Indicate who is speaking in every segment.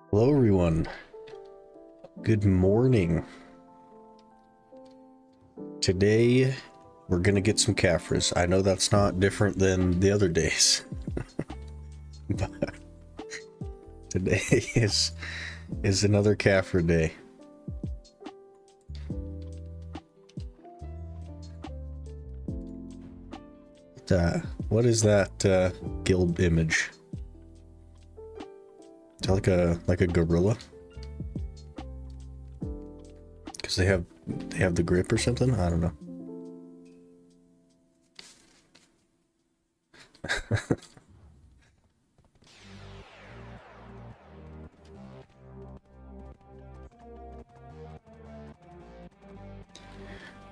Speaker 1: Hello everyone. Good morning. Today we're gonna get some caphras. I know that's not different than the other days, but today is another caphra day. What is that guild image? Is that like a gorilla? Because they have the grip or something? I don't know.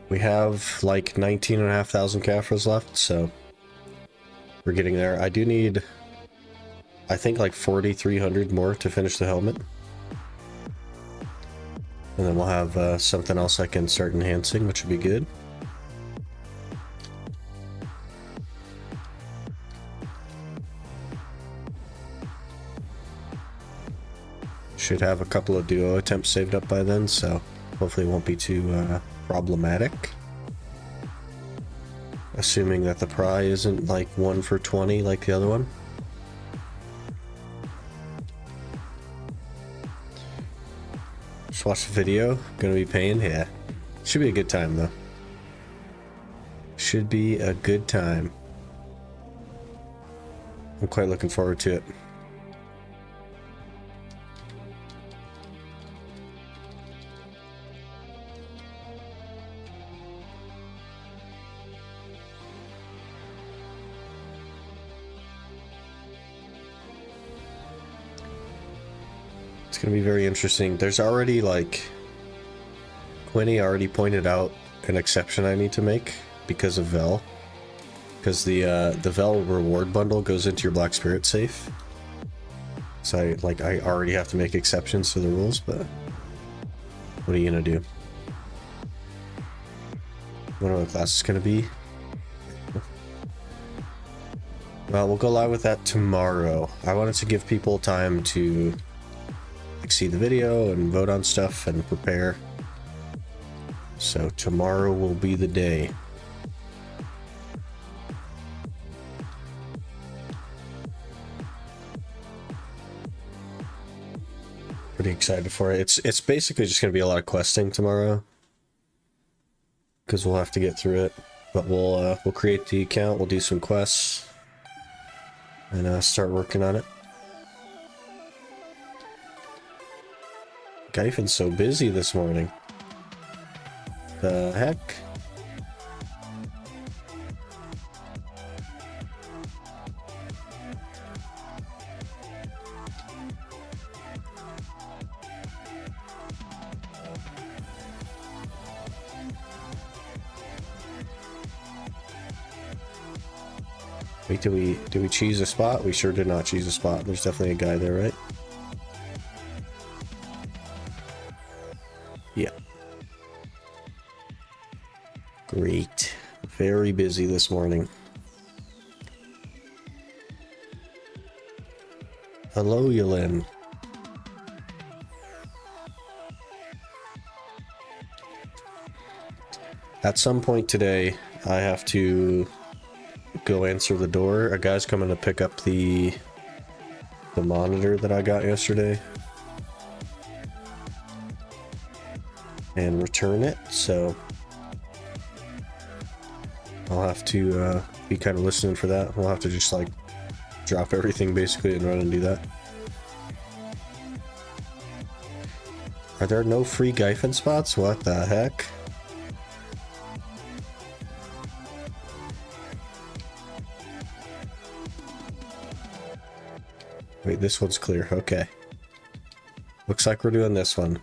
Speaker 1: We have like 19,500 caphras left, so we're getting there. I do need, I think, like 4,300 more to finish the helmet. And then we'll have something else I can start enhancing, which would be good. Should have a couple of duo attempts saved up by then, so hopefully it won't be too problematic. Assuming that the pry isn't like 1 for 20 like the other one. Just watch the video. Gonna be paying? Yeah. Should be a good time though. Should be a good time. I'm quite looking forward to it. It's gonna be very interesting. There's already like Quinny already pointed out an exception I need to make because of Vel. Because the Vel reward bundle goes into your Black Spirit safe. So I already have to make exceptions to the rules, but what are you gonna do? What are the classes gonna be? Well, we'll go live with that tomorrow. I wanted to give people time to like see the video and vote on stuff and prepare. So tomorrow will be the day. Pretty excited for it. It's basically just gonna be a lot of questing tomorrow, because we'll have to get through it. But we'll create the account. We'll do some quests and start working on it. Gyfin's so busy this morning. The heck? Wait, did we choose a spot? We sure did not choose a spot. There's definitely a guy there, right? Yeah. Great. Very busy this morning. Hello, Yelin. At some point today, I have to go answer the door. A guy's coming to pick up the monitor that I got yesterday and return it, so I'll have to be kind of listening for that. We'll have to just like drop everything basically and run and do that. Are there no free Gyfin spots? What the heck? Wait, this one's clear. Okay. Looks like we're doing this one.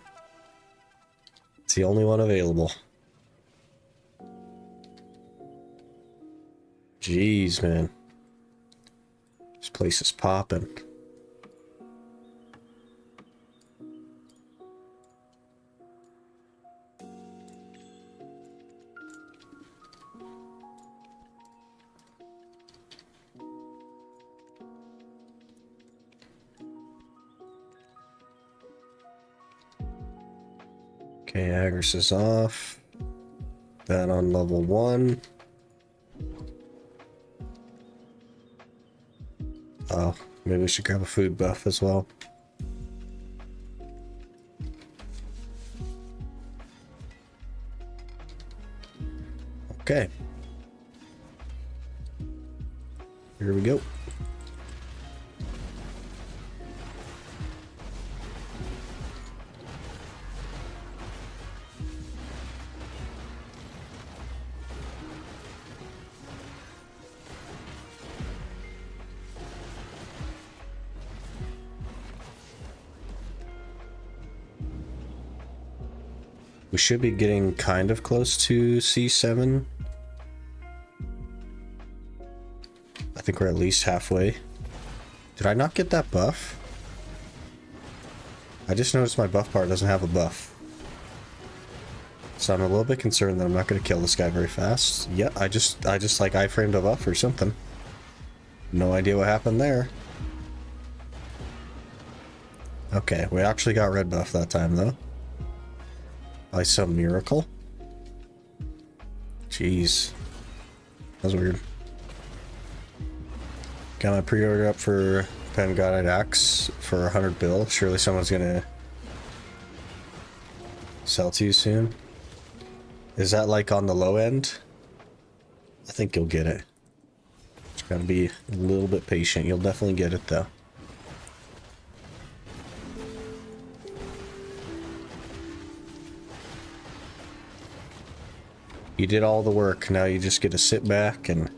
Speaker 1: It's the only one available. Jeez, man. This place is popping. Okay, Agris is off. That on level 1. Oh, maybe we should grab a food buff as well. Okay. Here we go. We should be getting kind of close to C7. I think we're at least halfway. Did I not get that buff? I just noticed my buff bar doesn't have a buff. So I'm a little bit concerned that I'm not going to kill this guy very fast. Yeah, I just like iframed a buff or something. No idea what happened there. Okay, we actually got red buff that time though. By some miracle. Jeez. That was weird. Got my pre-order up for Pen Godite Axe for 100 bill. Surely someone's gonna sell to you soon. Is that like on the low end? I think you'll get it. Just gotta be a little bit patient. You'll definitely get it though. You did all the work, now you just get to sit back and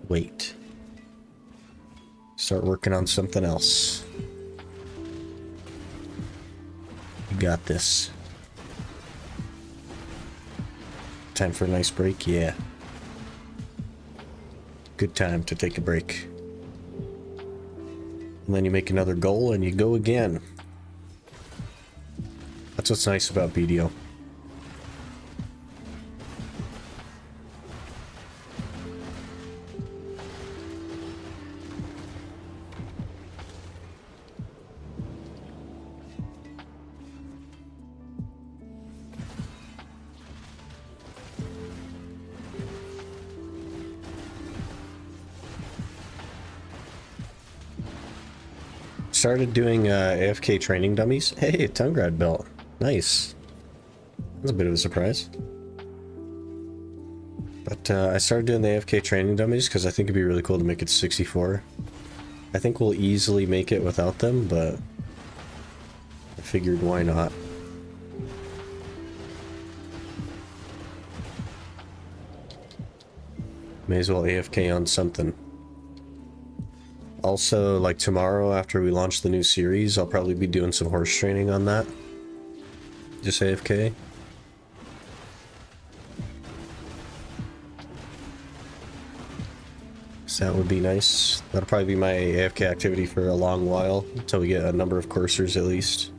Speaker 1: wait. Start working on something else. You got this. Time for a nice break? Yeah. Good time to take a break. And then you make another goal and you go again. That's what's nice about BDO. Started doing AFK training dummies. Hey, tongue grad belt. Nice. That's a bit of a surprise. But I started doing the AFK training dummies because I think it'd be really cool to make it 64. I think we'll easily make it without them, but I figured why not. May as well AFK on something. Also, like tomorrow after we launch the new series, I'll probably be doing some horse training on that. Just AFK. So that would be nice. That'll probably be my AFK activity for a long while, until we get a number of coursers at least.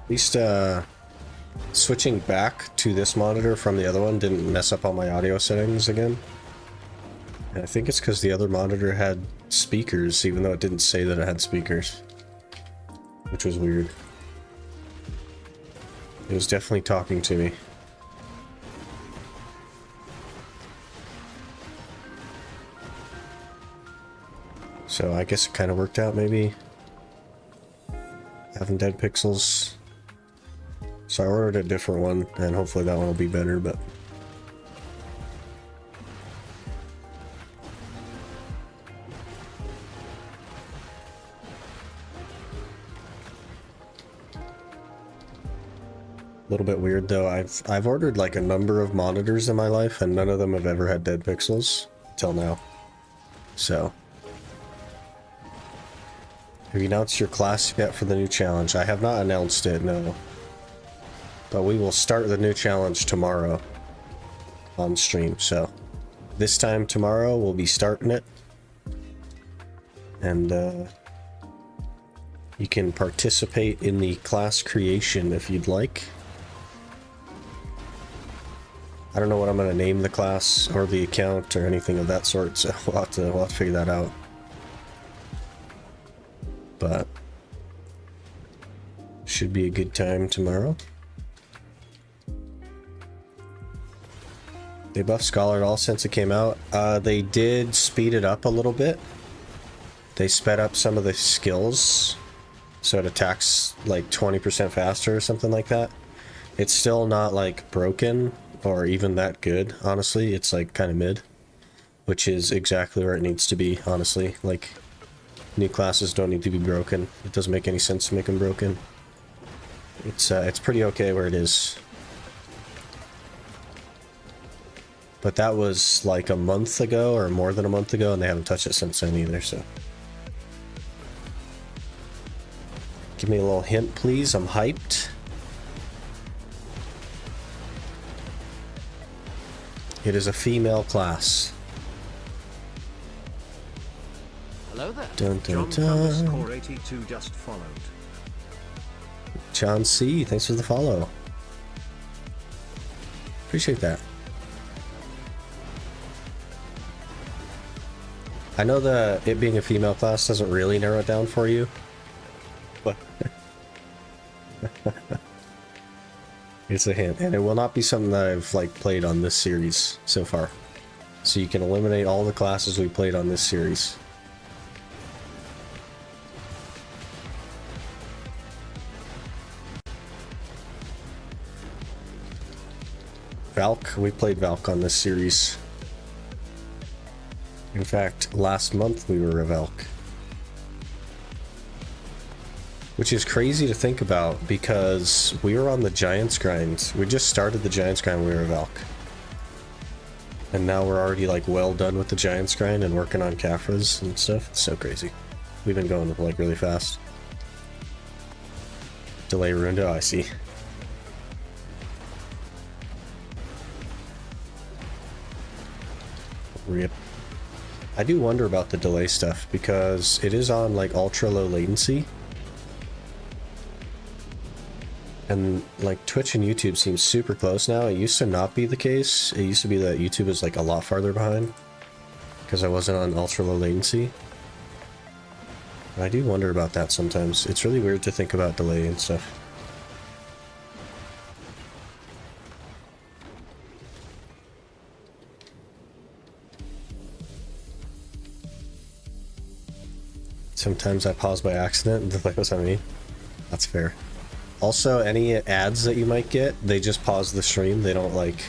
Speaker 1: At least switching back to this monitor from the other one didn't mess up all my audio settings again. And I think it's because the other monitor had speakers, even though it didn't say that it had speakers. Which was weird. It was definitely talking to me. So I guess it kind of worked out, maybe. Having dead pixels. So I ordered a different one, and hopefully that one will be better, but little bit weird though. I've ordered like a number of monitors in my life, and none of them have ever had dead pixels till now. So, have you announced your class yet for the new challenge? I have not announced it, no. But we will start the new challenge tomorrow on stream. So, this time tomorrow we'll be starting it, and you can participate in the class creation if you'd like. I don't know what I'm going to name the class or the account or anything of that sort, so we'll have to figure that out. But should be a good time tomorrow. They buffed Scholar at all since it came out. They did speed it up a little bit. They sped up some of the skills, so it attacks like 20% faster or something like that. It's still not like broken or even that good, honestly. It's like kind of mid, which is exactly where it needs to be, honestly. Like, new classes don't need to be broken. It doesn't make any sense to make them broken. It's pretty okay where it is. But that was like a month ago or more than a month ago, and they haven't touched it since then either, so. Give me a little hint, please. I'm hyped. It is a female class.
Speaker 2: Hello there.
Speaker 1: Dun, dun,
Speaker 2: John
Speaker 1: dun.
Speaker 2: 82 just followed.
Speaker 1: John C, thanks for the follow. Appreciate that. I know it being a female class doesn't really narrow it down for you, but it's a hint, and it will not be something that I've like played on this series so far. So you can eliminate all the classes we played on this series. Valk, we played Valk on this series. In fact, last month we were a Valk. Which is crazy to think about because we were on the Giants grind. We just started the Giants grind when we were a Valk. And now we're already like well done with the Giants grind and working on Caphras and stuff. It's so crazy. We've been going like really fast. Delay ruined it, oh, I see. Rip. I do wonder about the delay stuff because it is on like ultra low latency. And like Twitch and YouTube seem super close now. It used to not be the case. It used to be that YouTube is like a lot farther behind because I wasn't on ultra low latency. I do wonder about that sometimes. It's really weird to think about delay and stuff. Sometimes I pause by accident. What does that mean? That's fair. Also, any ads that you might get, they just pause the stream. They don't like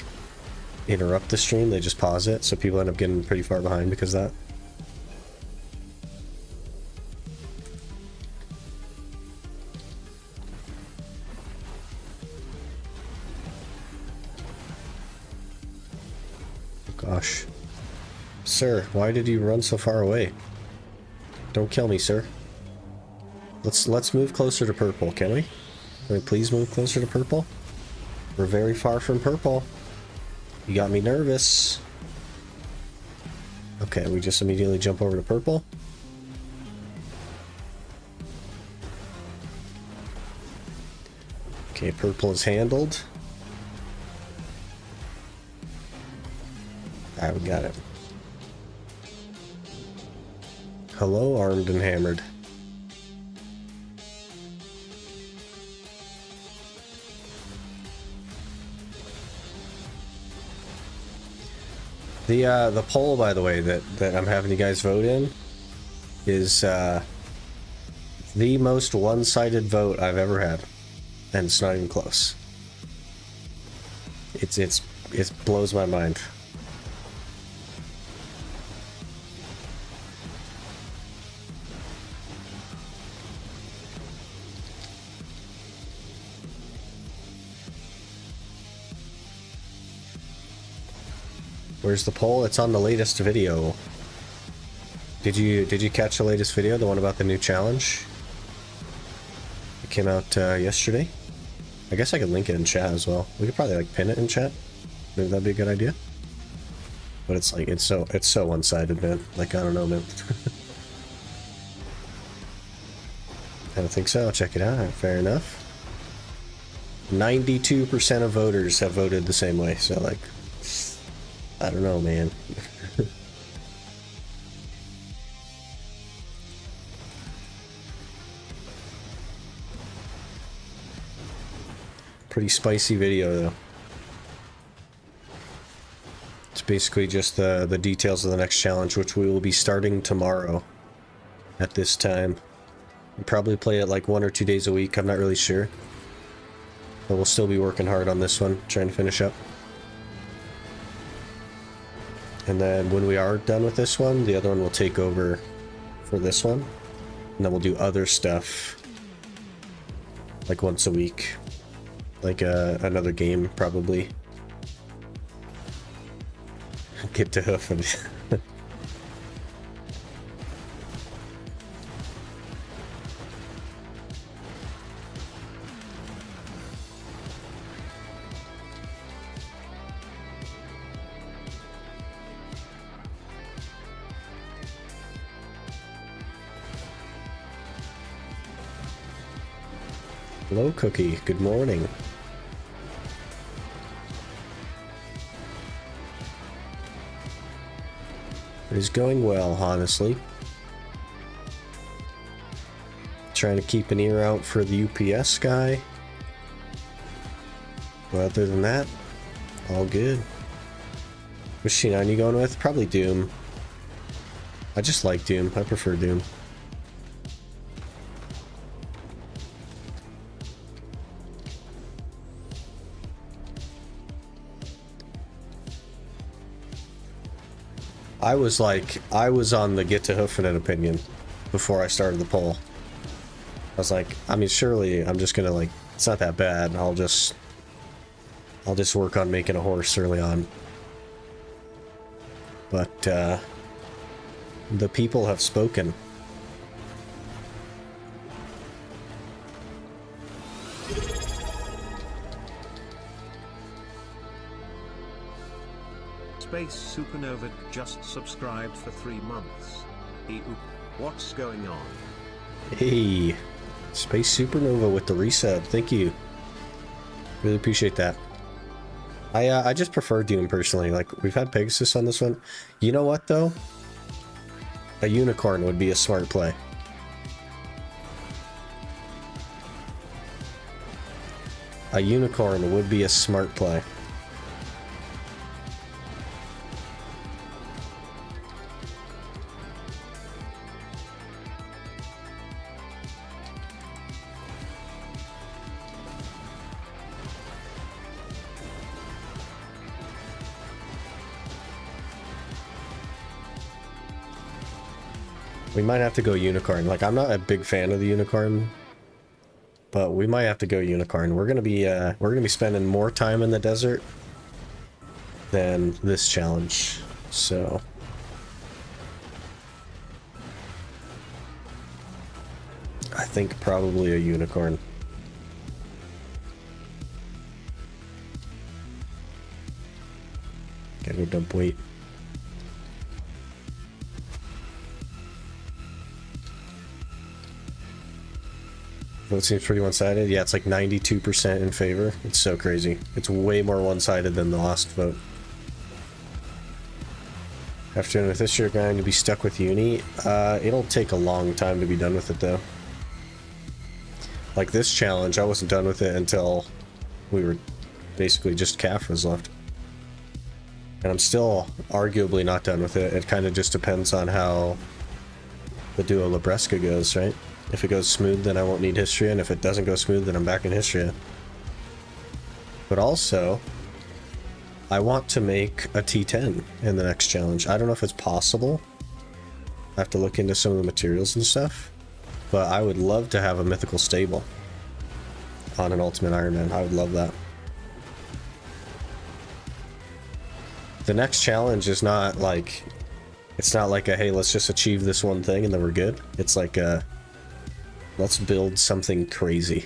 Speaker 1: interrupt the stream. They just pause it. So people end up getting pretty far behind because of that. Gosh. Sir, why did you run so far away? Don't kill me, sir. Let's move closer to purple, can we? Can we please move closer to purple? We're very far from purple. You got me nervous. Okay, we just immediately jump over to purple. Okay, purple is handled. Alright, we got it. Hello, armed and hammered. The poll, by the way, that I'm having you guys vote in is the most one-sided vote I've ever had, and it's not even close. It blows my mind. Where's the poll? It's on the latest video. Did you catch the latest video, the one about the new challenge? It came out yesterday. I guess I could link it in chat as well. We could probably like pin it in chat. Maybe that'd be a good idea. But it's like it's so one-sided, man. Like, I don't know, man. I don't think so. I'll check it out. Fair enough. 92% of voters have voted the same way. So like, I don't know, man. Pretty spicy video though. It's basically just the details of the next challenge, which we will be starting tomorrow at this time. We'll probably play it like 1 or 2 days a week, I'm not really sure. But we'll still be working hard on this one, trying to finish up. And then when we are done with this one, the other one will take over for this one. And then we'll do other stuff like once a week. Like another game, probably. Get to hoof and Hello, Cookie. Good morning. It is going well, honestly. Trying to keep an ear out for the UPS guy. But other than that, all good. Which T9 you going with? Probably Doom. I just like Doom. I prefer Doom. I was on the get to hoofing it opinion before I started the poll. I was like, I mean, surely I'm just gonna like, it's not that bad. I'll just work on making a horse early on. But the people have spoken.
Speaker 2: Space Supernova just subscribed for 3 months. What's going on?
Speaker 1: Hey, Space Supernova with the reset. Thank you. Really appreciate that. I just prefer Doom personally. Like, we've had Pegasus on this one. You know what though? A unicorn would be a smart play. A unicorn would be a smart play. We might have to go unicorn. Like, I'm not a big fan of the unicorn, but we might have to go unicorn. We're gonna be spending more time in the desert than this challenge, so I think probably a unicorn. Gotta go dump weight. Vote seems pretty one-sided. Yeah, it's like 92% in favor. It's so crazy. It's way more one-sided than the last vote. After doing with this year, going to be stuck with uni. It'll take a long time to be done with it, though. Like this challenge, I wasn't done with it until we were basically just caphras left. And I'm still arguably not done with it. It kind of just depends on how the duo Labresca goes, right? If it goes smooth, then I won't need history, and if it doesn't go smooth, then I'm back in history. But also, I want to make a T10 in the next challenge. I don't know if it's possible. I have to look into some of the materials and stuff. But I would love to have a mythical stable on an Ultimate Iron Man. I would love that. The next challenge is not like, it's not like a, hey, let's just achieve this one thing and then we're good. It's like a, let's build something crazy.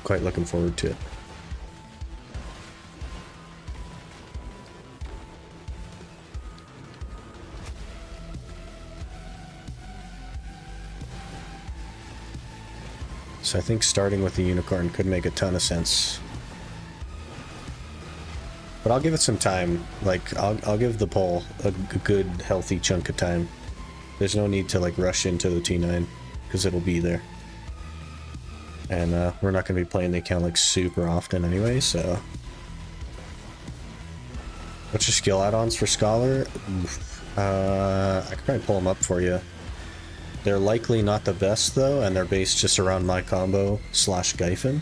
Speaker 1: Quite looking forward to it. So I think starting with the unicorn could make a ton of sense. But I'll give it some time. Like, I'll give the poll a good, healthy chunk of time. There's no need to, like, rush into the T9, because it'll be there. And we're not going to be playing the account, like, super often anyway, so... What's your skill add-ons for Scholar? I could probably pull them up for you. They're likely not the best, though, and they're based just around my combo / Gyphon.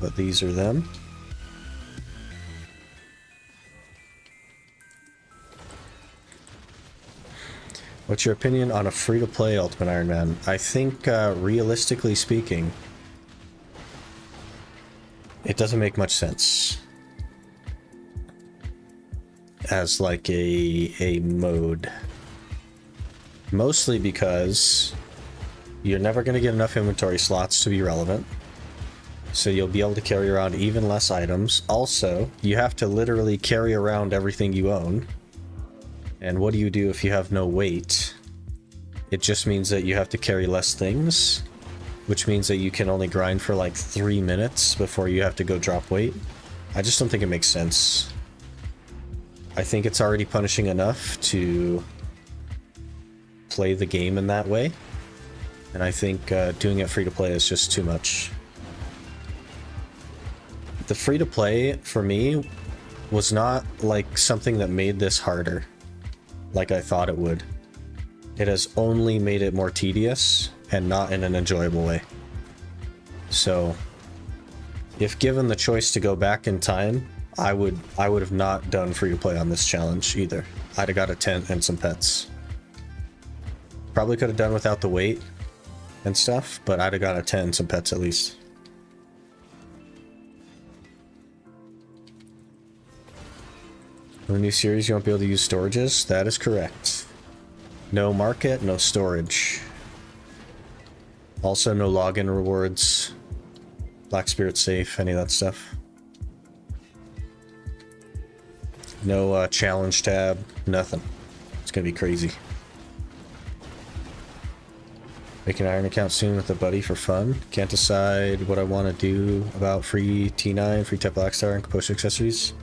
Speaker 1: But these are them. What's your opinion on a free-to-play Ultimate Iron Man? I think, realistically speaking, it doesn't make much sense as, like, a mode. Mostly because you're never going to get enough inventory slots to be relevant. So you'll be able to carry around even less items. Also, you have to literally carry around everything you own. And what do you do if you have no weight? It just means that you have to carry less things, which means that you can only grind for like 3 minutes before you have to go drop weight. I just don't think it makes sense. I think it's already punishing enough to play the game in that way, and I think doing it free to play is just too much. The free to play for me was not like something that made this harder like I thought it would. It has only made it more tedious and not in an enjoyable way. So if given the choice to go back in time, I would have not done free to play on this challenge either. I'd have got a tent and some pets. Probably could have done without the weight and stuff, but I'd have got a 10, some pets at least. For the new series, you won't be able to use storages? That is correct. No market, no storage. Also, no login rewards. Black Spirit safe, any of that stuff. No challenge tab, nothing. It's gonna be crazy. Make an Iron account soon with a buddy for fun. Can't decide what I want to do about free T9, free Tech Black Star, and Composure accessories.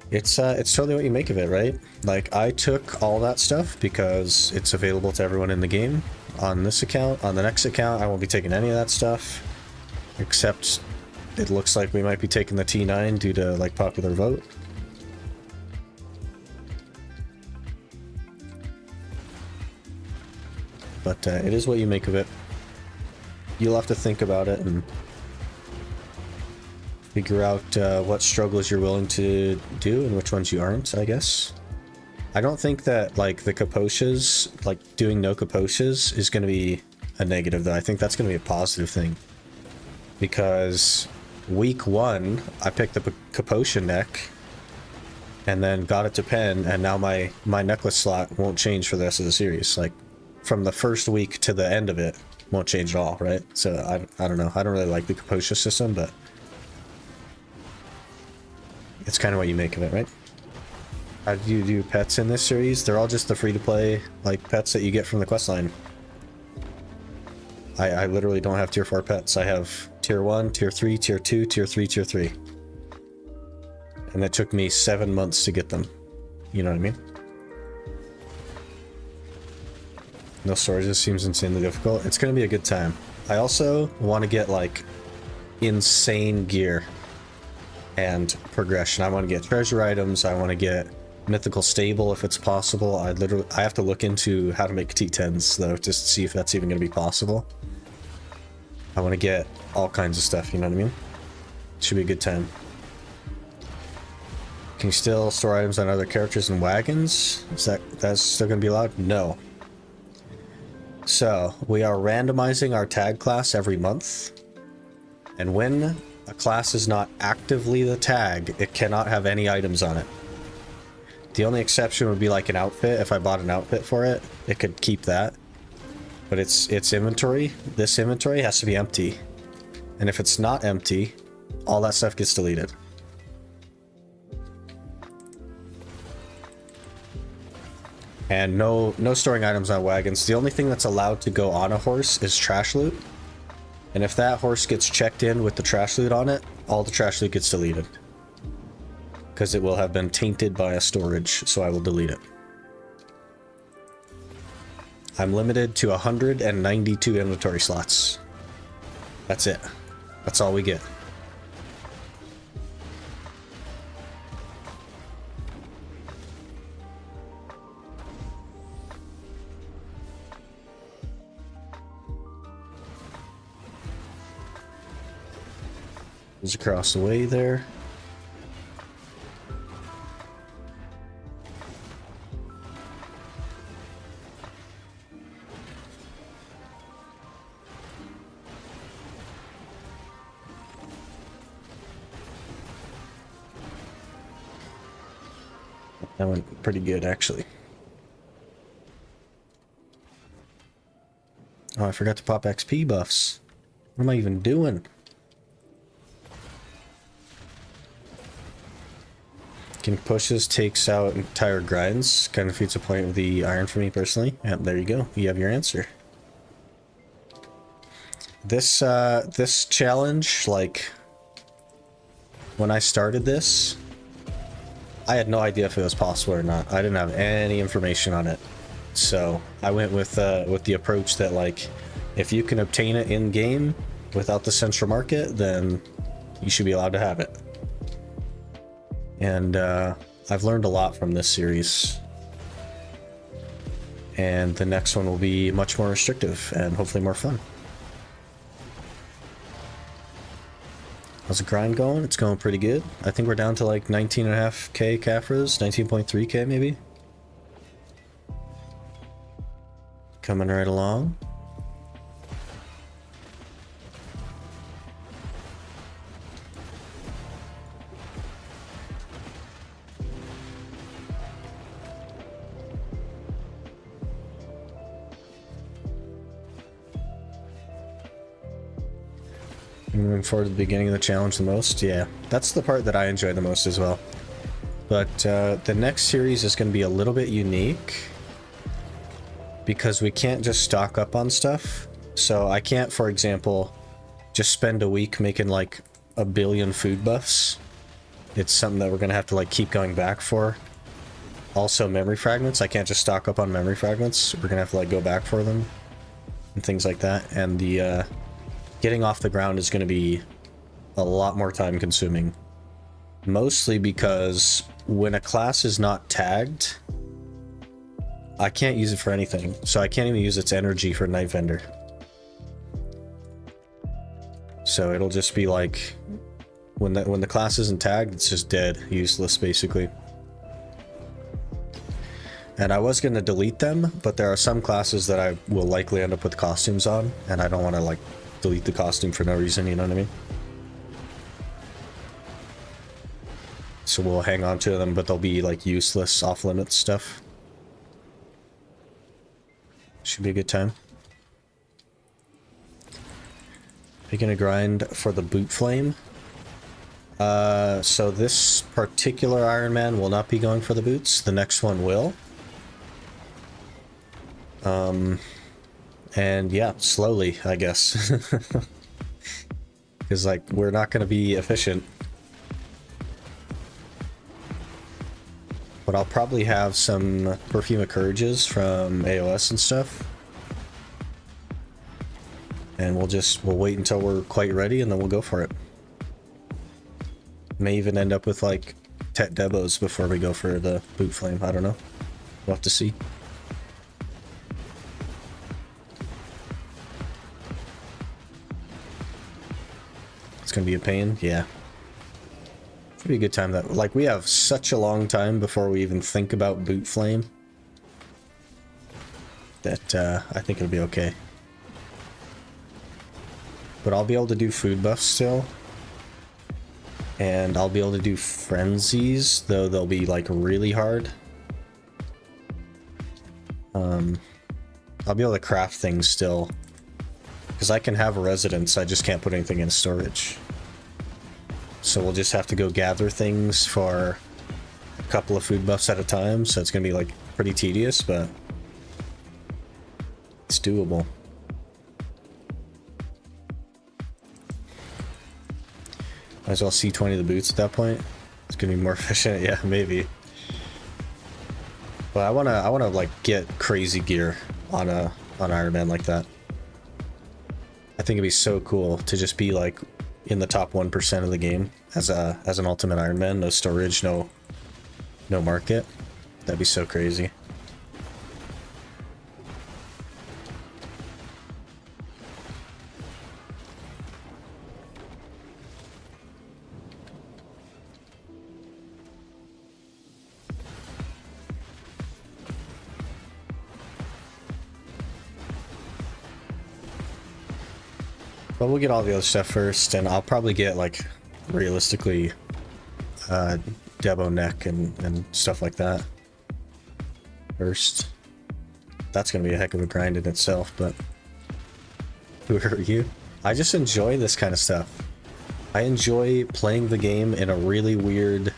Speaker 1: It's totally what you make of it, right? Like, I took all that stuff because it's available to everyone in the game. On this account, on the next account, I won't be taking any of that stuff. Except, it looks like we might be taking the T9 due to, like, popular vote. But it is what you make of it. You'll have to think about it and figure out what struggles you're willing to do and which ones you aren't, I guess. I don't think that, like, the capoches, like, doing no capoches is going to be a negative, though. I think that's going to be a positive thing. Because week 1, I picked the capotion neck and then got it to pen, and now my necklace slot won't change for the rest of the series. Like, from the first week to the end of it, won't change at all, right? So, I don't know. I don't really like the capotia system, but it's kind of what you make of it, right? How do you do pets in this series? They're all just the free-to-play, like, pets that you get from the questline. I literally don't have tier 4 pets. I have tier 1, tier 3, tier 2, tier 3, tier 3. And it took me 7 months to get them. You know what I mean? No storages seems insanely difficult. It's going to be a good time. I also want to get, like, insane gear and progression. I want to get treasure items. I want to get mythical stable if it's possible. I have to look into how to make T10s, though, just to see if that's even going to be possible. I want to get all kinds of stuff, you know what I mean? Should be a good time. Can you still store items on other characters and wagons? That's still going to be allowed? No. So, we are randomizing our tag class every month. And when a class is not actively the tag, it cannot have any items on it. The only exception would be like an outfit. If I bought an outfit for it, it could keep that. But its inventory, this inventory has to be empty. And if it's not empty, all that stuff gets deleted. And no storing items on wagons. The only thing that's allowed to go on a horse is trash loot. And if that horse gets checked in with the trash loot on it, all the trash loot gets deleted. Because it will have been tainted by a storage, so I will delete it. I'm limited to 192 inventory slots. That's it. That's all we get. Goes across the way there. That went pretty good, actually. Oh, I forgot to pop XP buffs. What am I even doing? Can pushes, takes out entire grinds. Kind of defeats the point of the iron for me personally. Yep, there you go. You have your answer. This challenge, like, when I started this, I had no idea if it was possible or not. I didn't have any information on it. So I went with the approach that, like, if you can obtain it in game without the central market, then you should be allowed to have it. And I've learned a lot from this series. And the next one will be much more restrictive and hopefully more fun. How's the grind going? It's going pretty good. I think we're down to like 19.5k caphras, 19.3k maybe. Coming right along. Moving forward to the beginning of the challenge the most. Yeah, that's the part that I enjoy the most as well. But the next series is going to be a little bit unique because we can't just stock up on stuff. So I can't, for example, just spend a week making like 1 billion food buffs. It's something that we're going to have to like keep going back for. Also memory fragments. I can't just stock up on memory fragments. We're going to have to like go back for them and things like that. And the getting off the ground is going to be a lot more time consuming. Mostly because when a class is not tagged, I can't use it for anything. So I can't even use its energy for Night Vendor. So it'll just be like, when the class isn't tagged, it's just dead, useless basically. And I was going to delete them, but there are some classes that I will likely end up with costumes on, and I don't want to like delete the costume for no reason, you know what I mean? So we'll hang on to them, but they'll be like useless, off-limits stuff. Should be a good time. Making a grind for the boot flame. So this particular Iron Man will not be going for the boots. The next one will. And yeah, slowly, I guess. Because, like, we're not going to be efficient. But I'll probably have some Perfume of Courages from AOS and stuff. And we'll wait until we're quite ready and then we'll go for it. May even end up with, like, Tet Debos before we go for the boot flame. I don't know. We'll have to see. It's gonna be a pain, yeah. Should be a good time. That, like, we have such a long time before we even think about boot flame. that I think it'll be okay. But I'll be able to do food buffs still. And I'll be able to do frenzies, though they'll be like really hard. I'll be able to craft things still. Because I can have a residence, I just can't put anything in storage. So we'll just have to go gather things for a couple of food buffs at a time, so it's gonna be like pretty tedious, but it's doable. Might as well C20 the boots at that point. It's gonna be more efficient, yeah, maybe. But I wanna like get crazy gear on Iron Man like that. I think it'd be so cool to just be like in the top 1% of the game as an Ultimate Iron Man. No storage, no market. That'd be so crazy. But we'll get all the other stuff first, and I'll probably get, like, realistically, Debo neck and stuff like that first. That's gonna be a heck of a grind in itself, but who are you? I just enjoy this kind of stuff. I enjoy playing the game in a really weird,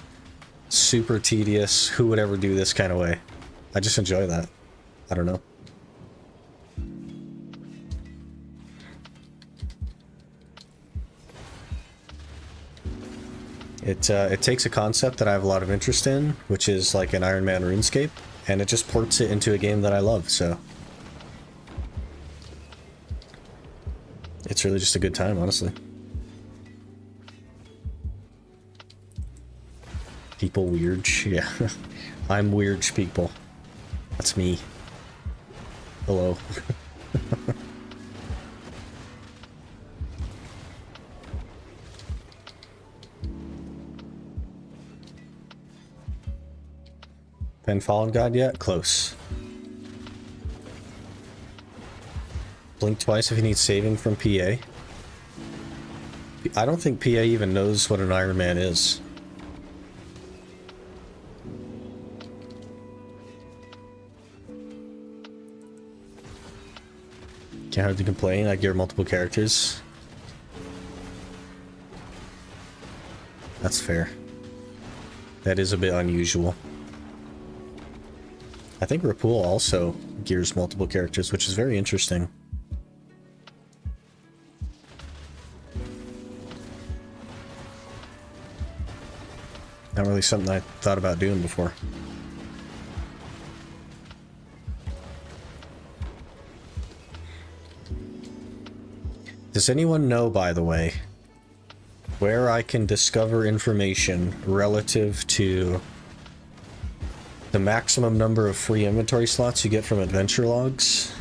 Speaker 1: super tedious, who would ever do this kind of way. I just enjoy that. I don't know. It takes a concept that I have a lot of interest in, which is like an Iron Man RuneScape, and it just ports it into a game that I love, so it's really just a good time, honestly. People weird, yeah. I'm weird people. That's me. Hello. Been Fallen God yet? Close. Blink twice if you need saving from PA. I don't think PA even knows what an Iron Man is. Can't hardly complain, I gear multiple characters. That's fair. That is a bit unusual. I think Rapul also gears multiple characters, which is very interesting. Not really something I thought about doing before. Does anyone know, by the way, where I can discover information relative to the maximum number of free inventory slots you get from adventure logs?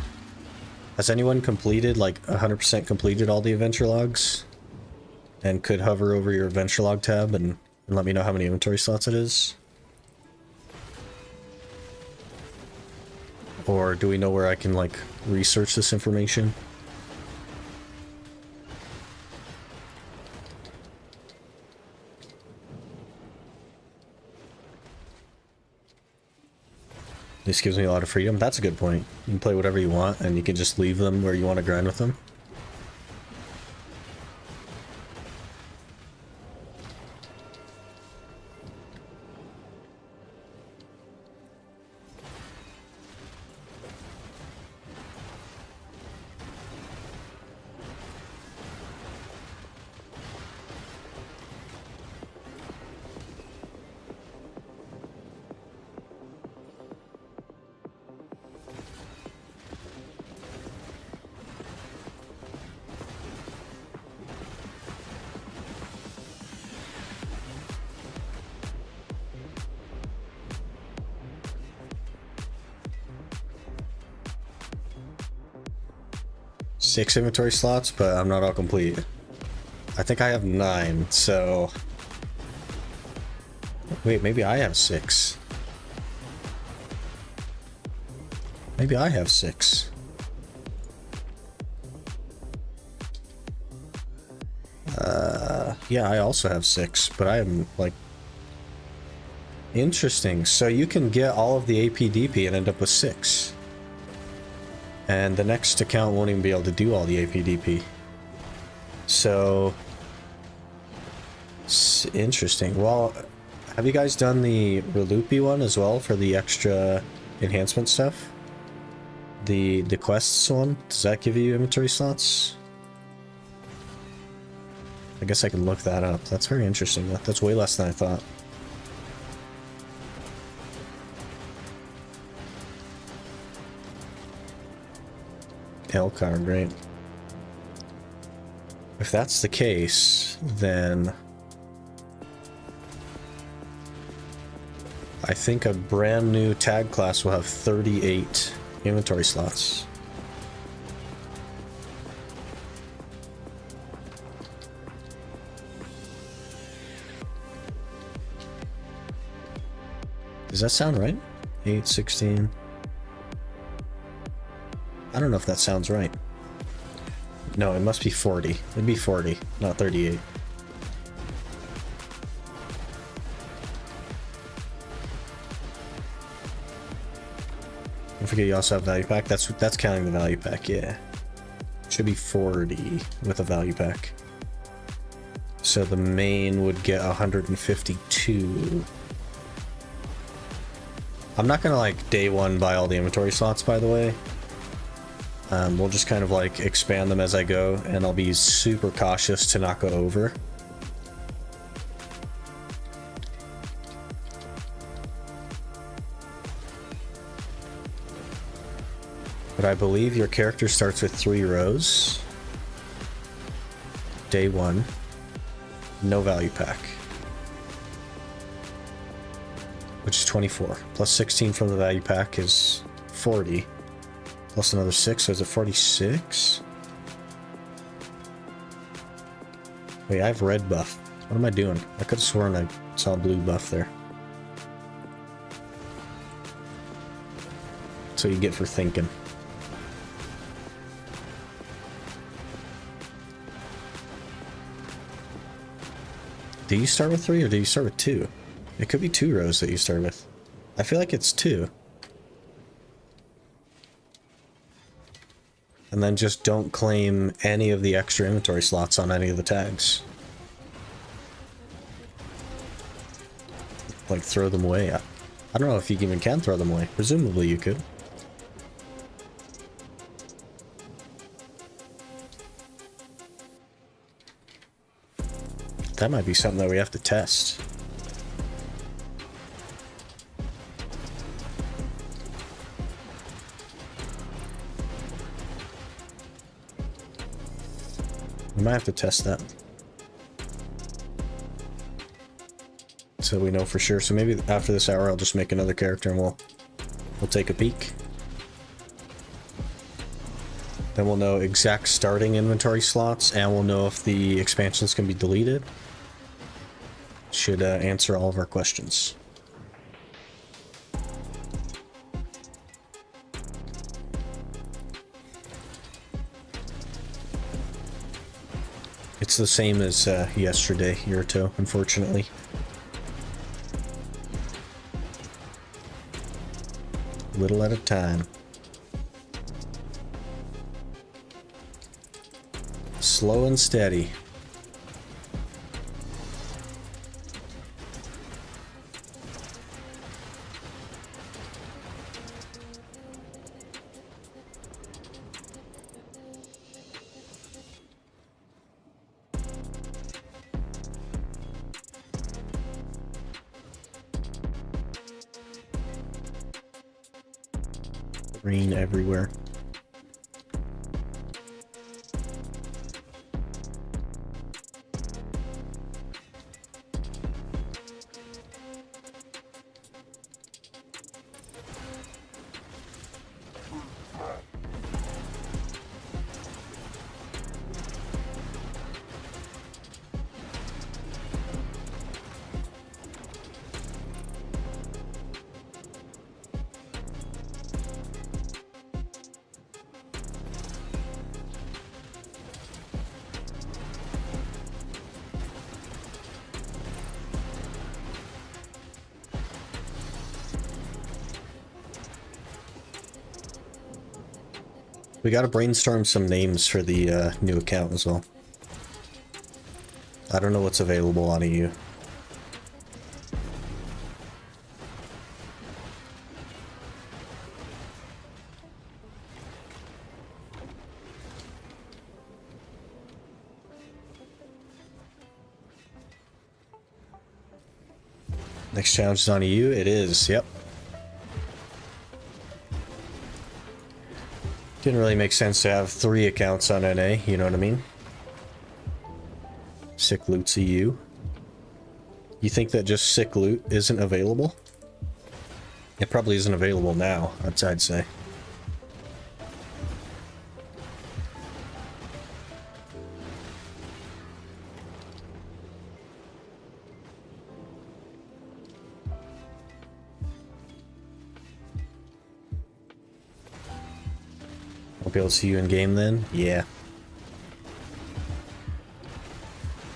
Speaker 1: Has anyone completed, like 100% completed all the adventure logs? And could hover over your adventure log tab and let me know how many inventory slots it is? Or do we know where I can, like, research this information? This gives me a lot of freedom. That's a good point. You can play whatever you want, and you can just leave them where you want to grind with them. Six inventory slots, but I'm not all complete. I think I have 9, so... Wait, maybe I have 6. Maybe I have 6. Yeah, I also have 6, but I am like... Interesting. So you can get all of the APDP and end up with 6. And the next account won't even be able to do all the APDP. So... It's interesting. Well, have you guys done the Relupi one as well for the extra enhancement stuff? The quests one? Does that give you inventory slots? I guess I can look that up. That's very interesting. That's way less than I thought. Elcar, great. If that's the case, then I think a brand new tag class will have 38 inventory slots. Does that sound right? 8, 16. I don't know if that sounds right. No, it must be 40. It'd be 40, not 38. Don't forget you also have value pack. That's counting the value pack, yeah. Should be 40 with a value pack. So the main would get 152. I'm not gonna like day one buy all the inventory slots, by the way. We'll just kind of like expand them as I go, and I'll be super cautious to not go over. But I believe your character starts with 3 rows. Day 1. No value pack. Which is 24. Plus 16 from the value pack is 40. Plus another 6, so is it 46? Wait, I have red buff. What am I doing? I could have sworn I saw a blue buff there. That's what you get for thinking. Do you start with 3 or do you start with 2? It could be 2 rows that you start with. I feel like it's 2. And then just don't claim any of the extra inventory slots on any of the tags. Like throw them away. I don't know if you even can throw them away. Presumably you could. That might be something that we have to test. We might have to test that. So we know for sure. So maybe after this hour I'll just make another character and we'll take a peek. Then we'll know exact starting inventory slots, and we'll know if the expansions can be deleted. Should answer all of our questions. It's the same as yesterday, Yurto, unfortunately. Little at a time. Slow and steady. Green everywhere. We gotta brainstorm some names for the new account as well. I don't know what's available on EU. Next challenge is on EU. It is, yep. Didn't really make sense to have 3 accounts on NA, you know what I mean? Sick loot's EU. You think that just sick loot isn't available? It probably isn't available now, I'd say. I'll be able to see you in game then? Yeah.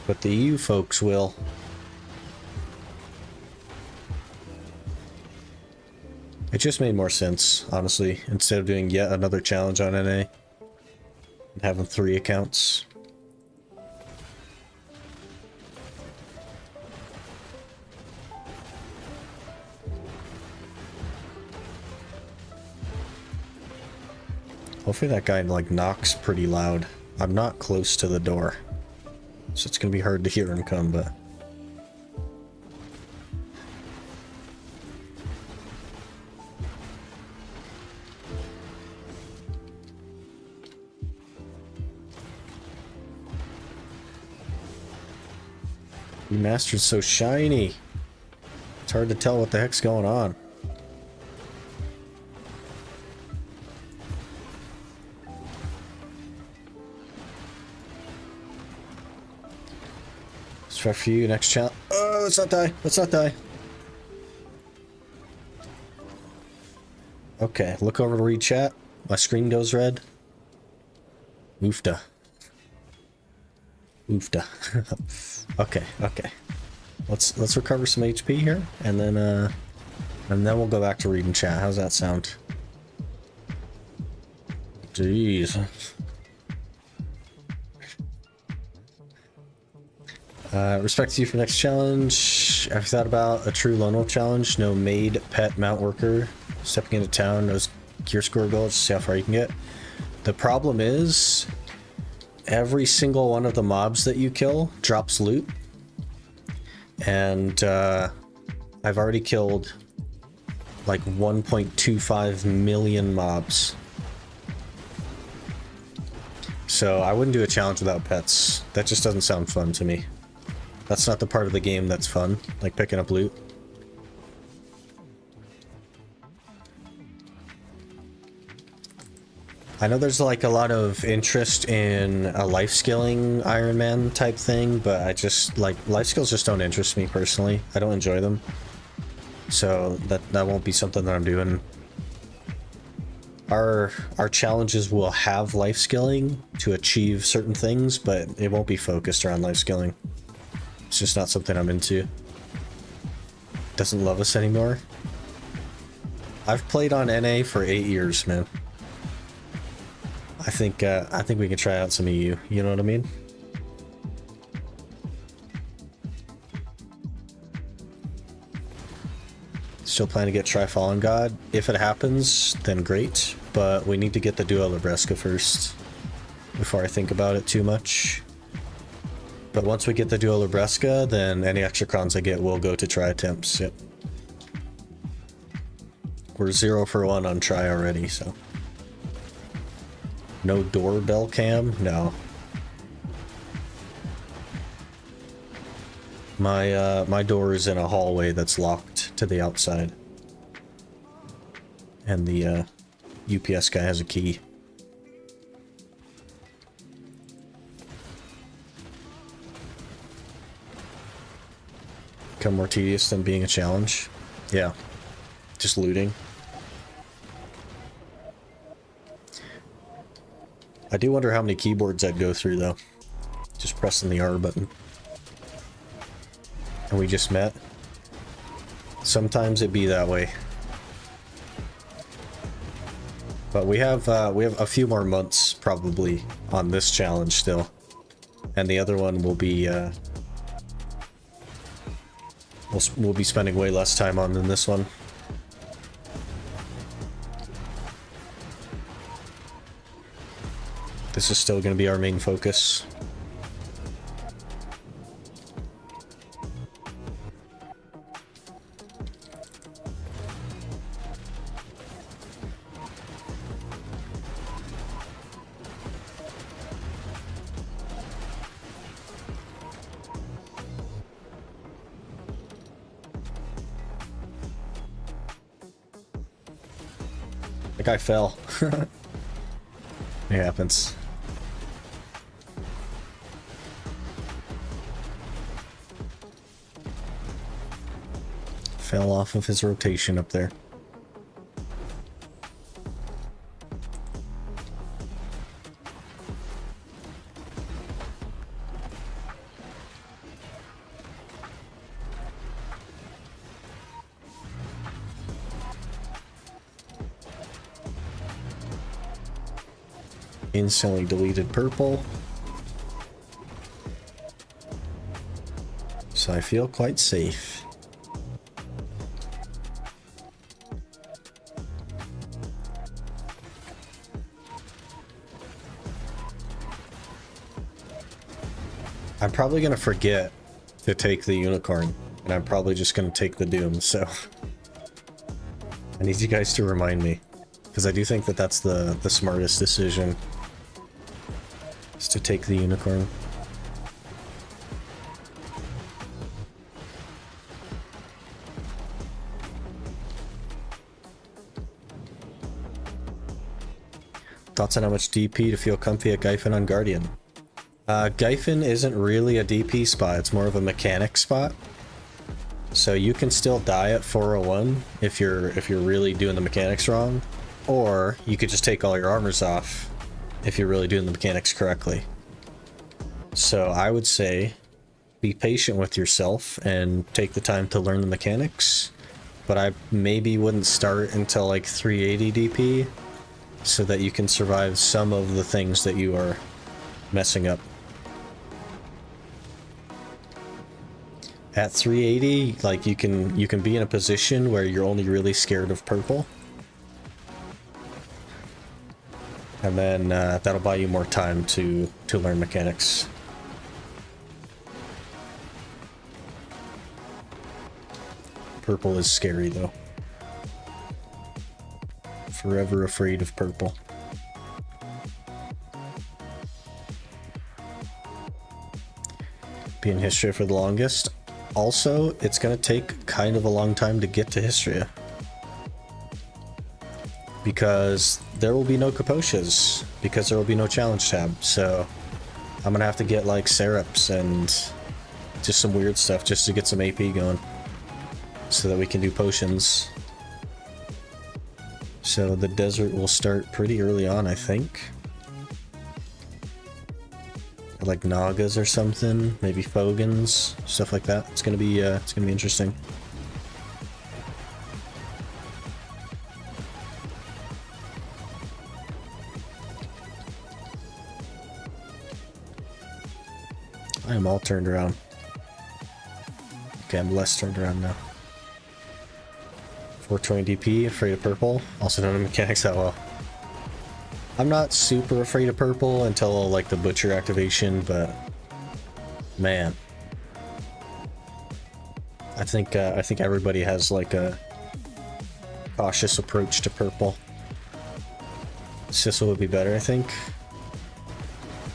Speaker 1: But the EU folks will. It just made more sense, honestly, instead of doing yet another challenge on NA and having 3 accounts. Hopefully that guy like knocks pretty loud. I'm not close to the door, so it's gonna be hard to hear him come, but remastered's so shiny. It's hard to tell what the heck's going on. Let's try for you next challenge. Oh, let's not die. Let's not die. Okay, look over to read chat. My screen goes red. Oofda. Oofda. Okay, okay. Let's recover some HP here, and then we'll go back to reading chat. How's that sound? Jeez. Respect to you for next challenge. Have you thought about a true lone wolf challenge? No maid, pet, mount worker, stepping into town, no gear score goals, see how far you can get. The problem is, every single one of the mobs that you kill drops loot. And I've already killed like 1.25 million mobs. So I wouldn't do a challenge without pets. That just doesn't sound fun to me. That's not the part of the game that's fun, like picking up loot. I know there's like a lot of interest in a life skilling Iron Man type thing, but I just like life skills just don't interest me personally. I don't enjoy them. So that won't be something that I'm doing. Our challenges will have life skilling to achieve certain things, but it won't be focused around life skilling. It's just not something I'm into. Doesn't love us anymore. I've played on NA for 8 years, man. I think we can try out some EU. You know what I mean? Still plan to get Try Fallen God. If it happens, then great. But we need to get the Duo Libresca first before I think about it too much. But once we get the Duo Libresca, then any extra crowns I get will go to try attempts. Yep. We're 0 for 1 on try already, so. No doorbell cam? No. My door is in a hallway that's locked to the outside. And the UPS guy has a key. Become more tedious than being a challenge. Yeah. Just looting. I do wonder how many keyboards I'd go through though. Just pressing the R button. And we just met. Sometimes it'd be that way. But we have a few more months probably on this challenge still, and the other one will be we'll be spending way less time on than this one. This is still going to be our main focus. The guy fell. It happens. Fell off of his rotation up there. Instantly deleted purple. So I feel quite safe. I'm probably gonna forget to take the unicorn, and I'm probably just gonna take the doom, so I need you guys to remind me, because I do think that that's the smartest decision. To take the unicorn. Thoughts on how much DP to feel comfy at Gyfin on Guardian? Gyfin isn't really a DP spot, it's more of a mechanic spot. So you can still die at 401 if you're really doing the mechanics wrong, or you could just take all your armors off if you're really doing the mechanics correctly. So I would say be patient with yourself and take the time to learn the mechanics, but I maybe wouldn't start until like 380 DP so that you can survive some of the things that you are messing up. At 380, like you can be in a position where you're only really scared of purple. And then that'll buy you more time to learn mechanics. Purple is scary though. Forever afraid of purple. Be in Histria for the longest. Also, it's gonna take kind of a long time to get to Histria, because there will be no Kaposhas, because there will be no challenge tab, so I'm gonna have to get like Serups and just some weird stuff just to get some AP going, so that we can do potions. So the desert will start pretty early on, I think. Like Nagas or something, maybe Fogans, stuff like that. It's gonna be interesting. I am all turned around. Okay, I'm less turned around now. 420 DP, afraid of purple. Also don't know mechanics that well. I'm not super afraid of purple until like the butcher activation, but man, I think everybody has like a cautious approach to purple. Sissel would be better, I think.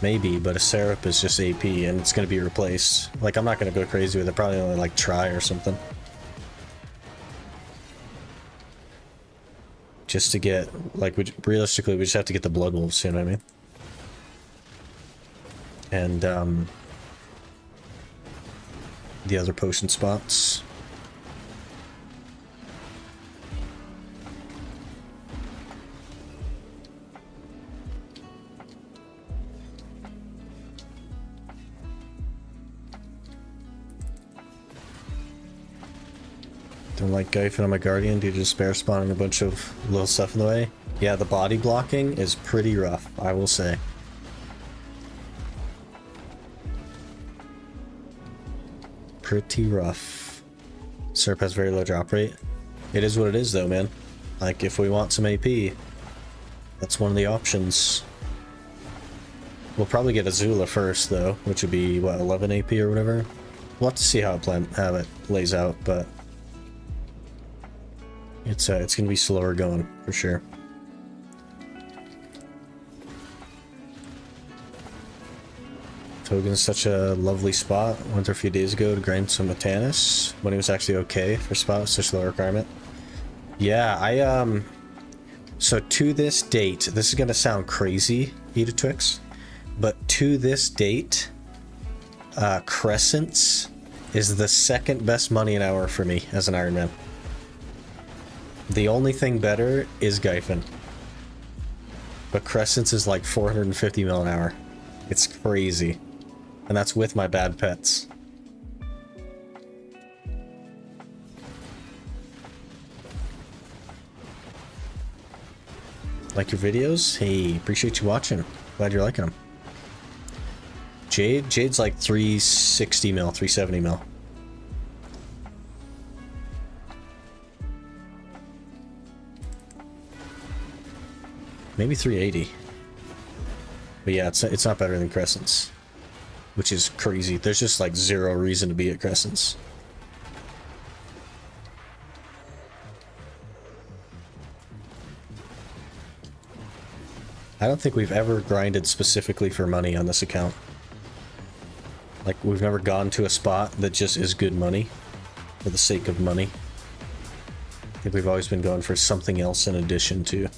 Speaker 1: Maybe, but a Serup is just AP and it's gonna be replaced. Like, I'm not gonna go crazy with it, probably only like try or something. Just to get, like, realistically, we just have to get the Blood Wolves, you know what I mean? And, the other potion spots. Don't like Gyfin on my Guardian due to spare spawning a bunch of little stuff in the way. Yeah, the body blocking is pretty rough, I will say. Pretty rough. Serp has very low drop rate. It is what it is though, man. Like, if we want some AP, that's one of the options. We'll probably get Azula first though, which would be, what, 11 AP or whatever? We'll have to see how it lays out, but it's gonna be slower going, for sure. Togen's such a lovely spot. Went there a few days ago to grind some Metanis when it was actually okay for spot with such low requirement. Yeah, so to this date, this is gonna sound crazy, Twix, but to this date, Crescents is the second best money an hour for me as an Ironman. The only thing better is Gyphon. But Crescents is like 450 mil an hour. It's crazy. And that's with my bad pets. Like your videos? Hey, appreciate you watching. Glad you're liking them. Jade's like 360 mil, 370 mil. Maybe 380. But yeah, it's not better than Crescents. Which is crazy. There's just like zero reason to be at Crescents. I don't think we've ever grinded specifically for money on this account. Like, we've never gone to a spot that just is good money for the sake of money. I think we've always been going for something else in addition to.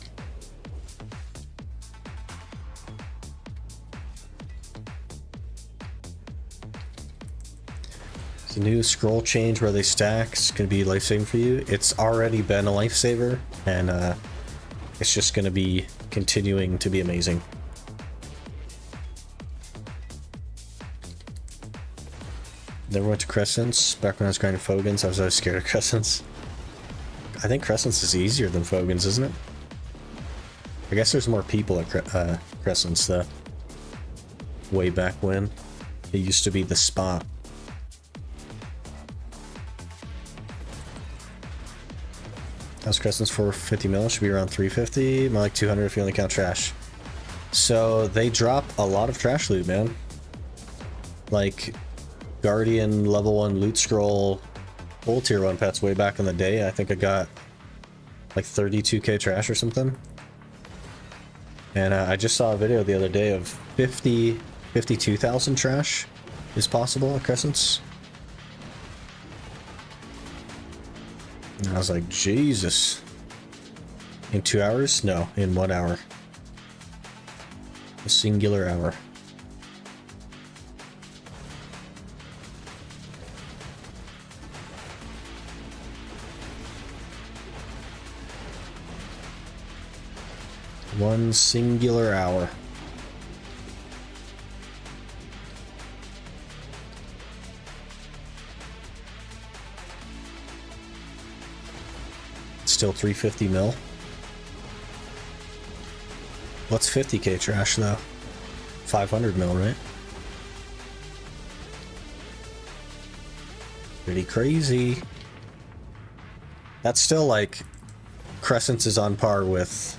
Speaker 1: The new scroll change where they stack is going to be life-saving for you. It's already been a lifesaver, and it's just going to be continuing to be amazing. Never went to Crescents. Back when I was grinding Fogans, I was always scared of Crescents. I think Crescents is easier than Fogans, isn't it? I guess there's more people at Crescents, though. Way back when. It used to be the spot. How's Crescent's 450 mil? Should be around 350. More like 200 if you only count trash. So they drop a lot of trash loot, man. Like Guardian level 1 loot scroll full tier 1 pets way back in the day. I think I got like 32k trash or something. And I just saw a video the other day of 52,000 trash is possible at Crescents. And I was like, Jesus. In 2 hours? No, in 1 hour. A singular hour. One singular hour. Still 350 mil. What's 50k trash though? 500 mil, right? Pretty crazy. That's still like Crescents is on par with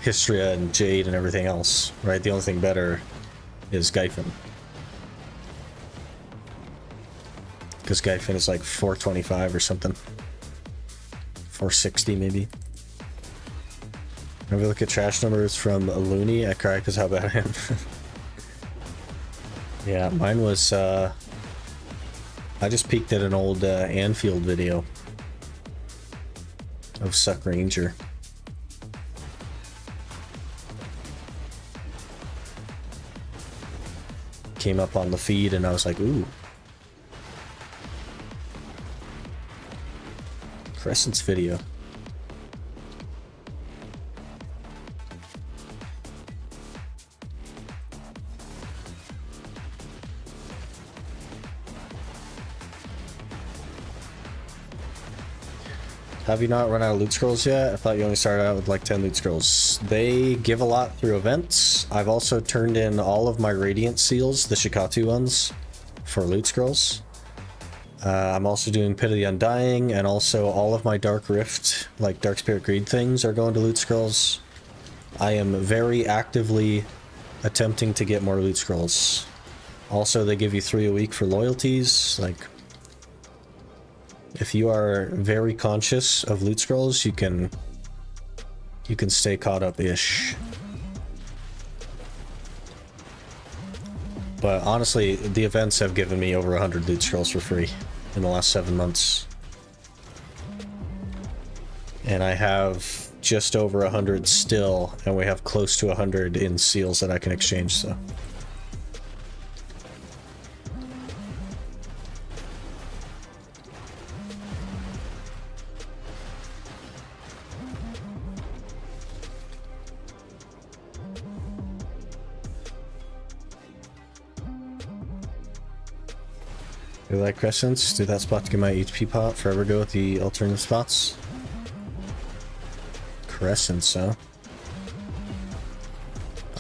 Speaker 1: Histria and Jade and everything else, right? The only thing better is Gyphon. Because Gyphon is like 425 or something. 460 maybe. If we look at trash numbers from Looney, I cry because how bad I am. Yeah, mine was, I just peeked at an old Anfield video of Suck Ranger. Came up on the feed and I was like, ooh. Crescent's video. Have you not run out of loot scrolls yet? I thought you only started out with like 10 loot scrolls. They give a lot through events. I've also turned in all of my Radiant seals, the Shikatu ones, for loot scrolls. I'm also doing Pit of the Undying, and also all of my Dark Rift, like Dark Spirit Greed things, are going to loot scrolls. I am very actively attempting to get more loot scrolls. Also, they give you 3 a week for loyalties. Like, if you are very conscious of loot scrolls, you can stay caught up-ish. But honestly, the events have given me over 100 loot scrolls for free in the last 7 months. And I have just over 100 still, and we have close to 100 in seals that I can exchange, so. You like crescents? Do that spot to get my HP pot. Forever go with the alternative spots. Crescents, huh?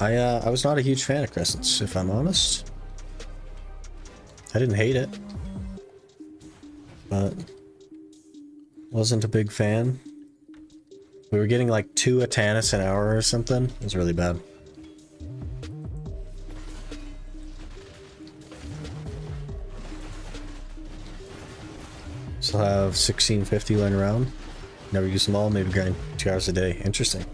Speaker 1: I was not a huge fan of crescents, if I'm honest. I didn't hate it, but wasn't a big fan. We were getting like 2 Atanas an hour or something. It was really bad. Still have 1650 laying around. Never use them all, maybe grind 2 hours a day. Interesting.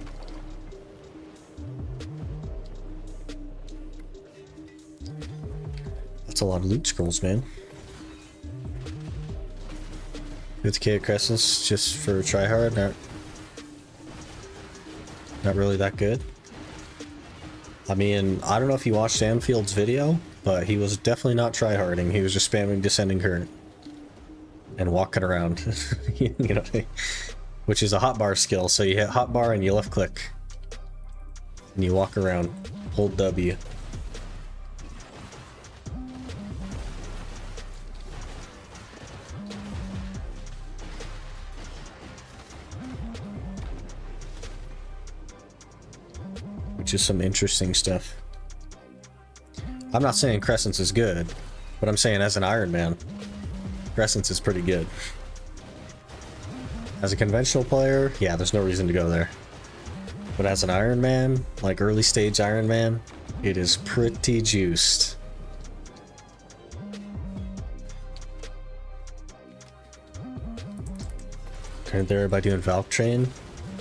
Speaker 1: That's a lot of loot scrolls, man. 50k of crescents just for tryhard, not really that good. I mean, I don't know if you watched Anfield's video, but he was definitely not tryharding. He was just spamming Descending Current and walking around. You know, which is a hotbar skill. So you hit hotbar and you left click and you walk around, hold W. Which is some interesting stuff. I'm not saying Crescents is good, but I'm saying as an Iron Man, Crescents is pretty good. As a conventional player, yeah, there's no reason to go there. But as an Iron Man, like early stage Iron Man, it is pretty juiced. Turned there by doing Valve Train,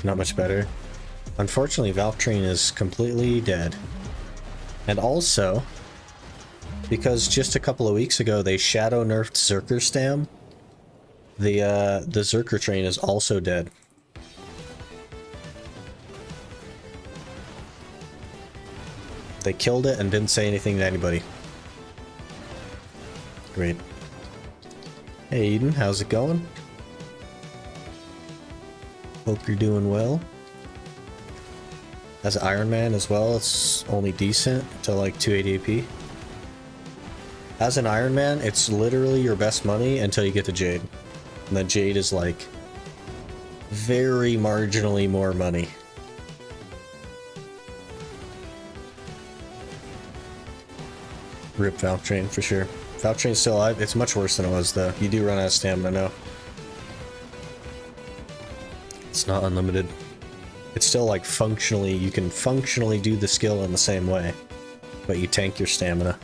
Speaker 1: not much better. Unfortunately, Valve Train is completely dead. And also, because just a couple of weeks ago they shadow nerfed Zerker Stam, the Zerker Train is also dead. They killed it and didn't say anything to anybody. Great. Hey Eden, how's it going? Hope you're doing well. As Iron Man as well, it's only decent to like 280 AP. As an Iron Man, it's literally your best money until you get to Jade. And then Jade is like very marginally more money. Rip Valve Train for sure. Valve Train's still alive. It's much worse than it was though. You do run out of stamina now. It's not unlimited. It's still like functionally, you can functionally do the skill in the same way, but you tank your stamina.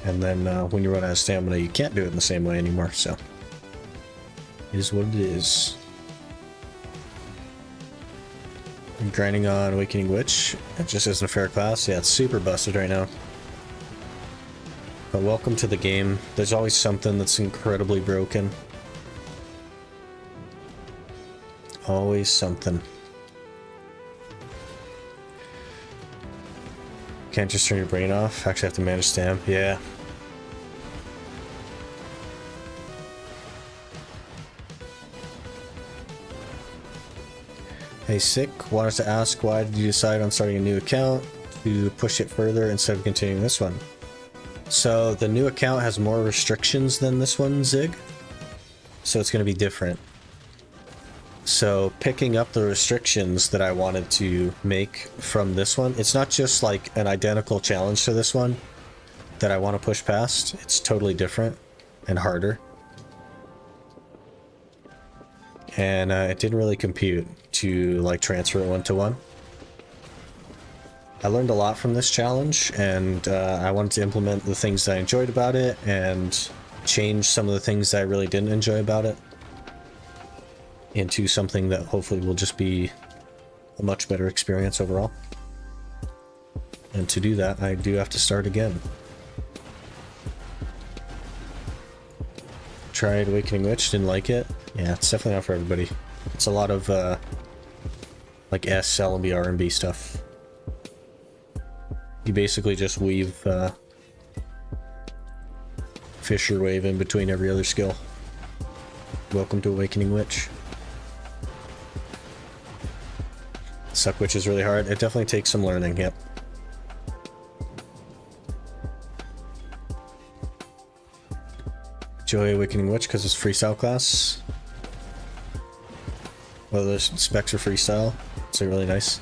Speaker 1: And then when you run out of stamina, you can't do it in the same way anymore, so it is what it is. I'm grinding on Awakening Witch. It just isn't a fair class. Yeah, it's super busted right now. But welcome to the game. There's always something that's incredibly broken. Always something. Can't just turn your brain off. Actually have to manage stam. Yeah. Hey Hey Sick, wanted to ask why did you decide on starting a new account to push it further instead of continuing this one? So the new account has more restrictions than this one, Zig. So it's going to be different. So picking up the restrictions that I wanted to make from this one, it's not just like an identical challenge to this one that I want to push past. It's totally different and harder. And it didn't really compute to like transfer it one-to-one. I learned a lot from this challenge, and I wanted to implement the things that I enjoyed about it and change some of the things that I really didn't enjoy about it into something that hopefully will just be a much better experience overall. And to do that, I do have to start again. Tried Awakening Witch, didn't like it. Yeah, it's definitely not for everybody. It's a lot of like S, L&B, R&B stuff. You basically just weave Fisher Wave in between every other skill. Welcome to Awakening Witch. Suck Witch is really hard. It definitely takes some learning, yep. Joy Awakening Witch because it's freestyle class. Well, the specs are freestyle, so really nice.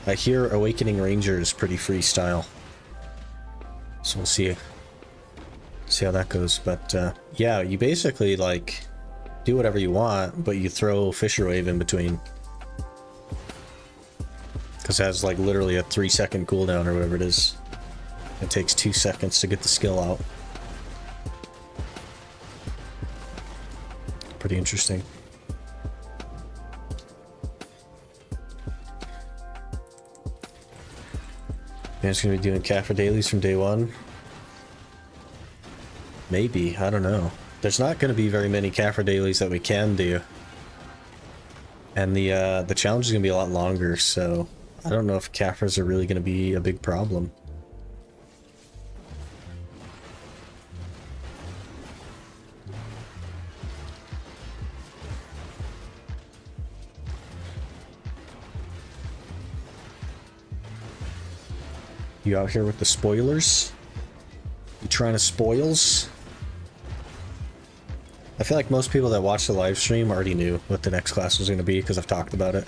Speaker 1: I hear Awakening Ranger is pretty freestyle, so we'll see how that goes. But yeah, you basically like do whatever you want, but you throw Fisher Wave in between because it has like literally a 3-second cooldown or whatever it is. It takes 2 seconds to get the skill out. Pretty interesting. I'm just gonna be doing Caphra dailies from day one. Maybe, I don't know. There's not gonna be very many Caphra dailies that we can do. And the challenge is gonna be a lot longer, so I don't know if Caphras are really gonna be a big problem. You out here with the spoilers? You trying to spoils? I feel like most people that watch the live stream already knew what the next class was going to be because I've talked about it.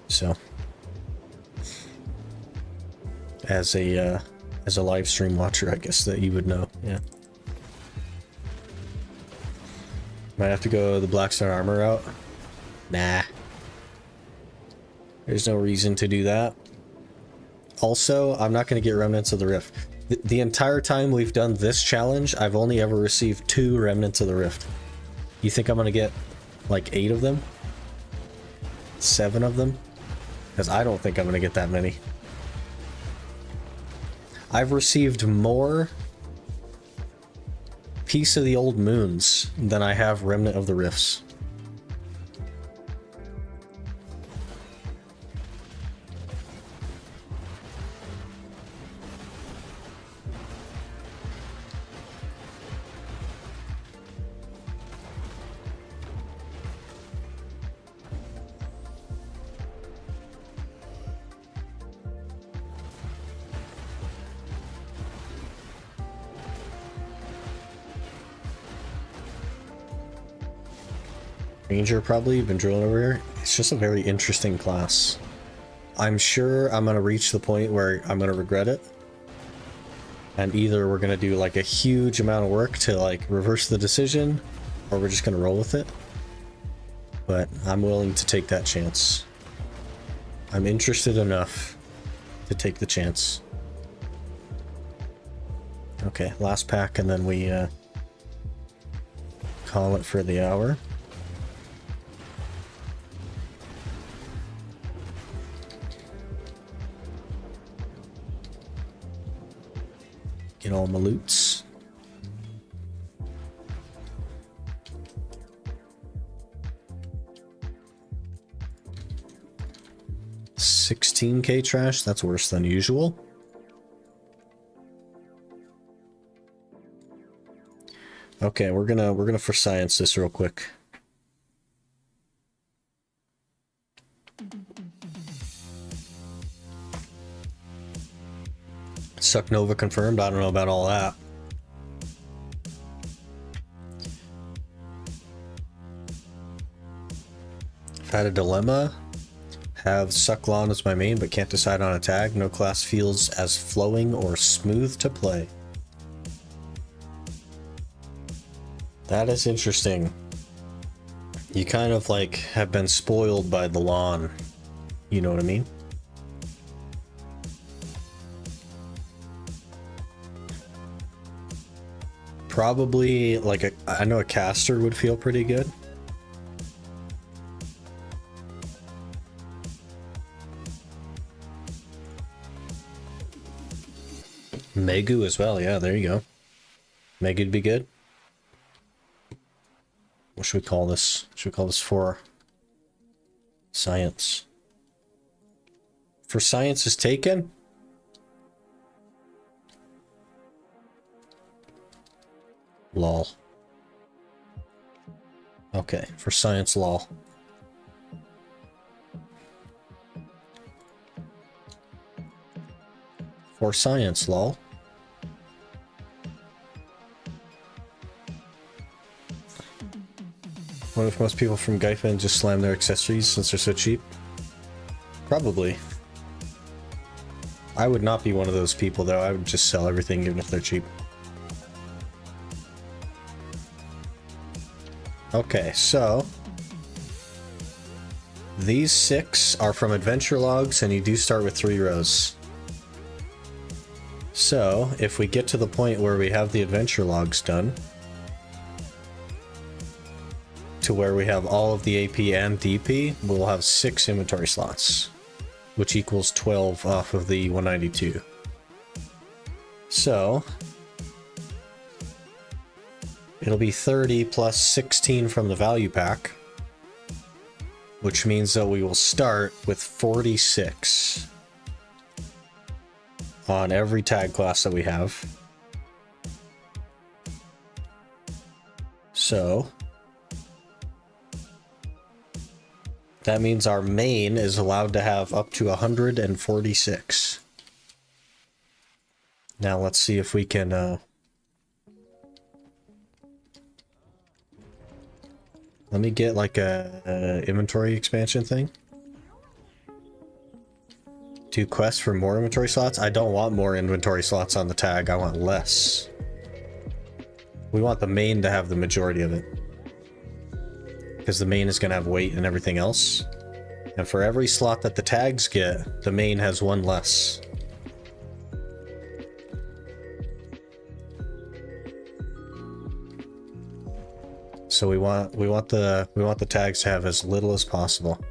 Speaker 1: So, as a live stream watcher, I guess that you would know. Yeah. Might have to go the Blackstone Armor route. Nah. There's no reason to do that. Also, I'm not going to get Remnants of the Rift. The entire time we've done this challenge, I've only ever received 2 Remnants of the Rift. You think I'm going to get like 8 of them? 7 of them? Because I don't think I'm going to get that many. I've received more Piece of the Old Moons than I have Remnant of the Rifts. Ranger probably, been drilling over here. It's just a very interesting class. I'm sure I'm gonna reach the point where I'm gonna regret it. And either we're gonna do like a huge amount of work to like reverse the decision, or we're just gonna roll with it. But I'm willing to take that chance. I'm interested enough to take the chance. Okay, last pack and then we call it for the hour. Get all my loots. $16K trash, that's worse than usual. Okay, we're gonna for science this real quick. Suck Nova confirmed. I don't know about all that. I've had a dilemma. Have Suck Lawn as my main, but can't decide on a tag. No class feels as flowing or smooth to play. That is interesting. You kind of like have been spoiled by the lawn. You know what I mean? Probably like I know a caster would feel pretty good. Megu as well, yeah, there you go. Megu'd be good. What should we call this? Should we call this for science? For science is taken? Lol. Okay, for science lol. For science lol. What if most people from Gaifen just slam their accessories since they're so cheap? Probably. I would not be one of those people though. I would just sell everything even if they're cheap. Okay, so these 6 are from adventure logs and you do start with 3 rows. So if we get to the point where we have the adventure logs done, to where we have all of the AP and DP, we'll have 6 inventory slots, which equals 12 off of the 192. So it'll be 30 plus 16 from the value pack, which means that we will start with 46 on every tag class that we have. So that means our main is allowed to have up to 146. Now let's see if we can let me get like a inventory expansion thing. Do quests for more inventory slots? I don't want more inventory slots on the tag. I want less. We want the main to have the majority of it, because the main is going to have weight and everything else. And for every slot that the tags get, the main has 1 less. So we want the tags to have as little as possible.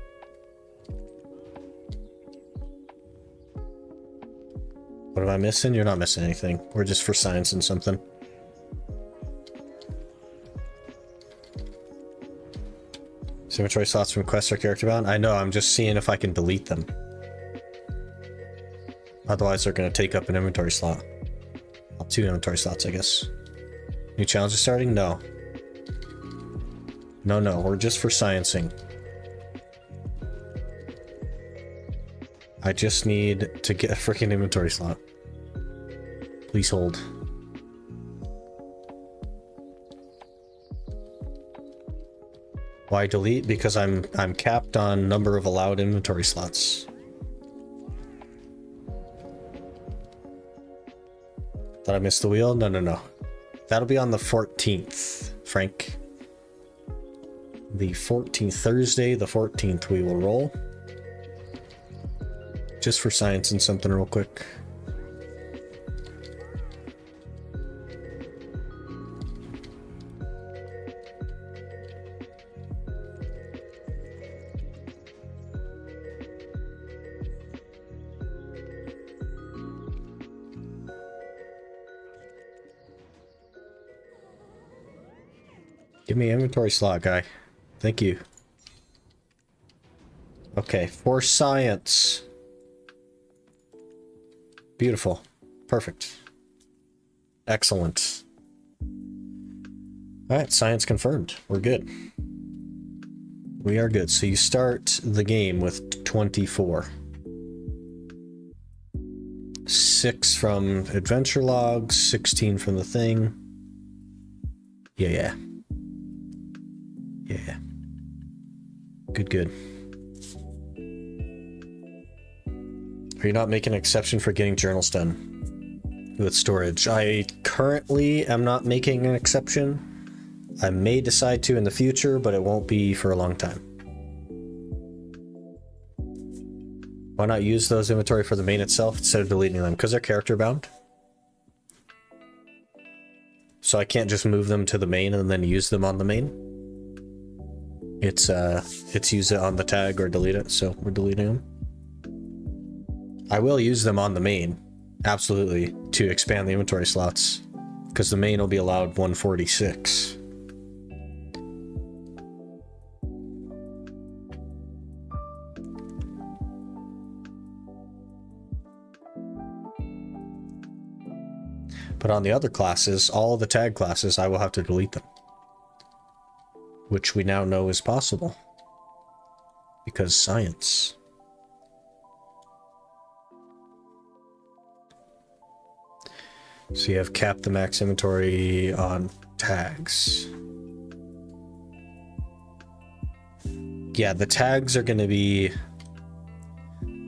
Speaker 1: What am I missing? You're not missing anything. We're just for science and something. Inventory slots from quests are character bound? I know, I'm just seeing if I can delete them. Otherwise they're going to take up an inventory slot. Well, 2 inventory slots, I guess. New challenges starting? No. No, we're just for sciencing. I just need to get a freaking inventory slot. Please hold. Why delete? Because I'm capped on number of allowed inventory slots. Did I miss the wheel? No. That'll be on the 14th, Frank. The 14th, Thursday, the 14th, we will roll. Just for science and something real quick. Give me inventory slot, guy. Thank you. Okay, for science. Beautiful. Perfect. Excellent. Alright, science confirmed. We're good. We are good. So you start the game with 24. 6 from adventure logs, 16 from the thing. Yeah. Good. Are you not making an exception for getting journals done with storage? I currently am not making an exception. I may decide to in the future, but it won't be for a long time. Why not use those inventory for the main itself instead of deleting them? Because they're character bound. So I can't just move them to the main and then use them on the main. It's use it on the tag or delete it, so we're deleting them. I will use them on the main, absolutely, to expand the inventory slots, because the main will be allowed 146. But on the other classes, all the tag classes, I will have to delete them. Which we now know is possible. Because science. So you have capped the max inventory on tags. Yeah, the tags are going to be...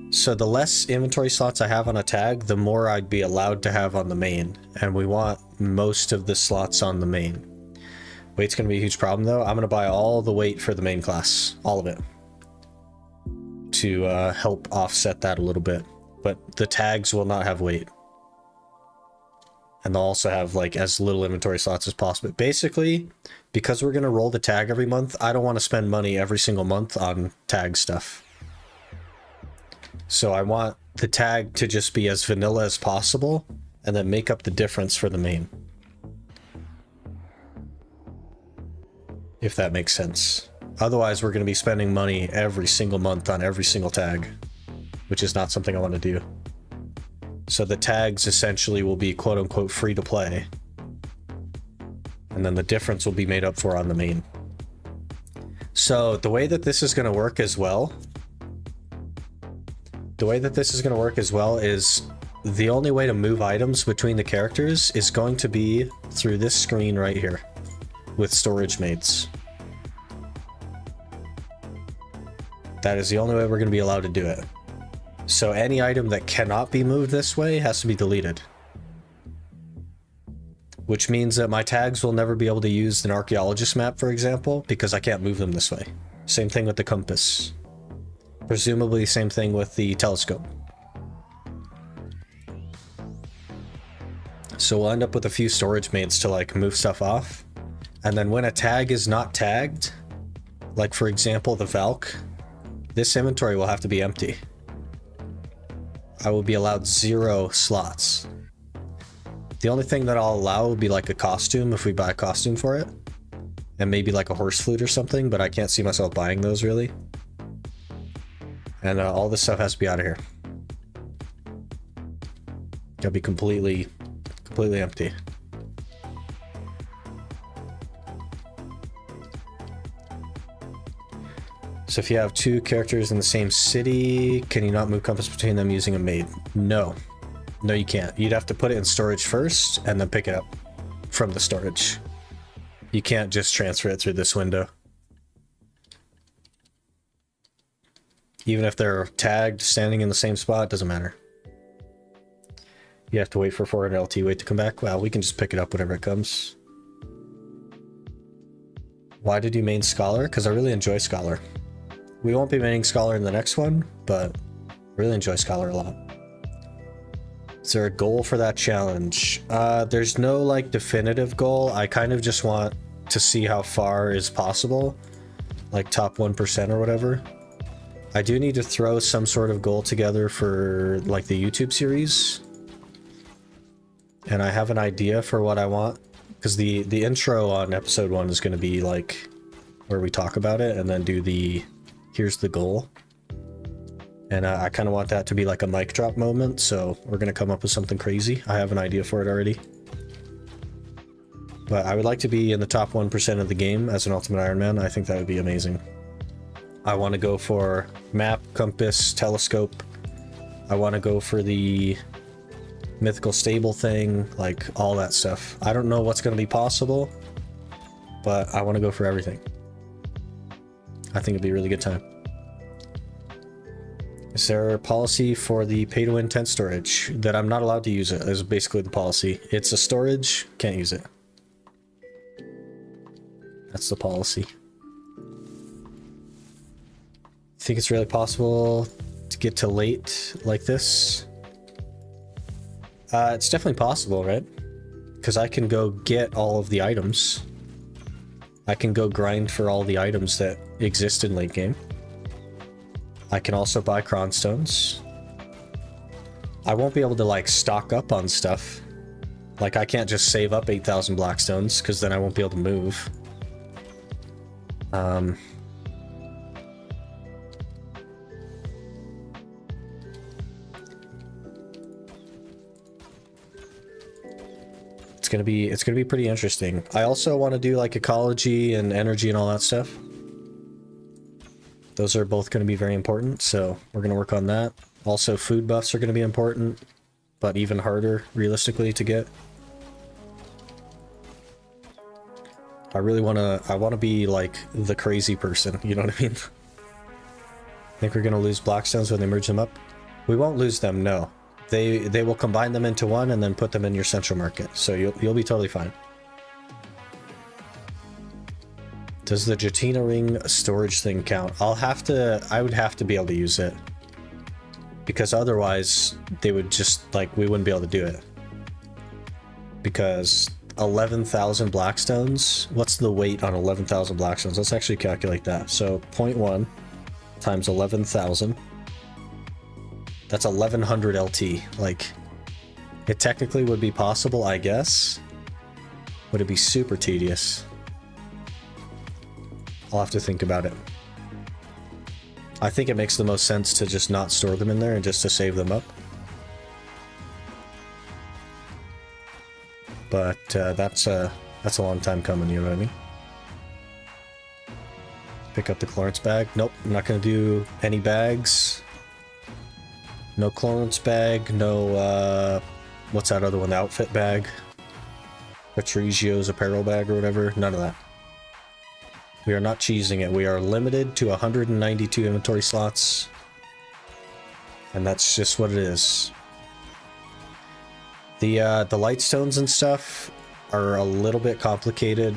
Speaker 1: So the less inventory slots I have on a tag, the more I'd be allowed to have on the main. And we want most of the slots on the main. Weight's going to be a huge problem though. I'm going to buy all the weight for the main class. All of it. To help offset that a little bit. But the tags will not have weight. And they'll also have like as little inventory slots as possible. Basically, because we're going to roll the tag every month, I don't want to spend money every single month on tag stuff. So I want the tag to just be as vanilla as possible and then make up the difference for the main. If that makes sense. Otherwise, we're going to be spending money every single month on every single tag, which is not something I want to do. So the tags essentially will be quote unquote free to play. And then the difference will be made up for on the main. So the way that this is going to work as well, is the only way to move items between the characters is going to be through this screen right here with storage mates. That is the only way we're going to be allowed to do it. So any item that cannot be moved this way has to be deleted. Which means that my tags will never be able to use an archaeologist map, for example, because I can't move them this way. Same thing with the compass. Presumably same thing with the telescope. So we'll end up with a few storage mates to like move stuff off. And then when a tag is not tagged, like for example the Valk, this inventory will have to be empty. I will be allowed 0 slots. The only thing that I'll allow will be like a costume if we buy a costume for it. And maybe like a horse flute or something, but I can't see myself buying those really. And all this stuff has to be out of here. Gotta be completely empty. So if you have 2 characters in the same city, can you not move compass between them using a maid? No. No, you can't. You'd have to put it in storage first and then pick it up from the storage. You can't just transfer it through this window. Even if they're tagged, standing in the same spot, it doesn't matter. You have to wait for 400 LT wait to come back. Well, we can just pick it up whenever it comes. Why did you main Scholar? Because I really enjoy Scholar. We won't be maining Scholar in the next one, but I really enjoy Scholar a lot. Is there a goal for that challenge? There's no like definitive goal. I kind of just want to see how far is possible, like top 1% or whatever. I do need to throw some sort of goal together for like the YouTube series. And I have an idea for what I want, because the intro on episode 1 is going to be like where we talk about it and then do the here's the goal. And I kind of want that to be like a mic drop moment, so we're going to come up with something crazy. I have an idea for it already. But I would like to be in the top 1% of the game as an Ultimate Iron Man. I think that would be amazing. I want to go for map, compass, telescope. I want to go for the mythical stable thing, like all that stuff. I don't know what's going to be possible, but I want to go for everything. I think it'd be a really good time. Is there a policy for the pay-to-win tent storage that I'm not allowed to use it? Is basically the policy. It's a storage, can't use it. That's the policy. Think it's really possible to get to late like this? It's definitely possible, right? Because I can go get all of the items. I can go grind for all the items that exist in late game. I can also buy cronstones. I won't be able to like stock up on stuff. Like I can't just save up 8,000 blackstones because then I won't be able to move. It's gonna be pretty interesting. I also want to do like ecology and energy and all that stuff. Those are both going to be very important, so we're going to work on that. Also, food buffs are going to be important, but even harder, realistically, to get. I want to be like the crazy person, you know what I mean? Think we're going to lose blackstones when they merge them up? We won't lose them, no. They will combine them into one and then put them in your central market, so you'll be totally fine. Does the Jatina ring storage thing count? I would have to be able to use it. Because otherwise, they would just, like, we wouldn't be able to do it. Because 11,000 blackstones, what's the weight on 11,000 blackstones? Let's actually calculate that. So 0.1 times 11,000. That's 1100 LT. Like, it technically would be possible, I guess. Would it be super tedious? I'll have to think about it. I think it makes the most sense to just not store them in there and just to save them up. But that's a long time coming, you know what I mean? Pick up the Clarence bag. Nope, I'm not going to do any bags. No Clarence bag, no, what's that other one, the outfit bag? Patrigio's apparel bag or whatever, none of that. We are not cheesing it. We are limited to 192 inventory slots. And that's just what it is. The lightstones and stuff are a little bit complicated.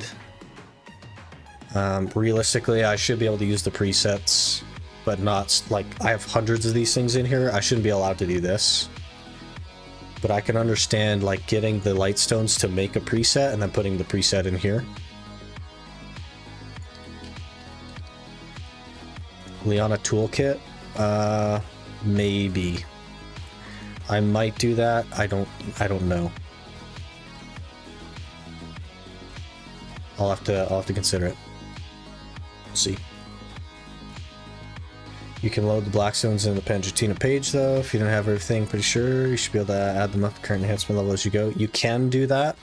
Speaker 1: Realistically, I should be able to use the presets, but not like I have hundreds of these things in here. I shouldn't be allowed to do this. But I can understand like getting the lightstones to make a preset and then putting the preset in here. Liana toolkit? Maybe. I might do that. I don't know. I'll have to consider it. See. You can load the blackstones in the Panjatina page though. If you don't have everything, pretty sure you should be able to add them up to current enhancement level as you go. You can do that,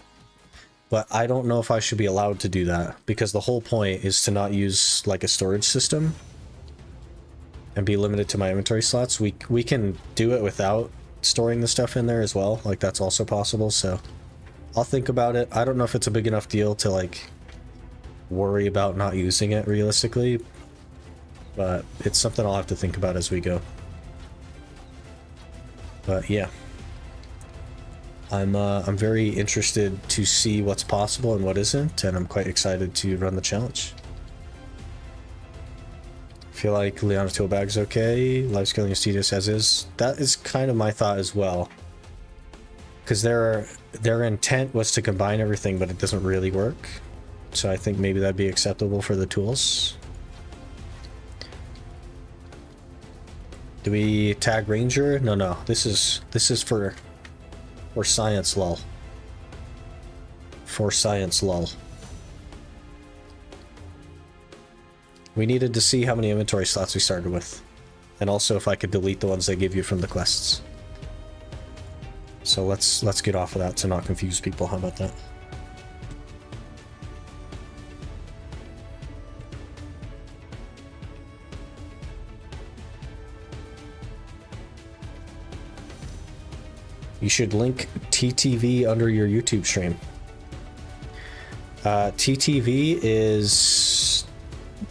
Speaker 1: but I don't know if I should be allowed to do that because the whole point is to not use like a storage system and be limited to my inventory slots. We can do it without storing the stuff in there as well. Like that's also possible. So I'll think about it. I don't know if it's a big enough deal to like worry about not using it realistically, but it's something I'll have to think about as we go. But yeah, I'm very interested to see what's possible and what isn't, and I'm quite excited to run the challenge. Feel like Liana tool bag's okay. Life scaling is tedious as is. That is kind of my thought as well. Because their intent was to combine everything, but it doesn't really work. So I think maybe that'd be acceptable for the tools. Do we tag Ranger? No. This is for science lol. For science lol. We needed to see how many inventory slots we started with. And also if I could delete the ones they give you from the quests. So let's get off of that to not confuse people. How about that? You should link TTV under your YouTube stream. TTV is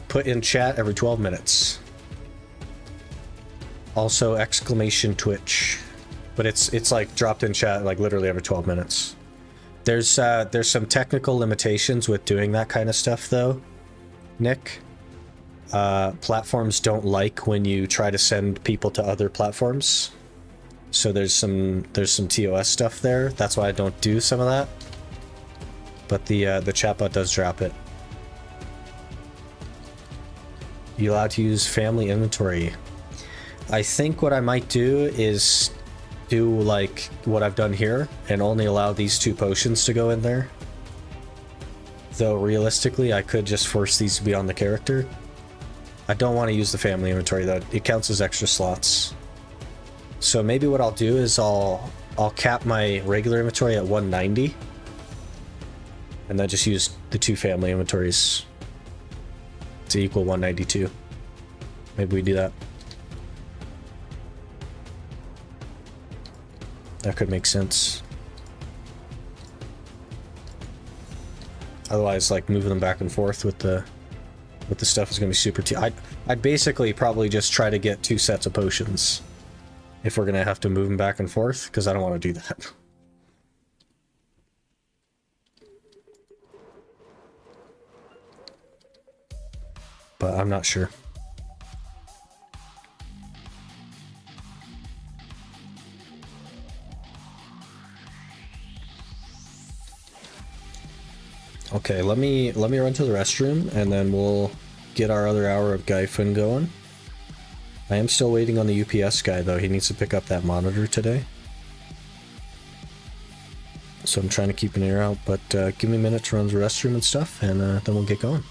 Speaker 1: put in chat every 12 minutes. Also exclamation Twitch, but it's like dropped in chat like literally every 12 minutes. There's some technical limitations with doing that kind of stuff though, Nick. Platforms don't like when you try to send people to other platforms. So there's some TOS stuff there. That's why I don't do some of that. But the chatbot does drop it. You allowed to use family inventory? I think what I might do is do like what I've done here and only allow these 2 potions to go in there. Though realistically, I could just force these to be on the character. I don't want to use the family inventory though. It counts as extra slots. So maybe what I'll do is I'll cap my regular inventory at 190. And then just use the 2 family inventories to equal 192. Maybe we do that. That could make sense. Otherwise, like moving them back and forth with the stuff is gonna be super. I'd basically probably just try to get 2 sets of potions if we're gonna have to move them back and forth, because I don't want to do that. But I'm not sure. Okay, let me run to the restroom and then we'll get our other hour of Gaifun going. I am still waiting on the UPS guy though. He needs to pick up that monitor today. So I'm trying to keep an ear out, but give me a minute to run to the restroom and stuff, and then we'll get going.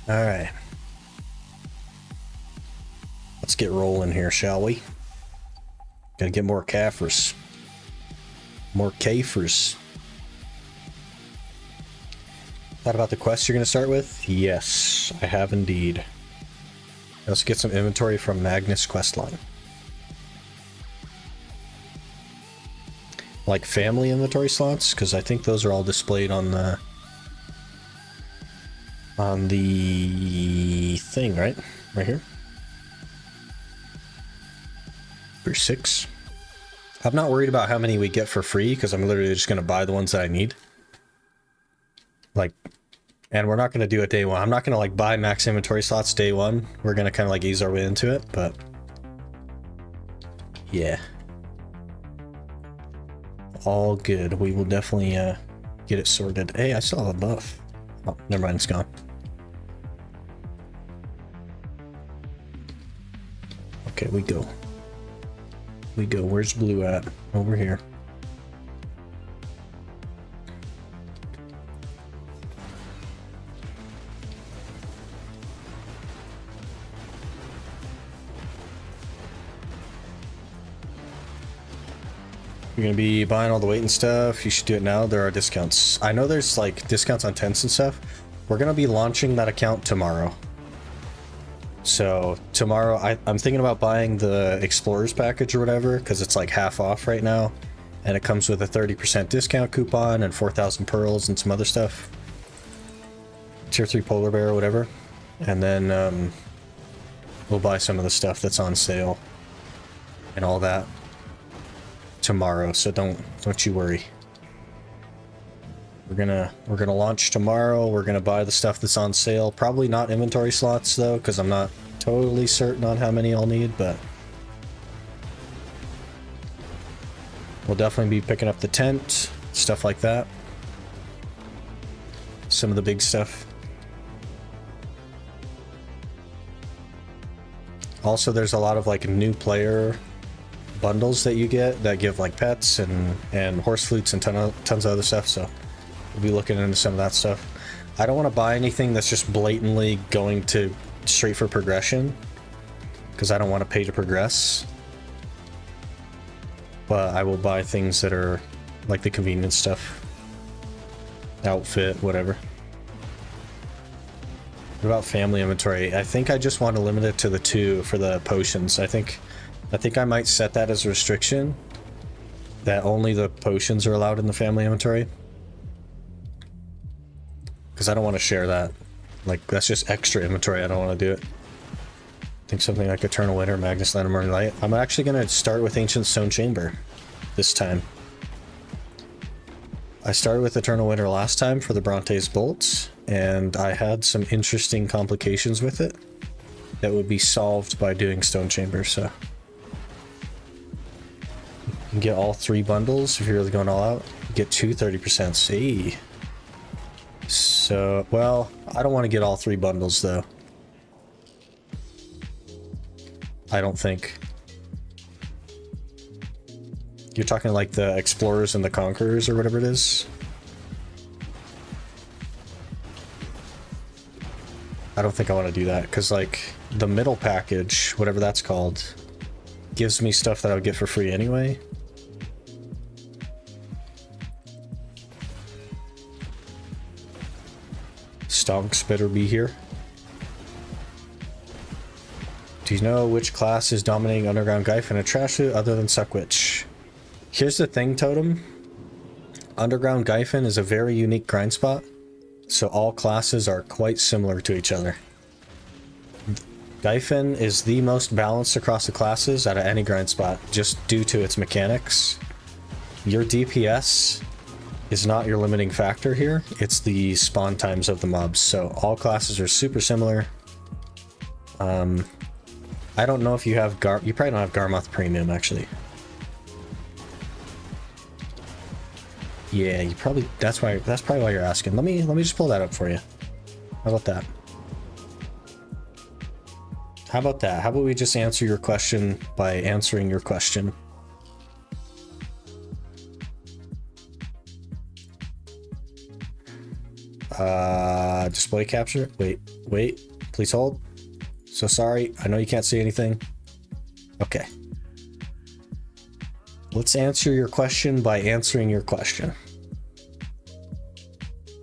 Speaker 1: Alright. Let's get rolling here, shall we? Gotta get more caphras. More caphras. That about the quest you're gonna start with? Yes, I have indeed. Let's get some inventory from Magnus questline. Like family inventory slots, because I think those are all displayed on the thing, right? Right here. For 6. I'm not worried about how many we get for free, because I'm literally just going to buy the ones that I need. Like, and we're not going to do it day one. I'm not going to like buy max inventory slots day one. We're going to kind of like ease our way into it, but yeah. All good. We will definitely get it sorted. Hey, I still have a buff. Oh, never mind, it's gone. Okay, we go. We go. Where's blue at? Over here. You're gonna be buying all the weight and stuff. You should do it now. There are discounts. I know there's like discounts on tents and stuff. We're gonna be launching that account tomorrow. So tomorrow, I'm thinking about buying the Explorers package or whatever, because it's like half off right now. And it comes with a 30% discount coupon and 4,000 pearls and some other stuff. Tier 3 polar bear or whatever. And then we'll buy some of the stuff that's on sale and all that tomorrow, so don't you worry. We're gonna launch tomorrow. We're gonna buy the stuff that's on sale. Probably not inventory slots though, because I'm not totally certain on how many I'll need, but we'll definitely be picking up the tent, stuff like that. Some of the big stuff. Also, there's a lot of like new player bundles that you get that give like pets and horse flutes and tons of other stuff, so we'll be looking into some of that stuff. I don't want to buy anything that's just blatantly going to straight for progression, because I don't want to pay to progress. But I will buy things that are like the convenience stuff. Outfit, whatever. What about family inventory? I think I just want to limit it to the 2 for the potions. I think I might set that as a restriction, that only the potions are allowed in the family inventory. Because I don't want to share that. Like, that's just extra inventory. I don't want to do it. I think something like Eternal Winter, Magnus Land, Morning Light. I'm actually going to start with Ancient Stone Chamber this time. I started with Eternal Winter last time for the Bronte's Bolts, and I had some interesting complications with it that would be solved by doing Stone Chamber, so... You can get all 3 bundles if you're really going all out. You get 2 30%. See. So, well, I don't want to get all 3 bundles though. I don't think. You're talking like the Explorers and the Conquerors or whatever it is? I don't think I want to do that, because like the middle package, whatever that's called, gives me stuff that I'll get for free anyway. Stonks better be here. Do you know which class is dominating Underground Geif and a trash suit other than Suckwitch? Here's the thing, Totem. Underground Gyfin is a very unique grind spot, so all classes are quite similar to each other. Gyfin is the most balanced across the classes out of any grind spot, just due to its mechanics. Your DPS is not your limiting factor here, it's the spawn times of the mobs, so all classes are super similar. I don't know if you have you probably don't have Garmoth Premium, actually. Yeah, you probably, that's probably why you're asking. Let me just pull that up for you. How about that? How about that? How about we just answer your question by answering your question? Display capture. Wait, please hold. So sorry, I know you can't see anything. Okay. Let's answer your question by answering your question.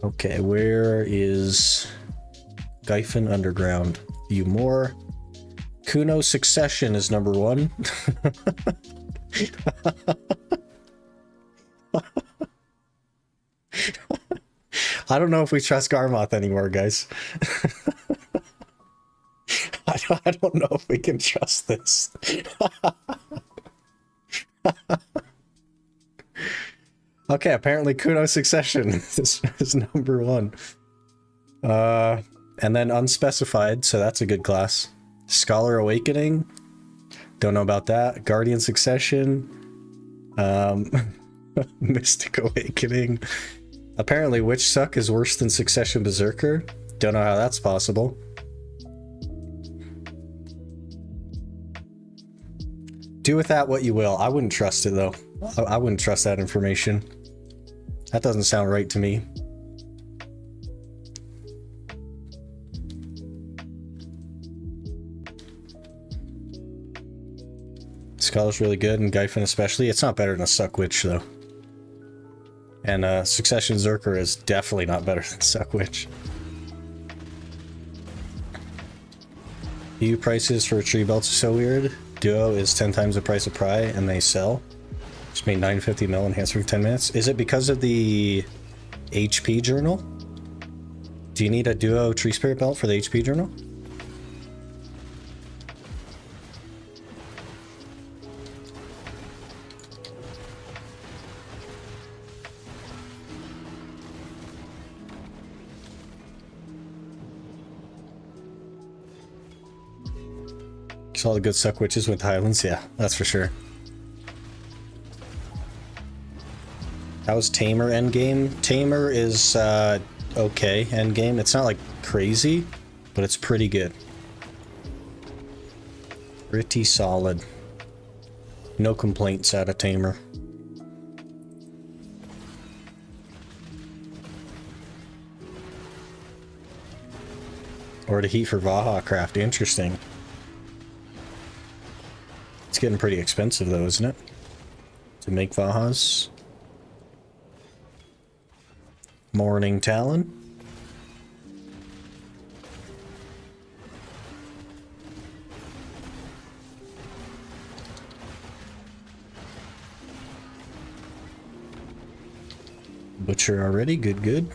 Speaker 1: Okay, where is Gyfin Underground? View more. Kuno Succession is number 1. I don't know if we trust Garmoth anymore, guys. I don't know if we can trust this. Okay, apparently Kuno Succession is number 1. And then Unspecified, so that's a good class. Scholar Awakening, don't know about that. Guardian Succession, Mystic Awakening. Apparently Witch Suck is worse than Succession Berserker. Don't know how that's possible. Do with that what you will. I wouldn't trust it though. I wouldn't trust that information. That doesn't sound right to me. Scholar's really good, and Gyfin especially. It's not better than a Suckwitch though. And Succession Berserker is definitely not better than Suckwitch. EU prices for tree belts are so weird. Duo is 10 times the price of Pry, and they sell. Just made 950 mil enhancer for 10 minutes. Is it because of the HP journal? Do you need a Duo tree spirit belt for the HP journal? All the good suck witches with Highlands, yeah, that's for sure. How's Tamer endgame? Tamer is okay endgame. It's not like crazy, but it's pretty good. Pretty solid. No complaints out of Tamer. Or the heat for Vaha craft, interesting. It's getting pretty expensive though, isn't it? To make Vahas. Morning Talon. Butcher already, good, good.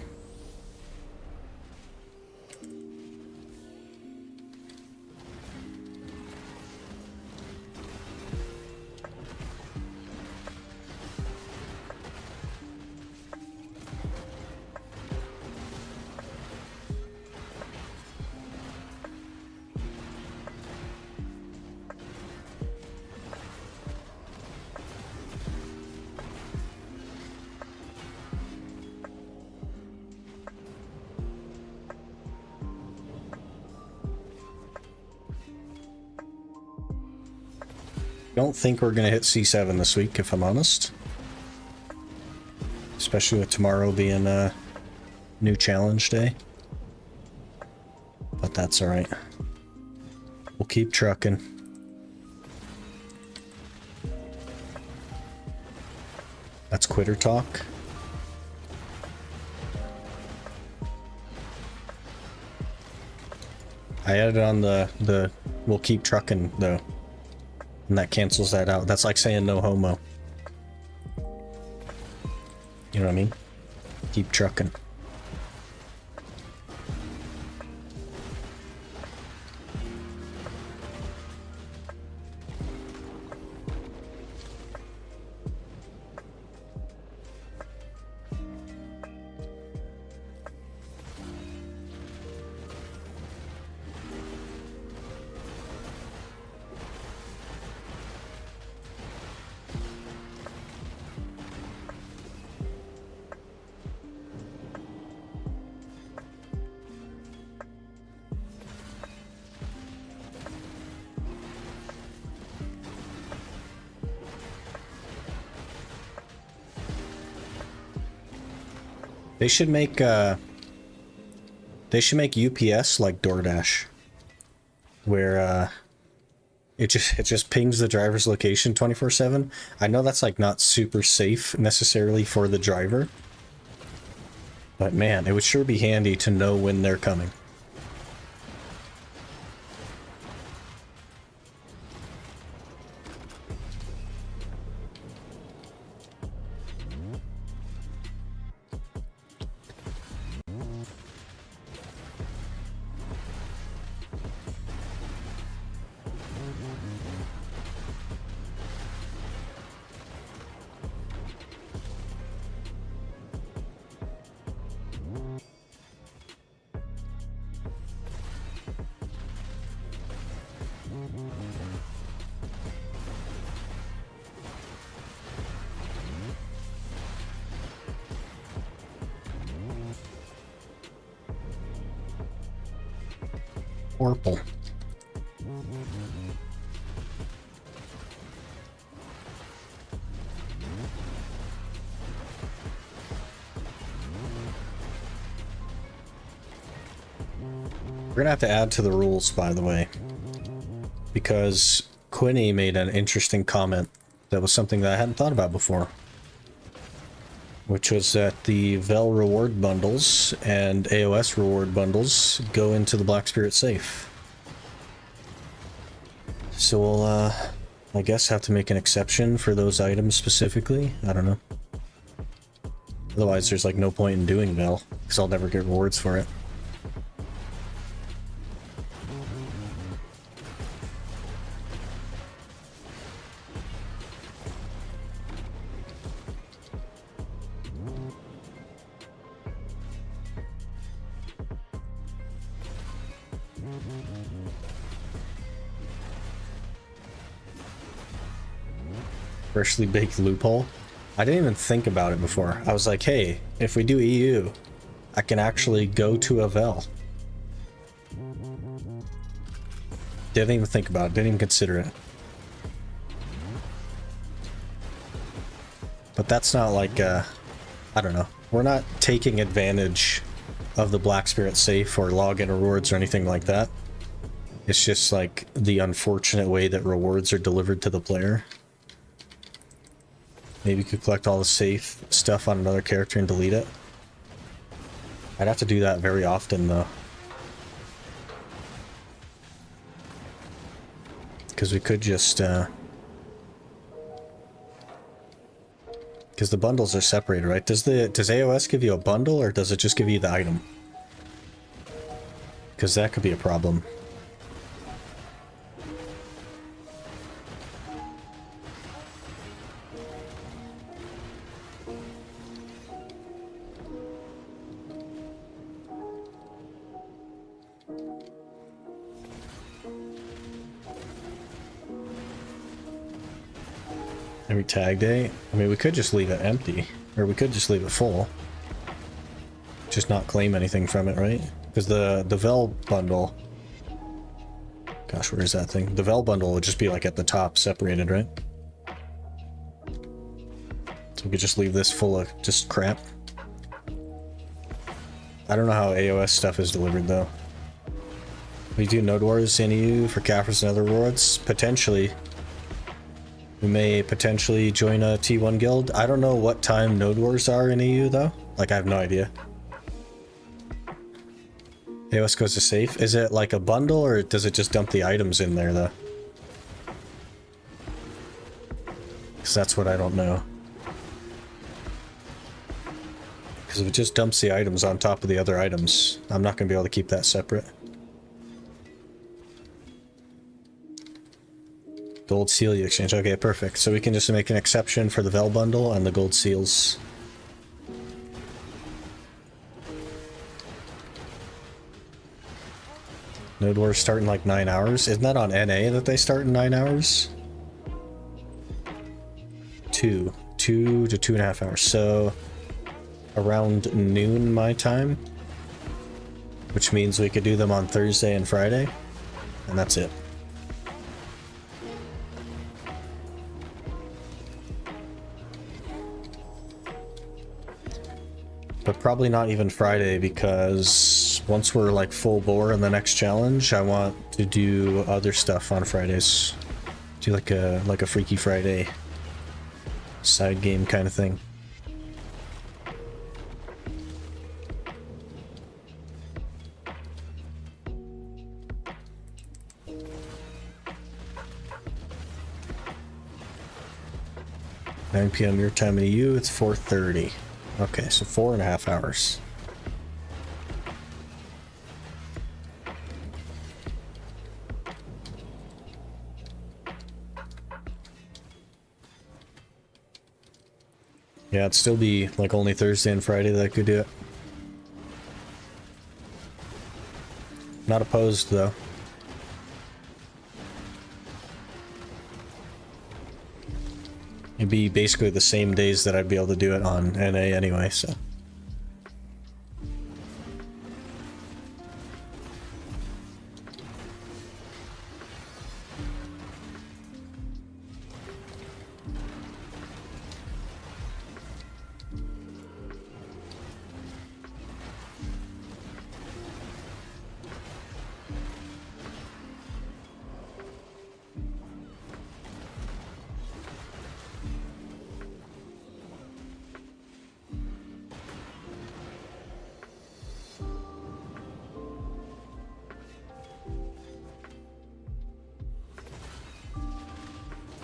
Speaker 1: Don't think we're gonna hit C7 this week, if I'm honest. Especially with tomorrow being a new challenge day. But that's alright. We'll keep trucking. That's quitter talk. I added on the we'll keep trucking though. And that cancels that out. That's like saying no homo. You know what I mean? Keep trucking. They should make UPS like DoorDash, where it just pings the driver's location 24/7. I know that's like not super safe necessarily for the driver, but man, it would sure be handy to know when they're coming. Purple. We're gonna have to add to the rules, by the way, because Quinny made an interesting comment that was something that I hadn't thought about before, which was that the Vel reward bundles and AOS reward bundles go into the Black Spirit safe. So we'll, I guess have to make an exception for those items specifically. I don't know. Otherwise, there's like no point in doing Vel, because I'll never get rewards for it. Freshly baked loophole. I didn't even think about it before. I was like, hey, if we do EU, I can actually go to a Vel. Didn't even think about it, didn't even consider it. But that's not like, I don't know. We're not taking advantage of the Black Spirit safe or login rewards or anything like that. It's just like the unfortunate way that rewards are delivered to the player. Maybe you could collect all the safe stuff on another character and delete it. I'd have to do that very often though. Because we could just, because the bundles are separated, right? Does AOS give you a bundle or does it just give you the item? Because that could be a problem. Every tag day? I mean, we could just leave it empty. Or we could just leave it full. Just not claim anything from it, right? Because the Vel bundle... Gosh, where is that thing? The Vel bundle would just be like at the top, separated, right? So we could just leave this full of just crap. I don't know how AOS stuff is delivered, though. We do Node Wars in EU for caphras and other rewards? Potentially. We may potentially join a T1 guild. I don't know what time Node Wars are in EU though. Like I have no idea. AOS goes to safe. Is it like a bundle or does it just dump the items in there though? Because that's what I don't know. Because if it just dumps the items on top of the other items, I'm not going to be able to keep that separate. Gold seal you exchange. Okay, perfect. So we can just make an exception for the Vel bundle and the gold seals. Node Wars start in like 9 hours. Isn't that on NA that they start in 9 hours? 2 to 2.5 hours. So around noon my time, which means we could do them on Thursday and Friday, and that's it. But probably not even Friday, because once we're like full bore in the next challenge, I want to do other stuff on Fridays. Do like a Freaky Friday side game kind of thing. (9 PM your time in EU, it's 4:30. Okay, so 4.5 hours. Yeah, it'd still be like only Thursday and Friday that I could do it. Not opposed though. It'd be basically the same days that I'd be able to do it on NA anyway, so.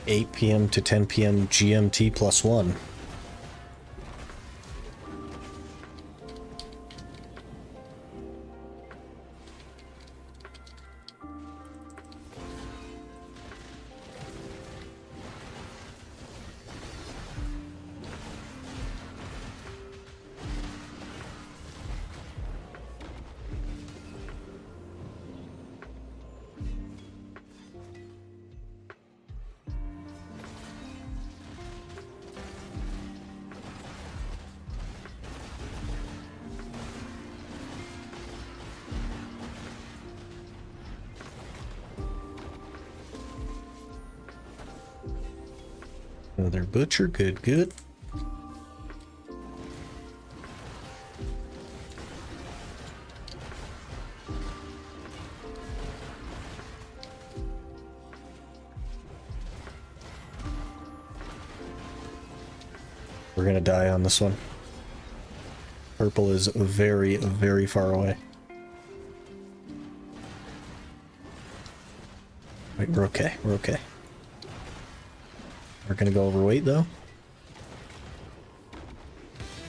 Speaker 1: 8 p.m. to 10 p.m. GMT +1. Another butcher, good, good. We're gonna die on this one. Purple is very, very far away. Wait, we're okay, we're okay. We're gonna go overweight though.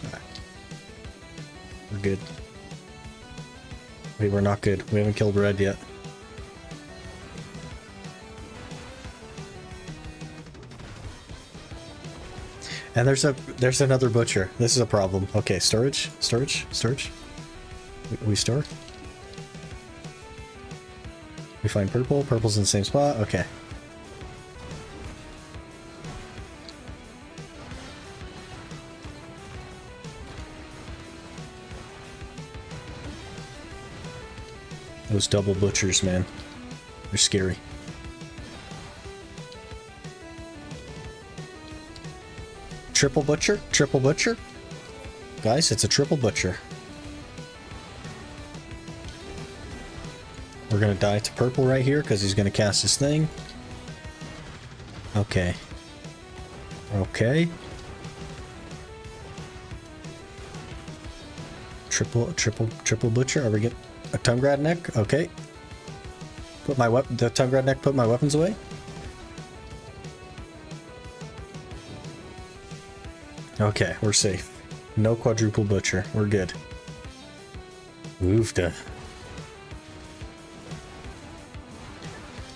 Speaker 1: Right. We're good. Wait, we're not good. We haven't killed red yet. And there's another butcher. This is a problem. Okay, storage. We store. We find purple. Purple's in the same spot. Okay. Those double butchers, man. They're scary. Triple butcher? Triple butcher? Guys, it's a triple butcher. We're gonna die to purple right here because he's gonna cast his thing. Okay. Okay. Triple butcher. Are we get a tongue grad neck? Okay. Put my the tongue grad neck. Put my weapons away. Okay, we're safe. No quadruple butcher. We're good. Oofda.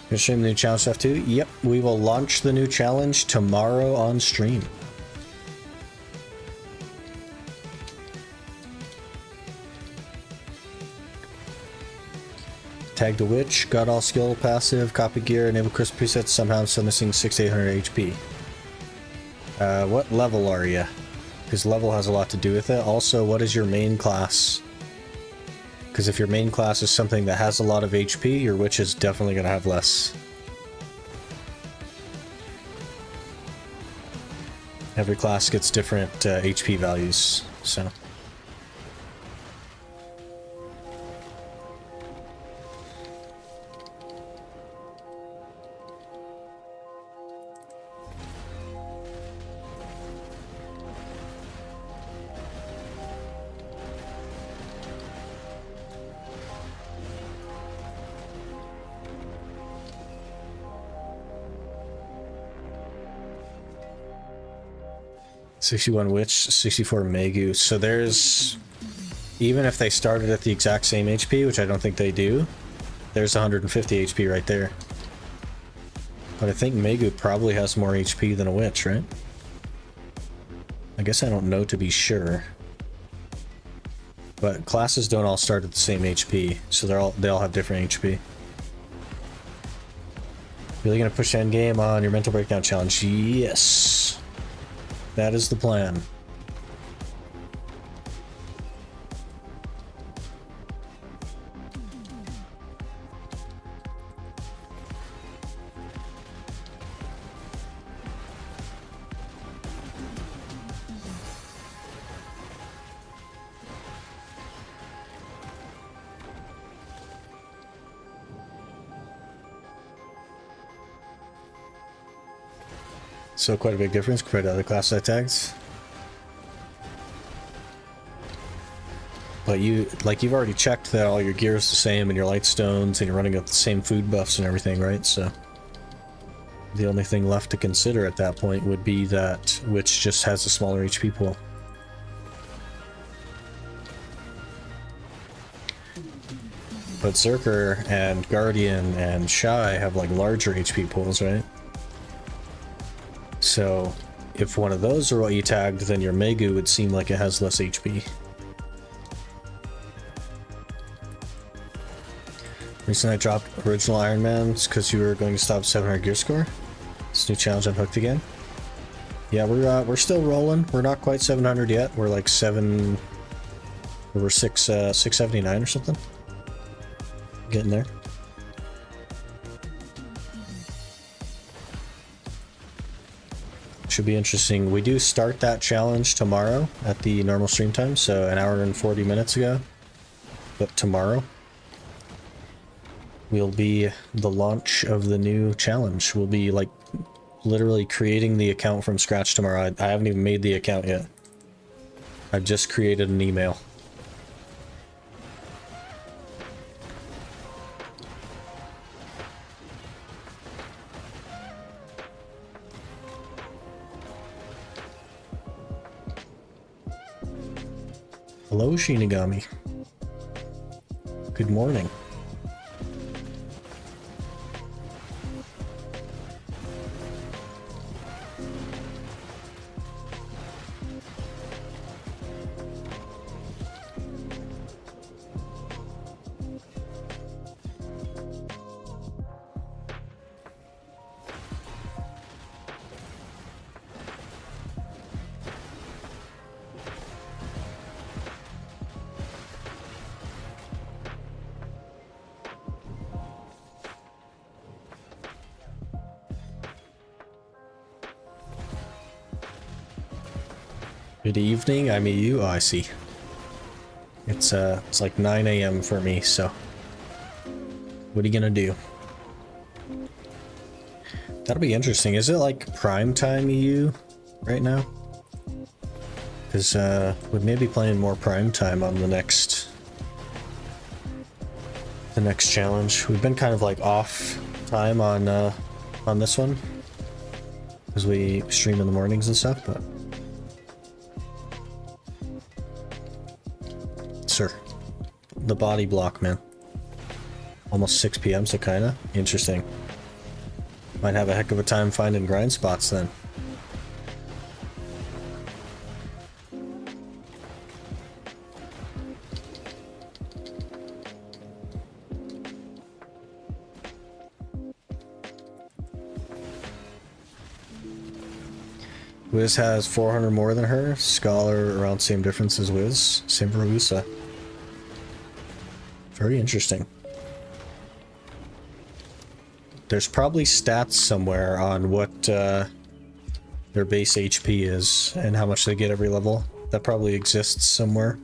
Speaker 1: Gonna stream the new challenge stuff too? Yep, we will launch the new challenge tomorrow on stream. Tag the witch, got all skill passive, copy gear, enable crisp presets, somehow I'm still missing 600-800 HP. What level are you? Because level has a lot to do with it. Also, what is your main class? Because if your main class is something that has a lot of HP, your witch is definitely going to have less. Every class gets different HP values, so... ...61 Witch, 64 Megu. So there's... Even if they started at the exact same HP, which I don't think they do, there's 150 HP right there. But I think Megu probably has more HP than a Witch, right? I guess I don't know to be sure. But classes don't all start at the same HP, so they all have different HP. Really gonna push endgame on your mental breakdown challenge? Yes! That is the plan. So quite a big difference compared to other class I tags. But you've already checked that all your gear is the same and your light stones and you're running up the same food buffs and everything, right? So The only thing left to consider at that point would be that which just has a smaller HP pool. But Zerker and Guardian and Shy have like larger HP pools, right? So if one of those are what you tagged, then your Megu would seem like it has less HP. Recently I dropped original Iron Man's because you were going to stop 700 gear score. This new challenge unhooked again. Yeah, we're still rolling. We're not quite 700 yet. We're like 679 or something. Getting there. Should be interesting. We do start that challenge tomorrow at the normal stream time, so an hour and 40 minutes ago. But tomorrow will be the launch of the new challenge. We'll be like literally creating the account from scratch tomorrow. I haven't even made the account yet. I've just created an email. Hello, Shinigami. Good morning. Good evening, I'm EU. Oh, I see. It's like 9 AM for me, so what are you gonna do? That'll be interesting. Is it like prime time EU right now? Because we may be playing more prime time on the next challenge. We've been kind of like off time on this one because we stream in the mornings and stuff, but sir, the body block, man. Almost 6 PM, so kinda interesting. Might have a heck of a time finding grind spots then. Wiz has 400 more than her. Scholar around same difference as Wiz. Same for Rusa. Very interesting. There's probably stats somewhere on what their base HP is and how much they get every level. That probably exists somewhere.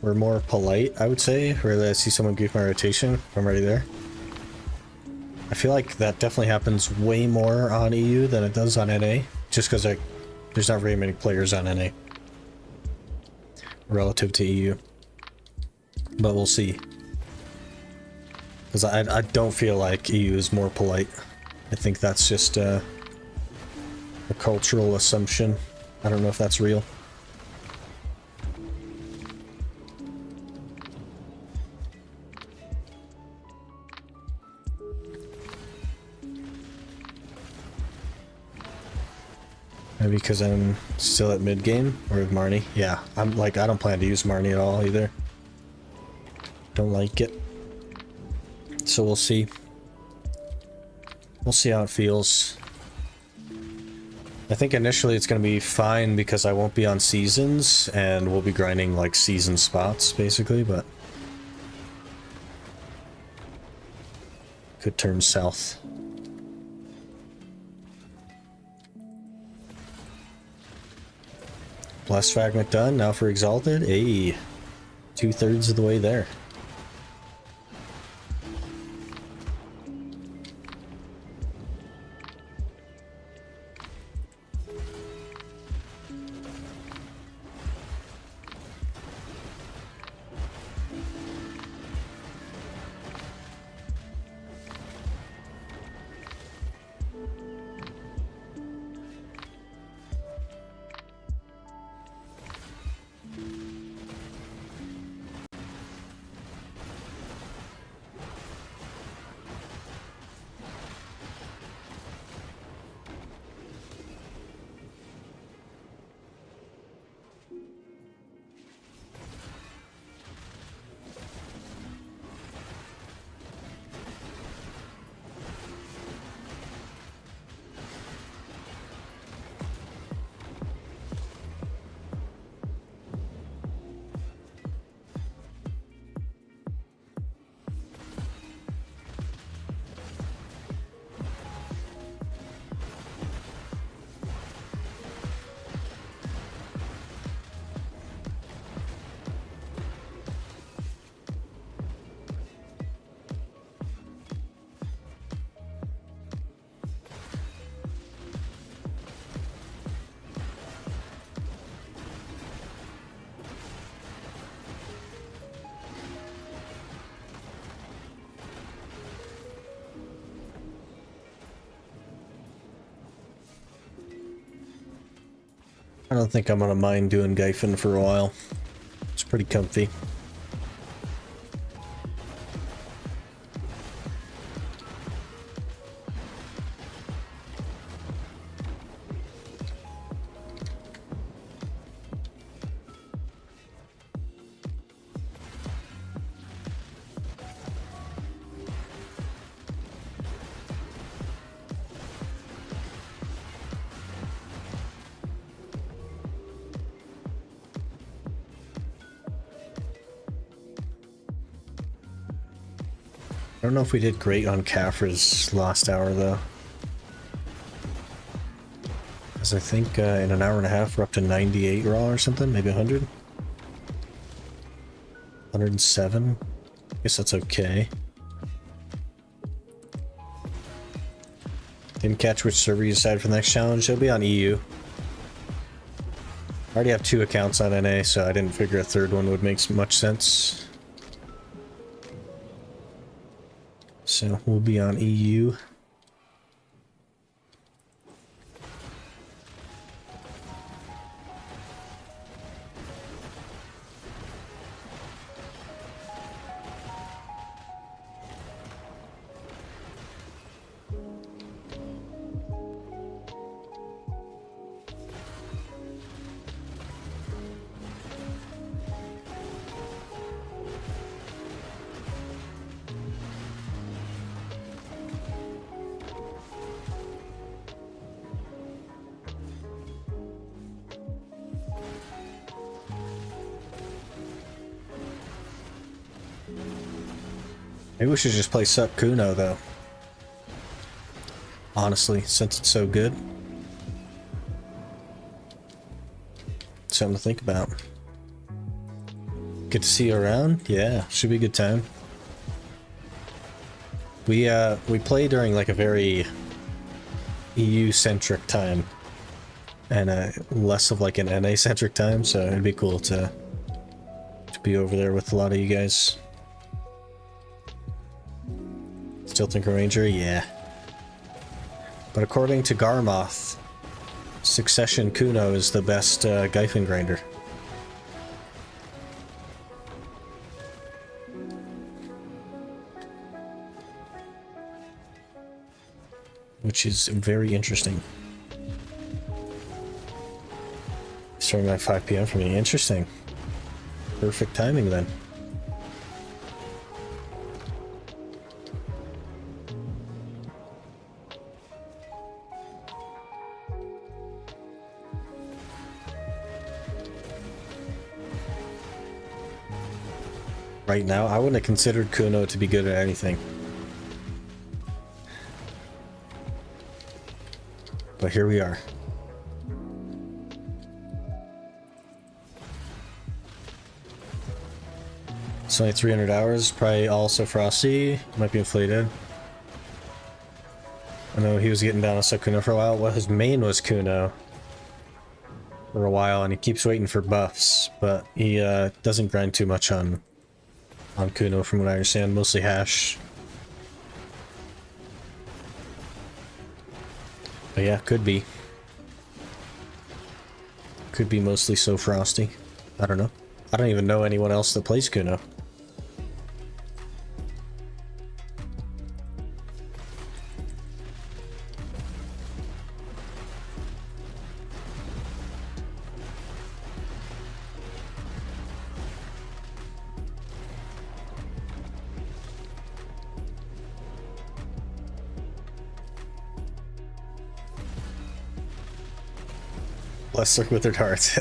Speaker 1: We're more polite, I would say. Rarely I see someone goof my rotation. I'm already there. I feel like that definitely happens way more on EU than it does on NA, just because there's not very many players on NA relative to EU. But we'll see. Because I don't feel like EU is more polite. I think that's just a cultural assumption. I don't know if that's real. Maybe because I'm still at mid game or with Marnie. Yeah, I don't plan to use Marnie at all either. Don't like it. So we'll see. We'll see how it feels. I think initially it's going to be fine because I won't be on seasons and we'll be grinding like season spots basically, but could turn south. Blast fragment done. Now for Exalted. Hey, 2/3 of the way there. I don't think I'm gonna mind doing Gyphon for a while. It's pretty comfy. I don't know if we did great on Caphra's last hour though. Because I think in an hour and a half we're up to 98 raw or something, maybe 100? 107? Guess that's okay. Didn't catch which server you decided for the next challenge. It'll be on EU. I already have 2 accounts on NA, so I didn't figure a third one would make much sense. So we'll be on EU. Maybe we should just play Sup Kuno though. Honestly, since it's so good. Something to think about. Good to see you around? Yeah, should be a good time. We play during like a very EU-centric time. And less of like an NA-centric time, so it'd be cool to be over there with a lot of you guys. Still Tinker Ranger? Yeah. But according to Garmoth, Succession Kuno is the best Gyphon grinder. Which is very interesting. Starting at 5 PM for me. Interesting. Perfect timing then. Right now, I wouldn't have considered Kuno to be good at anything. But here we are. It's only 300 hours, probably also Frosty, might be inflated. I know he was getting down on Kuno for a while. Well, his main was Kuno for a while, and he keeps waiting for buffs, but he doesn't grind too much on Kuno from what I understand, mostly hash. But yeah, could be. Could be mostly so Frosty. I don't know. I don't even know anyone else that plays Kuno. Lesser Withered Hearts.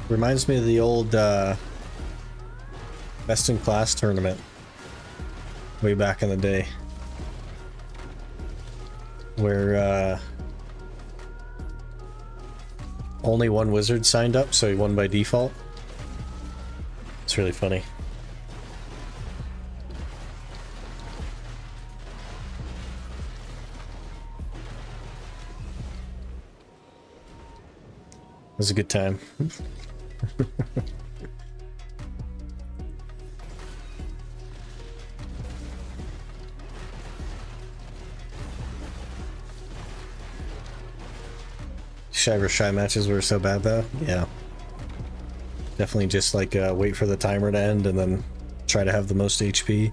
Speaker 1: Reminds me of the old Best in Class tournament way back in the day, where only one wizard signed up, so he won by default. It's really funny. It was a good time. Shy matches were so bad though. Yeah. Definitely just like wait for the timer to end and then try to have the most HP.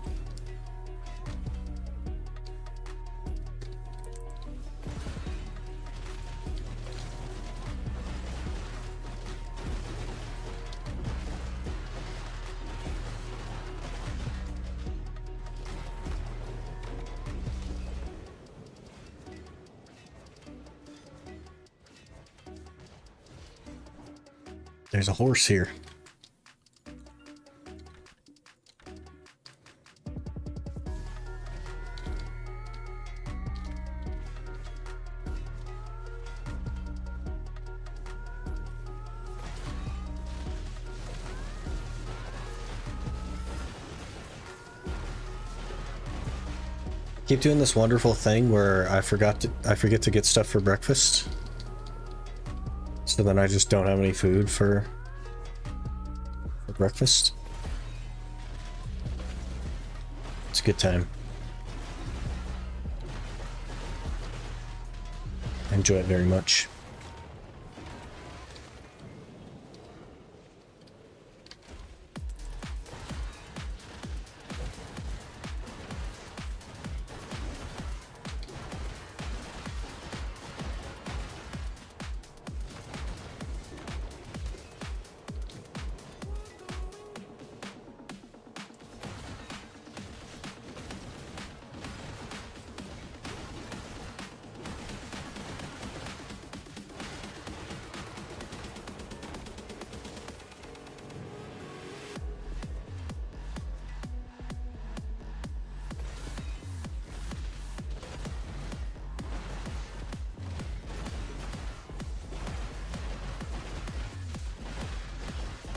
Speaker 1: There's a horse here. Keep doing this wonderful thing where I forget to get stuff for breakfast. So then I just don't have any food for breakfast. It's a good time. I enjoy it very much.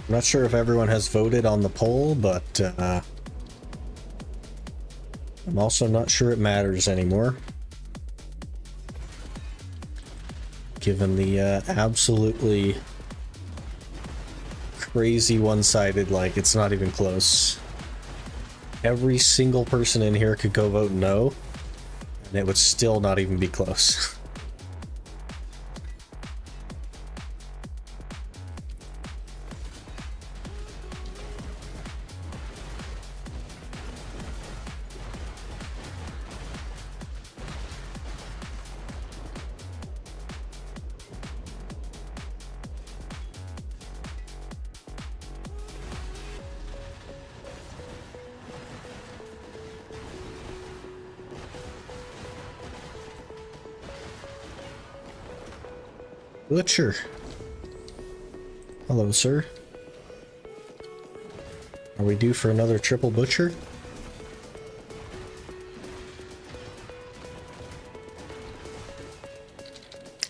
Speaker 1: I'm not sure if everyone has voted on the poll, but I'm also not sure it matters anymore. Given the absolutely crazy one-sided, like, it's not even close. Every single person in here could go vote no, and it would still not even be close. Butcher. Hello, sir. Are we due for another triple butcher?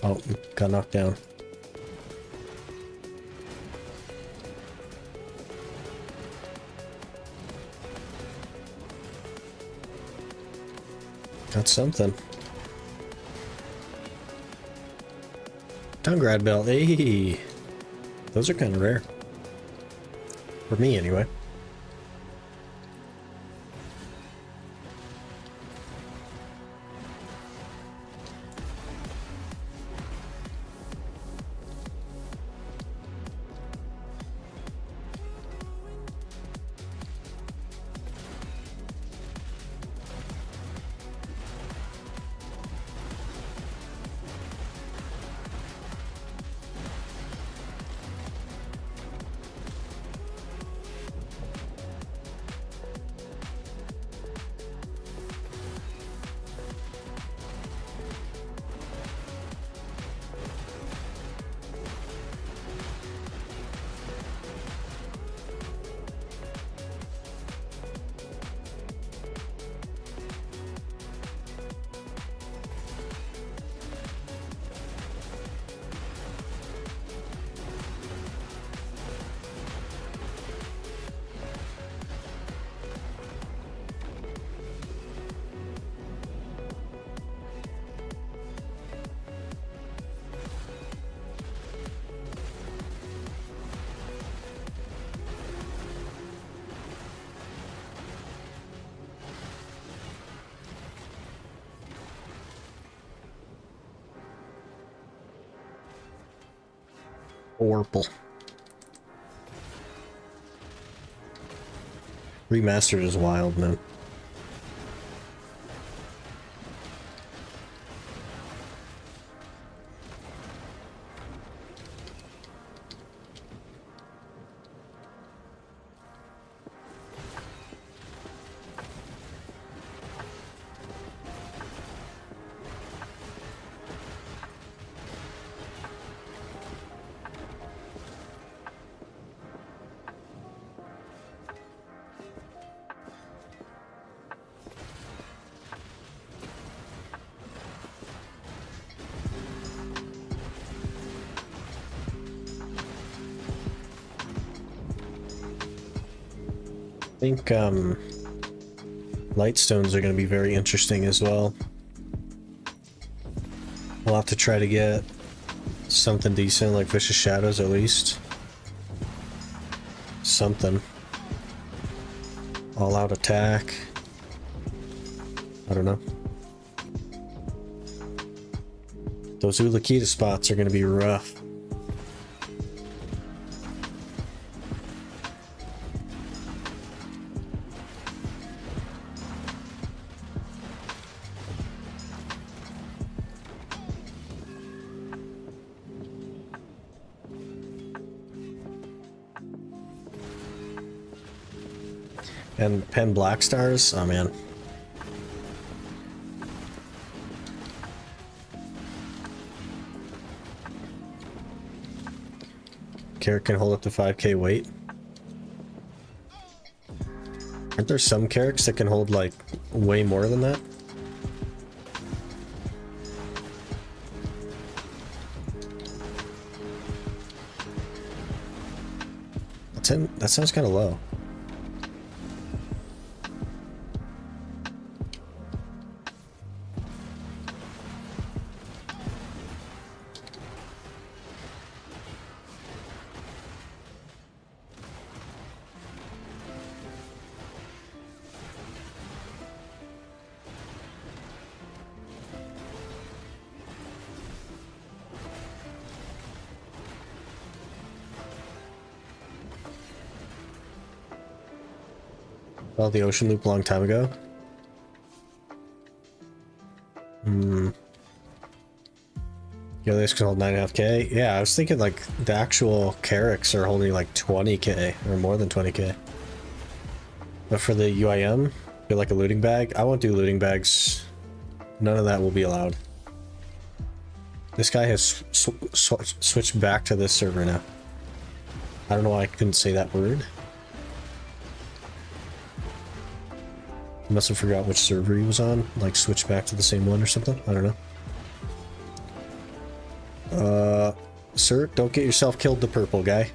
Speaker 1: Oh, got knocked down. That's something. Tongue-grad belt, hey! Those are kind of rare. For me, anyway. Orple. Remastered is wild, man. I think lightstones are going to be very interesting as well. We'll have to try to get something decent like Vicious Shadows at least. Something. All out attack. I don't know. Those Ulakita spots are going to be rough. And Pen Black Stars? Oh man. Carrot can hold up to 5k weight. Aren't there some carrots that can hold like way more than that? That sounds kind of low. Well, the ocean loop a long time ago. Yo, this can hold 9.5k. Yeah, I was thinking like the actual Carracks are holding like 20k or more than 20k. But for the UIM, feel like a looting bag. I won't do looting bags. None of that will be allowed. This guy has switched back to this server now. I don't know why I couldn't say that word. He must have forgot which server he was on, like switch back to the same one or something. I don't know. Sir, don't get yourself killed, the purple guy.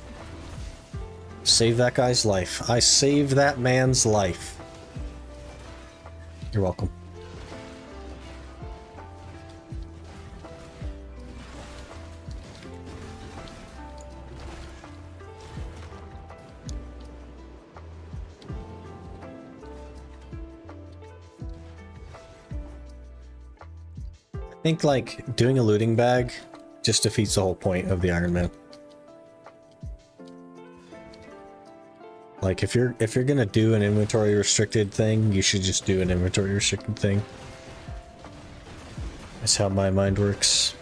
Speaker 1: Save that guy's life. I saved that man's life. You're welcome. I think like doing a looting bag just defeats the whole point of the Iron Man. Like if you're gonna do an inventory restricted thing, you should just do an inventory restricted thing. That's how my mind works.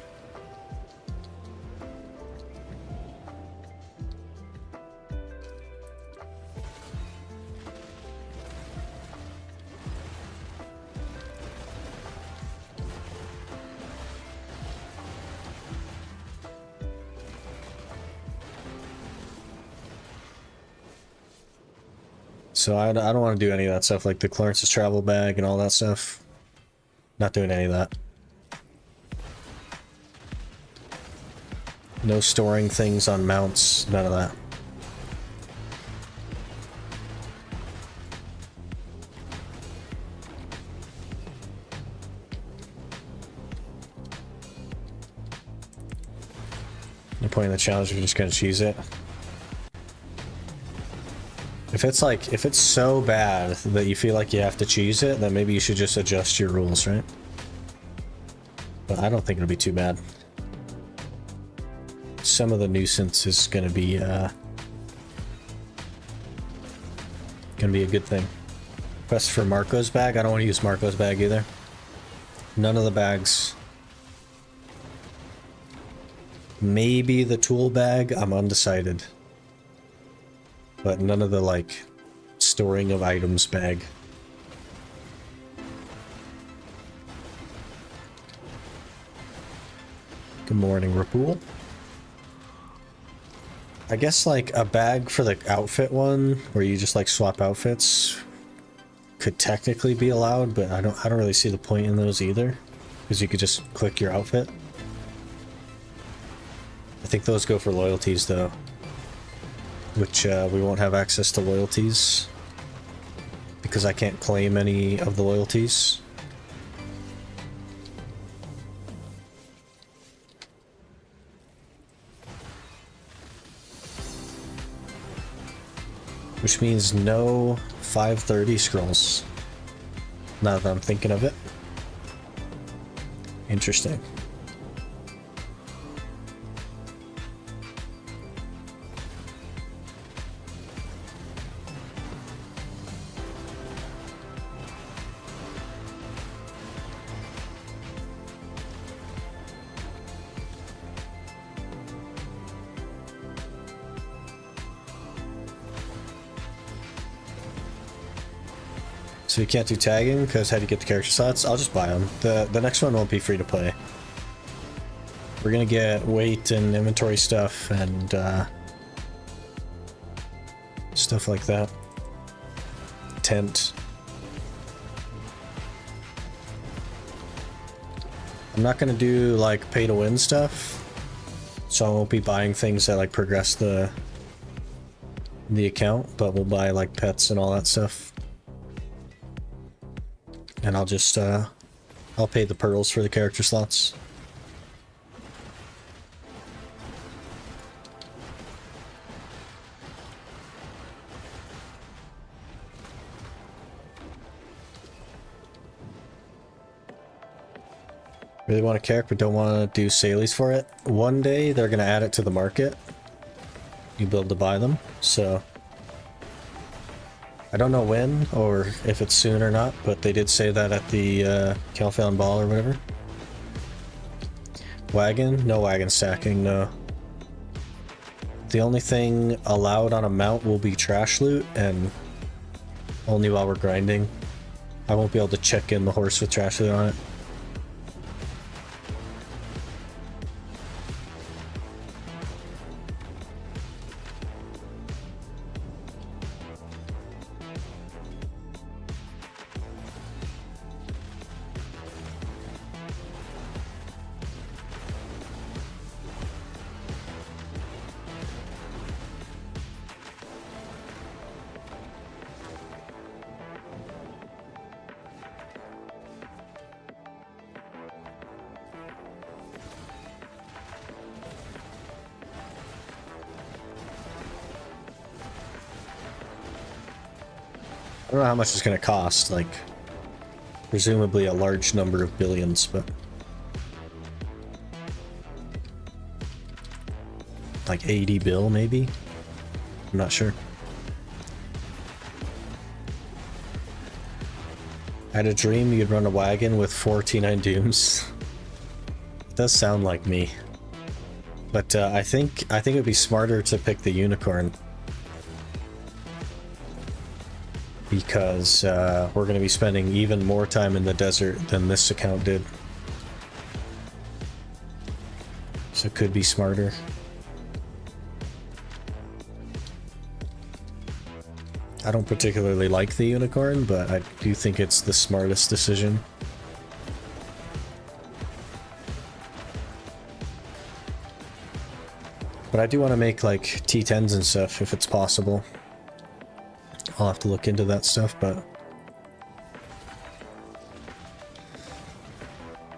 Speaker 1: So I don't want to do any of that stuff, like the Clarence's travel bag and all that stuff. Not doing any of that. No storing things on mounts, none of that. No point in the challenge if you're just gonna cheese it. If it's so bad that you feel like you have to cheese it, then maybe you should just adjust your rules, right? But I don't think it'll be too bad. some of the nuisance is gonna be a good thing. Quest for Marco's bag. I don't want to use Marco's bag either. None of the bags. Maybe the tool bag. I'm undecided. But none of the, like, storing of items bag. Good morning, Rapool. I guess, like, a bag for the outfit one, where you just, like, swap outfits, could technically be allowed, but I don't really see the point in those either, because you could just click your outfit. I think those go for loyalties, though, which we won't have access to loyalties, because I can't claim any of the loyalties. Which means no 530 scrolls. Now that I'm thinking of it. Interesting. So you can't do tagging because how do you get the character slots? I'll just buy them. The next one won't be free to play. We're gonna get weight and inventory stuff and stuff like that. Tent. I'm not gonna do like pay to win stuff, so I won't be buying things that like progress the account, but we'll buy like pets and all that stuff. And I'll just, I'll pay the pearls for the character slots. Really want a character, but don't want to do salies for it. One day, they're going to add it to the market. You build to buy them, so... I don't know when, or if it's soon or not, but they did say that at the Calphalon Ball or whatever. Wagon? No wagon stacking, no. The only thing allowed on a mount will be trash loot, and only while we're grinding. I won't be able to check in the horse with trash loot on it. I don't know how much it's going to cost, like, presumably a large number of billions, but... like 80 bill, maybe? I'm not sure. I had a dream you'd run a wagon with 4 T9 Dooms. It does sound like me. But I think it'd be smarter to pick the unicorn. Because we're going to be spending even more time in the desert than this account did. So it could be smarter. I don't particularly like the unicorn, but I do think it's the smartest decision. But I do want to make like T10s and stuff if it's possible. I'll have to look into that stuff, but...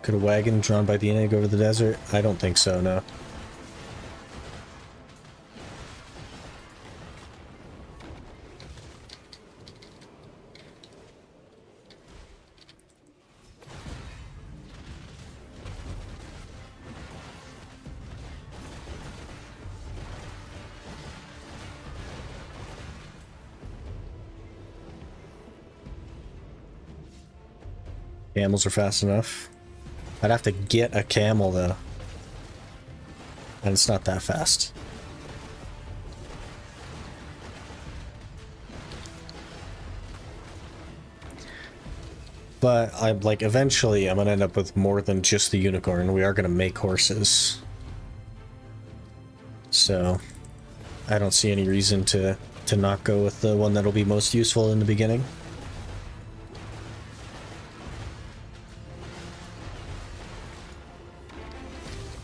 Speaker 1: could a wagon drawn by the Enig over the desert? I don't think so, no. Camels are fast enough. I'd have to get a camel though. And it's not that fast. But I'm like, eventually I'm gonna end up with more than just the unicorn. We are gonna make horses. So I don't see any reason to not go with the one that'll be most useful in the beginning.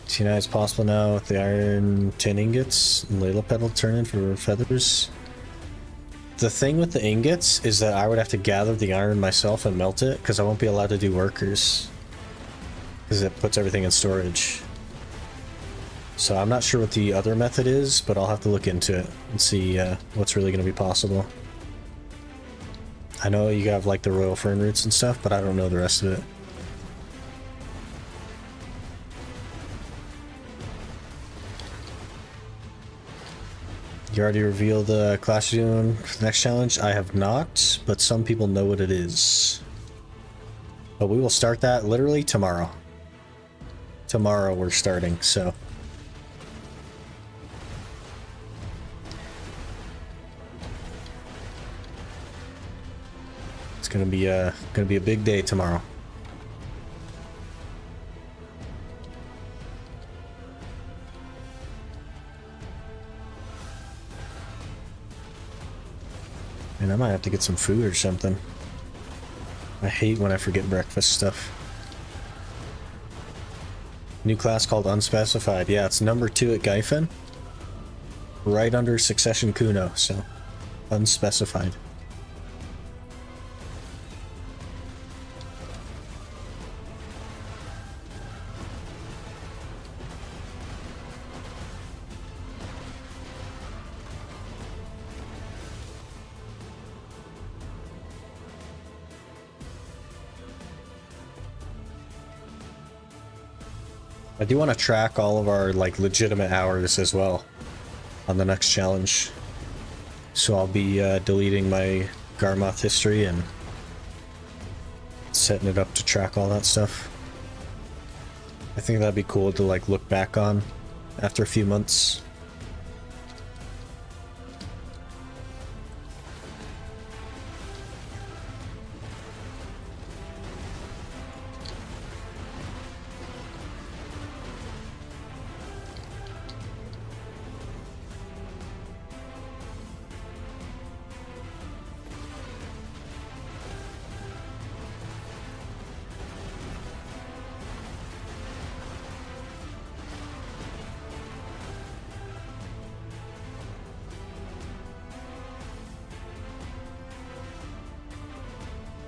Speaker 1: See, now it's possible now with the iron tin ingots and layla petal turn in for feathers. The thing with the ingots is that I would have to gather the iron myself and melt it, because I won't be allowed to do workers. Because it puts everything in storage. So I'm not sure what the other method is, but I'll have to look into it and see what's really going to be possible. I know you have like the royal fern roots and stuff, but I don't know the rest of it. You already revealed the class you're doing for the next challenge? I have not, but some people know what it is. But we will start that literally tomorrow. Tomorrow we're starting, so. It's gonna be a big day tomorrow. And I might have to get some food or something. I hate when I forget breakfast stuff. New class called Unspecified. Yeah, it's number 2 at Gyfin. Right under Succession Kuno, so Unspecified. I do want to track all of our like legitimate hours as well on the next challenge. So I'll be deleting my Garmoth history and setting it up to track all that stuff. I think that'd be cool to like look back on after a few months.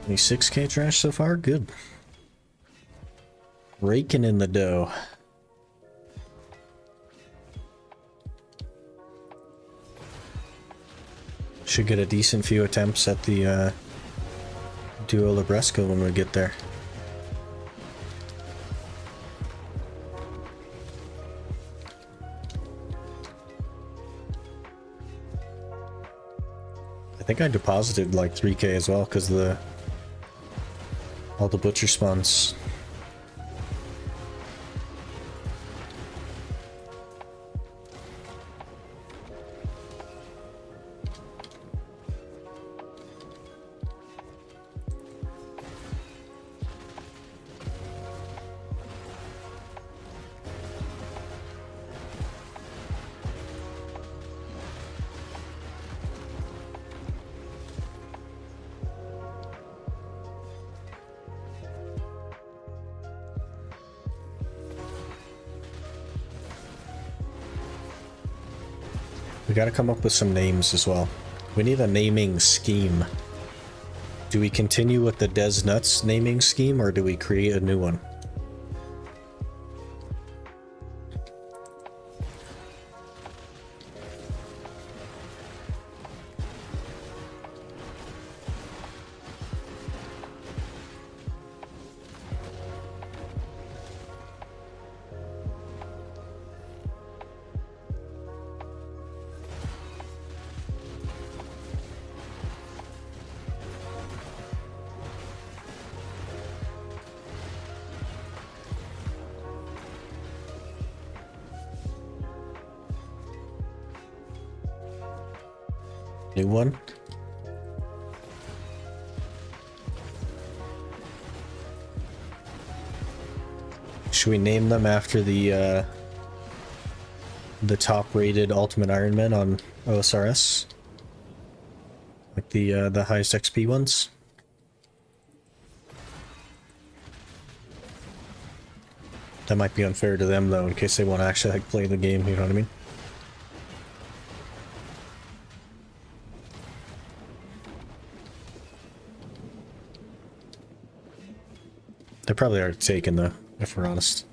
Speaker 1: Any 6K trash so far? Good. Raking in the dough. Should get a decent few attempts at the Duo Libresco when we get there. I think I deposited like 3K as well because the all the butcher spawns. We gotta come up with some names as well. We need a naming scheme. Do we continue with the Des Nuts naming scheme or do we create a new one? New one. Should we name them after the top-rated Ultimate Iron Man on OSRS? Like the highest XP ones? That might be unfair to them though, in case they want to actually like play the game, you know what I mean? They probably are taken though, if we're honest.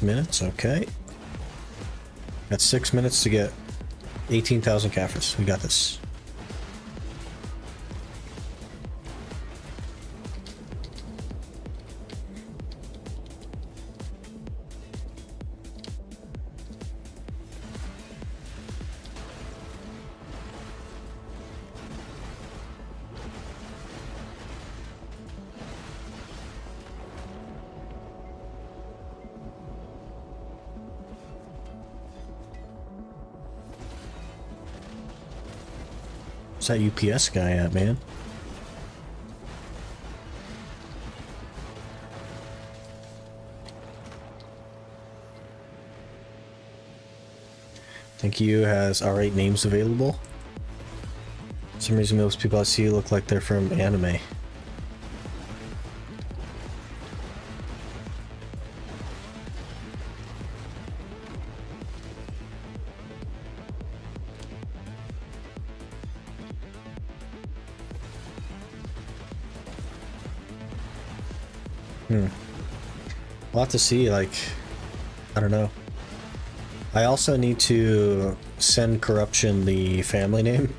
Speaker 1: Minutes, okay. Got 6 minutes to get 18,000 caphras. We got this. Where's that UPS guy at, man? Thank you has alright names available. For some reason most people I see look like they're from anime. We'll have to see, like, I don't know. I also need to send Corruption the family name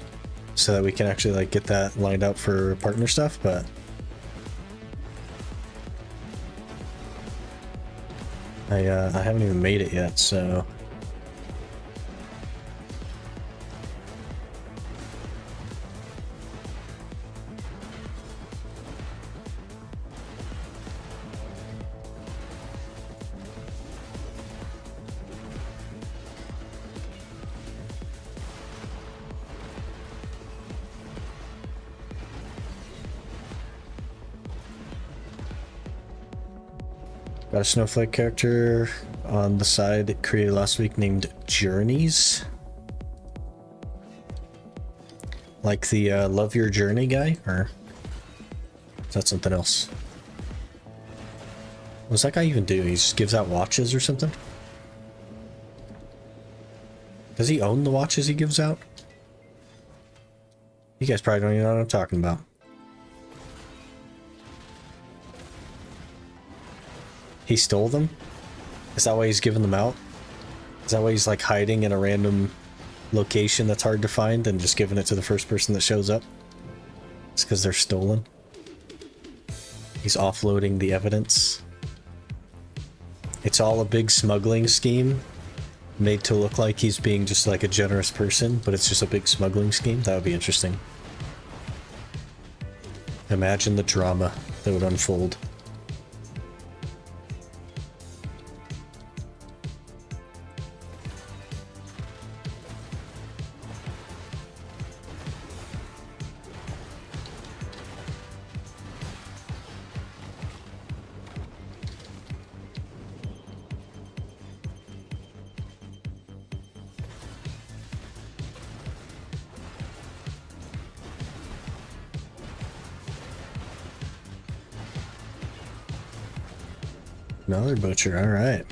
Speaker 1: so that we can actually, like, get that lined up for partner stuff, but I haven't even made it yet, so got a snowflake character on the side created last week named Journeys. Like the Love Your Journey guy, or is that something else? What does that guy even do? He just gives out watches or something? Does he own the watches he gives out? You guys probably don't even know what I'm talking about. He stole them? Is that why he's giving them out? Is that why he's like hiding in a random location that's hard to find and just giving it to the first person that shows up? It's because they're stolen. He's offloading the evidence. It's all a big smuggling scheme made to look like he's being just like a generous person, but it's just a big smuggling scheme. That would be interesting. Imagine the drama that would unfold. Another butcher, alright.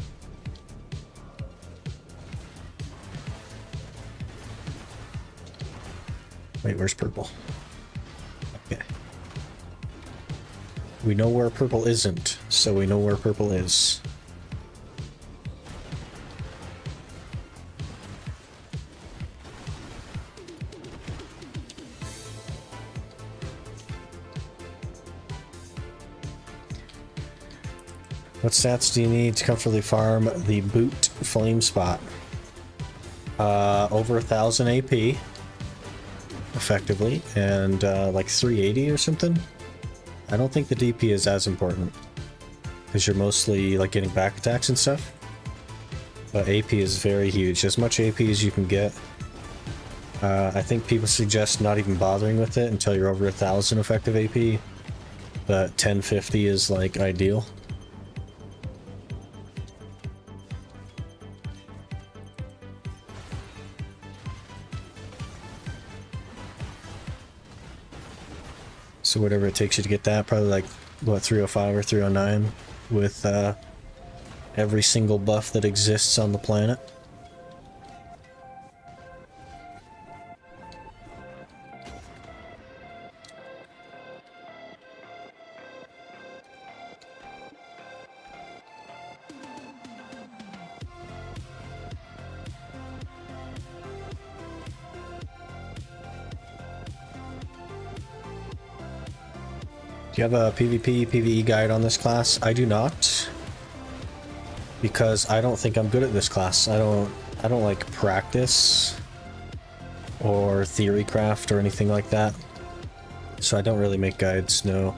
Speaker 1: Wait, where's purple? Okay. We know where purple isn't, so we know where purple is. What stats do you need to comfortably farm the boot flame spot? Over 1,000 AP, effectively, and like 380 or something. I don't think the DP is as important, because you're mostly like getting back attacks and stuff. But AP is very huge. As much AP as you can get. I think people suggest not even bothering with it until you're over 1,000 effective AP, but 1050 is like ideal. So whatever it takes you to get that, probably like, what, 305 or 309 with every single buff that exists on the planet. Do you have a PvP, PvE guide on this class? I do not, because I don't think I'm good at this class. I don't like practice or theory craft or anything like that. So I don't really make guides, no.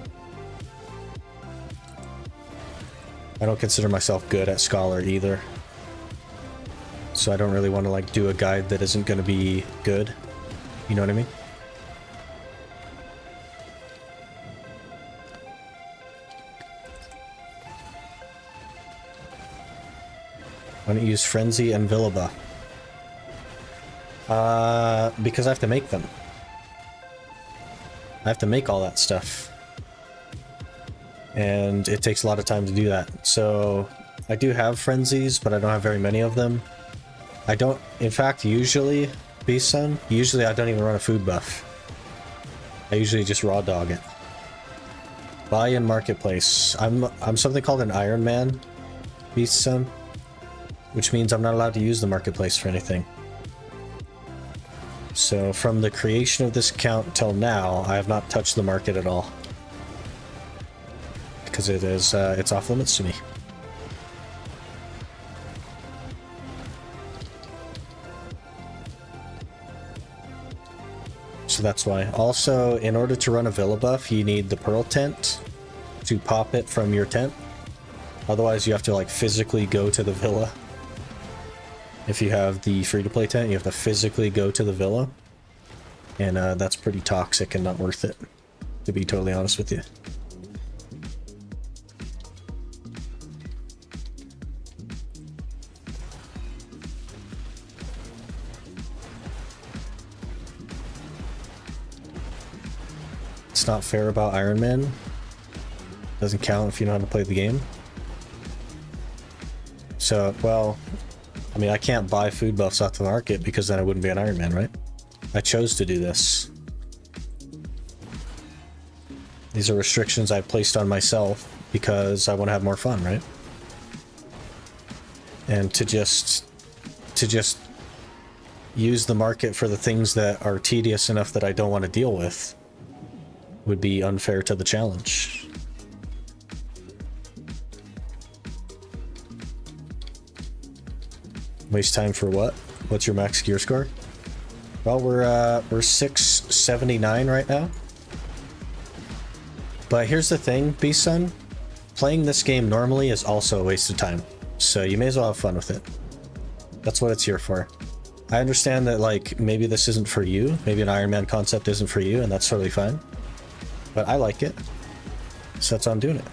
Speaker 1: I don't consider myself good at Scholar either. So I don't really want to like do a guide that isn't going to be good. You know what I mean? Why don't you use Frenzy and Villaba? Because I have to make them. I have to make all that stuff. And it takes a lot of time to do that. So, I do have Frenzies, but I don't have very many of them. I don't, in fact, usually, Beast Son, usually I don't even run a food buff. I usually just raw dog it. Buy in Marketplace. I'm something called an Iron Man, Beast Son. Which means I'm not allowed to use the marketplace for anything. So from the creation of this account till now, I have not touched the market at all. Because it is, it's off limits to me. So that's why. Also, in order to run a Villa buff, you need the Pearl Tent to pop it from your tent. Otherwise, you have to like physically go to the Villa. If you have the free-to-play tent, you have to physically go to the villa. And that's pretty toxic and not worth it, to be totally honest with you. It's not fair about Iron Man. Doesn't count if you know how to play the game. So, well... I mean, I can't buy food buffs off the market because then I wouldn't be an Iron Man, right? I chose to do this. These are restrictions I've placed on myself because I want to have more fun, right? And to just use the market for the things that are tedious enough that I don't want to deal with would be unfair to the challenge. Waste time for what? What's your max gear score? Well, we're 679 right now. But here's the thing, Beast Son. Playing this game normally is also a waste of time. So you may as well have fun with it. That's what it's here for. I understand that, like, maybe this isn't for you. Maybe an Iron Man concept isn't for you, and that's totally fine. But I like it. So that's why I'm doing it.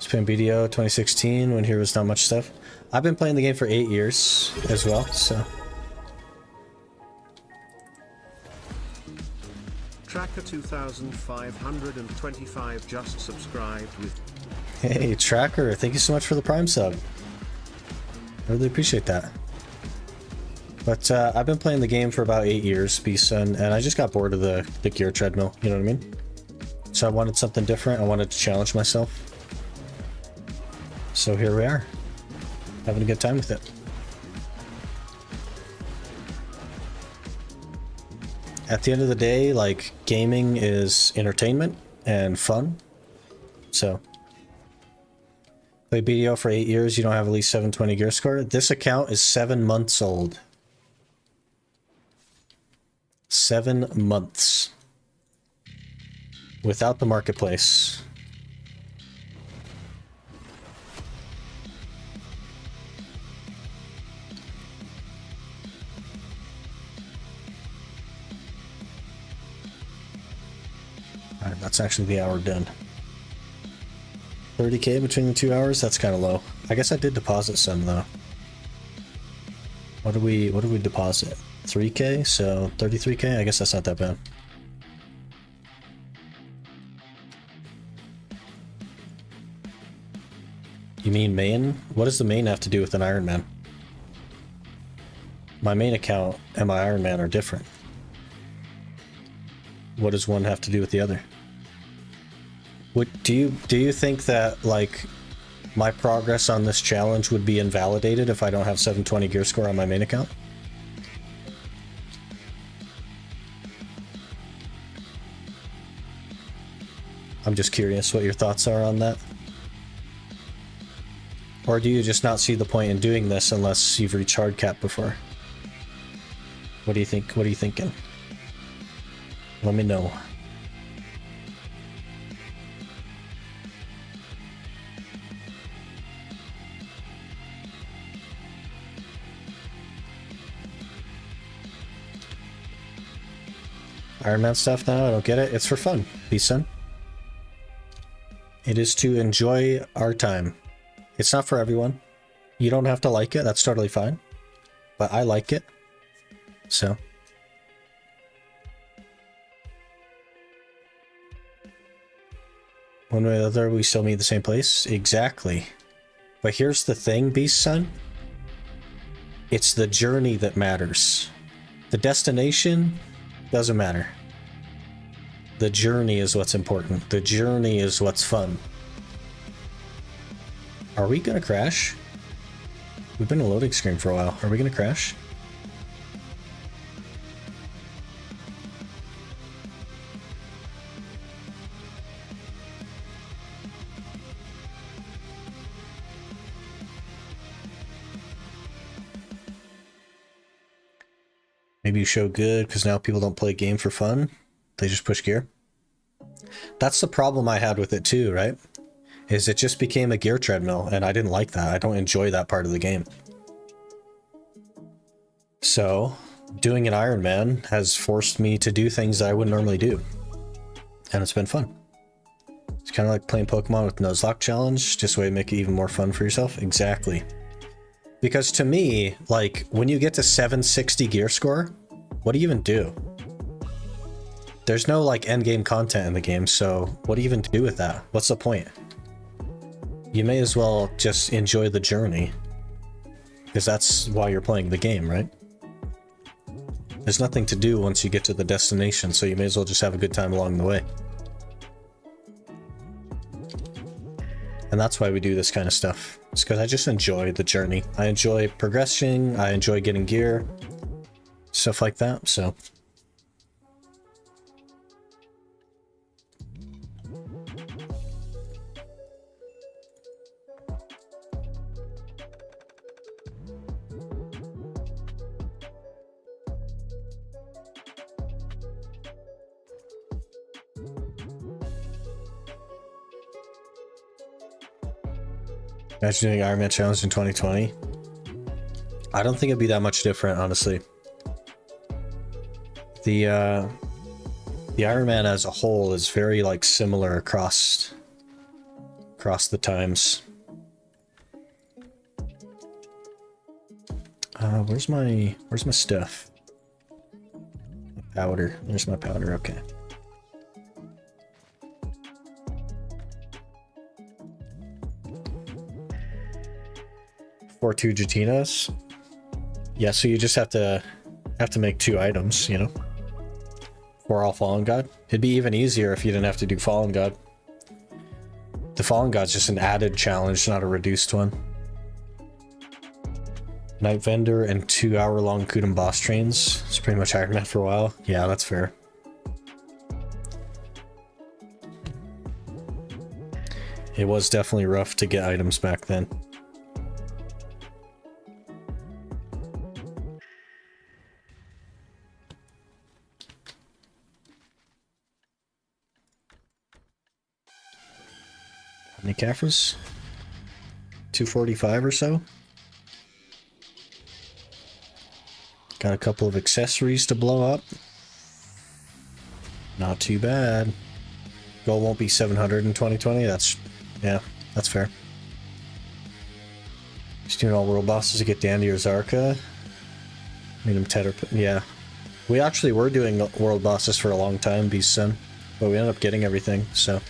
Speaker 1: Playing BDO 2016 when here was not much stuff. I've been playing the game for 8 years as well, so.
Speaker 2: Tracker 2525 just subscribed with.
Speaker 1: Hey, Tracker, thank you so much for the Prime sub. I really appreciate that. But I've been playing the game for about 8 years, Beastson, and I just got bored of the gear treadmill, you know what I mean? So I wanted something different, I wanted to challenge myself. So here we are, having a good time with it. At the end of the day, like, gaming is entertainment and fun. So, play BDO for 8 years, you don't have at least 720 gear score. This account is 7 months old. 7 months. Without the marketplace. Alright, that's actually the hour done. 30k between the 2 hours? That's kind of low. I guess I did deposit some though. What did we deposit? 3k? So 33k? I guess that's not that bad. You mean main? What does the main have to do with an Iron Man? My main account and my Iron Man are different. What does one have to do with the other? What do you think that, like, my progress on this challenge would be invalidated if I don't have 720 gear score on my main account? I'm just curious what your thoughts are on that. Or do you just not see the point in doing this unless you've reached hard cap before? What do you think? What are you thinking? Let me know. Iron Man stuff now? I don't get it. It's for fun, Beastson. It is to enjoy our time. It's not for everyone. You don't have to like it. That's totally fine. But I like it. So. One way or the other, we still meet the same place. Exactly. But here's the thing, Beastson. It's the journey that matters. The destination doesn't matter. The journey is what's important. The journey is what's fun. Are we gonna crash? We've been in a loading screen for a while. Are we gonna crash? Maybe you show good because now people don't play a game for fun. They just push gear. That's the problem I had with it too, right? Is it just became a gear treadmill, and I didn't like that. I don't enjoy that part of the game. So, doing an Iron Man has forced me to do things that I wouldn't normally do. And it's been fun. It's kind of like playing Pokemon with Nuzlocke Challenge, just a way to make it even more fun for yourself. Exactly. Because to me, like, when you get to 760 gear score, what do you even do? There's no, like, endgame content in the game, so what do you even do with that? What's the point? You may as well just enjoy the journey, because that's why you're playing the game, right? There's nothing to do once you get to the destination, so you may as well just have a good time along the way. And that's why we do this kind of stuff. It's because I just enjoy the journey. I enjoy progressing, I enjoy getting gear, stuff like that, so... Imagine doing Iron Man Challenge in 2020. I don't think it'd be that much different, honestly. The Iron Man as a whole is very, like, similar across the times. Where's my stuff? Powder. There's my powder. Okay. For 2 Jatinas. Yeah, so you just have to make 2 items, you know? For all Fallen God. It'd be even easier if you didn't have to do Fallen God. The Fallen God's just an added challenge, not a reduced one. Night Vendor and 2 hour-long Kudum boss trains. It's pretty much Iron Man for a while. Yeah, that's fair. It was definitely rough to get items back then. How many Caphras? 245 or so? Got a couple of accessories to blow up. Not too bad. Goal won't be 700 in 2020. Yeah, that's fair. Just doing all world bosses to get Dandy or Zarka. Made him Tedder. Yeah. We actually were doing world bosses for a long time, Beast Son. But we ended up getting everything, so.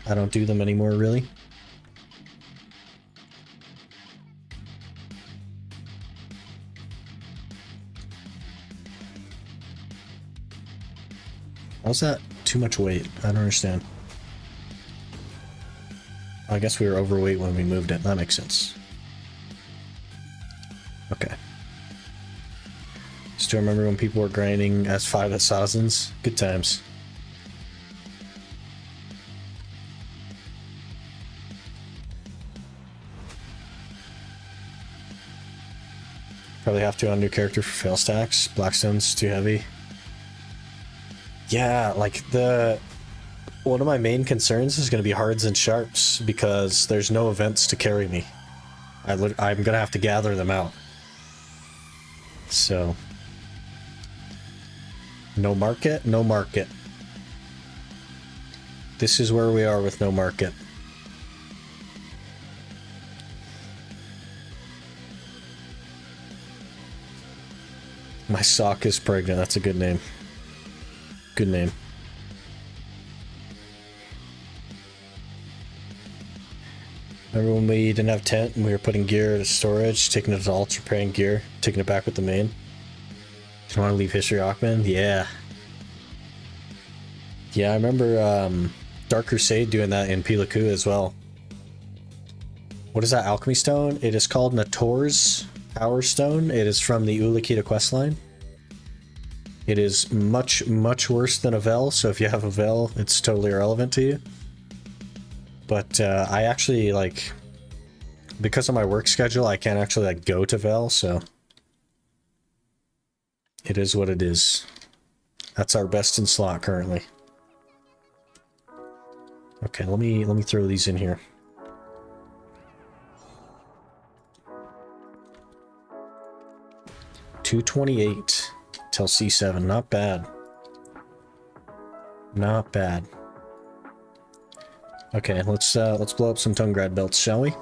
Speaker 1: I don't do them anymore, really. How's that too much weight? I don't understand. I guess we were overweight when we moved it. That makes sense. Okay. Still remember when people were grinding S5 at Sazens? Good times. Probably have to on new character for fail stacks. Blackstone's too heavy. Yeah, like one of my main concerns is going to be hards and sharps because there's no events to carry me. I'm going to have to gather them out. So, no market, no market. This is where we are with no market. My sock is pregnant. That's a good name. Good name. Remember when we didn't have tent and we were putting gear to storage, taking it to alts, repairing gear, taking it back with the main? Didn't want to leave History Hawkman? Yeah. Yeah, I remember Dark Crusade doing that in Pilaku as well. What is that alchemy stone? It is called Nator's Power Stone. It is from the Ulakita questline. It is much, much worse than a Vel, so if you have a Vel, it's totally irrelevant to you. But I actually, like, because of my work schedule, I can't actually, like, go to Vel, so it is what it is. That's our best in slot currently. Okay, let me throw these in here. $228 till C7, not bad. Not bad. Okay, let's blow up some Tungrad belts, shall we?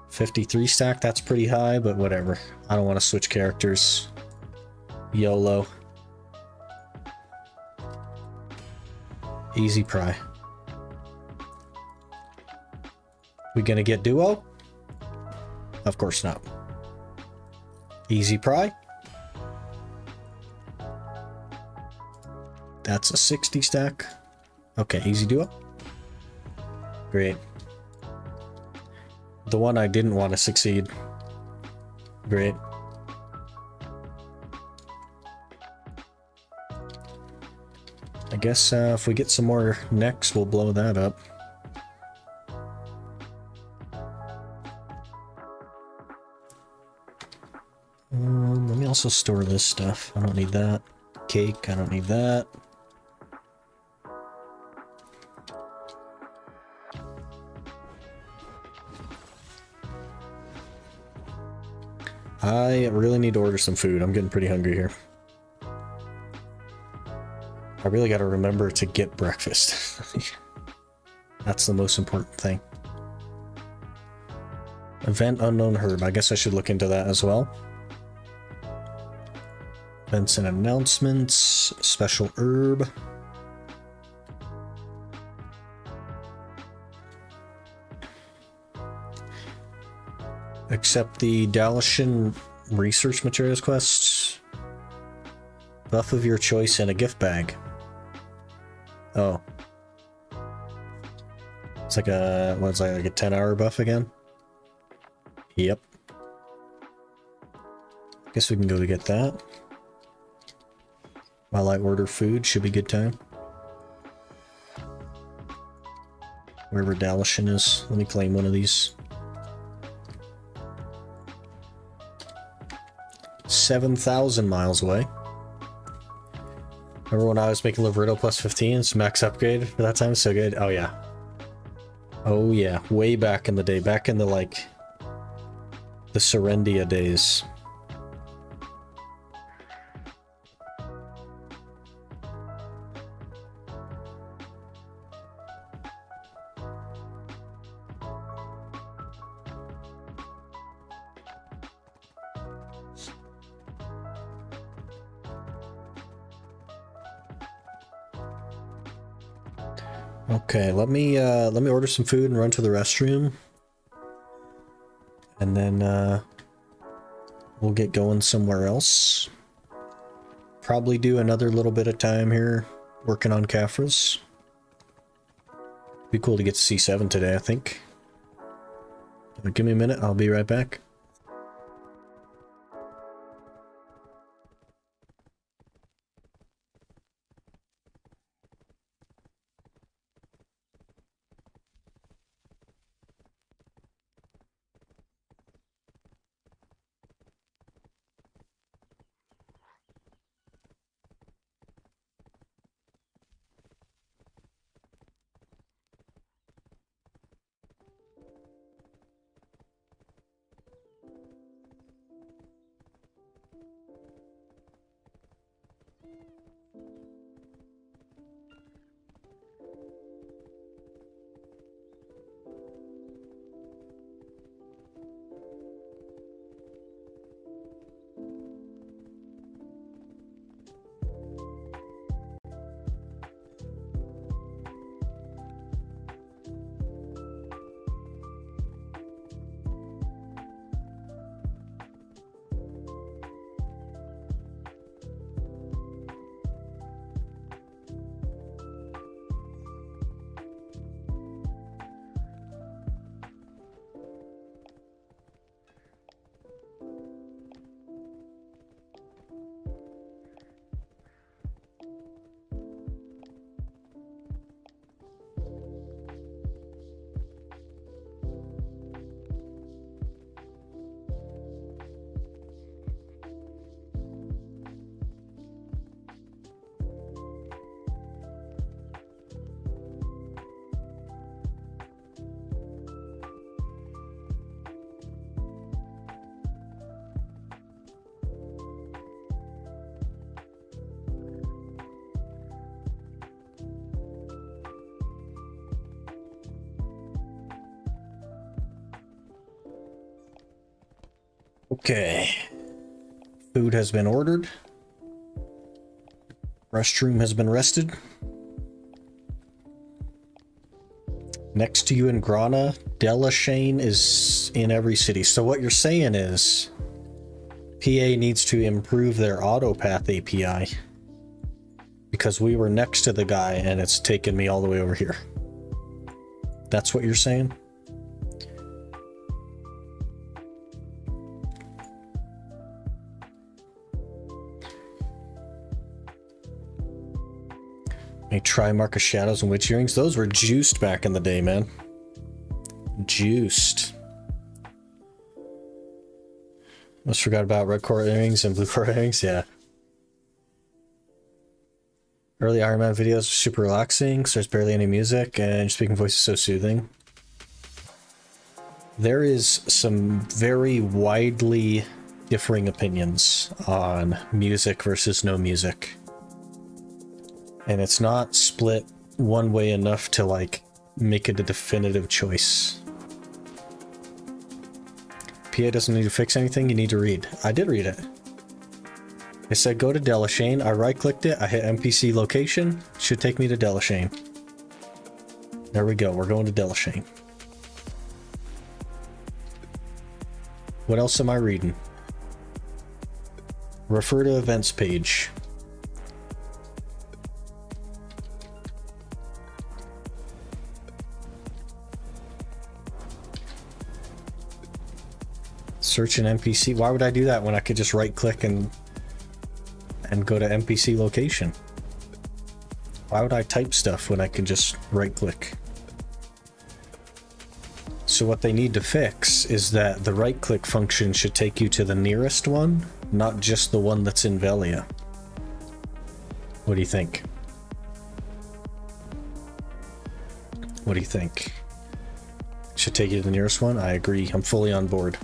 Speaker 1: 53 stack, that's pretty high, but whatever. I don't want to switch characters. YOLO. Easy pry. We gonna get duo? Of course not. Easy pry. That's a 60 stack. Okay, easy duo. Great. The one I didn't want to succeed. Great. I guess if we get some more necks, we'll blow that up. Let me also store this stuff. I don't need that. Cake, I don't need that. I really need to order some food. I'm getting pretty hungry here. I really got to remember to get breakfast. That's the most important thing. Event Unknown Herb. I guess I should look into that as well. Events and announcements. Special herb. Accept the Dalashan research materials quests. Buff of your choice and a gift bag. Oh. It's like a, what's like a 10-hour buff again? Yep. Guess we can go to get that. While I order food, should be good time. Wherever Dalashan is. Let me claim one of these. 7,000 miles away. Remember when I was making Livrito plus 15? It's max upgrade for that time? So good. Oh yeah. Oh yeah. Way back in the day. Back in the like... the Serendia days. Okay, let me order some food and run to the restroom. And then we'll get going somewhere else. Probably do another little bit of time here working on Caphras. Be cool to get to C7 today, I think. Give me a minute, I'll be right back. Okay. Food has been ordered. Restroom has been rested. Next to you in Grana, Dalashan is in every city. So what you're saying is PA needs to improve their autopath API. Because we were next to the guy and it's taken me all the way over here. That's what you're saying? May try Mark of Shadows and Witch Earrings. Those were juiced back in the day, man. Juiced. Almost forgot about red core earrings and blue core earrings, yeah. Early Iron Man videos were super relaxing, so there's barely any music, and your speaking voice is so soothing. There is some very widely differing opinions on music versus no music. And it's not split one way enough to, like, make it a definitive choice. PA doesn't need to fix anything, you need to read. I did read it. It said go to Dalashan. I right-clicked it, I hit NPC location. Should take me to Dalashan. There we go, we're going to Dalashan. What else am I reading? Refer to events page. Search an NPC. Why would I do that when I could just right click and go to NPC location? Why would I type stuff when I can just right click? So what they need to fix is that the right click function should take you to the nearest one, not just the one that's in Velia. What do you think? What do you think? Should take you to the nearest one? I agree. I'm fully on board.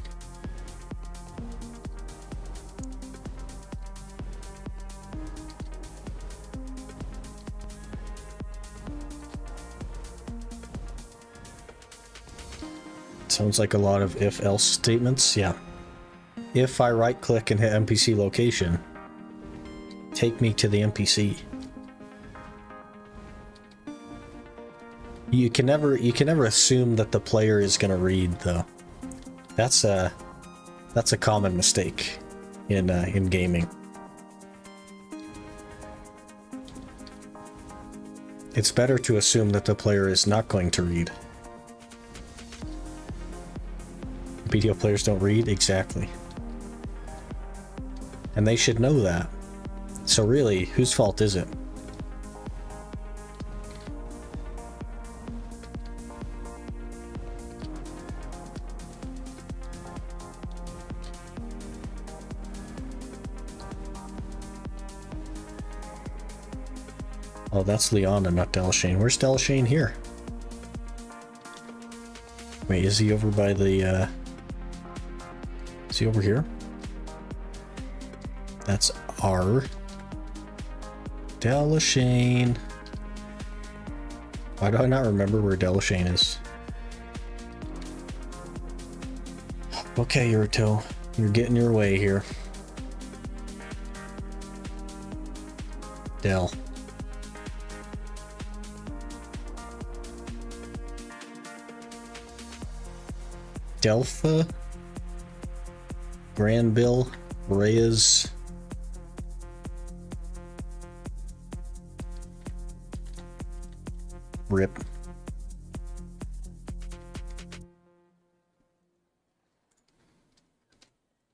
Speaker 1: Sounds like a lot of if-else statements. Yeah. If I right-click and hit NPC location, take me to the NPC. You can never assume that the player is going to read, though. That's a common mistake in gaming. It's better to assume that the player is not going to read. BDO players don't read? Exactly. And they should know that. So really, whose fault is it? Oh, that's Leon and not Delashane. Where's Delashane here? Wait, is he over by the, is he over here? That's R. Delashane. Why do I not remember where Delashane is? Okay, Yurito. You're getting your way here. Del. Delpha, Granville, Reyes, Rip.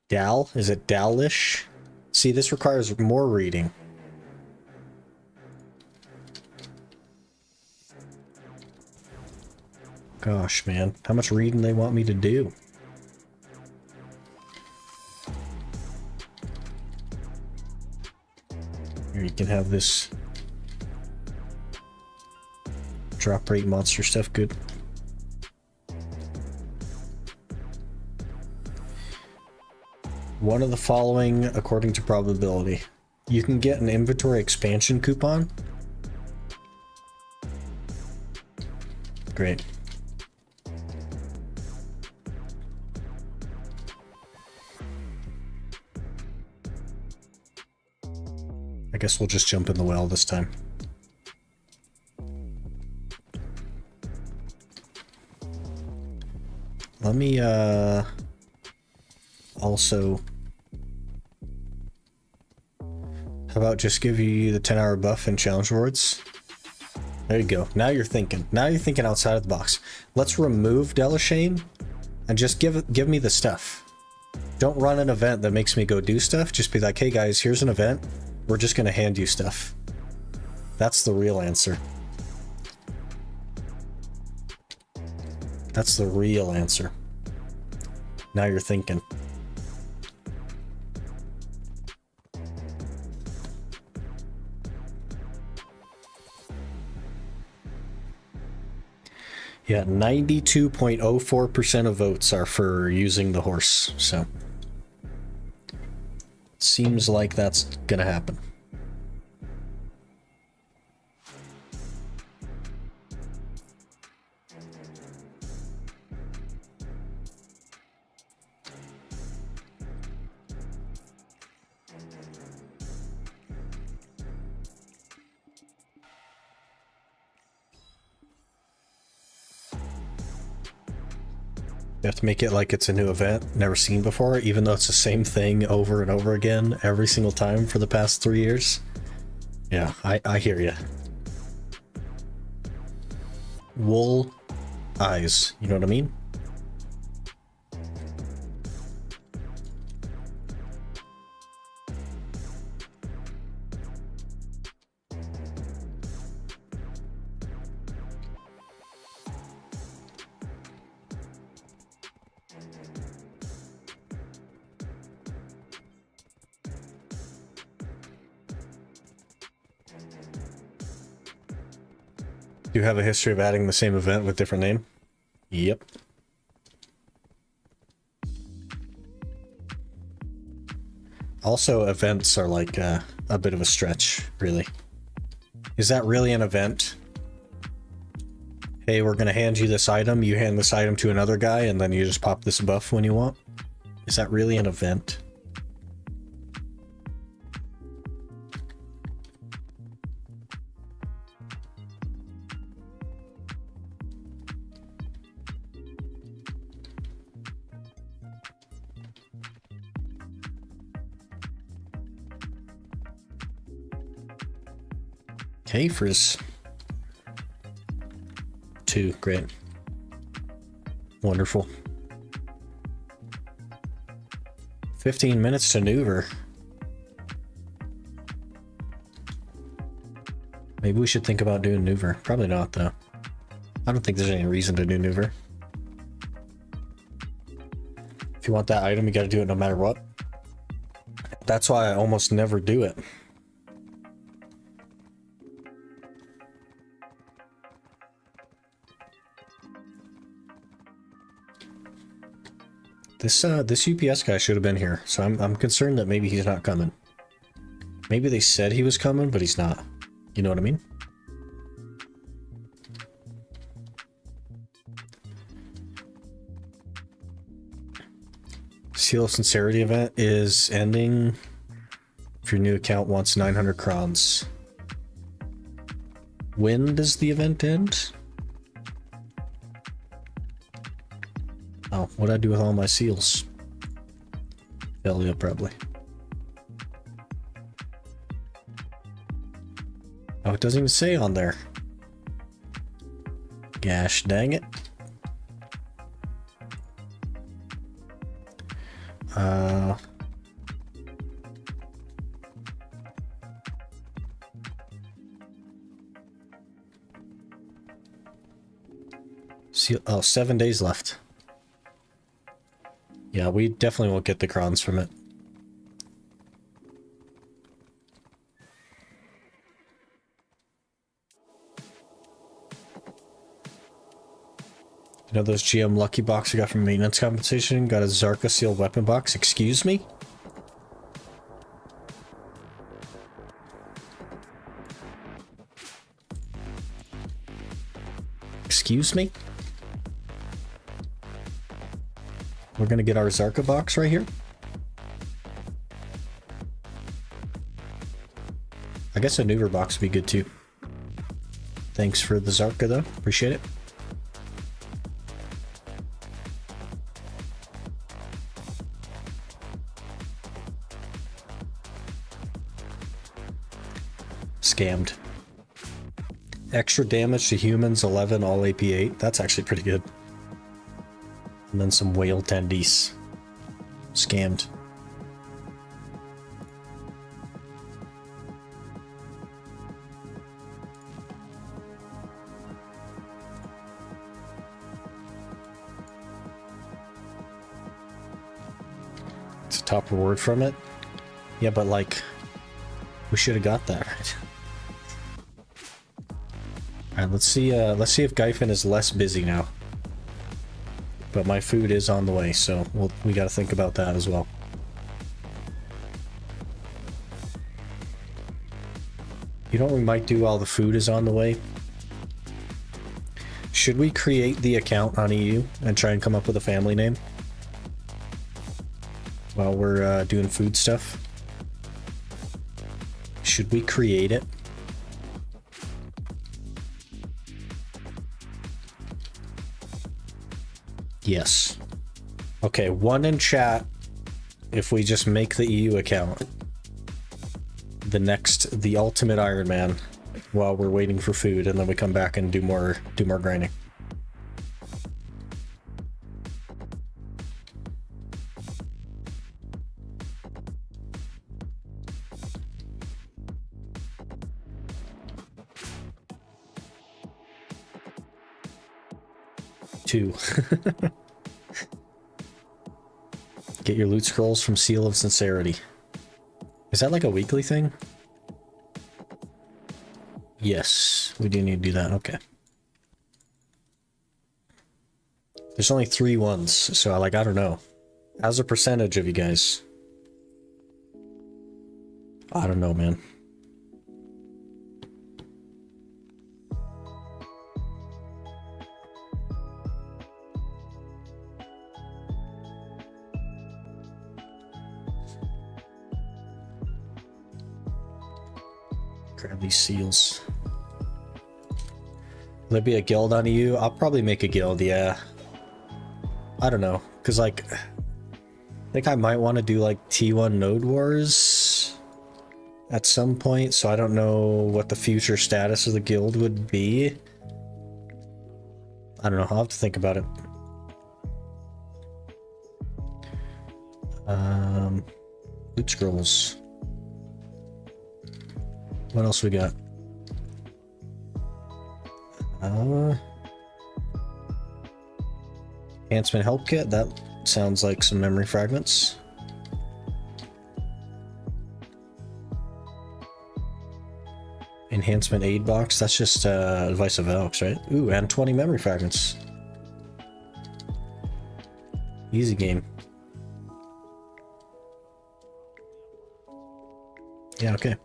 Speaker 1: Dal? Is it Dalish? See, this requires more reading. Gosh, man. How much reading they want me to do? Here, you can have this drop rate monster stuff. Good. One of the following according to probability. You can get an inventory expansion coupon. Great. I guess we'll just jump in the well this time. Let me also, how about just give you the 10-hour buff and challenge rewards? There you go. Now you're thinking. Now you're thinking outside of the box. Let's remove Delashane and just give me the stuff. Don't run an event that makes me go do stuff. Just be like, hey guys, here's an event. We're just going to hand you stuff. That's the real answer. That's the real answer. Now you're thinking. Yeah, 92.04% of votes are for using the horse, so seems like that's gonna happen. You have to make it like it's a new event, never seen before, even though it's the same thing over and over again every single time for the past 3 years. Yeah, I hear you. Wool eyes, you know what I mean? Do you have a history of adding the same event with different name? Yep. Also, events are like a bit of a stretch, really. Is that really an event? Hey, we're gonna hand you this item, you hand this item to another guy, and then you just pop this buff when you want? Is that really an event? Caphras. 2, great. Wonderful. 15 minutes to neuter. Maybe we should think about doing neuter. Probably not, though. I don't think there's any reason to do neuter. If you want that item, you gotta do it no matter what. That's why I almost never do it. This UPS guy should have been here, so I'm concerned that maybe he's not coming. Maybe they said he was coming, but he's not. You know what I mean? Seal of Sincerity event is ending if your new account wants 900 crowns. When does the event end? Oh, what'd I do with all my seals? Failure, probably. Oh, it doesn't even say on there. Gosh dang it. Seal, oh, 7 days left. Yeah, we definitely won't get the crowns from it. You know those GM lucky box I got from maintenance compensation? Got a Zarka sealed weapon box. Excuse me? Excuse me? We're gonna get our Zarka box right here. I guess a neuter box would be good too. Thanks for the Zarka though, appreciate it. Scammed. Extra damage to humans 11, all AP 8. That's actually pretty good. And then some whale tendies. Scammed. It's a top reward from it. Yeah, but like, we should have got that right. Alright, let's see if Gyfin is less busy now. But my food is on the way, so we gotta think about that as well. You know what we might do while the food is on the way? Should we create the account on EU and try and come up with a family name? While we're doing food stuff? Should we create it? Yes. Okay, one in chat. If we just make the EU account, the ultimate Iron Man, while we're waiting for food, and then we come back and do more grinding. Two. Get your loot scrolls from Seal of Sincerity. Is that like a weekly thing? Yes, we do need to do that. Okay. There's only 3 ones, so I don't know. How's a percentage of you guys? I don't know, man. Grab these seals. Will there be a guild on EU? I'll probably make a guild, yeah. I don't know, because I think I might want to do T1 Node Wars at some point, so I don't know what the future status of the guild would be. I don't know, I'll have to think about it. Loot scrolls. What else we got? Enhancement help kit, that sounds like some memory fragments. Enhancement aid box, that's just advice of Alex, right? Ooh, and 20 memory fragments. Easy game. Yeah, okay.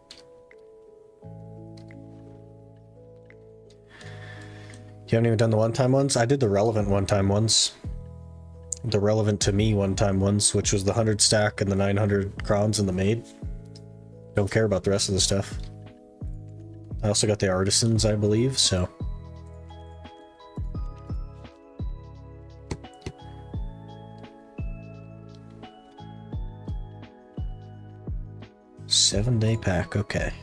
Speaker 1: You haven't even done the one-time ones? I did the relevant one-time ones. The relevant to me one-time ones, which was the 100 stack and the 900 crowns and the maid. Don't care about the rest of the stuff. I also got the artisans, I believe, so. Seven-day pack, okay.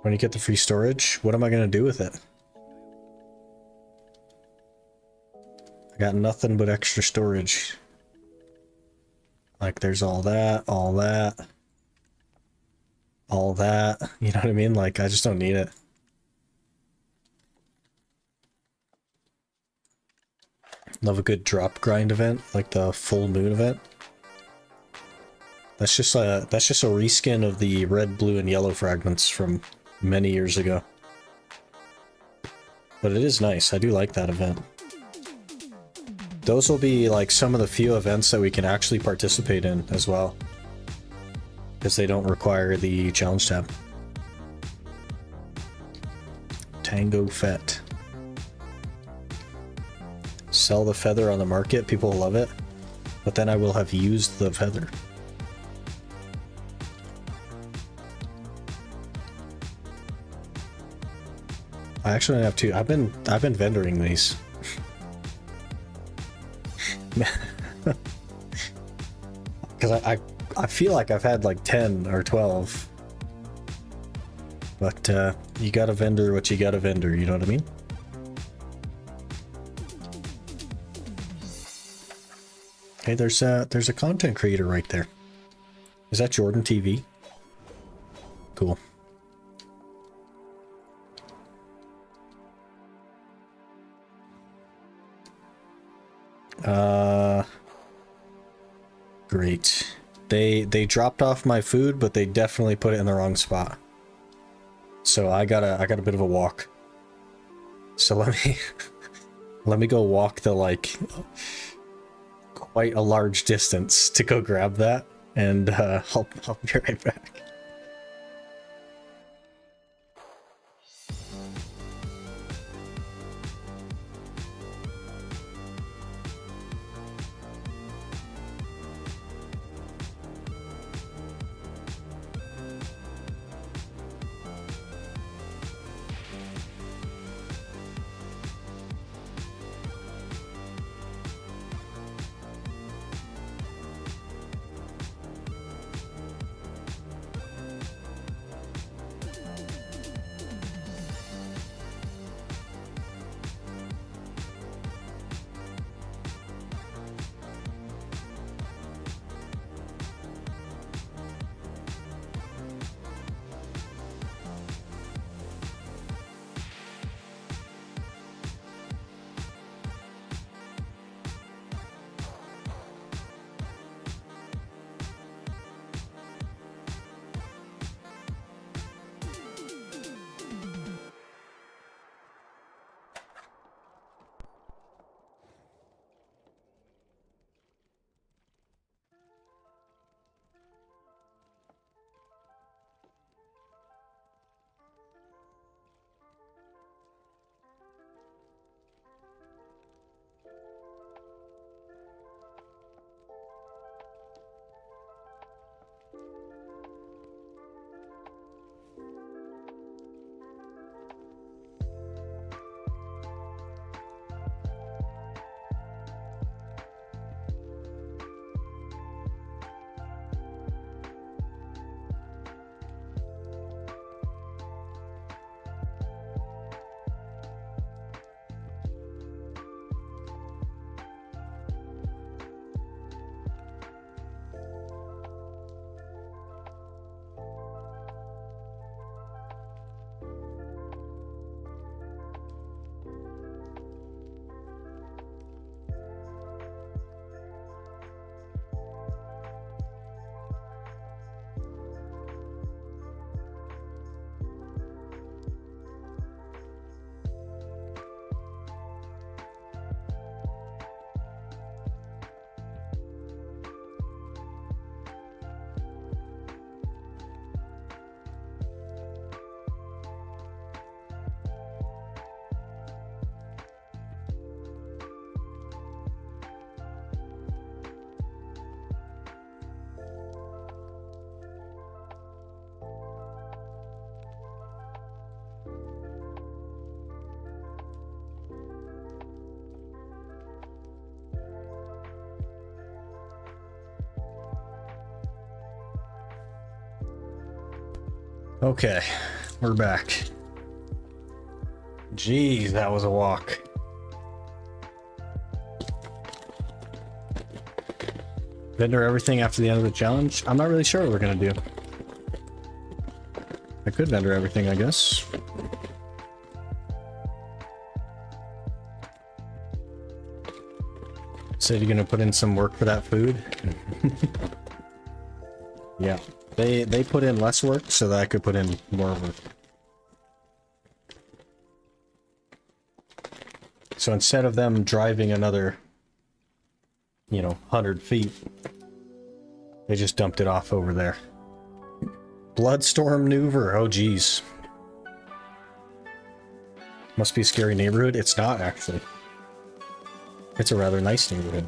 Speaker 1: When you get the free storage, what am I gonna do with it? I got nothing but extra storage. There's all that, all that, all that. You know what I mean? I just don't need it. Love a good drop grind event, like the full moon event. That's just a reskin of the red, blue, and yellow fragments from many years ago. But it is nice. I do like that event. Those will be some of the few events that we can actually participate in as well, because they don't require the challenge tab. Tango Fett. Sell the feather on the market. People will love it, but then I will have used the feather. I actually have 2. I've been vendoring these. Because I feel like I've had 10 or 12. But you gotta vendor what you gotta vendor, you know what I mean? Hey, there's a content creator right there. Is that Jordan TV? Cool. Great. They dropped off my food, but they definitely put it in the wrong spot. So I got a bit of a walk. So let me go walk the quite a large distance to go grab that, and I'll be right back. Okay, we're back. Jeez, that was a walk. Vendor everything after the end of the challenge? I'm not really sure what we're gonna do. I could vendor everything, I guess. Said you're gonna put in some work for that food. Yeah, they put in less work so that I could put in more work. So instead of them driving another, 100 feet, they just dumped it off over there. Bloodstorm maneuver. Oh, geez. Must be a scary neighborhood. It's not, actually. It's a rather nice neighborhood.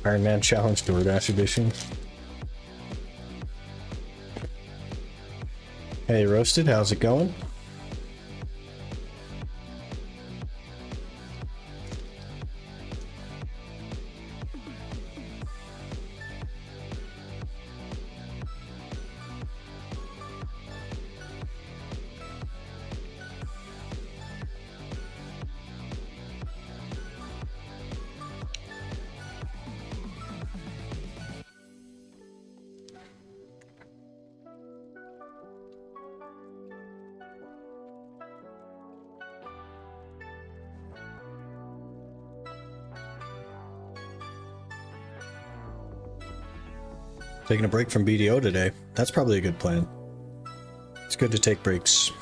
Speaker 1: Iron Man Challenge DoorDash edition. Hey, Roasted, how's it going? Taking a break from BDO today. That's probably a good plan. It's good to take breaks.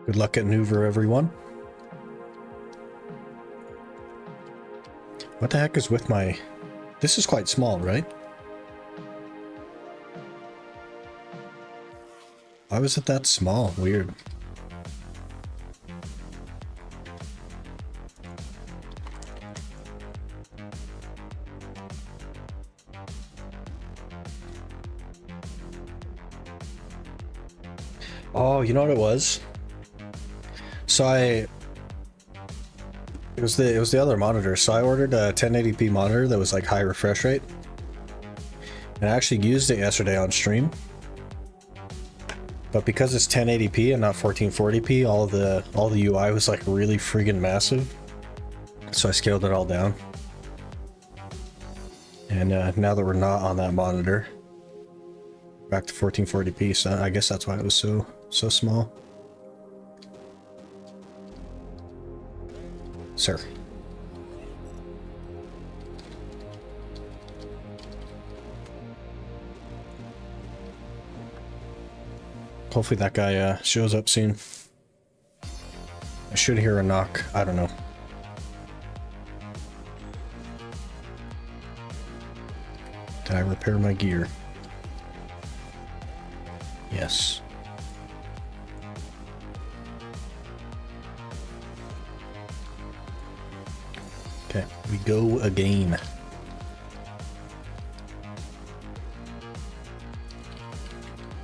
Speaker 1: Good luck at Maneuver, everyone. What the heck is with my... This is quite small, right? Why was it that small? Weird. Oh, you know what it was? So it was the other monitor. So I ordered a 1080p monitor that was like high refresh rate, and I actually used it yesterday on stream. But because it's 1080p and not 1440p, all the UI was like really friggin' massive. So I scaled it all down. And now that we're not on that monitor, back to 1440p. So I guess that's why it was so small. Sir. Hopefully that guy shows up soon. I should hear a knock. I don't know. Did I repair my gear? Yes. Okay, we go again.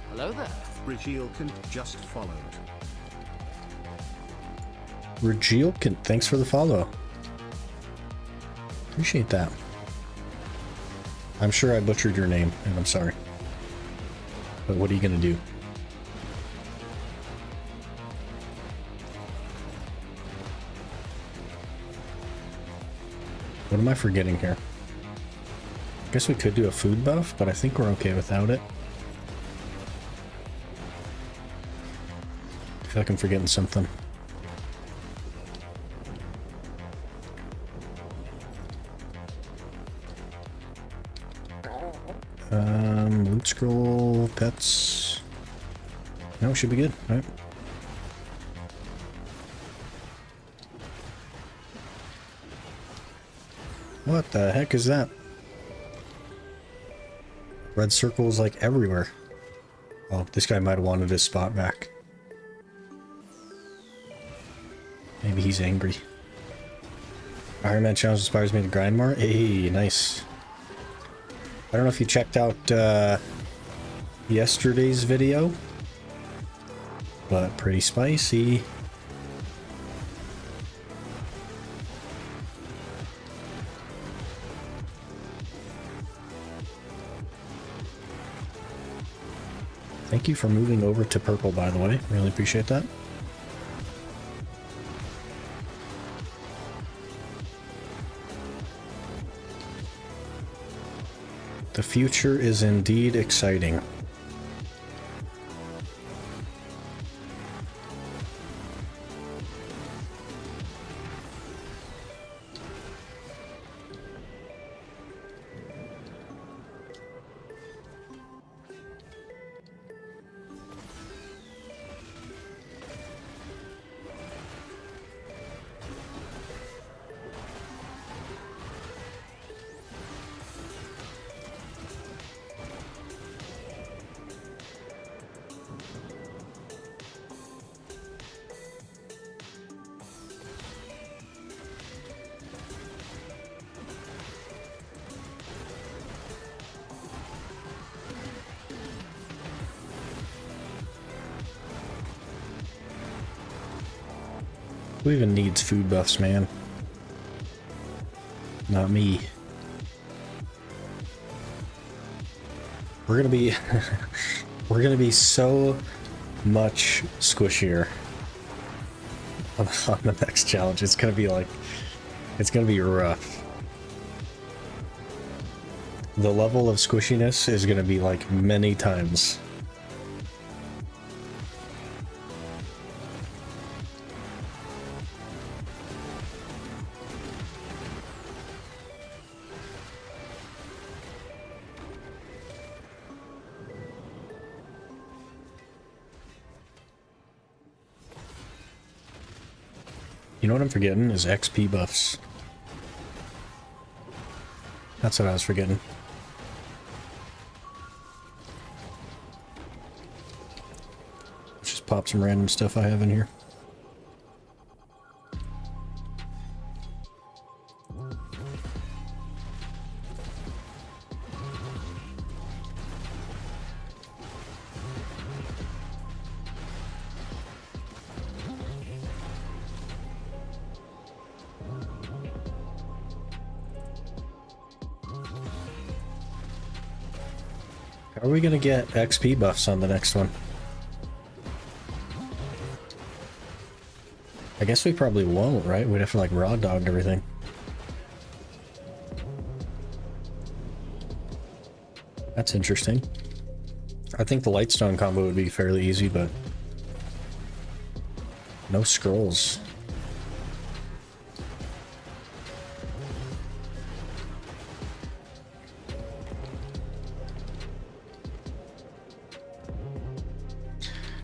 Speaker 3: Hello there.
Speaker 2: Regielkant just followed.
Speaker 1: Regielkant, thanks for the follow. Appreciate that. I'm sure I butchered your name, and I'm sorry. But what are you gonna do? What am I forgetting here? Guess we could do a food buff, but I think we're okay without it. I feel like I'm forgetting something. Loot scroll, pets. No, should be good, right? What the heck is that? Red circles like everywhere. Oh, this guy might have wanted his spot back. Maybe he's angry. Iron Man challenge inspires me to grind more. Hey, nice. I don't know if you checked out yesterday's video, but pretty spicy. Thank you for moving over to purple, by the way. Really appreciate that. The future is indeed exciting. Who even needs food buffs, man? Not me. We're gonna be we're gonna be so much squishier on the next challenge. It's gonna be like, it's gonna be rough. The level of squishiness is gonna be like many times. You know what I'm forgetting is XP buffs. That's what I was forgetting. Let's just pop some random stuff I have in here. How are we gonna get XP buffs on the next one? I guess we probably won't, right? We'd have to like raw dog everything. That's interesting. I think the Lightstone combo would be fairly easy, but no scrolls.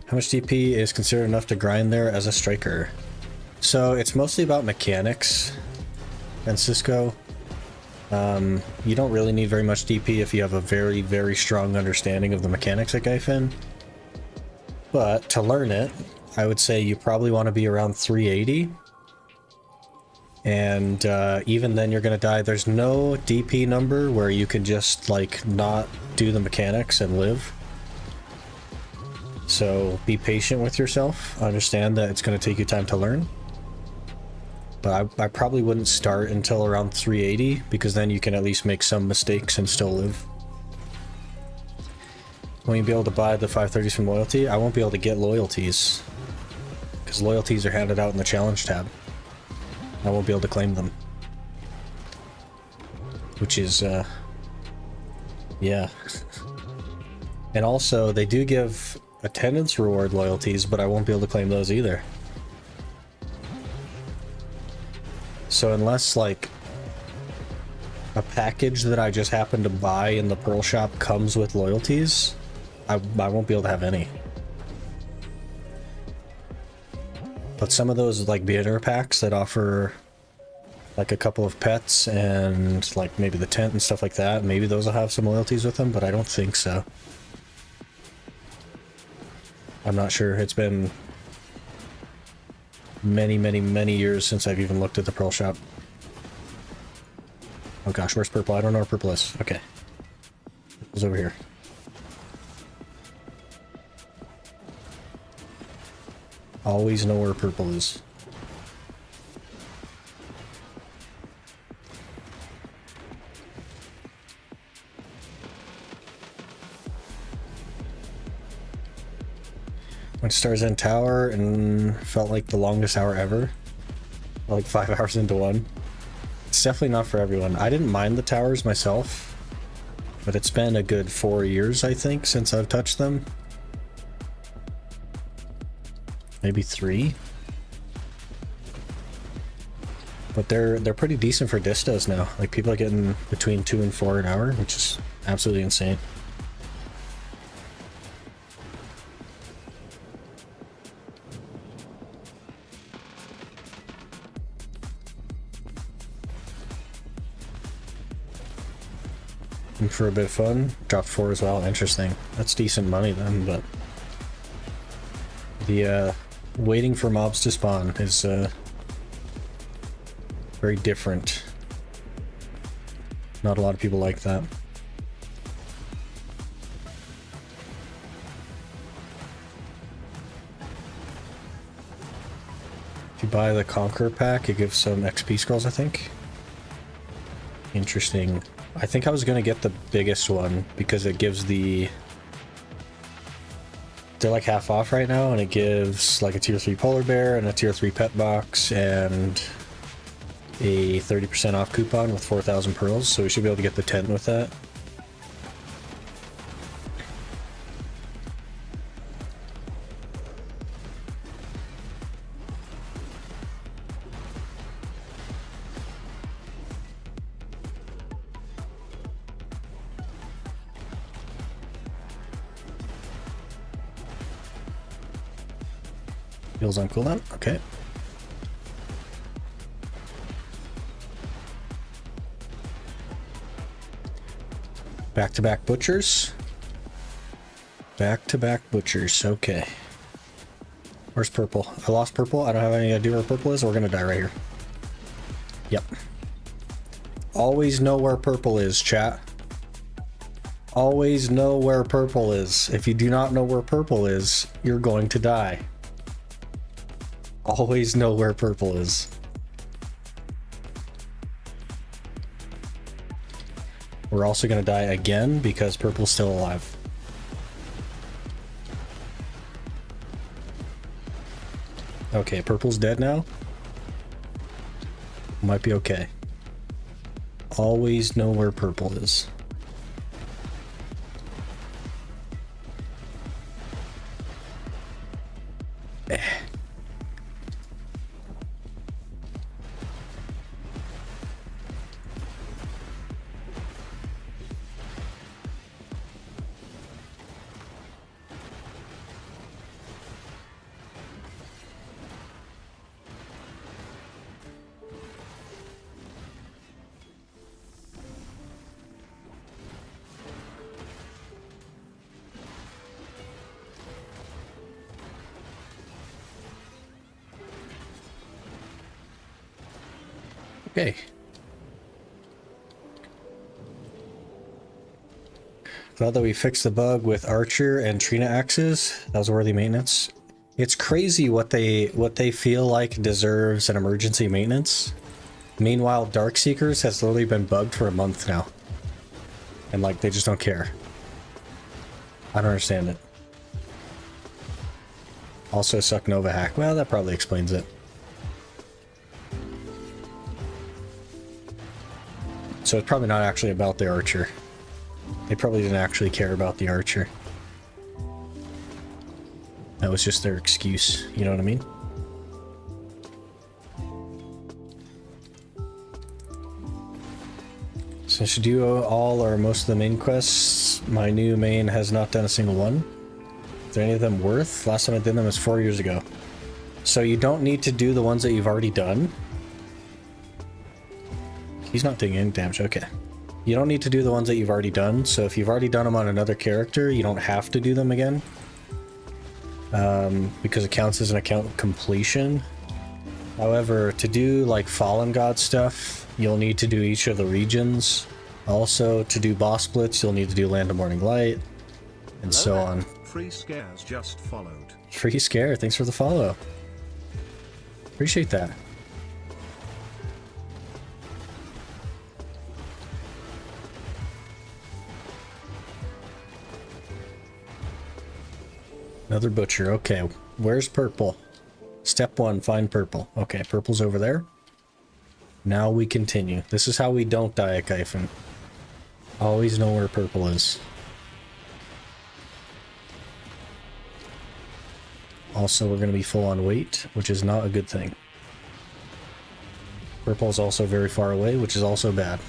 Speaker 1: How much DP is considered enough to grind there as a striker? So it's mostly about mechanics, Francisco. You don't really need very much DP if you have a very, very strong understanding of the mechanics at Gaifin. But to learn it, I would say you probably want to be around 380. And even then you're going to die. There's no DP number where you can just like not do the mechanics and live. So be patient with yourself. Understand that it's going to take you time to learn. But I probably wouldn't start until around 380, because then you can at least make some mistakes and still live. Will you be able to buy the 530s from loyalty? I won't be able to get loyalties, because loyalties are handed out in the challenge tab. I won't be able to claim them. which is, yeah. And also, they do give attendance reward loyalties, but I won't be able to claim those either. So unless, like, a package that I just happen to buy in the Pearl Shop comes with loyalties, I won't be able to have any. But some of those, like, beginner packs that offer, like, a couple of pets and, like, maybe the tent and stuff like that, maybe those will have some loyalties with them, but I don't think so. I'm not sure. It's been many, many, many years since I've even looked at the Pearl Shop. Oh gosh, where's purple? I don't know where purple is. Okay. Purple's over here. Always know where purple is. Went to Stars End Tower and felt like the longest hour ever. Like 5 hours into one. It's definitely not for everyone. I didn't mind the towers myself, but it's been a good 4 years, I think, since I've touched them. Maybe 3. But they're pretty decent for distos now. Like, people are getting between 2 and 4 an hour, which is absolutely insane. And for a bit of fun, dropped 4 as well. Interesting. That's decent money then, but the waiting for mobs to spawn is very different. Not a lot of people like that. If you buy the Conqueror pack, it gives some XP scrolls, I think. Interesting. I think I was gonna get the biggest one because it gives the... They're like half off right now, and it gives like a tier 3 polar bear and a tier 3 pet box and a 30% off coupon with 4,000 pearls, so we should be able to get the tent with that. Heals on cooldown, okay. Back-to-back butchers. Back-to-back butchers, okay. Where's purple? I lost purple. I don't have any idea where purple is. We're gonna die right here. Yep. Always know where purple is, chat. Always know where purple is. If you do not know where purple is, you're going to die. Always know where purple is. We're also going to die again because purple's still alive. Okay, purple's dead now. Might be okay. Always know where purple is. Okay. Glad that we fixed the bug with Archer and Trina axes. That was worthy maintenance. It's crazy what they feel like deserves an emergency maintenance. Meanwhile, Darkseekers has literally been bugged for a month now. And like, they just don't care. I don't understand it. Also, suck Nova hack. Well, that probably explains it. So it's probably not actually about the archer. They probably didn't actually care about the archer. That was just their excuse, you know what I mean? Since you do all or most of the main quests, my new main has not done a single one. Is there any of them worth? Last time I did them was 4 years ago. So you don't need to do the ones that you've already done. He's not doing any damage, okay. You don't need to do the ones that you've already done, so if you've already done them on another character, you don't have to do them again. Because it counts as an account completion. However, to do like Fallen God stuff, you'll need to do each of the regions. Also, to do boss splits, you'll need to do Land of Morning Light, and so on.
Speaker 2: Free Scares just followed.
Speaker 1: Free Scare, thanks for the follow. Appreciate that. Another butcher, okay. Where's purple? Step 1, find purple. Okay, purple's over there. Now we continue. This is how we don't die at Gyphon. Always know where purple is. Also, we're going to be full on weight, which is not a good thing. Purple is also very far away, which is also bad.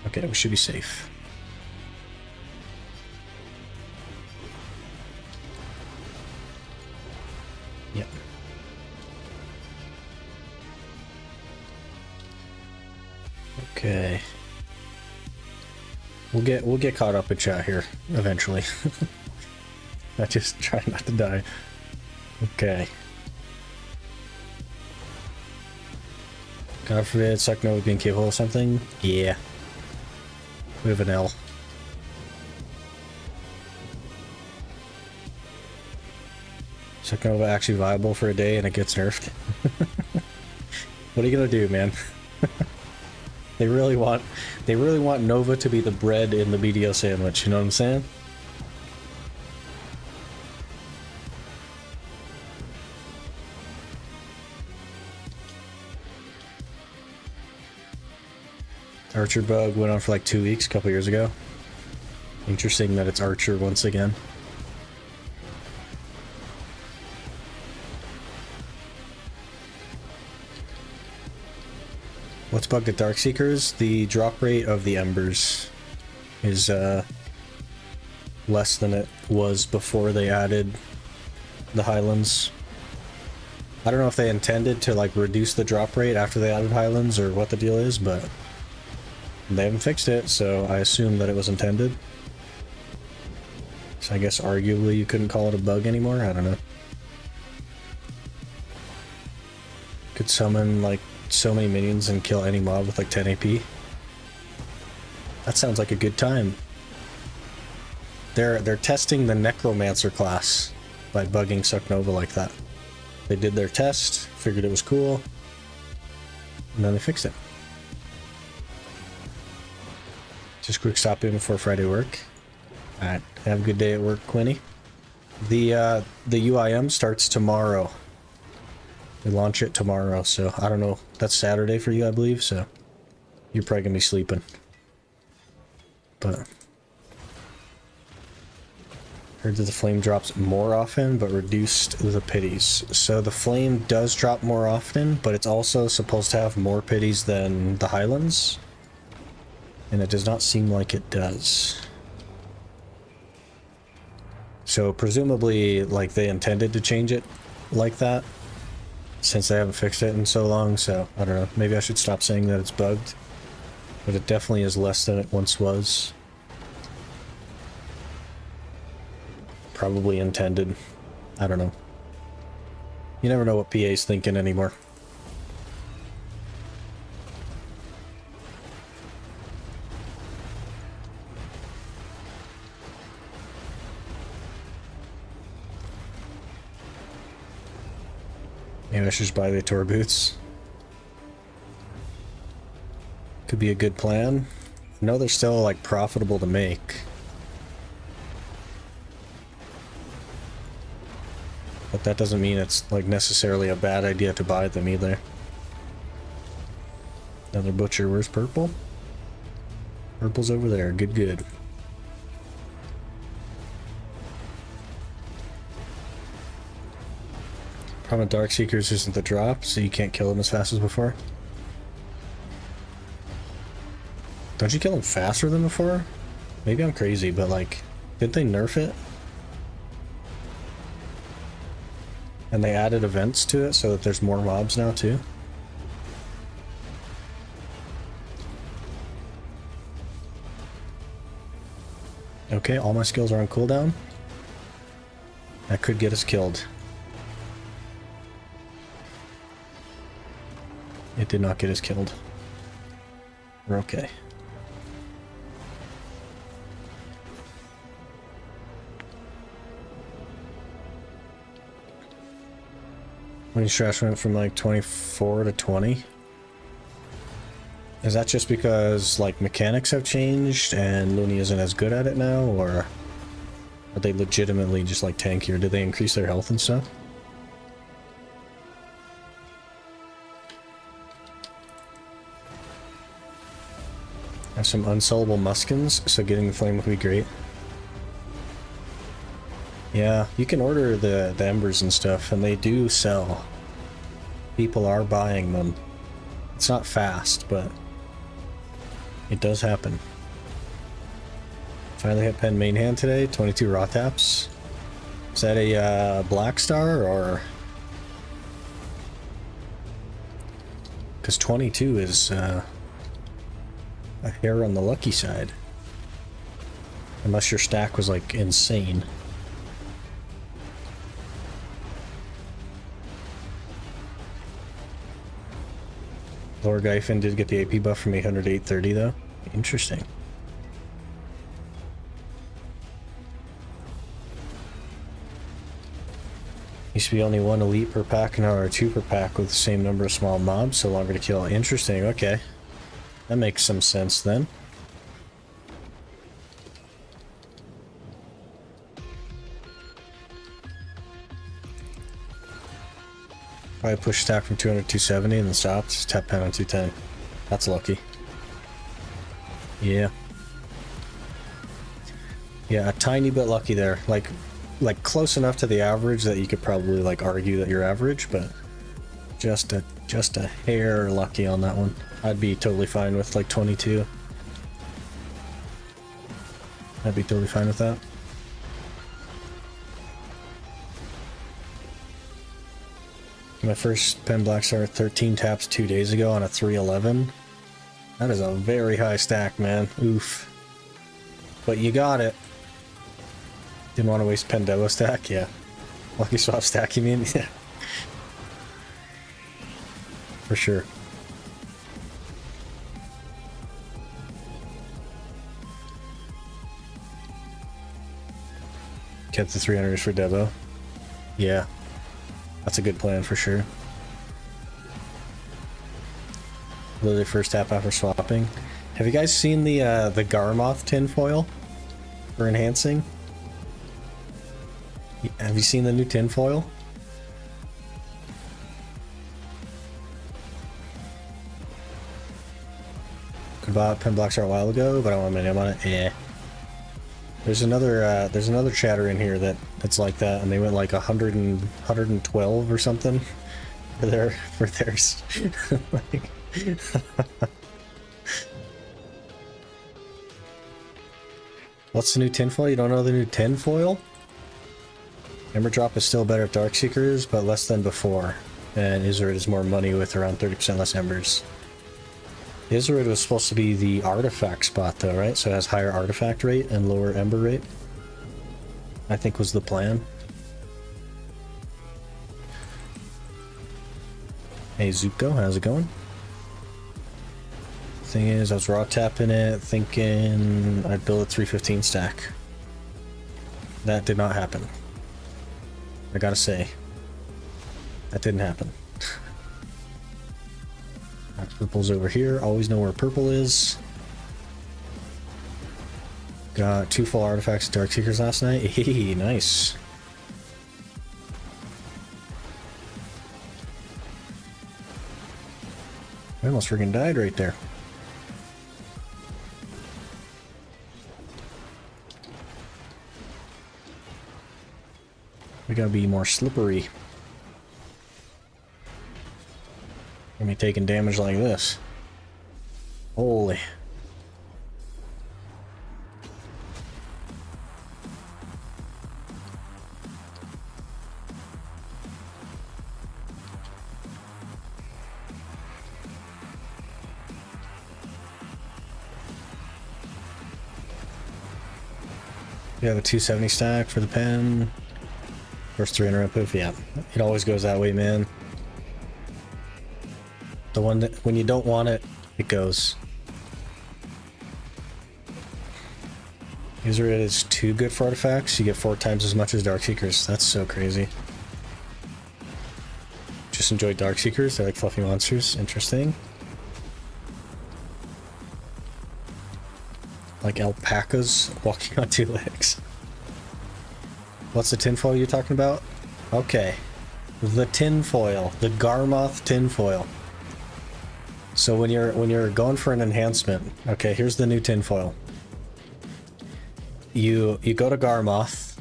Speaker 1: Okay, we should be safe. Yep. Okay. We'll get caught up in chat here eventually. I just try not to die. Okay. God forbid, Suckno would be incapable of something. Yeah. We have an L. Sucknova actually viable for a day and it gets nerfed. What are you gonna do, man? They really want Nova to be the bread in the BDO sandwich, you know what I'm saying? Archer bug went on for like 2 weeks a couple years ago. Interesting that it's Archer once again. What's bugged at Darkseekers? The drop rate of the embers is less than it was before they added the Highlands. I don't know if they intended to like reduce the drop rate after they added Highlands or what the deal is, but they haven't fixed it, so I assume that it was intended. So I guess arguably you couldn't call it a bug anymore, I don't know. Could summon like so many minions and kill any mob with like 10 AP. That sounds like a good time. They're testing the Necromancer class by bugging Sucknova like that. They did their test, figured it was cool, and then they fixed it. Just quick stop in before Friday work. Alright, have a good day at work, Quinny. The UIM starts tomorrow. We launch it tomorrow, so I don't know. That's Saturday for you, I believe, so you're probably gonna be sleeping. But heard that the flame drops more often, but reduced the pities. So the flame does drop more often, but it's also supposed to have more pities than the Highlands. And it does not seem like it does. So presumably, like, they intended to change it like that, since they haven't fixed it in so long, so I don't know. Maybe I should stop saying that it's bugged. But it definitely is less than it once was. Probably intended. I don't know. You never know what PA's thinking anymore. Maybe I should just buy the tour boots. Could be a good plan. I know they're still like profitable to make. But that doesn't mean it's like necessarily a bad idea to buy them either. Another butcher. Where's purple? Purple's over there. Good, good. Problem with Dark Seekers isn't the drop, so you can't kill them as fast as before. Don't you kill them faster than before? Maybe I'm crazy, but like, didn't they nerf it? And they added events to it so that there's more mobs now too? Okay, all my skills are on cooldown. That could get us killed. It did not get us killed. We're okay. Winning stress went from like 24 to 20. Is that just because like mechanics have changed and Looney isn't as good at it now, or are they legitimately just like tankier? Did they increase their health and stuff? I have some unsellable muskins, so getting the flame would be great. Yeah, you can order the embers and stuff, and they do sell. People are buying them. It's not fast, but it does happen. Finally hit pen main hand today, 22 raw taps. Is that a black star, or... Because 22 is a hair on the lucky side. Unless your stack was like insane. Lord Gyfin did get the AP buff from 800 to 830 though. Interesting. Used to be only one elite per pack, now there are two per pack with the same number of small mobs, so longer to kill. Interesting, okay. That makes some sense then. I pushed stack from 200 to 270 and then stopped. Tap pen on 210. That's lucky. Yeah. Yeah, a tiny bit lucky there. Like close enough to the average that you could probably like argue that you're average, but just a hair lucky on that one. I'd be totally fine with like 22. I'd be totally fine with that. My first pen black star 13 taps 2 days ago on a 311. That is a very high stack, man. Oof. But you got it. Didn't want to waste pen Devo stack? Yeah. Lucky swap stack, you mean? Yeah. For sure. Kept the 300s for Devo. Yeah. That's a good plan for sure. Literally first tap after swapping. Have you guys seen the Garmoth tinfoil for enhancing? Have you seen the new tinfoil? Could buy pen blocks a while ago, but I don't want my name on it. Yeah. There's another chatter in here that's like that, and they went like 112 or something for theirs. Like, what's the new tinfoil? You don't know the new tinfoil? Ember drop is still better at Dark Seekers, but less than before. And Izzard is more money with around 30% less embers. Izzard was supposed to be the artifact spot though, right? So it has higher artifact rate and lower ember rate. I think was the plan. Hey Zuko, how's it going? Thing is, I was raw tapping it, thinking I'd build a 315 stack. That did not happen. I gotta say, that didn't happen. Purple's over here. Always know where purple is. Got 2 full artifacts of Dark Seekers last night. Hey, nice. I almost freaking died right there. We gotta be more slippery. Gonna be taking damage like this. Holy. You have a 270 stack for the pen. First 300 poof, yeah. It always goes that way, man. The one that, when you don't want it, it goes. User it is too good for artifacts. You get 4 times as much as Dark Seekers. That's so crazy. Just enjoy Dark Seekers. They're like fluffy monsters. Interesting. Like alpacas walking on 2 legs. What's the tinfoil you're talking about? Okay. The tinfoil. The Garmoth tinfoil. So when you're going for an enhancement, okay, here's the new tinfoil. You go to Garmoth,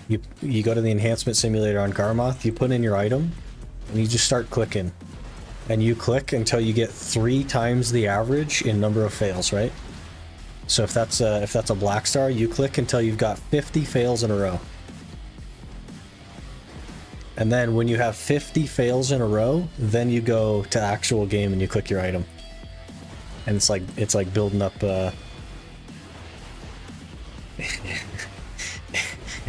Speaker 1: you go to the enhancement simulator on Garmoth, you put in your item, and you just start clicking. And you click until you get 3 times the average in number of fails, right? So if that's a black star, you click until you've got 50 fails in a row. And then when you have 50 fails in a row, then you go to actual game and you click your item. And it's like building up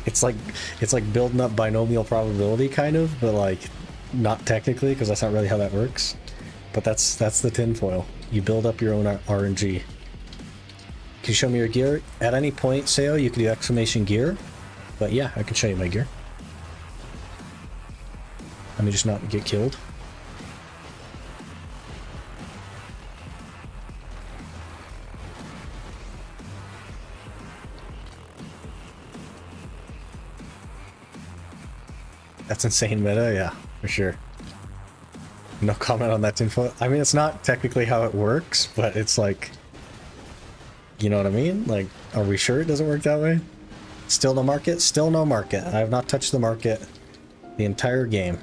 Speaker 1: it's like building up binomial probability kind of, but like not technically, because that's not really how that works. But that's the tinfoil. You build up your own RNG. Can you show me your gear? At any point, Sayo, you can do exclamation gear. But yeah, I can show you my gear. Let me just not get killed. That's insane meta, yeah, for sure. No comment on that tinfoil. I mean, it's not technically how it works, but it's like... You know what I mean? Like, are we sure it doesn't work that way? Still no market? Still no market. I have not touched the market the entire game.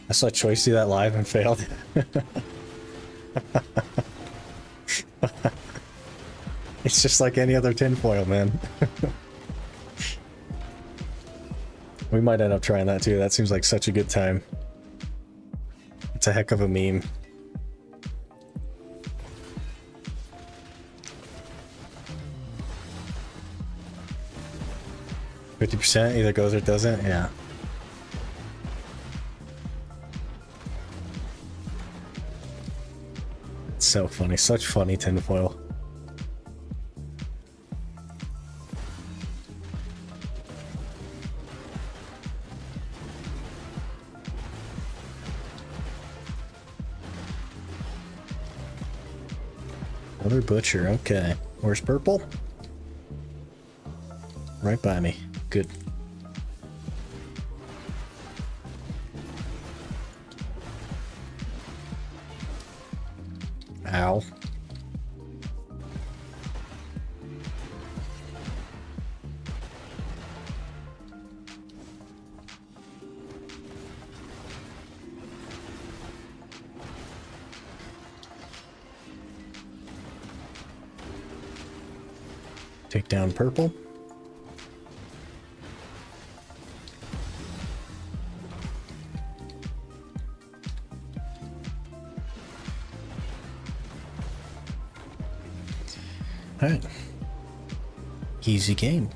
Speaker 1: I saw Choice do that live and failed. It's just like any other tinfoil, man. We might end up trying that too. That seems like such a good time. It's a heck of a meme. %, either goes or doesn't, yeah. It's so funny, such funny tinfoil. Another butcher, okay. Where's purple? Right by me. Good. Ow. Take down purple. Alright. Easy game.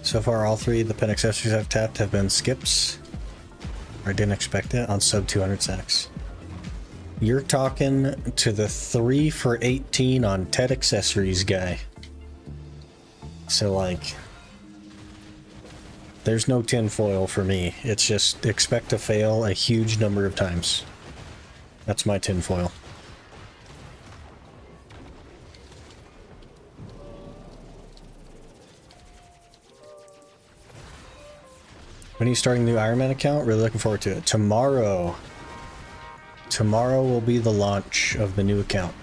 Speaker 1: So far, all 3 of the pen accessories I've tapped have been skips. I didn't expect it on sub 200 sacks. You're talking to the 3 for 18 on TED accessories guy. So, like, there's no tinfoil for me. It's just expect to fail a huge number of times. That's my tinfoil. When are you starting the new Iron Man account? Really looking forward to it. Tomorrow. Tomorrow will be the launch of the new account.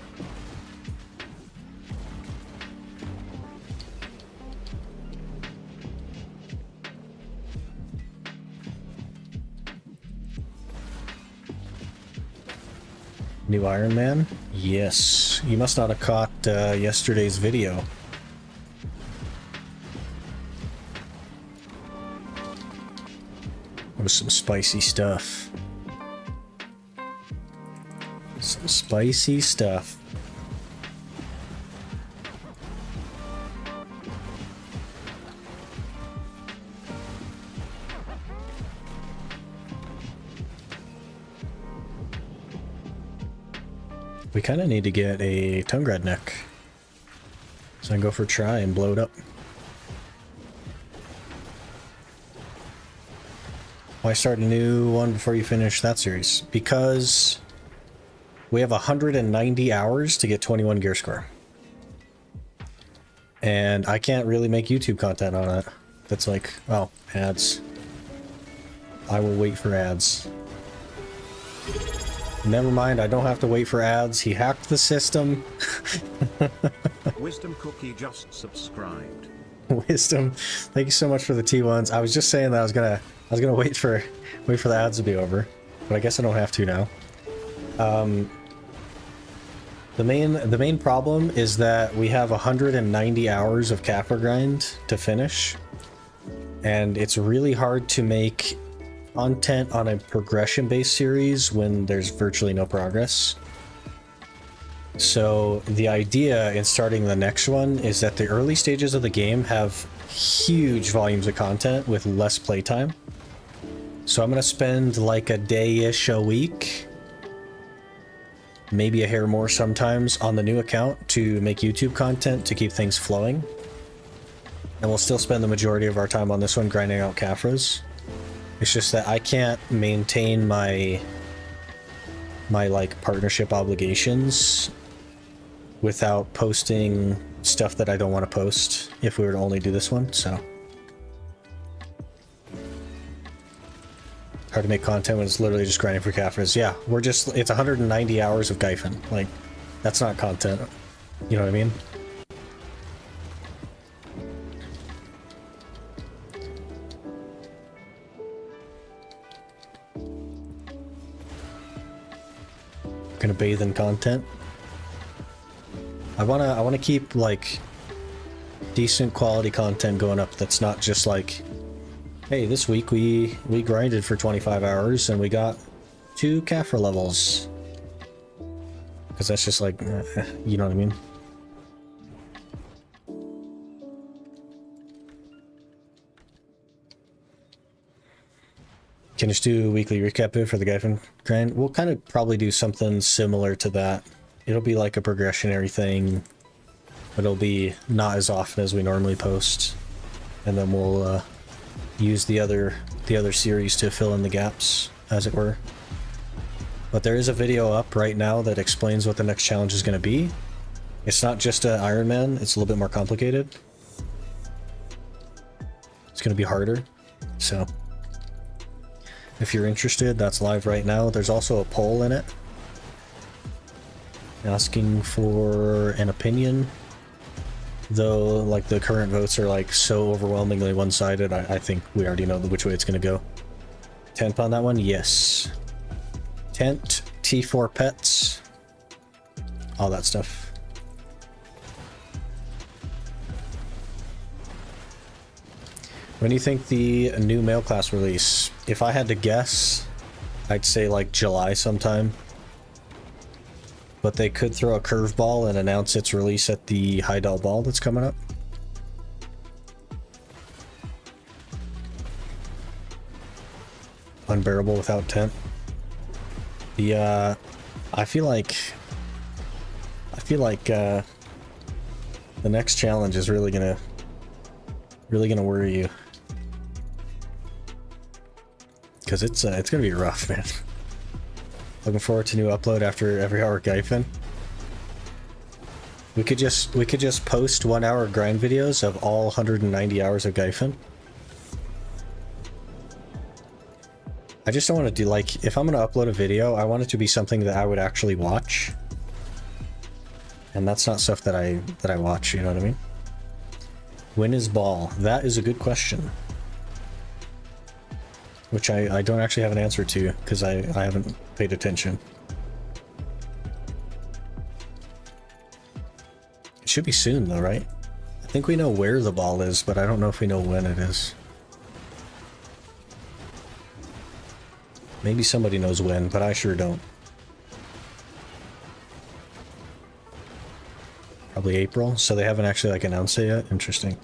Speaker 1: New Iron Man? Yes. You must not have caught yesterday's video. It was some spicy stuff. Some spicy stuff. We kind of need to get a Tungrad neck. So I can go for a try and blow it up. Why start a new one before you finish that series? Because we have 190 hours to get 21 gear score. And I can't really make YouTube content on it. That's like, oh, ads. I will wait for ads. Never mind, I don't have to wait for ads. He hacked the system.
Speaker 2: Wisdom Cookie just subscribed.
Speaker 1: Wisdom, thank you so much for the T1s. I was just saying that I was gonna wait for the ads to be over, but I guess I don't have to now. The main problem is that we have 190 hours of Caphra grind to finish, and it's really hard to make content on a progression-based series when there's virtually no progress. So the idea in starting the next one is that the early stages of the game have huge volumes of content with less playtime. So I'm gonna spend like a day-ish a week, maybe a hair more sometimes, on the new account to make YouTube content to keep things flowing. And we'll still spend the majority of our time on this one grinding out Caphras. It's just that I can't maintain my like partnership obligations without posting stuff that I don't want to post if we were to only do this one, so. Hard to make content when it's literally just grinding for Caphras. Yeah, it's 190 hours of Gyfin. Like, that's not content. You know what I mean? Gonna bathe in content. I wanna keep like decent quality content going up that's not just like, hey, this week we grinded for 25 hours and we got 2 Caphra levels. Because that's just like, you know what I mean? Can just do a weekly recap bit for the Gyfin grind? We'll kind of probably do something similar to that. It'll be like a progressionary thing, but it'll be not as often as we normally post. And then we'll use the other series to fill in the gaps, as it were. But there is a video up right now that explains what the next challenge is going to be. It's not just an Iron Man, it's a little bit more complicated. It's going to be harder, so if you're interested, that's live right now. There's also a poll in it asking for an opinion, though like the current votes are like so overwhelmingly one-sided. I think we already know which way it's going to go. Tent on that one? Yes. Tent, T4 pets, all that stuff. When do you think the new male class release? If I had to guess, I'd say like July sometime. But they could throw a curveball and announce its release at the Heidel Ball that's coming up. Unbearable without tent. The I feel like the next challenge is really gonna worry you. Because it's gonna be rough, man. Looking forward to new upload after every hour Gyfin. We could just post 1 hour grind videos of all 190 hours of Gyfin. I just don't want to do, like, if I'm going to upload a video, I want it to be something that I would actually watch. And that's not stuff that I watch, you know what I mean? When is ball? That is a good question. Which I don't actually have an answer to, because I haven't paid attention. It should be soon, though, right? I think we know where the ball is, but I don't know if we know when it is. Maybe somebody knows when, but I sure don't. Probably April, so they haven't actually, like, announced it yet? Interesting.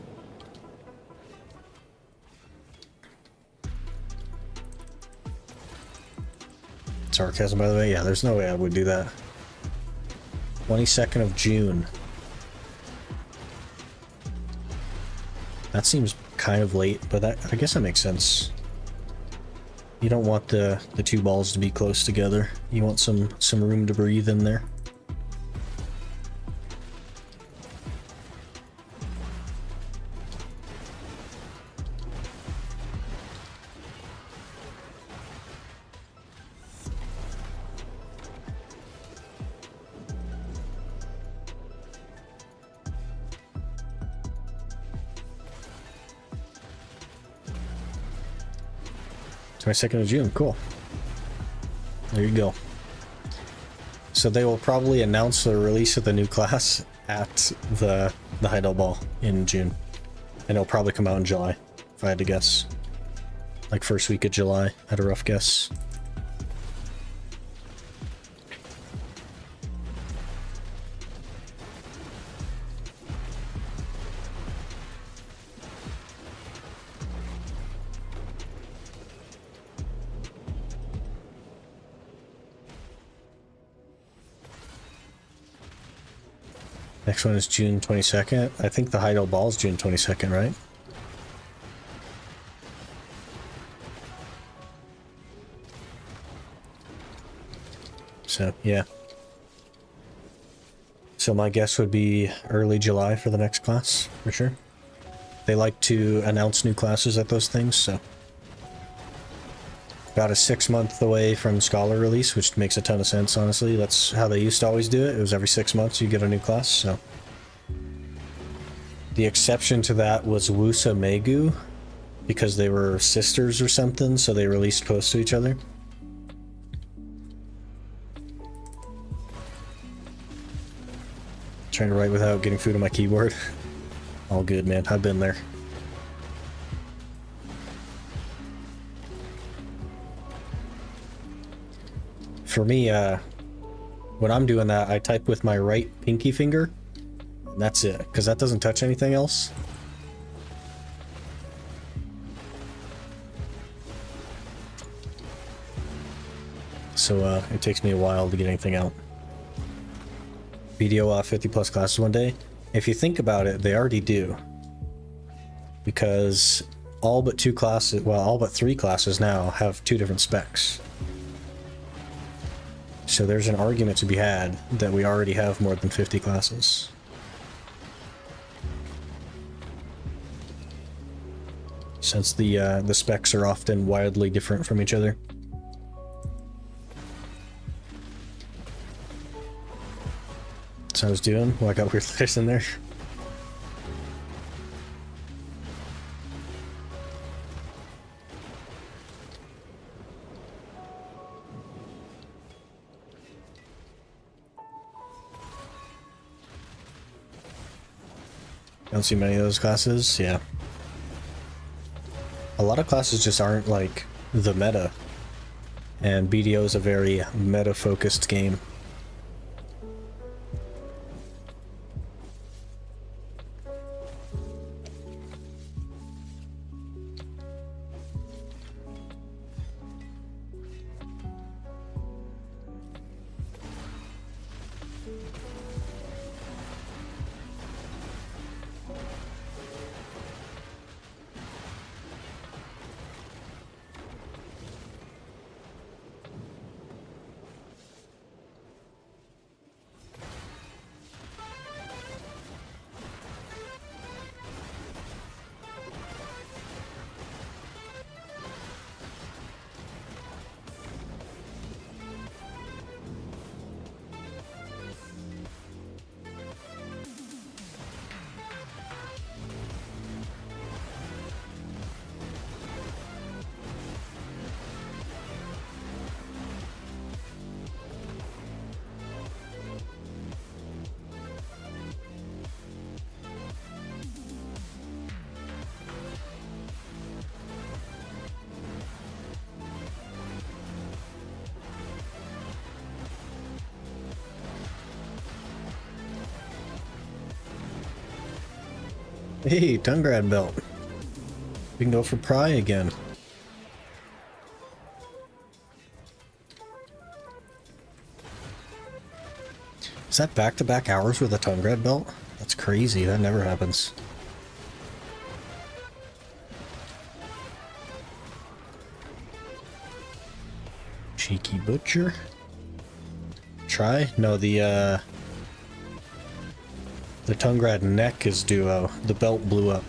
Speaker 1: Sarcasm, by the way? Yeah, there's no way I would do that. 22nd of June. That seems kind of late, but that, I guess that makes sense. You don't want the two balls to be close together. You want some room to breathe in there. My 2nd of June, cool. There you go. So they will probably announce the release of the new class at the Heidel Ball in June. And it'll probably come out in July, if I had to guess. Like first week of July, at a rough guess. Next one is June 22nd. I think the Heidel Ball is June 22nd, right? So, yeah. So my guess would be early July for the next class, for sure. They like to announce new classes at those things, so. About a 6 month away from Scholar release, which makes a ton of sense, honestly. That's how they used to always do it. It was every 6 months you get a new class, so. The exception to that was Wusa Megu, because they were sisters or something, so they released close to each other. Trying to write without getting food on my keyboard. All good, man. I've been there. For me, when I'm doing that, I type with my right pinky finger, and that's it, because that doesn't touch anything else. So it takes me a while to get anything out. BDO 50 plus classes one day. If you think about it, they already do. Because all but 2 classes, well, all but 3 classes now have 2 different specs. So there's an argument to be had that we already have more than 50 classes. Since the specs are often wildly different from each other. That's what I was doing. Well, I got weird letters in there. Don't see many of those classes, yeah. A lot of classes just aren't like the meta, and BDO is a very meta-focused game. Hey, Tungrad belt. We can go for Pry again. Is that back-to-back hours with a Tungrad belt? That's crazy. That never happens. Cheeky butcher. Try? No, the Tungrad neck is duo. The belt blew up.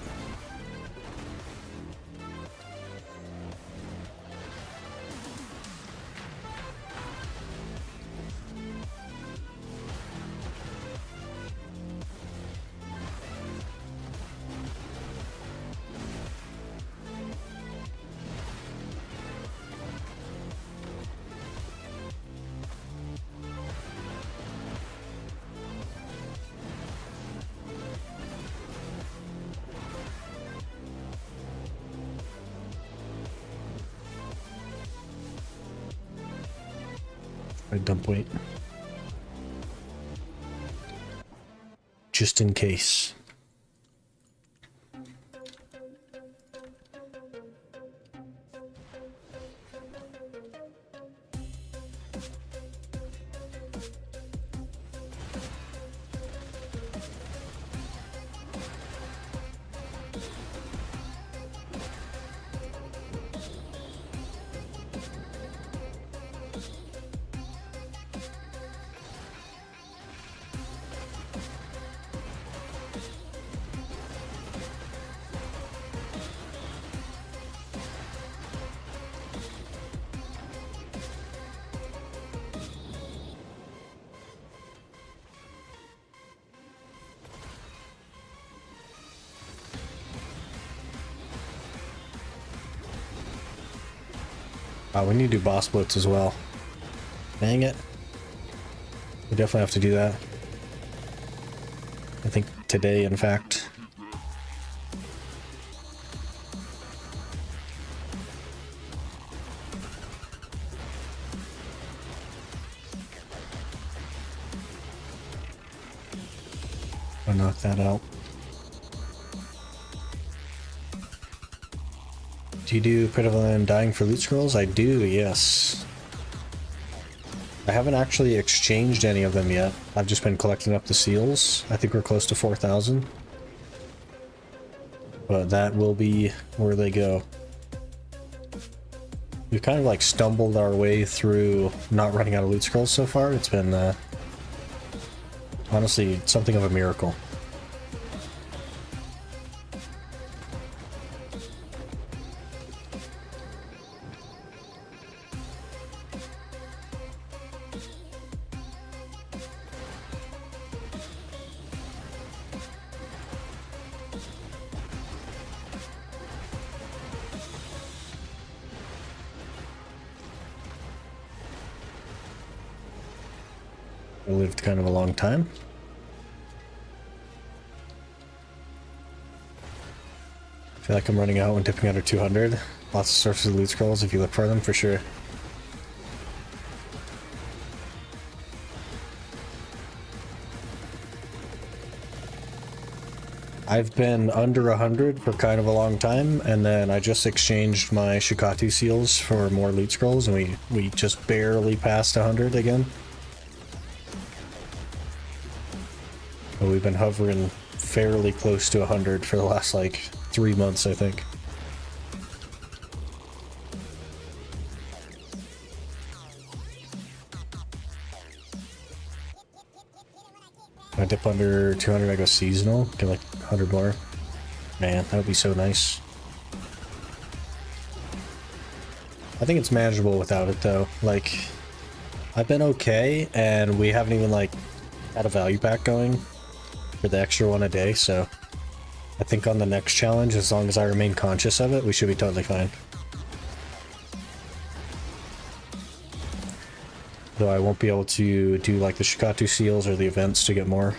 Speaker 1: I dump weight. Just in case. We need to do boss blitz as well. Dang it. We definitely have to do that. I think today, in fact. I'll knock that out. Do you do critical and dying for loot scrolls? I do, yes. I haven't actually exchanged any of them yet. I've just been collecting up the seals. I think we're close to 4,000. But that will be where they go. We've kind of like stumbled our way through not running out of loot scrolls so far. It's been honestly something of a miracle. I lived kind of a long time. I feel like I'm running out when dipping under 200. Lots of sources of loot scrolls if you look for them, for sure. I've been under 100 for kind of a long time, and then I just exchanged my Shikatu seals for more loot scrolls, and we just barely passed 100 again. But we've been hovering fairly close to 100 for the last, like, 3 months, I think. If I dip under 200, I go seasonal, get like 100 more. Man, that would be so nice. I think it's manageable without it, though. Like, I've been okay, and we haven't even, like, had a value pack going for the extra one a day, so I think on the next challenge, as long as I remain conscious of it, we should be totally fine. Though I won't be able to do like the Shikatu seals or the events to get more.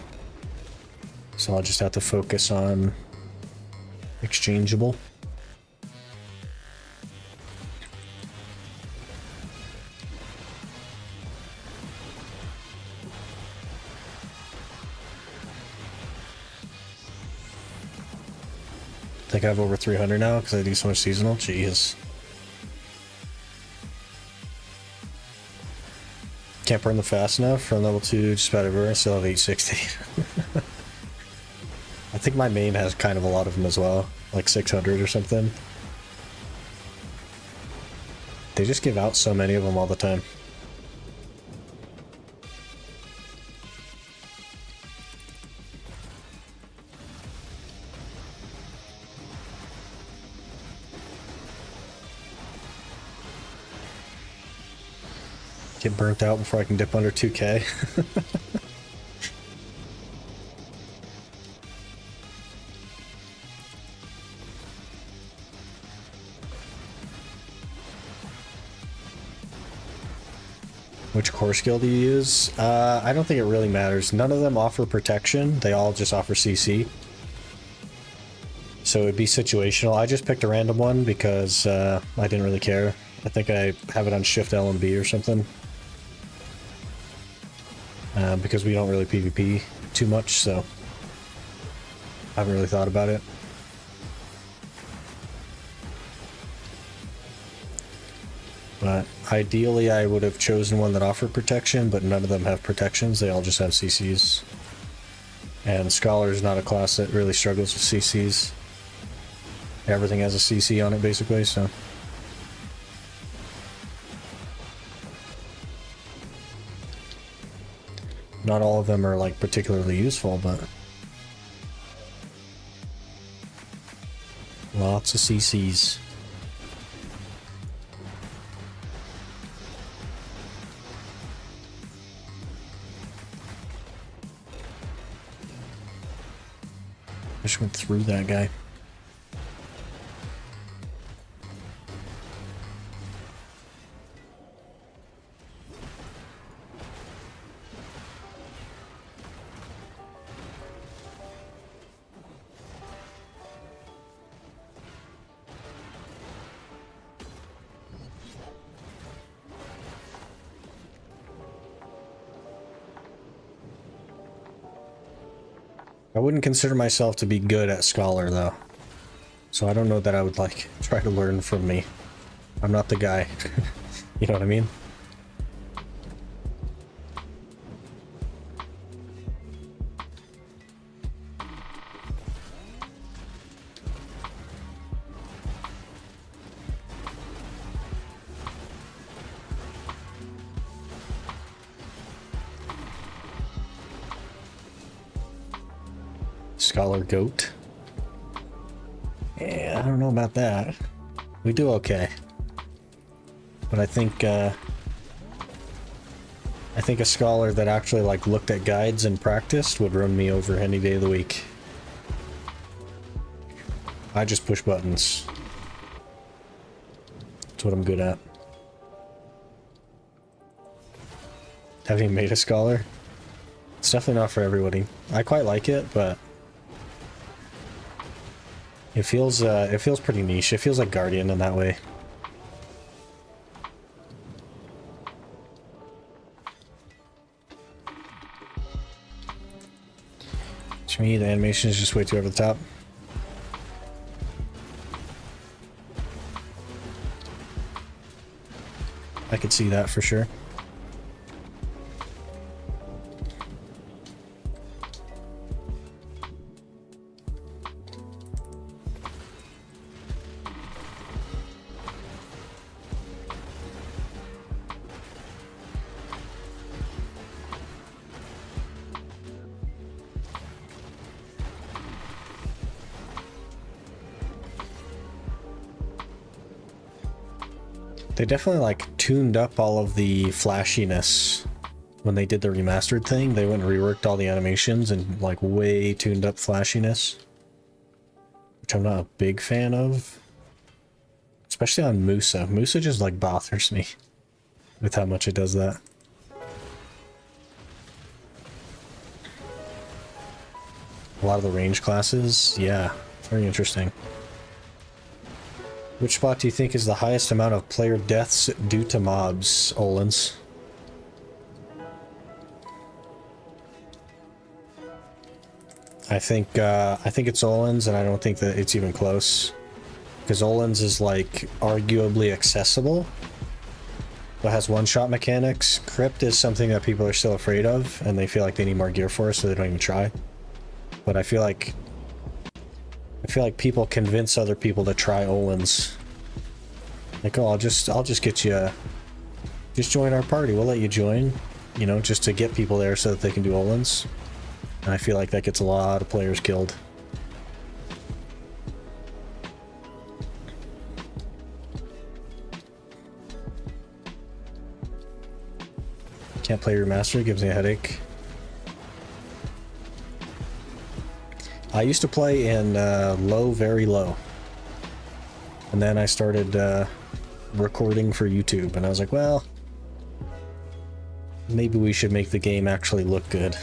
Speaker 1: So I'll just have to focus on exchangeable. think I have over 300 now because I do so much seasonal. Jeez. Can't burn them fast enough from level 2 just about everywhere. I still have 860. I think my main has kind of a lot of them as well, like 600 or something. They just give out so many of them all the time. Get burnt out before I can dip under 2k. Which core skill do you use? I don't think it really matters. None of them offer protection. They all just offer CC. So it'd be situational. I just picked a random one because I didn't really care. I think I have it on Shift L and B or something. Because we don't really PvP too much, so I haven't really thought about it. But ideally I would have chosen one that offered protection, but none of them have protections, they all just have CCs. And Scholar is not a class that really struggles with CCs. Everything has a CC on it basically, so... Not all of them are like particularly useful, but lots of CCs. Just went through that guy. I wouldn't consider myself to be good at Scholar though, so I don't know that I would like try to learn from me. I'm not the guy. You know what I mean? Scholar goat. Yeah, I don't know about that. We do okay. But I think a scholar that actually like looked at guides and practiced would run me over any day of the week. I just push buttons. That's what I'm good at. Have you made a scholar? It's definitely not for everybody. I quite like it, but it feels pretty niche. It feels like Guardian in that way. To me, the animation is just way too over the top. I could see that for sure. They definitely like tuned up all of the flashiness when they did the remastered thing. They went and reworked all the animations and like way tuned up flashiness, which I'm not a big fan of, especially on Musa. Musa just like bothers me with how much it does that. A lot of the range classes, yeah, very interesting. Which spot do you think is the highest amount of player deaths due to mobs, Olens? I think it's Olin's, and I don't think that it's even close. Because Olin's is like arguably accessible, but has one-shot mechanics. Crypt is something that people are still afraid of, and they feel like they need more gear for, so they don't even try. But I feel like people convince other people to try Olin's. Like, oh, I'll just get you. Just join our party. We'll let you join. You know, just to get people there so that they can do Olin's. And I feel like that gets a lot of players killed. Can't play remaster, gives me a headache. I used to play in low, very low. And then I started recording for YouTube, and I was like, well, maybe we should make the game actually look good.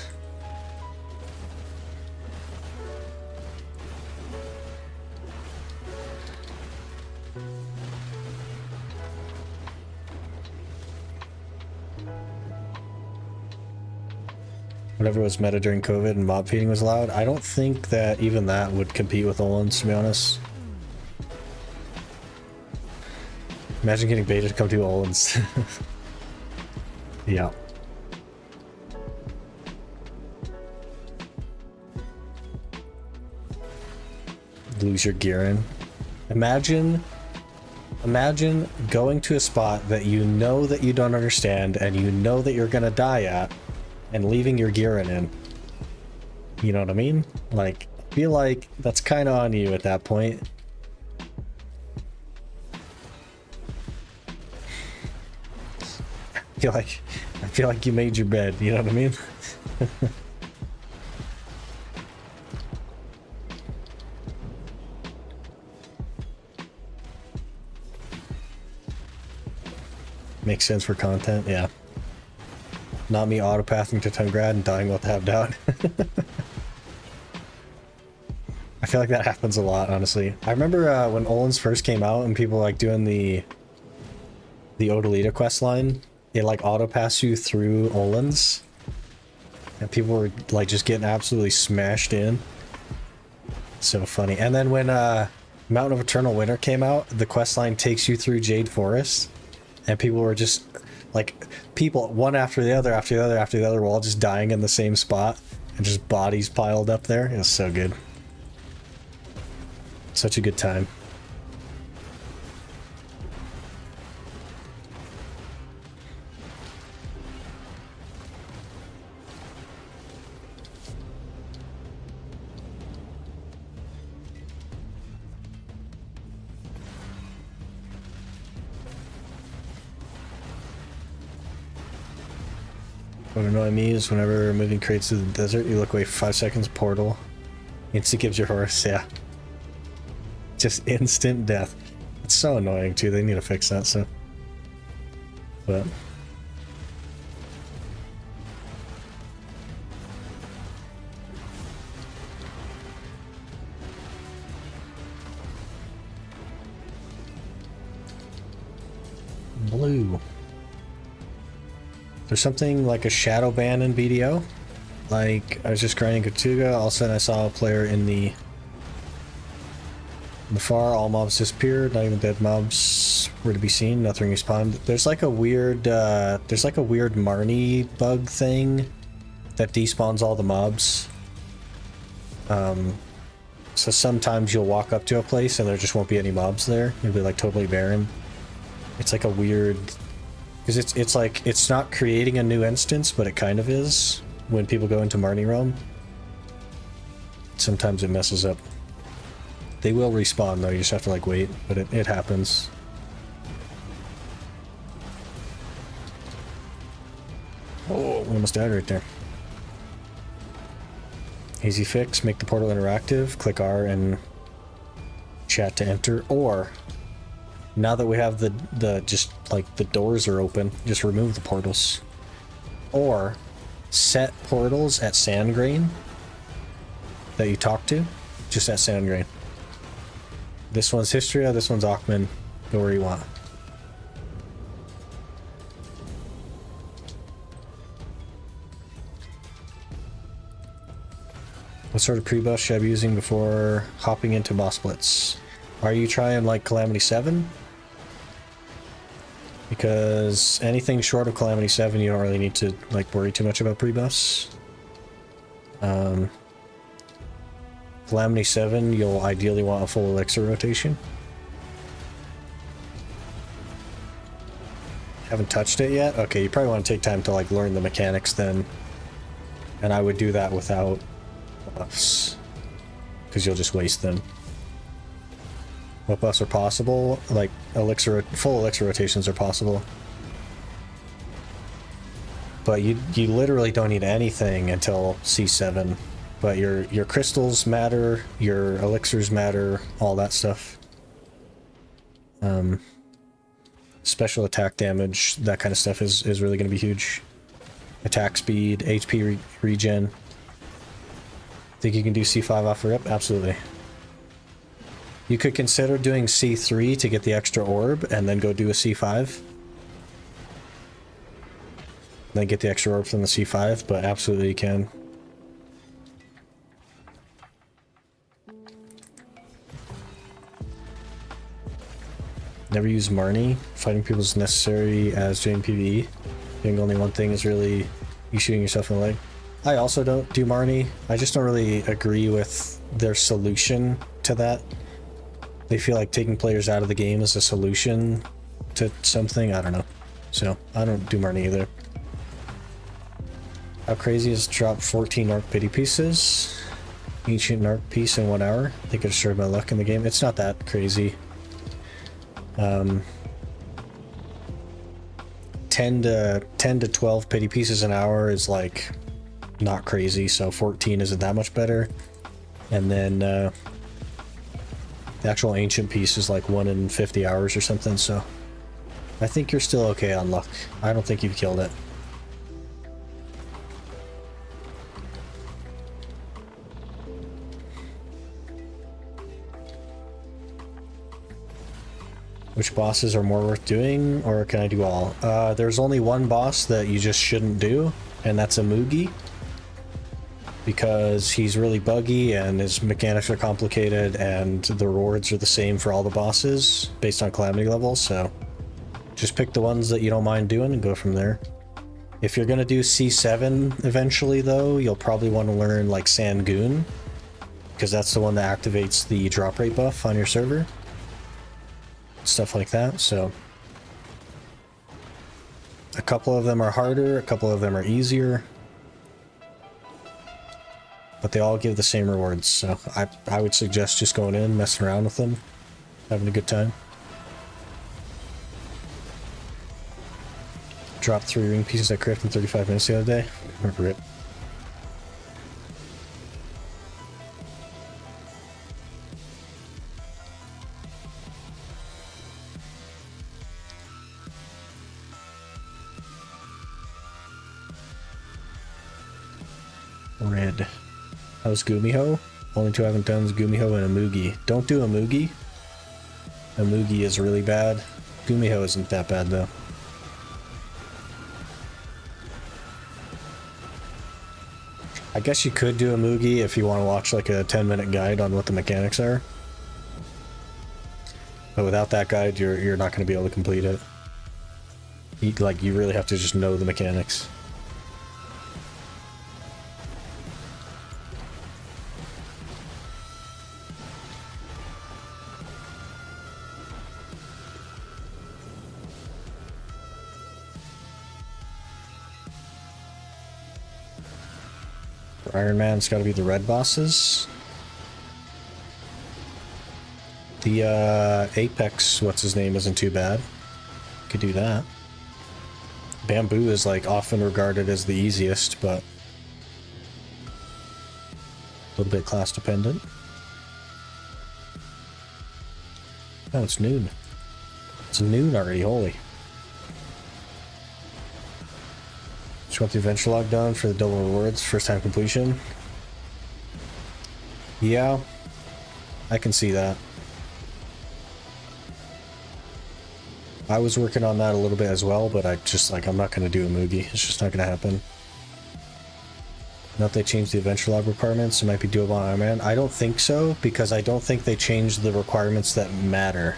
Speaker 1: Whatever was meta during COVID and mob feeding was allowed, I don't think that even that would compete with Olin's, to be honest. Imagine getting beta to come to Olin's. Yeah. Lose your gear in. Imagine going to a spot that you know that you don't understand and you know that you're gonna die at, and leaving your gear in. You know what I mean? Like, I feel like that's kind of on you at that point. I feel like you made your bed, you know what I mean? Makes sense for content, yeah. Not me autopathing to Tungrad and dying with have down. I feel like that happens a lot, honestly. I remember when Olin's first came out and people were like doing the Odalita quest line, it like autopaths you through Olin's, and people were like just getting absolutely smashed in. So funny. And then when Mountain of Eternal Winter came out, the quest line takes you through Jade Forest, and people were just like, people one after the other after the other after the other were all just dying in the same spot, and just bodies piled up there. It was so good. Such a good time. What annoys me is whenever moving crates to the desert, you look away for 5 seconds, portal. Instant gives your horse, yeah. Just instant death. It's so annoying too, they need to fix that, so. But. Blue. There's something like a shadow ban in BDO. Like, I was just grinding Katuga, all of a sudden I saw a player in the far, all mobs disappeared, not even dead mobs were to be seen, nothing respawned. There's like a weird Marnie bug thing that despawns all the mobs. So sometimes you'll walk up to a place and there just won't be any mobs there. It'll be like totally barren. It's like a weird... Because it's like, it's not creating a new instance, but it kind of is when people go into Marnie Realm. Sometimes it messes up. They will respawn though, you just have to like wait, but it happens. Oh, we almost died right there. Easy fix, make the portal interactive, click R and chat to enter, or now that we have the just like the doors are open, just remove the portals. Or set portals at Sandgrain that you talk to, just at Sandgrain. This one's Hystria, this one's Akhman. Go where you want. What sort of pre-buff should I be using before hopping into boss blitz? Are you trying like Calamity 7? Because anything short of Calamity 7, you don't really need to like worry too much about pre-buffs. Calamity 7, you'll ideally want a full elixir rotation. Haven't touched it yet? Okay, you probably want to take time to like learn the mechanics then. And I would do that without buffs, because you'll just waste them. What buffs are possible? Like full elixir rotations are possible. But you literally don't need anything until C7. But your crystals matter, your elixirs matter, all that stuff. Special attack damage, that kind of stuff is really going to be huge. Attack speed, HP regen. Think you can do C5 off rip? Absolutely. You could consider doing C3 to get the extra orb and then go do a C5. Then get the extra orb from the C5, but absolutely you can. Never use Marnie. Fighting people is necessary as doing PvE. Doing only one thing is really you shooting yourself in the leg. I also don't do Marnie. I just don't really agree with their solution to that. They feel like taking players out of the game is a solution to something. I don't know. So I don't do Marnie either. How crazy is drop 14 Narc pity pieces? Ancient Narc piece in 1 hour. I think I destroyed my luck in the game. It's not that crazy. 10 to 12 pity pieces an hour is like not crazy, so 14 isn't that much better. And then the actual ancient piece is like 1 in 50 hours or something, so I think you're still okay on luck. I don't think you've killed it. Which bosses are more worth doing, or can I do all? There's only one boss that you just shouldn't do, and that's a Mugi. Because he's really buggy and his mechanics are complicated and the rewards are the same for all the bosses based on calamity level, so just pick the ones that you don't mind doing and go from there. If you're gonna do C7 eventually though, you'll probably want to learn like Sangoon, because that's the one that activates the drop rate buff on your server. Stuff like that, so a couple of them are harder, a couple of them are easier, but they all give the same rewards, so I would suggest just going in, messing around with them, having a good time. Dropped 3 ring pieces at crypt in 35 minutes the other day. Remember it. Red. How's Gumiho? Only 2 I haven't done is Gumiho and a Mugi. Don't do a Mugi. A Mugi is really bad. Gumiho isn't that bad though. I guess you could do a Mugi if you want to watch like a 10-minute guide on what the mechanics are. But without that guide, you're not going to be able to complete it. You really have to just know the mechanics. For Iron Man, it's got to be the red bosses. The Apex, what's his name, isn't too bad. Could do that. Bamboo is like often regarded as the easiest, but a little bit class dependent. Oh, it's noon. It's noon already, holy. Just want the adventure log done for the double rewards, first time completion. Yeah, I can see that. I was working on that a little bit as well, but I'm not going to do a Mugi. It's just not going to happen. Now if they change the adventure log requirements, it might be doable on Iron Man. I don't think so, because I don't think they changed the requirements that matter.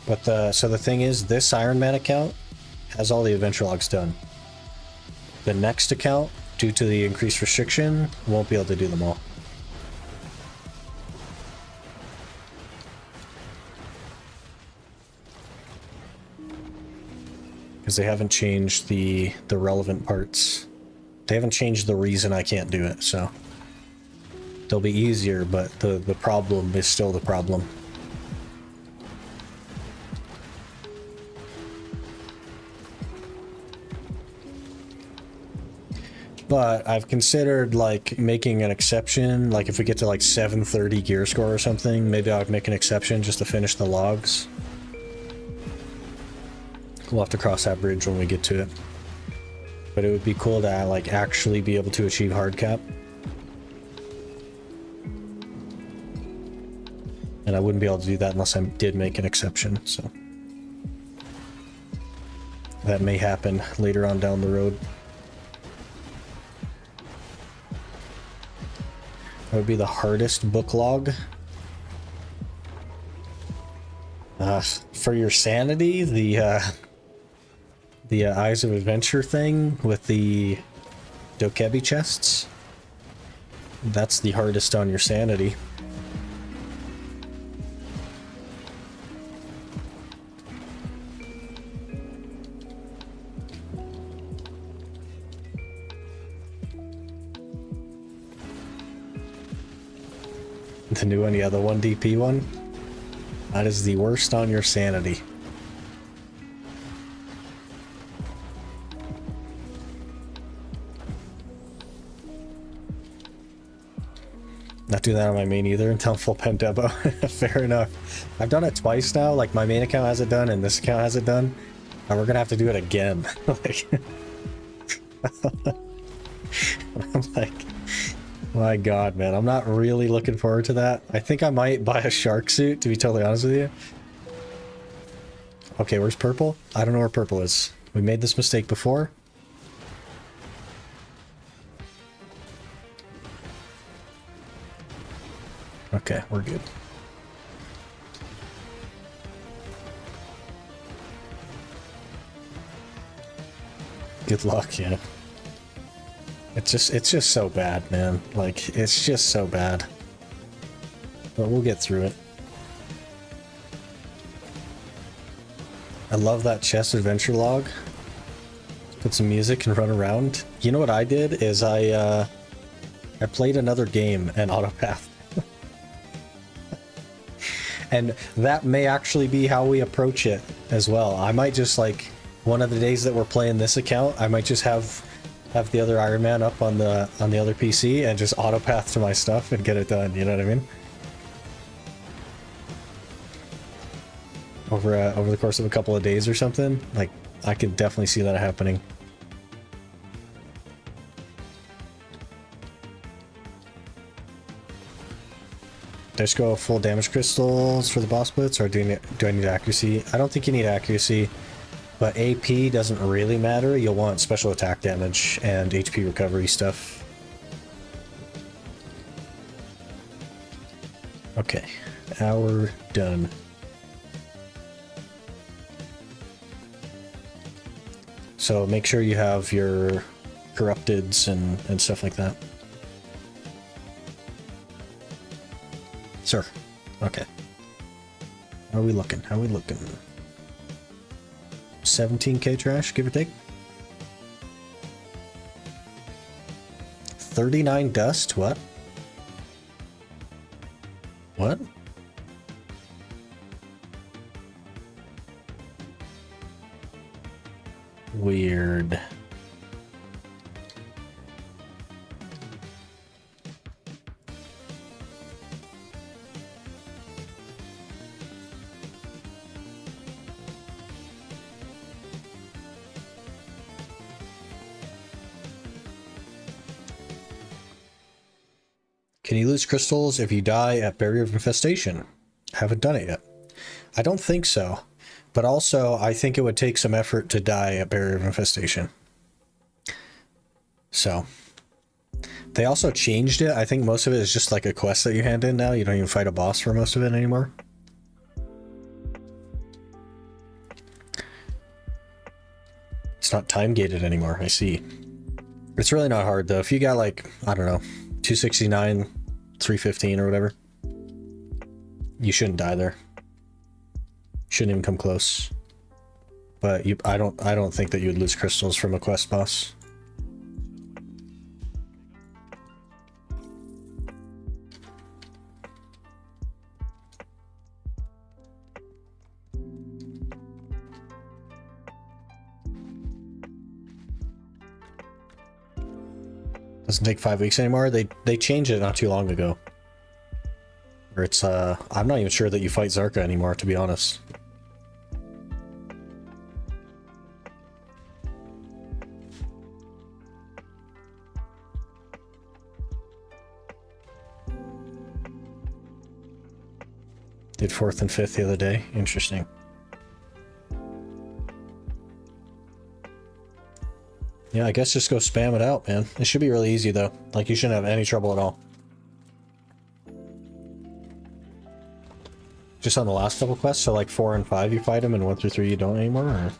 Speaker 1: But so the thing is, this Iron Man account has all the adventure logs done. The next account, due to the increased restriction, won't be able to do them all. Because they haven't changed the relevant parts. They haven't changed the reason I can't do it, so they'll be easier, but the problem is still the problem. But I've considered like making an exception, like if we get to like 730 gear score or something, maybe I would make an exception just to finish the logs. We'll have to cross that bridge when we get to it. But it would be cool to like actually be able to achieve hard cap. And I wouldn't be able to do that unless I did make an exception, so. That may happen later on down the road. That would be the hardest book log. For your sanity, the Eyes of Adventure thing with the Dokebi chests. That's the hardest on your sanity. The new one, yeah, the 1DP one. That is the worst on your sanity. Not doing that on my main either until full pen debo. Fair enough. I've done it twice now, like my main account has it done and this account has it done. And we're gonna have to do it again. Like, I'm like, my god, man, I'm not really looking forward to that. I think I might buy a shark suit, to be totally honest with you. Okay, where's purple? I don't know where purple is. We made this mistake before. Okay, we're good. Good luck, yeah. It's just so bad, man. Like, it's just so bad. But we'll get through it. I love that chest adventure log. Put some music and run around. You know what I did is I played another game and autopathed. And that may actually be how we approach it as well. I might just, like, one of the days that we're playing this account, I might just have the other Iron Man up on the other PC and just autopath to my stuff and get it done, you know what I mean? Over the course of a couple of days or something, like, I could definitely see that happening. Did I just go full damage crystals for the boss blitz, or do I need accuracy? I don't think you need accuracy, but AP doesn't really matter. You'll want special attack damage and HP recovery stuff. Okay, hour done. So make sure you have your corrupteds and stuff like that. Sir. Okay. How are we looking? How are we looking? 17k trash, give or take. 39 dust? What? What? Weird. Can you lose crystals if you die at Barrier of Infestation? Haven't done it yet. I don't think so. But also, I think it would take some effort to die at Barrier of Infestation. So, they also changed it. I think most of it is just like a quest that you hand in now. You don't even fight a boss for most of it anymore. It's not time gated anymore, I see. It's really not hard though. If you got like, I don't know, 269, 315 or whatever, you shouldn't die there. Shouldn't even come close. But I don't think that you would lose crystals from a quest boss. Doesn't take 5 weeks anymore. They changed it not too long ago. Or it's I'm not even sure that you fight Zarka anymore, to be honest. Did 4th and 5th the other day. Interesting. Yeah, I guess just go spam it out, man. It should be really easy, though. Like, you shouldn't have any trouble at all. Just on the last couple quests, so like 4 and 5 you fight him, and 1 through 3 you don't anymore, or?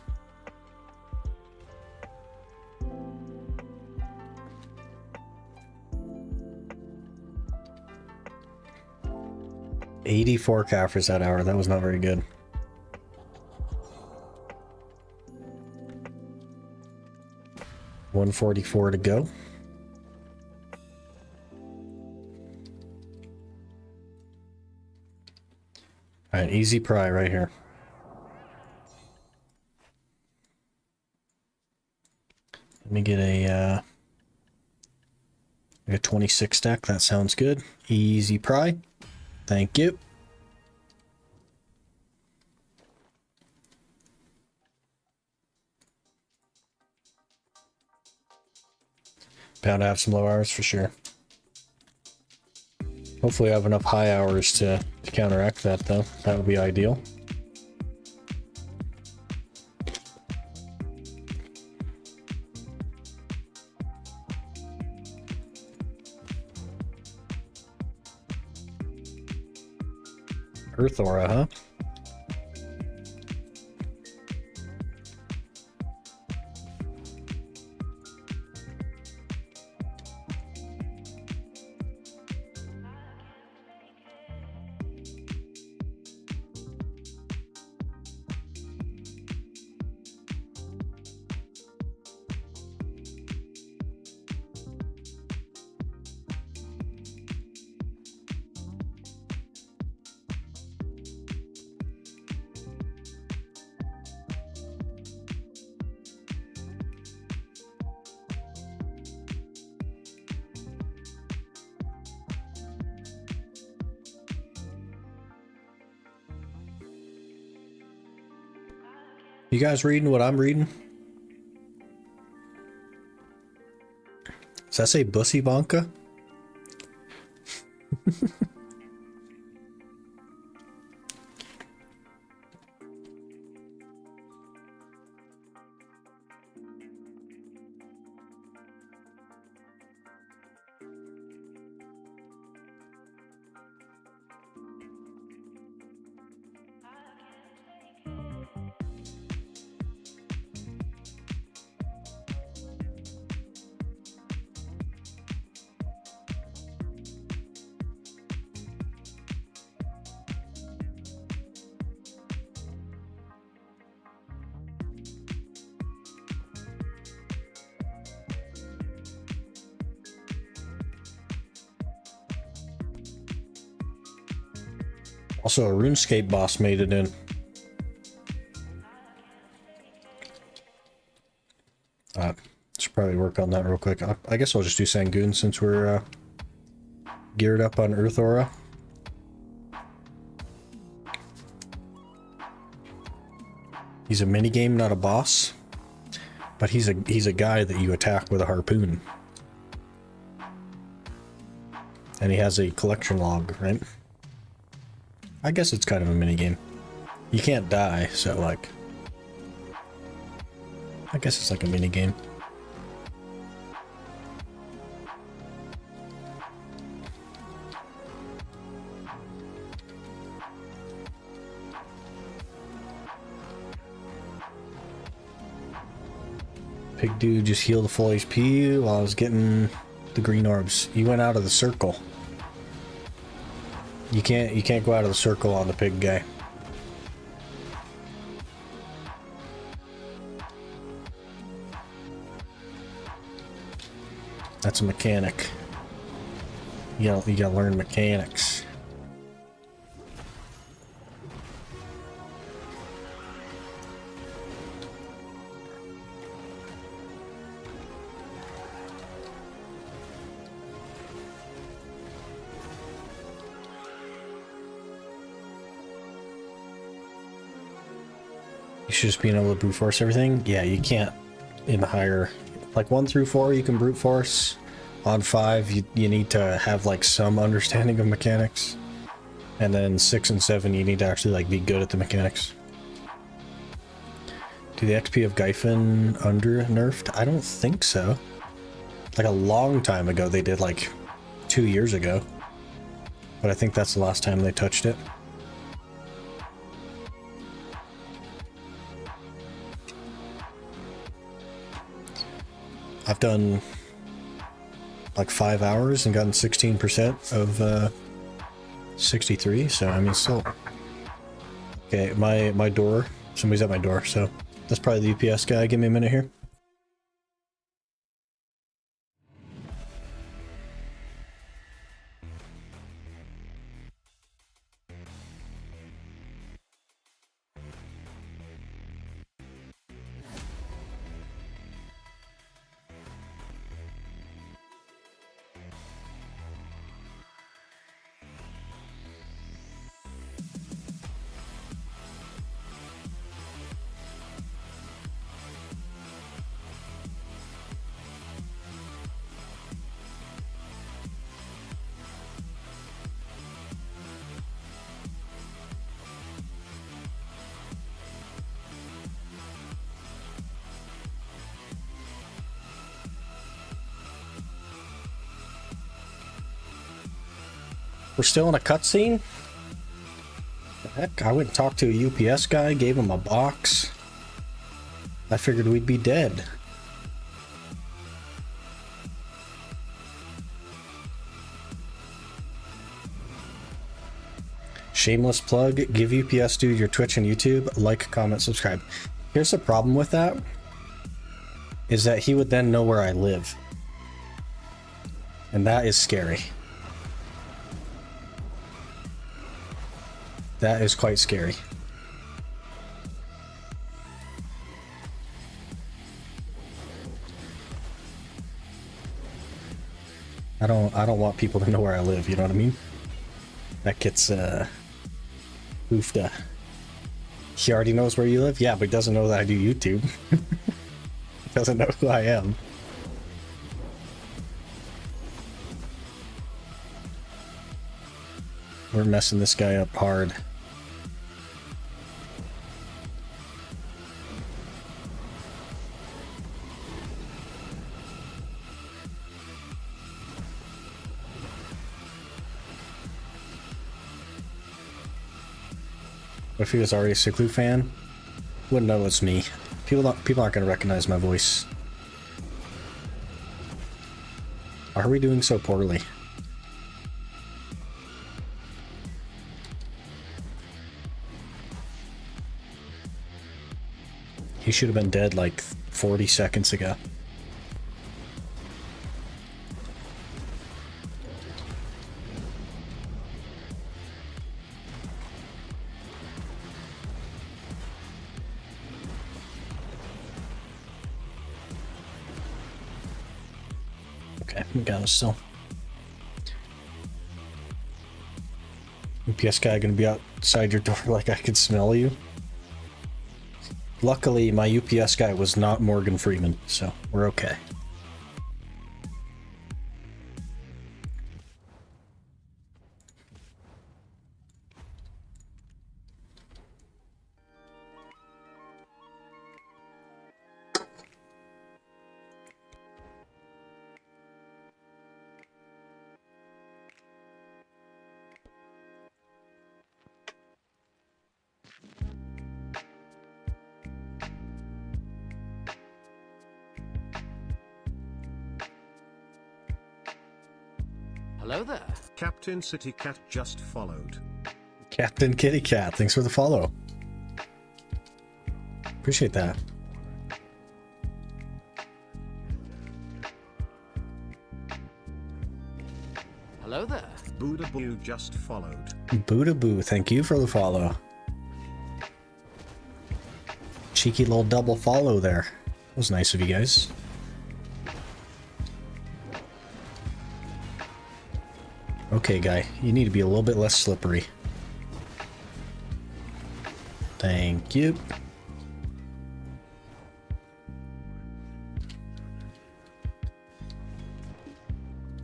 Speaker 1: $84 Caphras that hour. That was not very good. $144 to go. All right, easy pry right here. Let me get a 26 stack. That sounds good. Easy pry. Thank you. Bound to have some low hours for sure. Hopefully I have enough high hours to counteract that though. That would be ideal. Earth Aura, huh? You guys reading what I'm reading? Does that say Bussy Bonka? Also, a RuneScape boss made it in. Should probably work on that real quick. I guess I'll just do Sangoon since we're geared up on Earth Aura. He's a minigame, not a boss. But he's a guy that you attack with a harpoon. And he has a collection log, right? I guess it's kind of a minigame. You can't die, so like... I guess it's like a mini game. Pig dude just healed the full HP while I was getting the green orbs. You went out of the circle. You can't go out of the circle on the pig guy. That's a mechanic. You gotta learn mechanics. You should just being able to brute force everything. Yeah, you can't in the higher, like 1 through 4 you can brute force. On 5 you need to have like some understanding of mechanics, and then 6 and 7 you need to actually like be good at the mechanics. Do the XP of Gyphon under nerfed? I don't think so. Like a long time ago they did, like 2 years ago, but I think that's the last time they touched it. I've done like 5 hours and gotten 16% of 63, so I mean still. Okay, my door, somebody's at my door, so that's probably the UPS guy. Give me a minute here. We're still in a cutscene? The heck? I went and talked to a UPS guy, gave him a box. I figured we'd be dead. Shameless plug, give UPS dude your Twitch and YouTube, like, comment, subscribe. Here's the problem with that, is that he would then know where I live. And that is scary. That is quite scary. I don't want people to know where I live, you know what I mean? That gets oofda. He already knows where you live? Yeah, but he doesn't know that I do YouTube. He doesn't know who I am. We're messing this guy up hard. What if he was already a Sicklu fan? Wouldn't know it's me. People aren't going to recognize my voice. Why are we doing so poorly? He should have been dead like 40 seconds ago. Okay, we got us still. UPS guy gonna be outside your door like I can smell you. Luckily, my UPS guy was not Morgan Freeman, so we're okay.
Speaker 3: Hello there.
Speaker 2: Captain City Cat just followed.
Speaker 1: Captain Kitty Cat, thanks for the follow. Appreciate that.
Speaker 3: Hello there.
Speaker 2: Buddha Boo just followed.
Speaker 1: Buddha Boo, thank you for the follow. Cheeky little double follow there. That was nice of you guys. Okay, guy, you need to be a little bit less slippery. Thank you.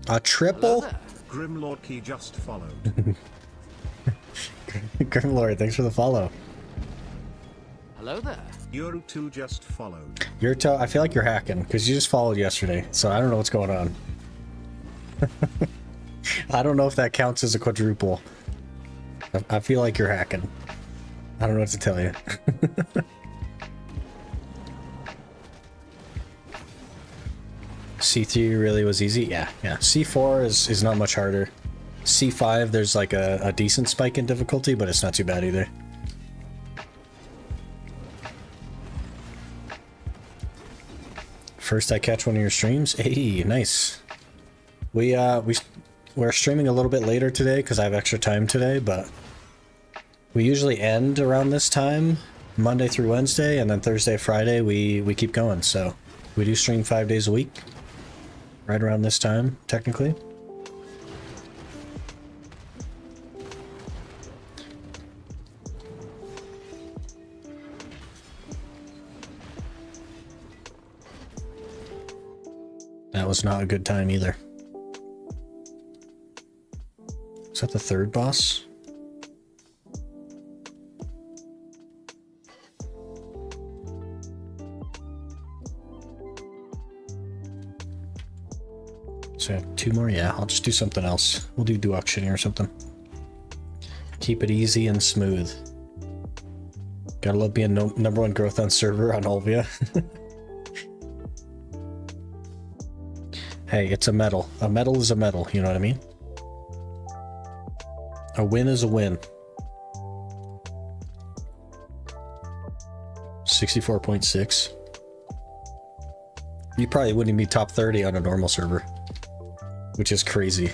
Speaker 1: A triple?
Speaker 2: Grimlord Key just followed.
Speaker 1: Grimlord, thanks for the follow.
Speaker 3: Hello there.
Speaker 2: Yuru2 just followed.
Speaker 1: I feel like you're hacking, because you just followed yesterday, so I don't know what's going on. I don't know if that counts as a quadruple. I feel like you're hacking. I don't know what to tell you. C3 really was easy? Yeah. C4 is not much harder. C5, there's like a decent spike in difficulty, but it's not too bad either. First I catch one of your streams. Hey, nice. We're streaming a little bit later today because I have extra time today, but we usually end around this time, Monday through Wednesday, and then Thursday, Friday we keep going. So we do stream 5 days a week, right around this time, technically. That was not a good time either. Is that the third boss? So I have 2 more? Yeah, I'll just do something else. We'll do auctioneer or something. Keep it easy and smooth. Gotta love being #1 growth on server on Olvia. Hey, it's a medal. A medal is a medal, you know what I mean? A win is a win. 64.6. You probably wouldn't be top 30 on a normal server, which is crazy.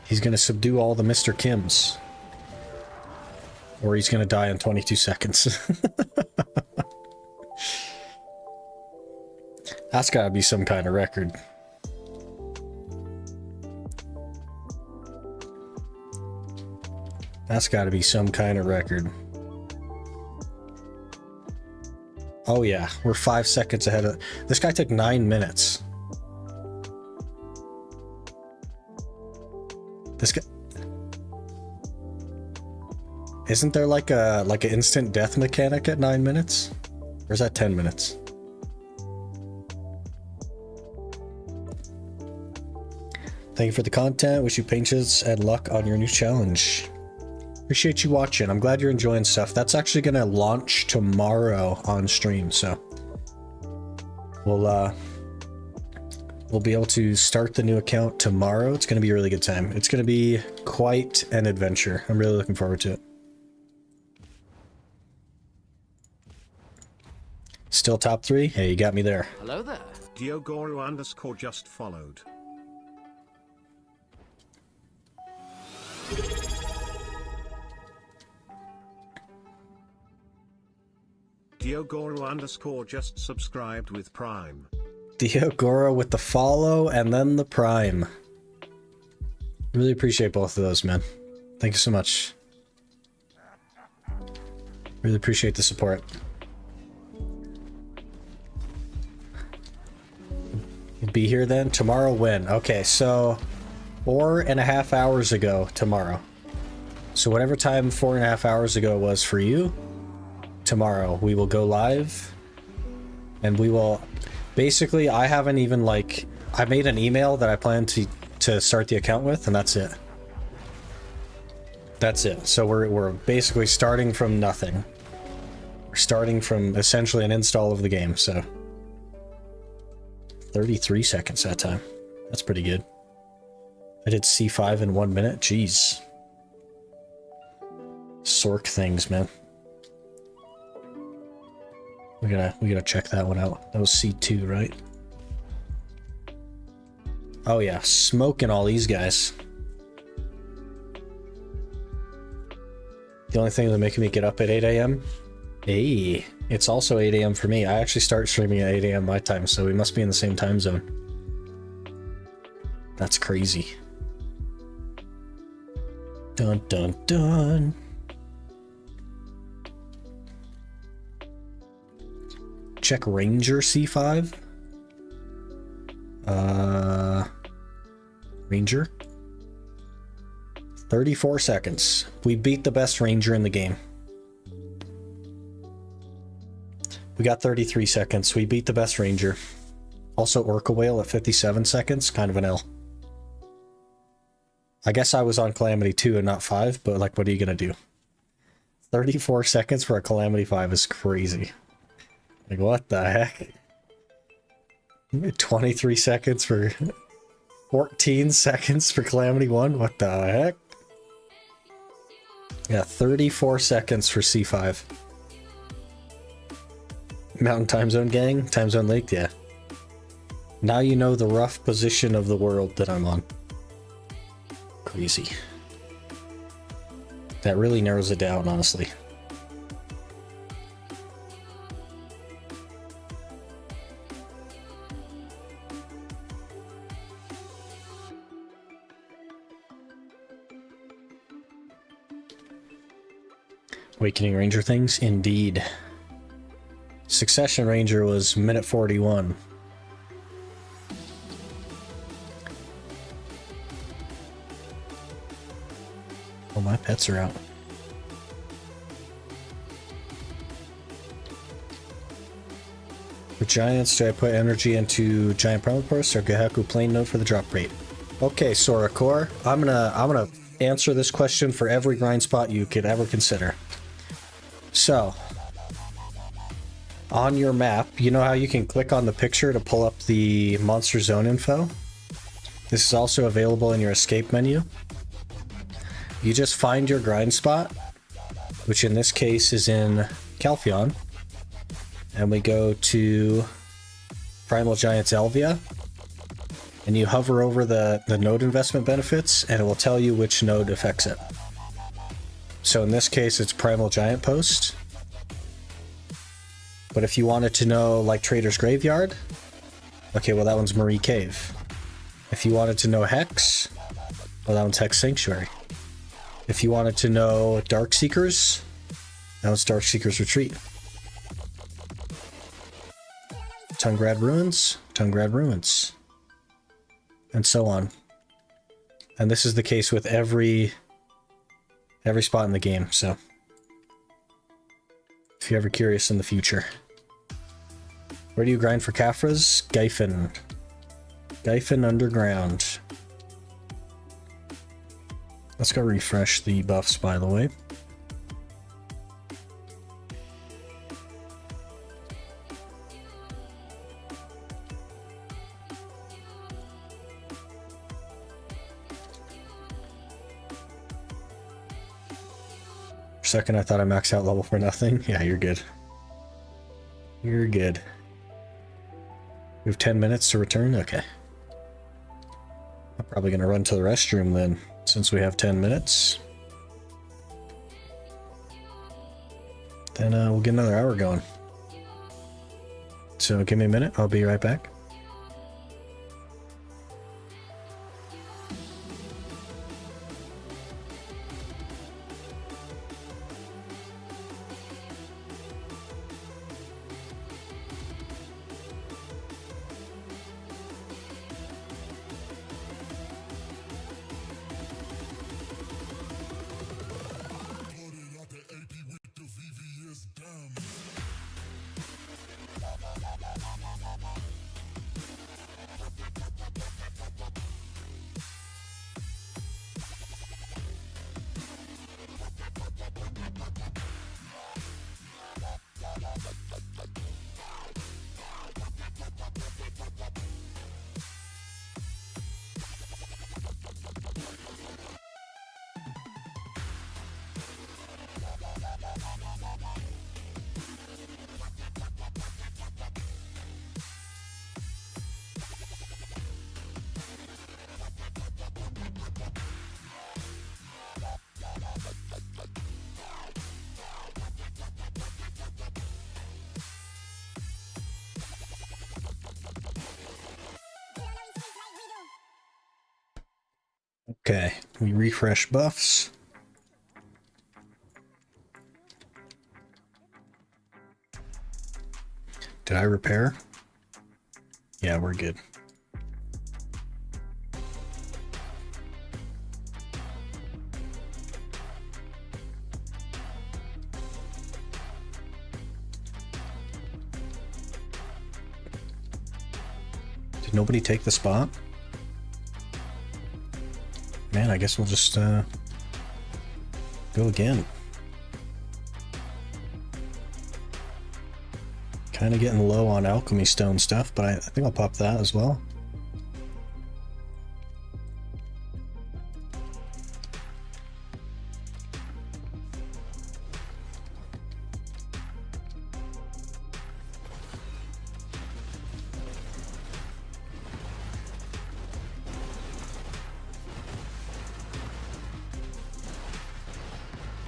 Speaker 1: He's gonna subdue all the Mr. Kims. Or he's gonna die in 22 seconds. That's gotta be some kind of record. That's gotta be some kind of record. Oh yeah, we're 5 seconds ahead of... This guy took 9 minutes. This guy... Isn't there like an instant death mechanic at 9 minutes? Or is that 10 minutes? Thank you for the content. Wish you patience and luck on your new challenge. Appreciate you watching. I'm glad you're enjoying stuff. That's actually gonna launch tomorrow on stream, so we'll be able to start the new account tomorrow. It's gonna be a really good time. It's gonna be quite an adventure. I'm really looking forward to it. Still top 3? Hey, you got me there.
Speaker 3: Hello there.
Speaker 2: Diogoru_ just followed. Diogoru_ just subscribed with Prime.
Speaker 1: Diogoro with the follow and then the Prime. Really appreciate both of those, man. Thank you so much. Really appreciate the support. You'll be here then? Tomorrow when? Okay, so 4.5 hours ago tomorrow. So whatever time 4.5 hours ago was for you, tomorrow we will go live and we will... Basically, I haven't even like I made an email that I plan to start the account with, and that's it. That's it. So we're basically starting from nothing. We're starting from essentially an install of the game, so 33 seconds that time. That's pretty good. I did C5 in 1 minute. Jeez. Sork things, man. We gotta check that one out. That was C2, right? Oh yeah, smoking all these guys. The only thing that's making me get up at 8 a.m. Hey, it's also 8 a.m. for me. I actually start streaming at 8 a.m. my time, so we must be in the same time zone. That's crazy. Dun dun dun. Check Ranger C5. Ranger. 34 seconds. We beat the best Ranger in the game. We got 33 seconds. We beat the best Ranger. Also Orca Whale at 57 seconds. Kind of an L. I guess I was on Calamity 2 and not 5, but like, what are you gonna do? 34 seconds for a Calamity 5 is crazy. Like, what the heck? 23 seconds for 14 seconds for Calamity 1? What the heck? Yeah, 34 seconds for C5. Mountain Time Zone gang? Time Zone Lake? Yeah. Now you know the rough position of the world that I'm on. Crazy. That really narrows it down, honestly. Awakening Ranger things? Indeed. Succession Ranger was minute 41. Oh, my pets are out. For giants, do I put energy into Giant Permafrost or Gahaku Plane Node for the drop rate? Okay, Sorakor, I'm gonna answer this question for every grind spot you could ever consider. So, on your map, you know how you can click on the picture to pull up the monster zone info? This is also available in your escape menu. You just find your grind spot, which in this case is in Calpheon, and we go to Primal Giants Elvia, and you hover over the node investment benefits, and it will tell you which node affects it. So in this case, it's Primal Giant Post. But if you wanted to know, like, Trader's Graveyard, okay, well, that one's Marie Cave. If you wanted to know Hex, well, that one's Hex Sanctuary. If you wanted to know Dark Seekers, that one's Dark Seekers Retreat. Tungrad Ruins, Tungrad Ruins. And so on. And this is the case with every spot in the game, so if you're ever curious in the future. Where do you grind for Caphras? Gyphon. Gyphon Underground. Let's go refresh the buffs, by the way. For a second, I thought I maxed out level for nothing. Yeah, you're good. You're good. We have 10 minutes to return? Okay. I'm probably going to run to the restroom then, since we have 10 minutes. Then we'll get another hour going. So give me a minute, I'll be right back. Okay, we refresh buffs. Did I repair? Yeah, we're good. Did nobody take the spot? Man, I guess we'll just go again. Kind of getting low on alchemy stone stuff, but I think I'll pop that as well.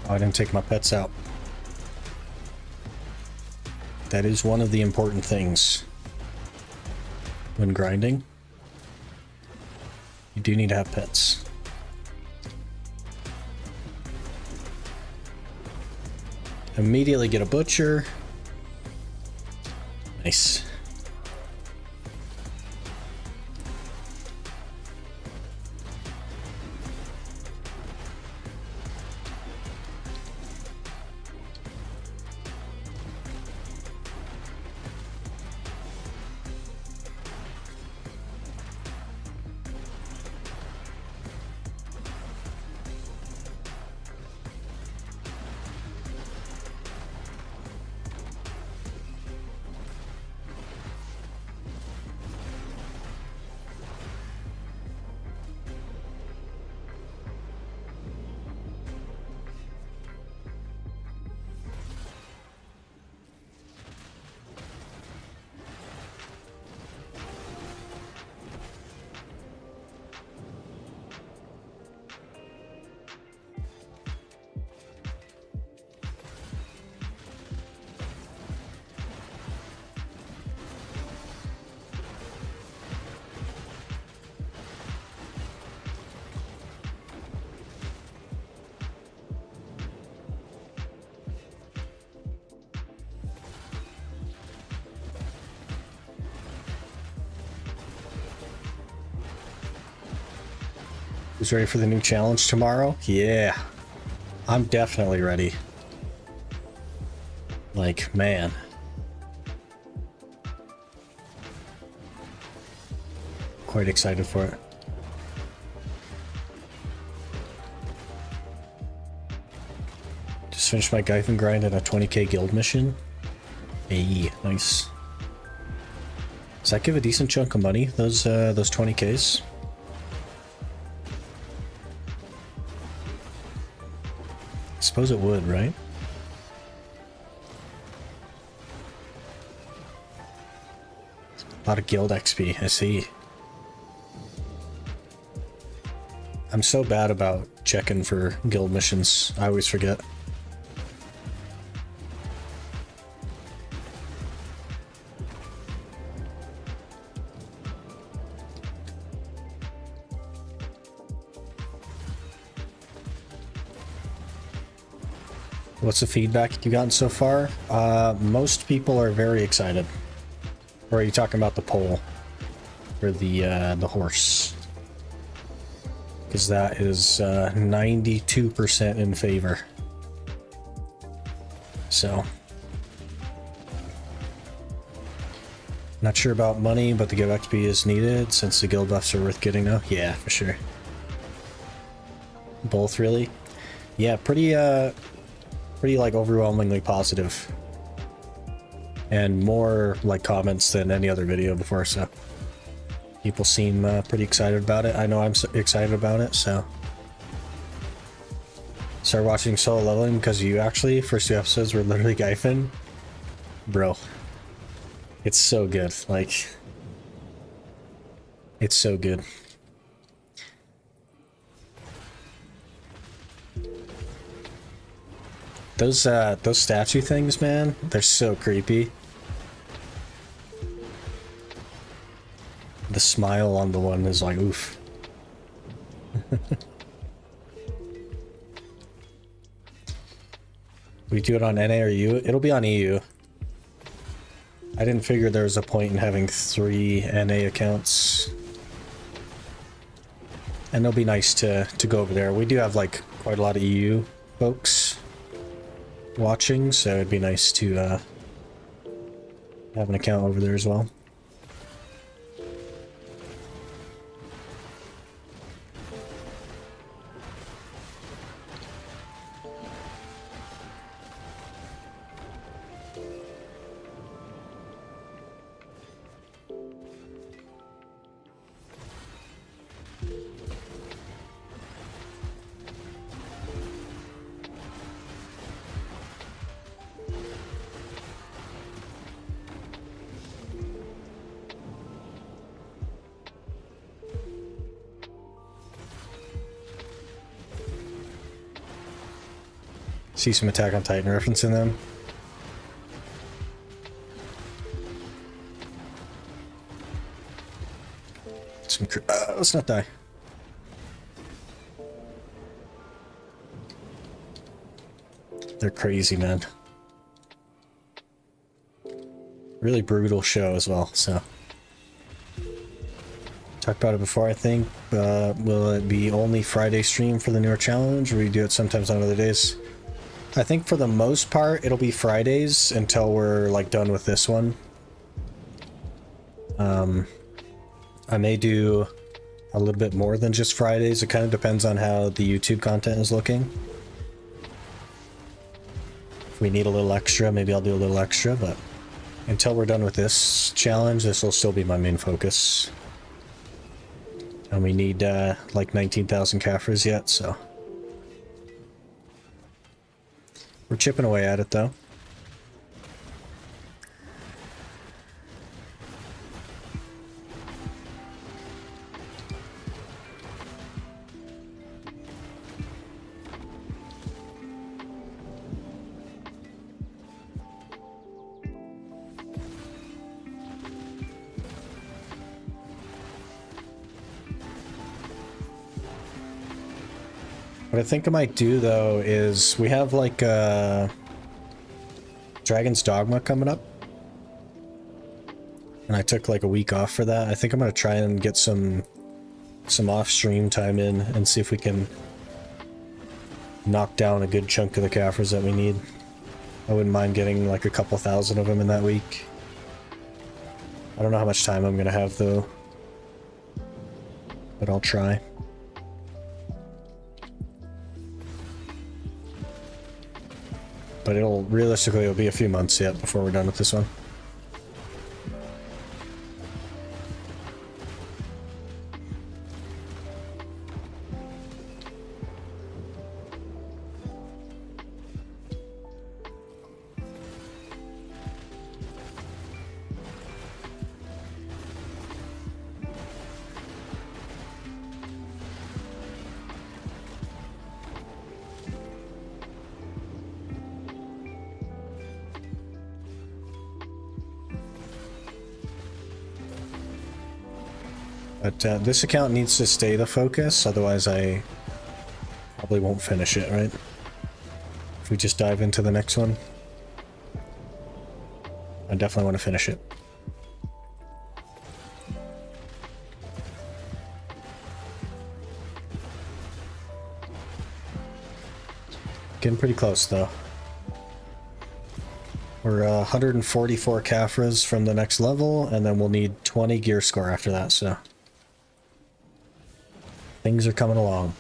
Speaker 1: Oh, I didn't take my pets out. That is one of the important things when grinding. You do need to have pets. Immediately get a butcher. Nice. Who's ready for the new challenge tomorrow? Yeah, I'm definitely ready. Like, man. Quite excited for it. Just finished my Gython grind and a 20k guild mission. Hey, nice. Does that give a decent chunk of money, those 20ks? I suppose it would, right? A lot of guild XP, I see. I'm so bad about checking for guild missions. I always forget. What's the feedback you've gotten so far? Most people are very excited. Or are you talking about the poll for the horse? Because that is 92% in favor. So, not sure about money, but the guild XP is needed since the guild buffs are worth getting now. Yeah, for sure. Both, really? Yeah, pretty like overwhelmingly positive. And more like comments than any other video before, so people seem pretty excited about it. I know I'm excited about it, so start watching solo leveling because you actually first 2 episodes were literally Gython. Bro, it's so good. Like, it's so good. Those statue things, man, they're so creepy. The smile on the one is like, oof. We do it on NA or EU? It'll be on EU. I didn't figure there was a point in having 3 NA accounts. And it'll be nice to go over there. We do have like quite a lot of EU folks watching, so it'd be nice to have an account over there as well. See some Attack on Titan reference in them. Some let's not die. They're crazy, man. Really brutal show as well, so. Talked about it before, I think. Will it be only Friday stream for the newer challenge, or we do it sometimes on other days? I think for the most part, it'll be Fridays until we're, like, done with this one. I may do a little bit more than just Fridays. It kind of depends on how the YouTube content is looking. If we need a little extra, maybe I'll do a little extra, but until we're done with this challenge, this will still be my main focus. And we need, like 19,000 caphras yet, so. We're chipping away at it, though. What I think I might do, though, is we have, like, Dragon's Dogma coming up. And I took, like, a week off for that. I think I'm going to try and get some off-stream time in and see if we can knock down a good chunk of the caphras that we need. I wouldn't mind getting, like, a couple thousand of them in that week. I don't know how much time I'm going to have, though. But I'll try. But realistically, it'll be a few months yet before we're done with this one. But this account needs to stay the focus, otherwise I probably won't finish it, right? If we just dive into the next one. I definitely want to finish it. Getting pretty close, though. We're 144 caphras from the next level, and then we'll need 20 gear score after that, so... Things are coming along.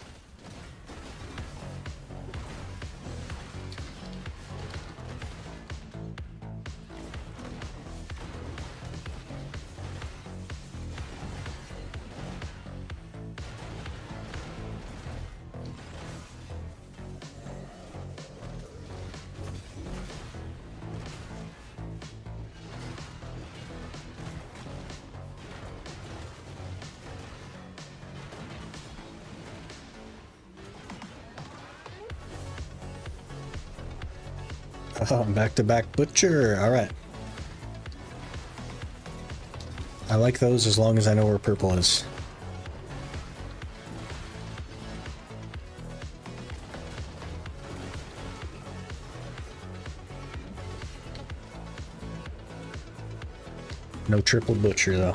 Speaker 1: Oh, back-to-back butcher. All right. I like those as long as I know where purple is. No triple butcher though.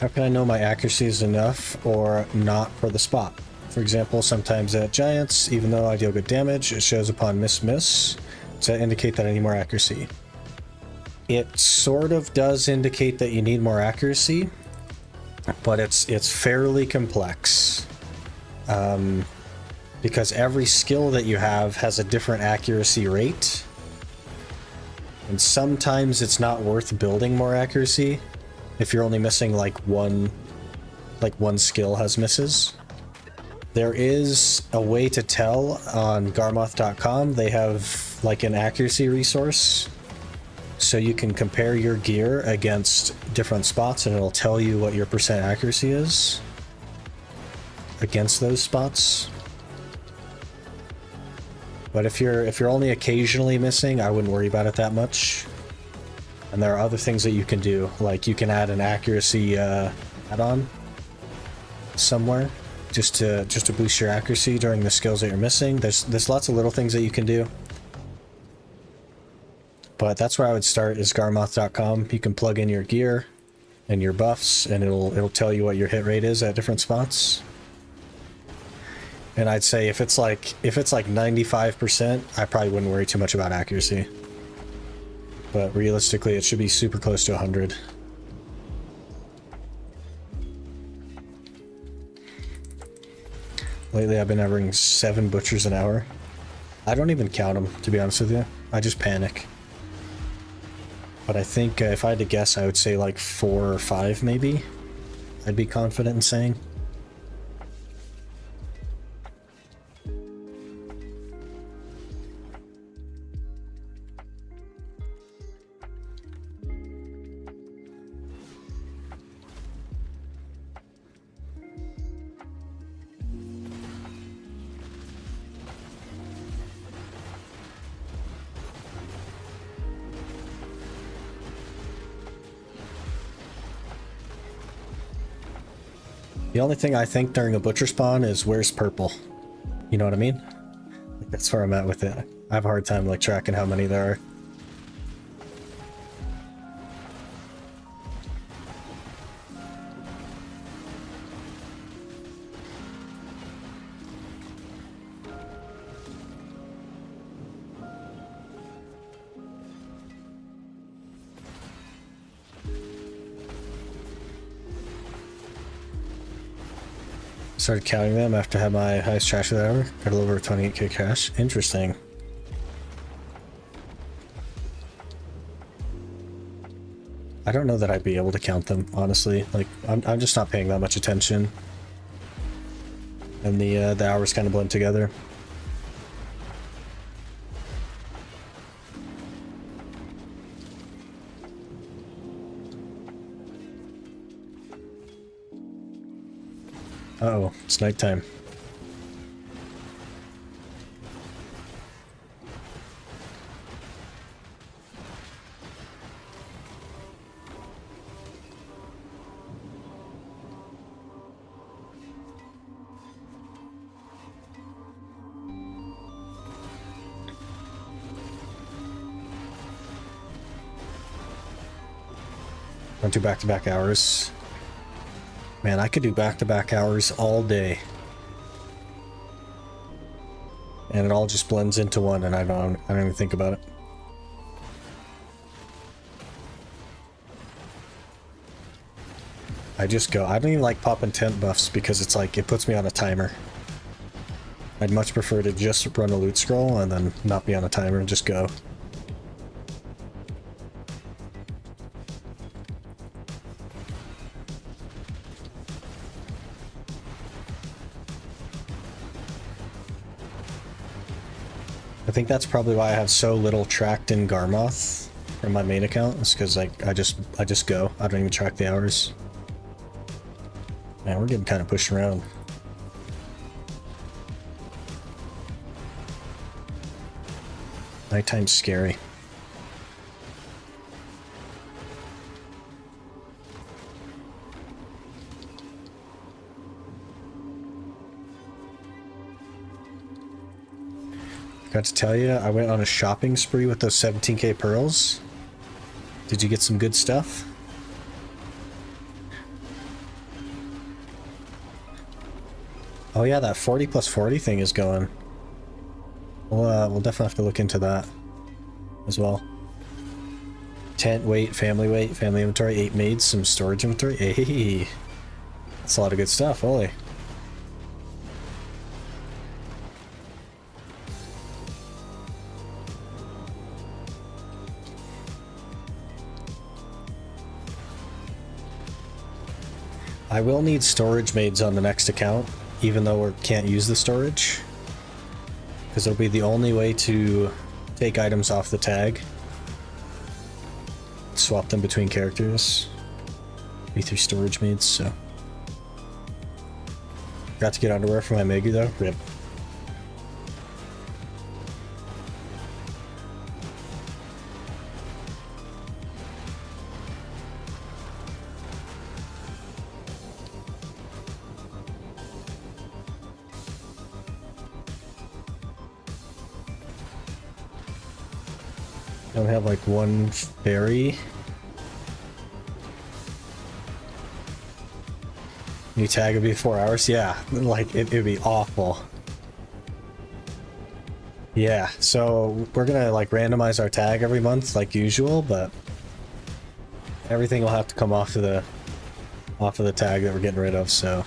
Speaker 1: How can I know my accuracy is enough or not for the spot? For example, sometimes at giants, even though I deal good damage, it shows upon miss. Does that indicate that I need more accuracy? It sort of does indicate that you need more accuracy, but it's fairly complex. Because every skill that you have has a different accuracy rate. And sometimes it's not worth building more accuracy if you're only missing like one skill has misses. There is a way to tell on garmoth.com. They have like an accuracy resource. So you can compare your gear against different spots and it'll tell you what your percent accuracy is against those spots. But if you're only occasionally missing, I wouldn't worry about it that much. And there are other things that you can do, like you can add an accuracy add-on somewhere just to boost your accuracy during the skills that you're missing. There's lots of little things that you can do. But that's where I would start is garmoth.com. You can plug in your gear and your buffs and it'll tell you what your hit rate is at different spots. And I'd say if it's like 95%, I probably wouldn't worry too much about accuracy. But realistically, it should be super close to 100. Lately, I've been averaging 7 butchers an hour. I don't even count them, to be honest with you. I just panic. But I think if I had to guess, I would say like 4 or 5 maybe. I'd be confident in saying. The only thing I think during a butcher spawn is where's purple. You know what I mean? Like that's where I'm at with it. I have a hard time like tracking how many there are. Started counting them after I had my highest trash of the hour. Got a little over 28k cash. Interesting. I don't know that I'd be able to count them, honestly. Like, I'm just not paying that much attention. And the hours kind of blend together. Uh-oh, it's nighttime. Don't do back-to-back hours. Man, I could do back-to-back hours all day. And it all just blends into one and I don't even think about it. I just go. I don't even like popping tent buffs because it's like, it puts me on a timer. I'd much prefer to just run a loot scroll and then not be on a timer and just go. I think that's probably why I have so little tracked in Garmoth from my main account. It's because like I just go. I don't even track the hours. Man, we're getting kind of pushed around. Nighttime's scary. Forgot to tell you, I went on a shopping spree with those 17k pearls. Did you get some good stuff? Oh yeah, that 40 plus 40 thing is going. We'll definitely have to look into that as well. Tent weight, family inventory, 8 maids, some storage inventory. Hey, that's a lot of good stuff, holy. I will need storage maids on the next account, even though we can't use the storage. Because it'll be the only way to take items off the tag. Swap them between characters. Be through storage maids, so. Got to get underwear for my Megu though. Rip. I only have like one fairy. New tag would be 4 hours? Yeah, like it'd be awful. Yeah, so we're gonna like randomize our tag every month like usual, but everything will have to come off of the tag that we're getting rid of, so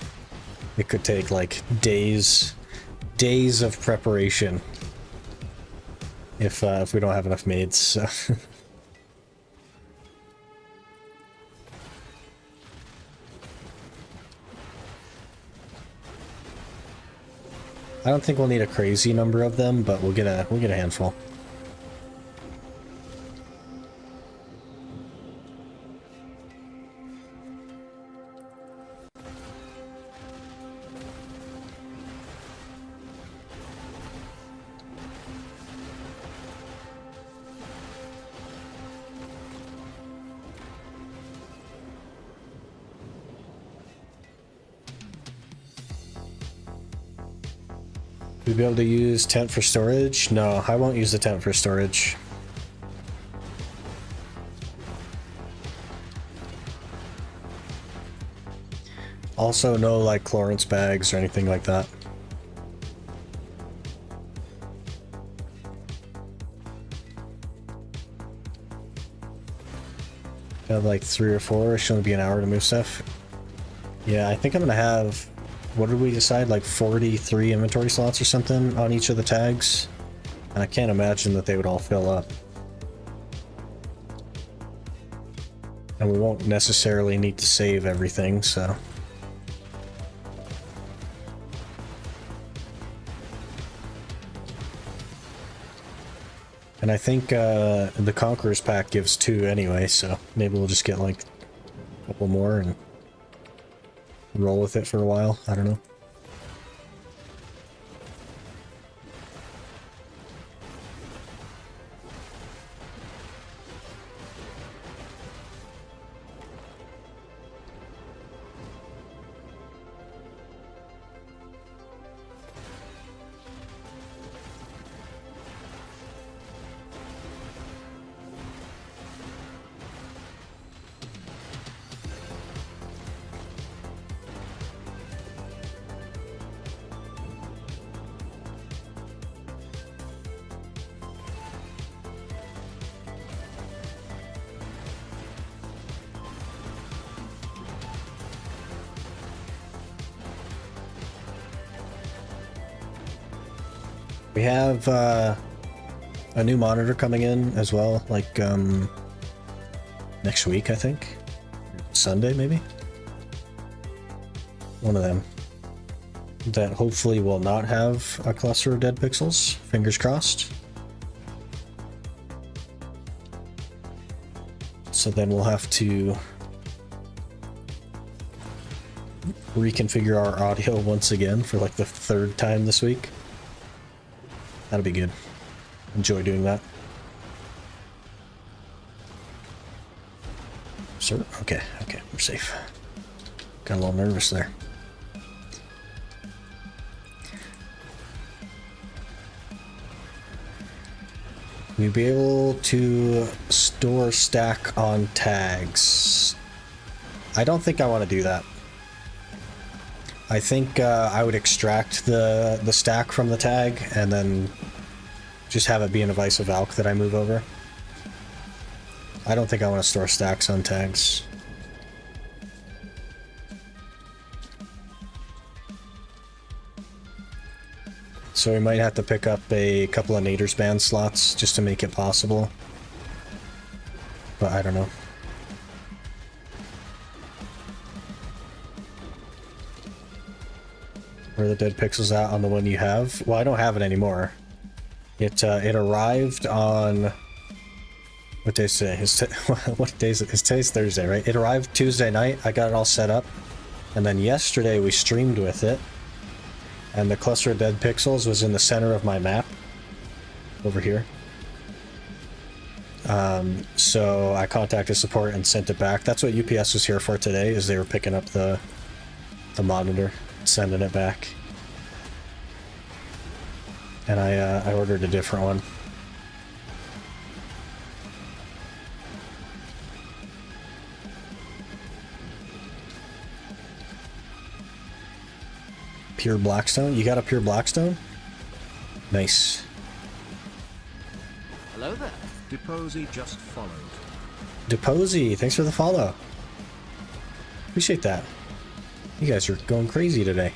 Speaker 1: it could take like days of preparation if we don't have enough maids, so. I don't think we'll need a crazy number of them, but we'll get a handful. We'll be able to use tent for storage? No, I won't use the tent for storage. Also, no like clearance bags or anything like that. I have like 3 or 4. It should only be an hour to move stuff. Yeah, I think I'm gonna have. What did we decide? Like 43 inventory slots or something on each of the tags? And I can't imagine that they would all fill up. And we won't necessarily need to save everything, so. And I think the Conqueror's pack gives 2 anyway, so maybe we'll just get like a couple more and roll with it for a while. I don't know. We have a new monitor coming in as well, like next week, I think. Sunday, maybe? One of them. That hopefully will not have a cluster of dead pixels. Fingers crossed. So then we'll have to reconfigure our audio once again for like the 3rd time this week. That'll be good. Enjoy doing that. Sir? Okay, we're safe. Got a little nervous there. You'd be able to store stack on tags. I don't think I want to do that. I think I would extract the stack from the tag and then just have it be in a vice of Valk that I move over. I don't think I want to store stacks on tags. So we might have to pick up a couple of Nader's Band slots just to make it possible. But I don't know. Where are the dead pixels at on the one you have? Well, I don't have it anymore. It arrived on... What day is today? What day is it? Today's Thursday, right? It arrived Tuesday night. I got it all set up. And then yesterday we streamed with it. And the cluster of dead pixels was in the center of my map. Over here. So I contacted support and sent it back. That's what UPS was here for today, is they were picking up the monitor, sending it back. And I ordered a different one. Pure Blackstone? You got a pure Blackstone? Nice.
Speaker 3: Hello there.
Speaker 2: Deposy just followed.
Speaker 1: Deposy, thanks for the follow. Appreciate that. You guys are going crazy today.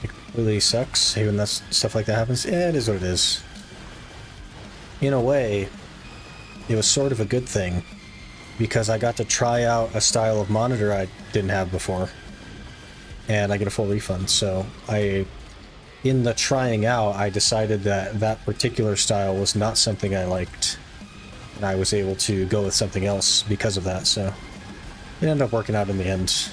Speaker 1: It really sucks. Hey, when that stuff like that happens, yeah, it is what it is. In a way, it was sort of a good thing, because I got to try out a style of monitor I didn't have before, and I get a full refund. So in the trying out, I decided that that particular style was not something I liked, and I was able to go with something else because of that. So it ended up working out in the end.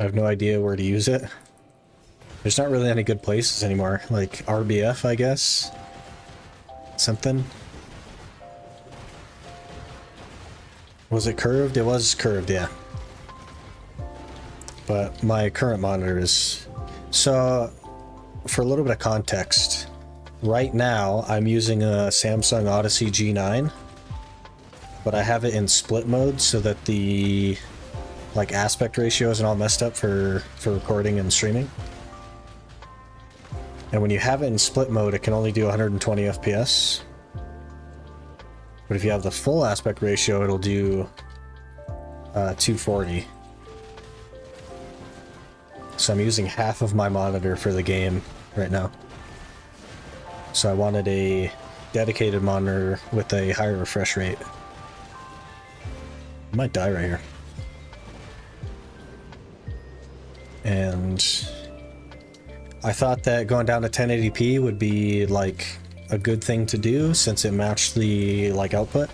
Speaker 1: I have no idea where to use it. There's not really any good places anymore, like RBF, I guess. Something. Was it curved? It was curved, yeah. But my current monitor is... So, for a little bit of context, right now I'm using a Samsung Odyssey G9, but I have it in split mode so that the like aspect ratio isn't all messed up for recording and streaming. And when you have it in split mode, it can only do 120 FPS. But if you have the full aspect ratio, it'll do 240. So I'm using half of my monitor for the game right now. So I wanted a dedicated monitor with a higher refresh rate. I might die right here. And I thought that going down to 1080p would be like a good thing to do since it matched the like output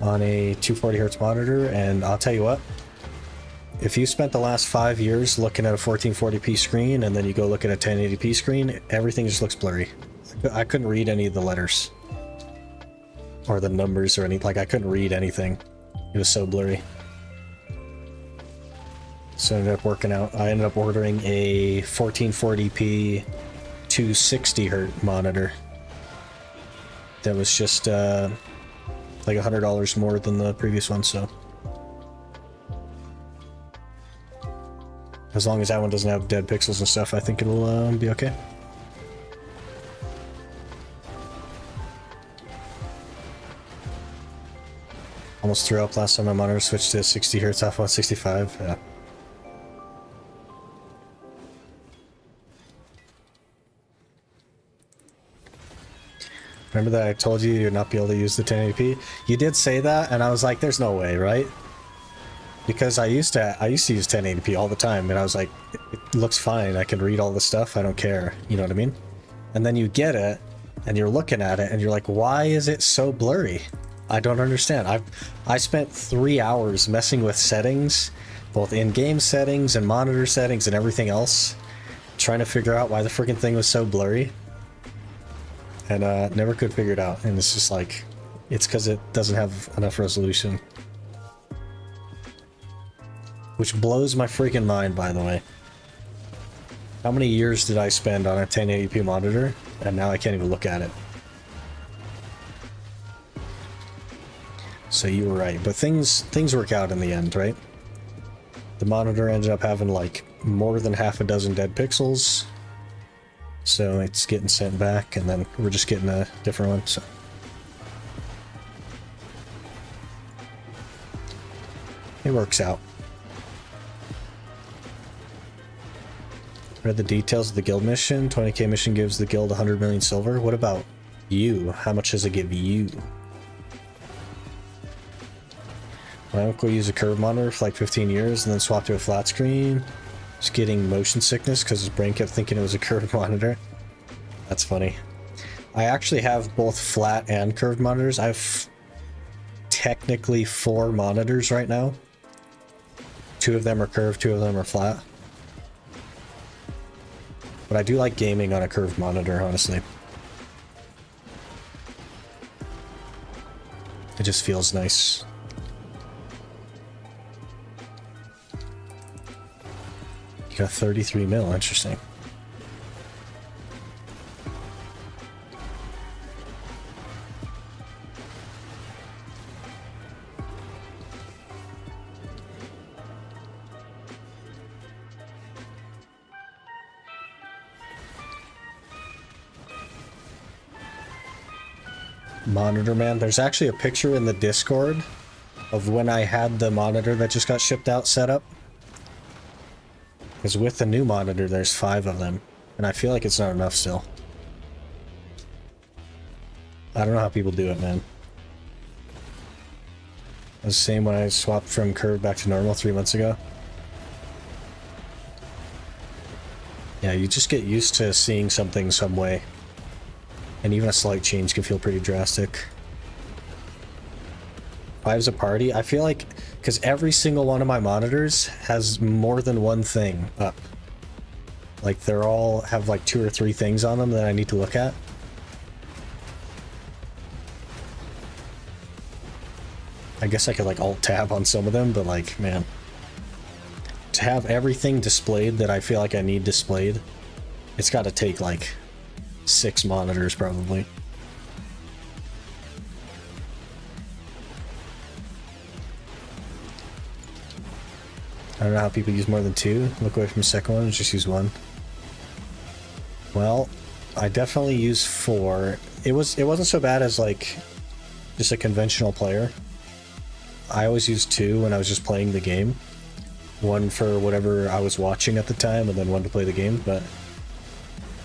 Speaker 1: on a 240 hertz monitor. And I'll tell you what, if you spent the last 5 years looking at a 1440p screen and then you go look at a 1080p screen, everything just looks blurry. I couldn't read any of the letters or the numbers or anything. Like, I couldn't read anything. It was so blurry. So I ended up working out. I ended up ordering a 1440p 260 hertz monitor that was just like $100 more than the previous one. So as long as that one doesn't have dead pixels and stuff, I think it'll be okay. Almost threw up last time my monitor switched to 60 hertz off 165. Yeah. Remember that I told you you'd not be able to use the 1080p? You did say that, and I was like, there's no way, right? Because I used to use 1080p all the time, and I was like, it looks fine, I can read all the stuff, I don't care, you know what I mean? And then you get it, and you're looking at it, and you're like, why is it so blurry? I don't understand. I spent 3 hours messing with settings, both in-game settings and monitor settings and everything else, trying to figure out why the freaking thing was so blurry. And never could figure it out. And it's just like, it's because it doesn't have enough resolution. Which blows my freaking mind, by the way. How many years did I spend on a 1080p monitor, and now I can't even look at it? So you were right, but things work out in the end, right? The monitor ended up having like more than half a dozen dead pixels, so it's getting sent back, and then we're just getting a different one. So it works out. Read the details of the guild mission. 20k mission gives the guild 100 million silver. What about you? How much does it give you? My uncle used a curve monitor for like 15 years and then swapped to a flat screen. Just getting motion sickness because his brain kept thinking it was a curved monitor. That's funny. I actually have both flat and curved monitors. I have technically 4 monitors right now. 2 of them are curved, 2 of them are flat. But I do like gaming on a curved monitor, honestly. It just feels nice. You got 33 mil, interesting. Monitor man, there's actually a picture in the Discord of when I had the monitor that just got shipped out set up. Because with the new monitor, there's 5 of them, and I feel like it's not enough still. I don't know how people do it, man. It was the same when I swapped from curved back to normal 3 months ago. Yeah, you just get used to seeing something some way. And even a slight change can feel pretty drastic. 5's a party. I feel like, because every single one of my monitors has more than one thing up. Like, they're all have like 2 or 3 things on them that I need to look at. I guess I could like alt-tab on some of them, but like, man. To have everything displayed that I feel like I need displayed, it's got to take like 6 monitors probably. I don't know how people use more than 2. Look away from the second one and just use 1. Well, I definitely use 4. It wasn't so bad as like just a conventional player. I always used 2 when I was just playing the game. 1 for whatever I was watching at the time, and then 1 to play the game. But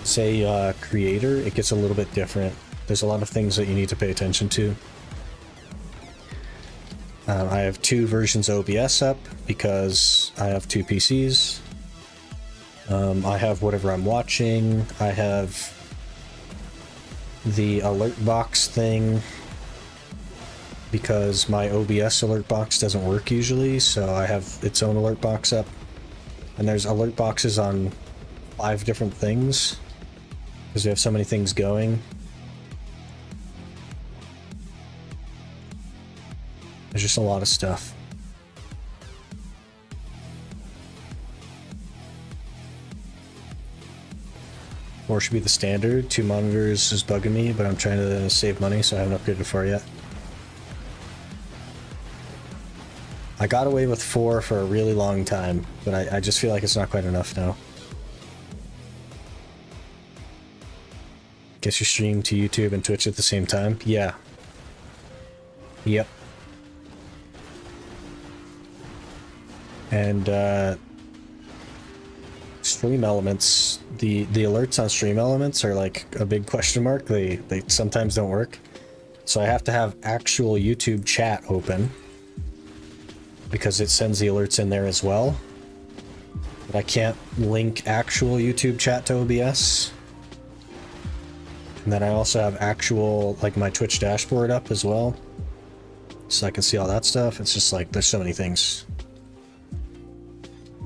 Speaker 1: say creator, it gets a little bit different. There's a lot of things that you need to pay attention to. I have 2 versions of OBS up because I have 2 PCs. I have whatever I'm watching. I have the alert box thing because my OBS alert box doesn't work usually, so I have its own alert box up. And there's alert boxes on 5 different things because we have so many things going. There's just a lot of stuff. 4 should be the standard. 2 monitors is bugging me, but I'm trying to save money, so I haven't upgraded 4 yet. I got away with 4 for a really long time, but I just feel like it's not quite enough now. Guess you stream to YouTube and Twitch at the same time? Yeah. Yep. And stream elements, the alerts on stream elements are like a big question mark. They sometimes don't work. So I have to have actual YouTube chat open because it sends the alerts in there as well. But I can't link actual YouTube chat to OBS. And then I also have actual, like, my Twitch dashboard up as well, so I can see all that stuff. It's just like, there's so many things.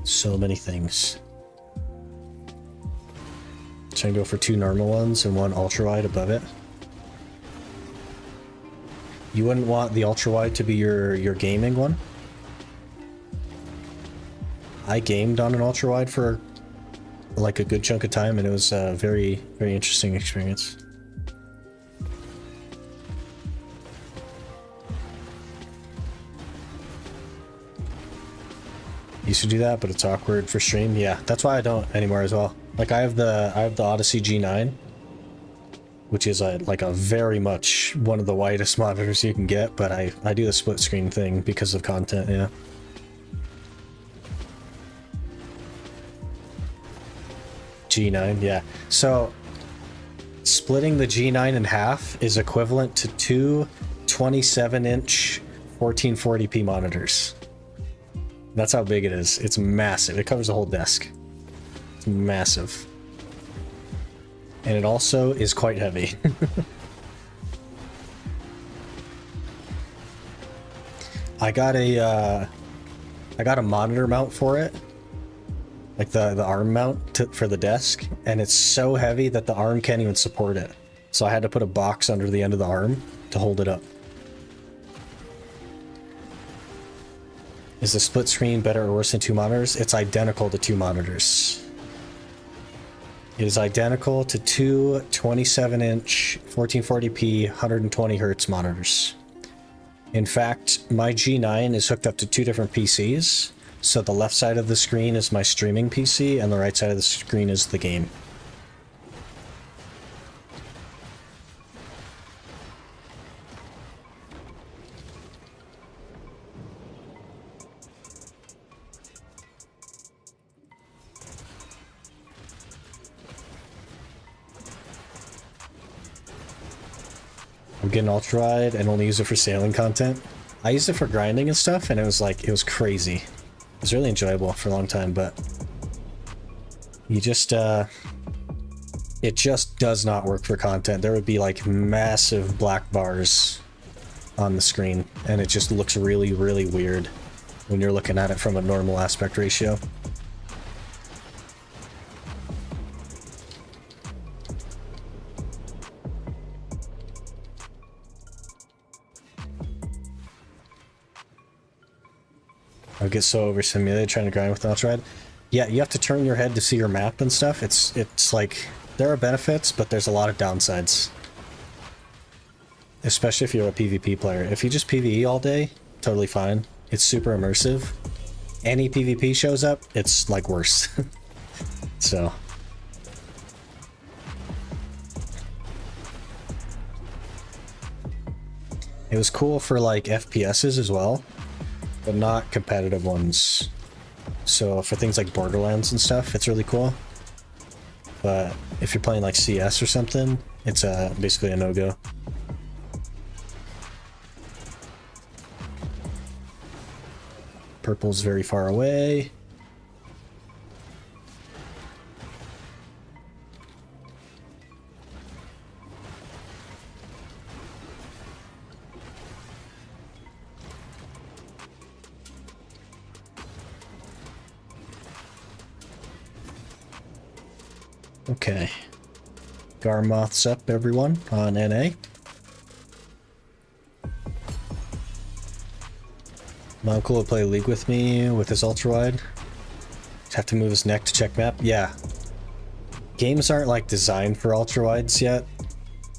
Speaker 1: So many things. Trying to go for 2 normal ones and 1 ultra wide above it. You wouldn't want the ultra wide to be your gaming one. I gamed on an ultra wide for like a good chunk of time, and it was a very, very interesting experience. Used to do that, but it's awkward for stream. Yeah, that's why I don't anymore as well. Like I have the Odyssey G9, which is like a very much one of the widest monitors you can get, but I do the split screen thing because of content, yeah. G9, yeah. So splitting the G9 in half is equivalent to 2 27-inch 1440p monitors. That's how big it is. It's massive. It covers the whole desk. It's massive. And it also is quite heavy. I got a monitor mount for it. Like the arm mount for the desk, and it's so heavy that the arm can't even support it. So I had to put a box under the end of the arm to hold it up. Is the split screen better or worse than 2 monitors? It's identical to 2 monitors. It is identical to 2 27-inch 1440p 120 Hz monitors. In fact, my G9 is hooked up to 2 different PCs. So the left side of the screen is my streaming PC, and the right side of the screen is the game. I'm getting ultra wide and only use it for sailing content. I used it for grinding and stuff, and it was crazy. It was really enjoyable for a long time, but you just it just does not work for content. There would be like massive black bars on the screen, and it just looks really, really weird when you're looking at it from a normal aspect ratio. I get so overstimulated trying to grind with ultra wide. Yeah, you have to turn your head to see your map and stuff. It's like there are benefits, but there's a lot of downsides. Especially if you're a PvP player. If you just PvE all day, totally fine. It's super immersive. Any PvP shows up, it's like worse. So it was cool for like FPSs as well, but not competitive ones. So for things like Borderlands and stuff, it's really cool. But if you're playing like CS or something, it's basically a no-go. Purple's very far away. Okay. Garmoth's up, everyone, on NA. My uncle will play League with me with his ultra wide. Have to move his neck to check map. Yeah. Games aren't like designed for ultra wides yet,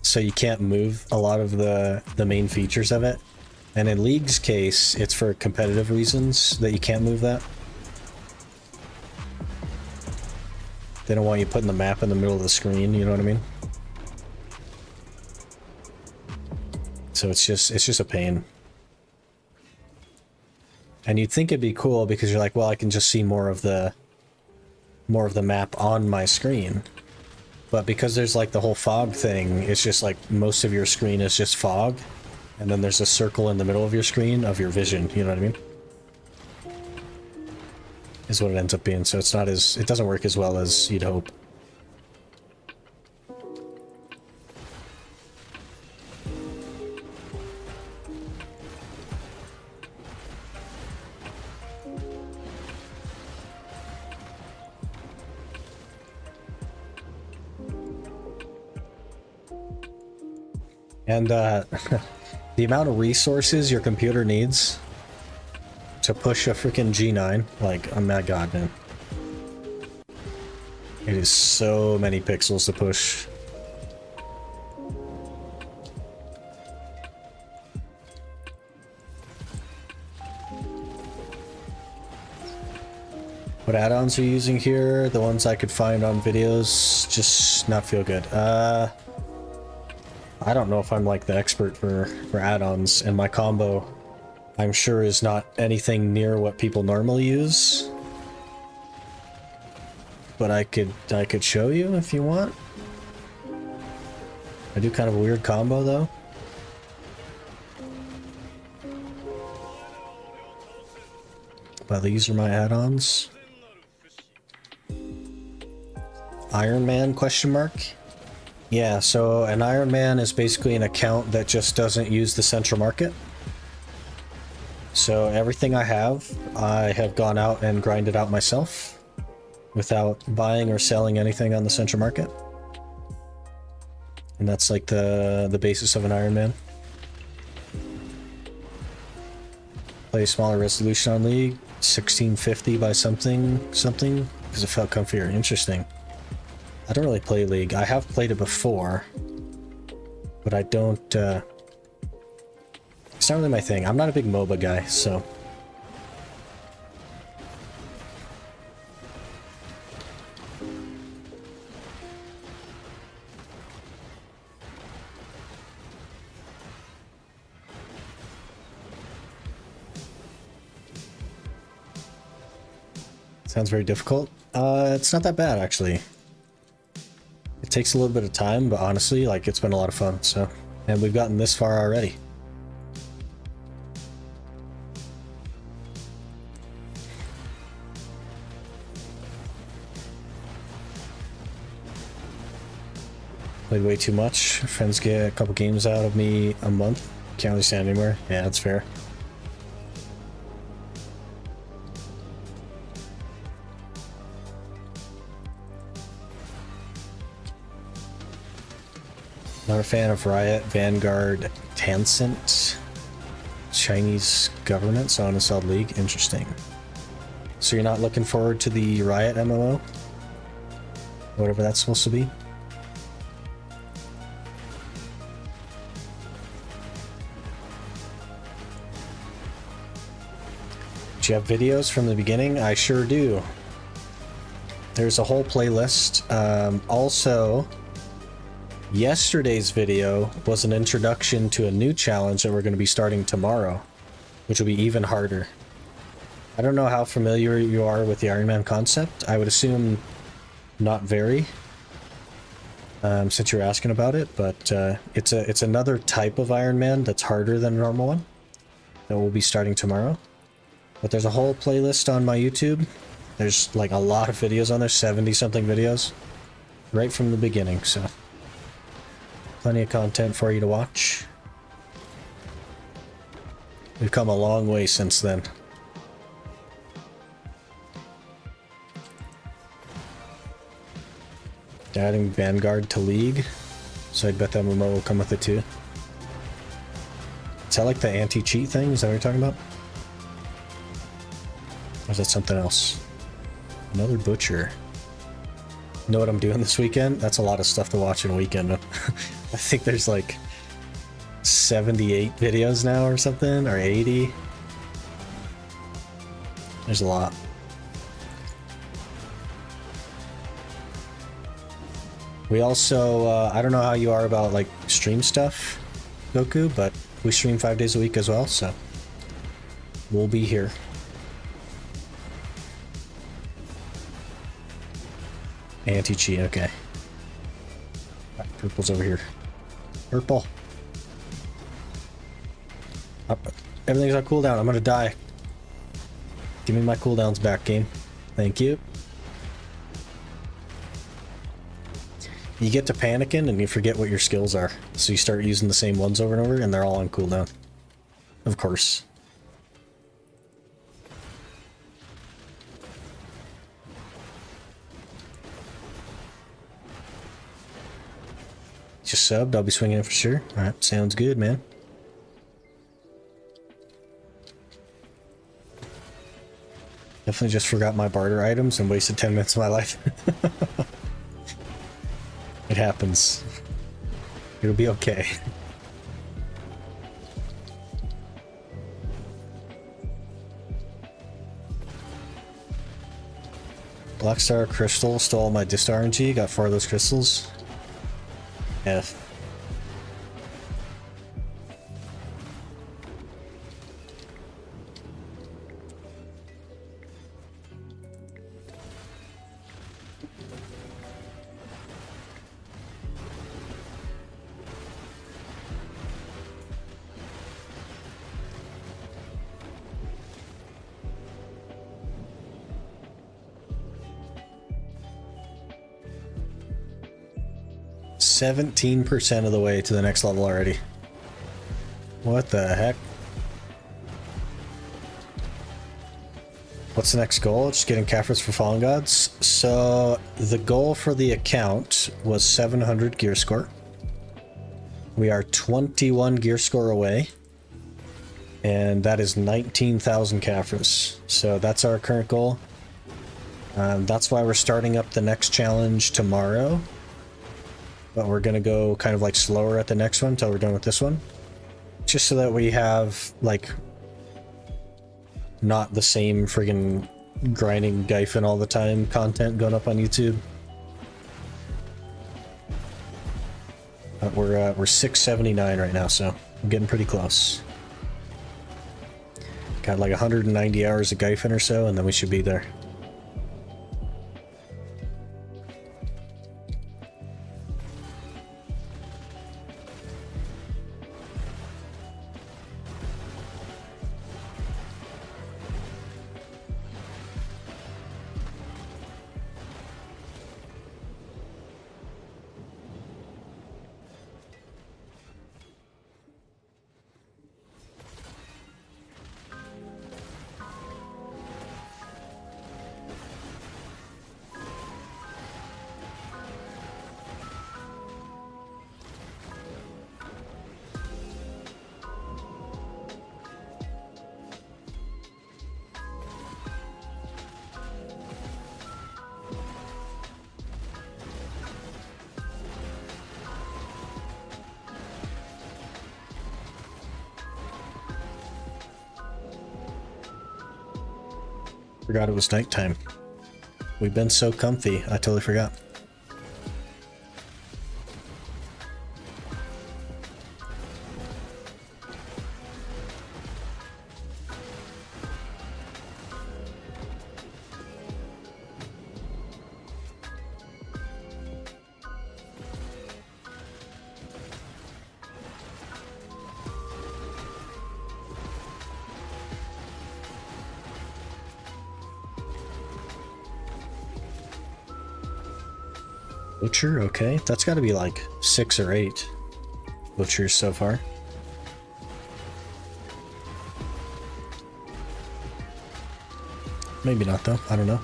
Speaker 1: so you can't move a lot of the main features of it. And in League's case, it's for competitive reasons that you can't move that. They don't want you putting the map in the middle of the screen, you know what I mean? So it's just a pain. And you'd think it'd be cool because you're like, well, I can just see more of the map on my screen. But because there's like the whole fog thing, it's just like most of your screen is just fog, and then there's a circle in the middle of your screen of your vision, you know what I mean? Is what it ends up being, so it's not as, it doesn't work as well as you'd hope. And the amount of resources your computer needs to push a freaking G9, like, oh my god, man. It is so many pixels to push. What add-ons are you using here? The ones I could find on videos just not feel good. I don't know if I'm like the expert for add-ons, and my combo, I'm sure, is not anything near what people normally use. But I could show you if you want. I do kind of a weird combo though. But these are my add-ons. Iron Man question mark? Yeah, so an Iron Man is basically an account that just doesn't use the central market. So everything I have gone out and grinded out myself without buying or selling anything on the central market. And that's like the basis of an Iron Man. Play smaller resolution on League, 1650 by something, because it felt comfier. Interesting. I don't really play League. I have played it before, but I don't, it's not really my thing. I'm not a big MOBA guy, so. Sounds very difficult. It's not that bad, actually. It takes a little bit of time, but honestly, like, it's been a lot of fun, so. And we've gotten this far already. Played way too much. Friends get a couple games out of me a month. Can't really stand anywhere. Yeah, that's fair. Not a fan of Riot, Vanguard, Tencent, Chinese government, so uninstalled League. Interesting. So you're not looking forward to the Riot MMO? Whatever that's supposed to be? Do you have videos from the beginning? I sure do. There's a whole playlist. Also, yesterday's video was an introduction to a new challenge that we're going to be starting tomorrow, which will be even harder. I don't know how familiar you are with the Iron Man concept. I would assume not very, since you're asking about it, but it's another type of Iron Man that's harder than a normal one that we'll be starting tomorrow. But there's a whole playlist on my YouTube. There's like a lot of videos on there, 70 something videos, right from the beginning, so plenty of content for you to watch. We've come a long way since then. Adding Vanguard to League, so I bet that MMO will come with it too. Is that like the anti-cheat thing? Is that what you're talking about? Or is that something else? Another butcher. You know what I'm doing this weekend? That's a lot of stuff to watch in a weekend. I think there's like 78 videos now or something, or 80. There's a lot. We also, I don't know how you are about like stream stuff, Goku, but we stream 5 days a week as well, so we'll be here. Anti-cheat, okay. Right, purple's over here. Purple. Up. Everything's on cooldown. I'm gonna die. Give me my cooldowns back, game. Thank you. You get to panicking and you forget what your skills are. So you start using the same ones over and over and they're all on cooldown. Of course. Just subbed. I'll be swinging in for sure. Alright, sounds good, man. Definitely just forgot my barter items and wasted 10 minutes of my life. It happens. It'll be okay. Blackstar Crystal stole my Dist RNG, got 4 of those crystals. F. %17% of the way to the next level already. What the heck? What's the next goal? Just getting Caphras for Fallen Gods. So the goal for the account was 700 gear score. We are 21 gear score away. And that is 19,000 Caphras. So that's our current goal. That's why we're starting up the next challenge tomorrow. But we're gonna go kind of like slower at the next one until we're done with this one. Just so that we have like not the same friggin' grinding Gyphon all the time content going up on YouTube. But we're 679 right now, so I'm getting pretty close. Got like 190 hours of Gyphon or so, and then we should be there. Forgot it was nighttime. We've been so comfy, I totally forgot. Butcher, okay. That's got to be like 6 or 8 butchers so far. Maybe not though, I don't know.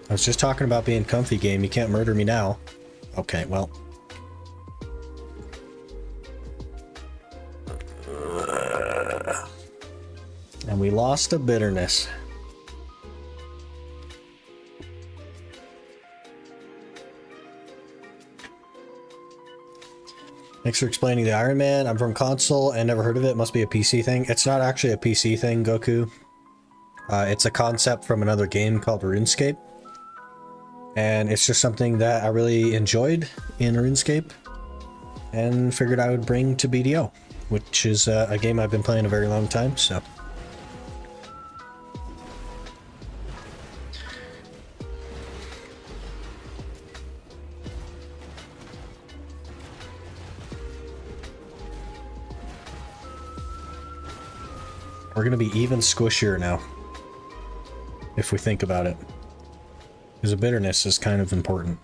Speaker 1: I was just talking about being comfy game, you can't murder me now. Okay, well. And we lost a bitterness. Thanks for explaining the Iron Man. I'm from console and never heard of it. Must be a PC thing. It's not actually a PC thing, Goku. It's a concept from another game called RuneScape. And it's just something that I really enjoyed in RuneScape and figured I would bring to BDO, which is a game I've been playing a very long time, so. We're gonna be even squishier now, if we think about it. Because the bitterness is kind of important.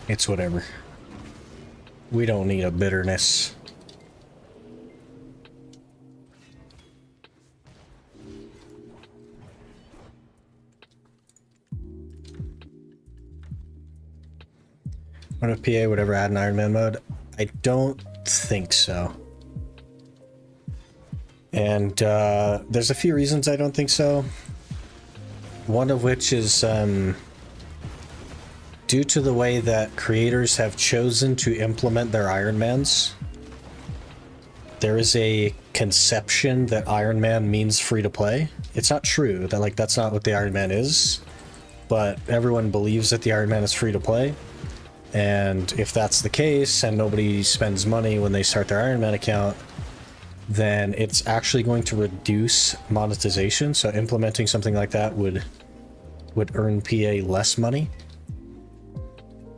Speaker 1: It's whatever. We don't need a bitterness. One of PA would ever add an Iron Man mode? I don't think so. And there's a few reasons I don't think so. One of which is due to the way that creators have chosen to implement their Iron Mans. There is a conception that Iron Man means free to play. It's not true, that that's not what the Iron Man is, but everyone believes that the Iron Man is free to play. And if that's the case and nobody spends money when they start their Iron Man account, then it's actually going to reduce monetization. So implementing something like that would earn PA less money.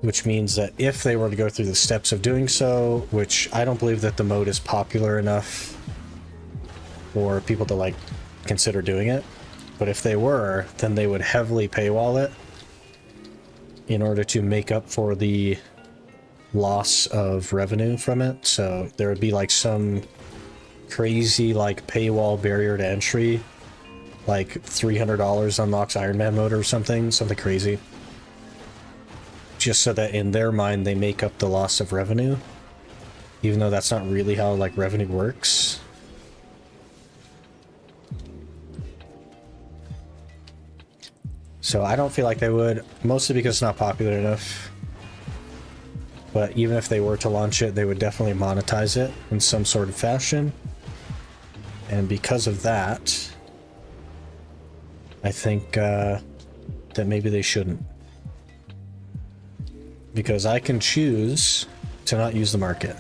Speaker 1: Which means that if they were to go through the steps of doing so, which I don't believe that the mode is popular enough for people to consider doing it, but if they were, then they would heavily paywall it in order to make up for the loss of revenue from it. So there would be some crazy paywall barrier to entry, $300 unlocks Iron Man mode or something crazy. Just so that in their mind they make up the loss of revenue, even though that's not really how revenue works. So I don't feel like they would, mostly because it's not popular enough. But even if they were to launch it, they would definitely monetize it in some sort of fashion. And because of that, I think that maybe they shouldn't. Because I can choose to not use the market.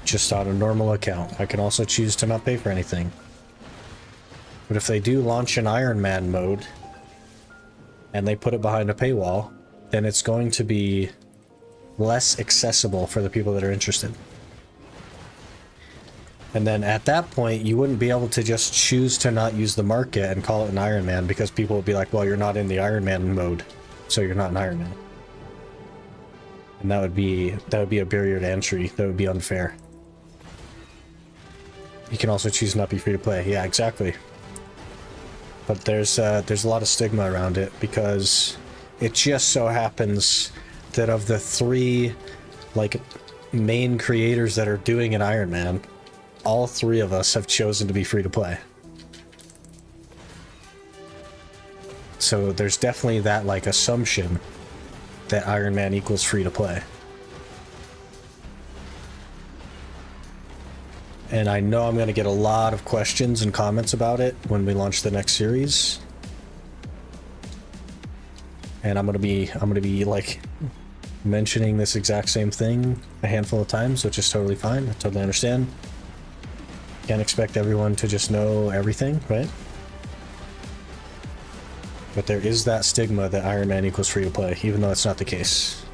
Speaker 1: Just on a normal account. I can also choose to not pay for anything. But if they do launch an Iron Man mode, and they put it behind a paywall, then it's going to be less accessible for the people that are interested. And then at that point, you wouldn't be able to just choose to not use the market and call it an Iron Man, because people would be like, well, you're not in the Iron Man mode, so you're not an Iron Man. And that would be a barrier to entry. That would be unfair. You can also choose not to be free to play. Yeah, exactly. But there's a lot of stigma around it, because it just so happens that of the 3 main creators that are doing an Iron Man, all 3 of us have chosen to be free to play. So there's definitely that assumption that Iron Man equals free to play. And I know I'm going to get a lot of questions and comments about it when we launch the next series. And I'm going to be mentioning this exact same thing a handful of times, which is totally fine. I totally understand. Can't expect everyone to just know everything, right? But there is that stigma that Iron Man equals free to play, even though that's not the case.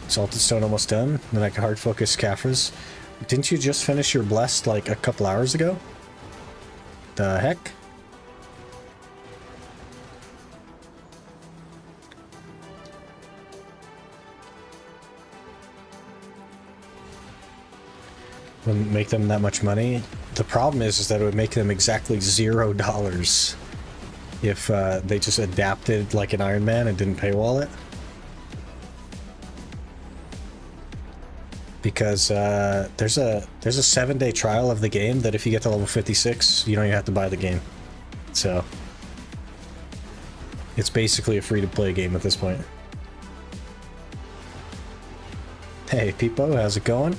Speaker 1: Salted Stone almost done. Then I can hard focus Caphras. Didn't you just finish your Blessed a couple hours ago? The heck? Wouldn't make them that much money. The problem is that it would make them exactly $0 if they just adapted like an Iron Man and didn't paywall it. Because there's a 7-day trial of the game that if you get to level 56, you don't even have to buy the game. So it's basically a free-to-play game at this point. Hey, Peepo, how's it going?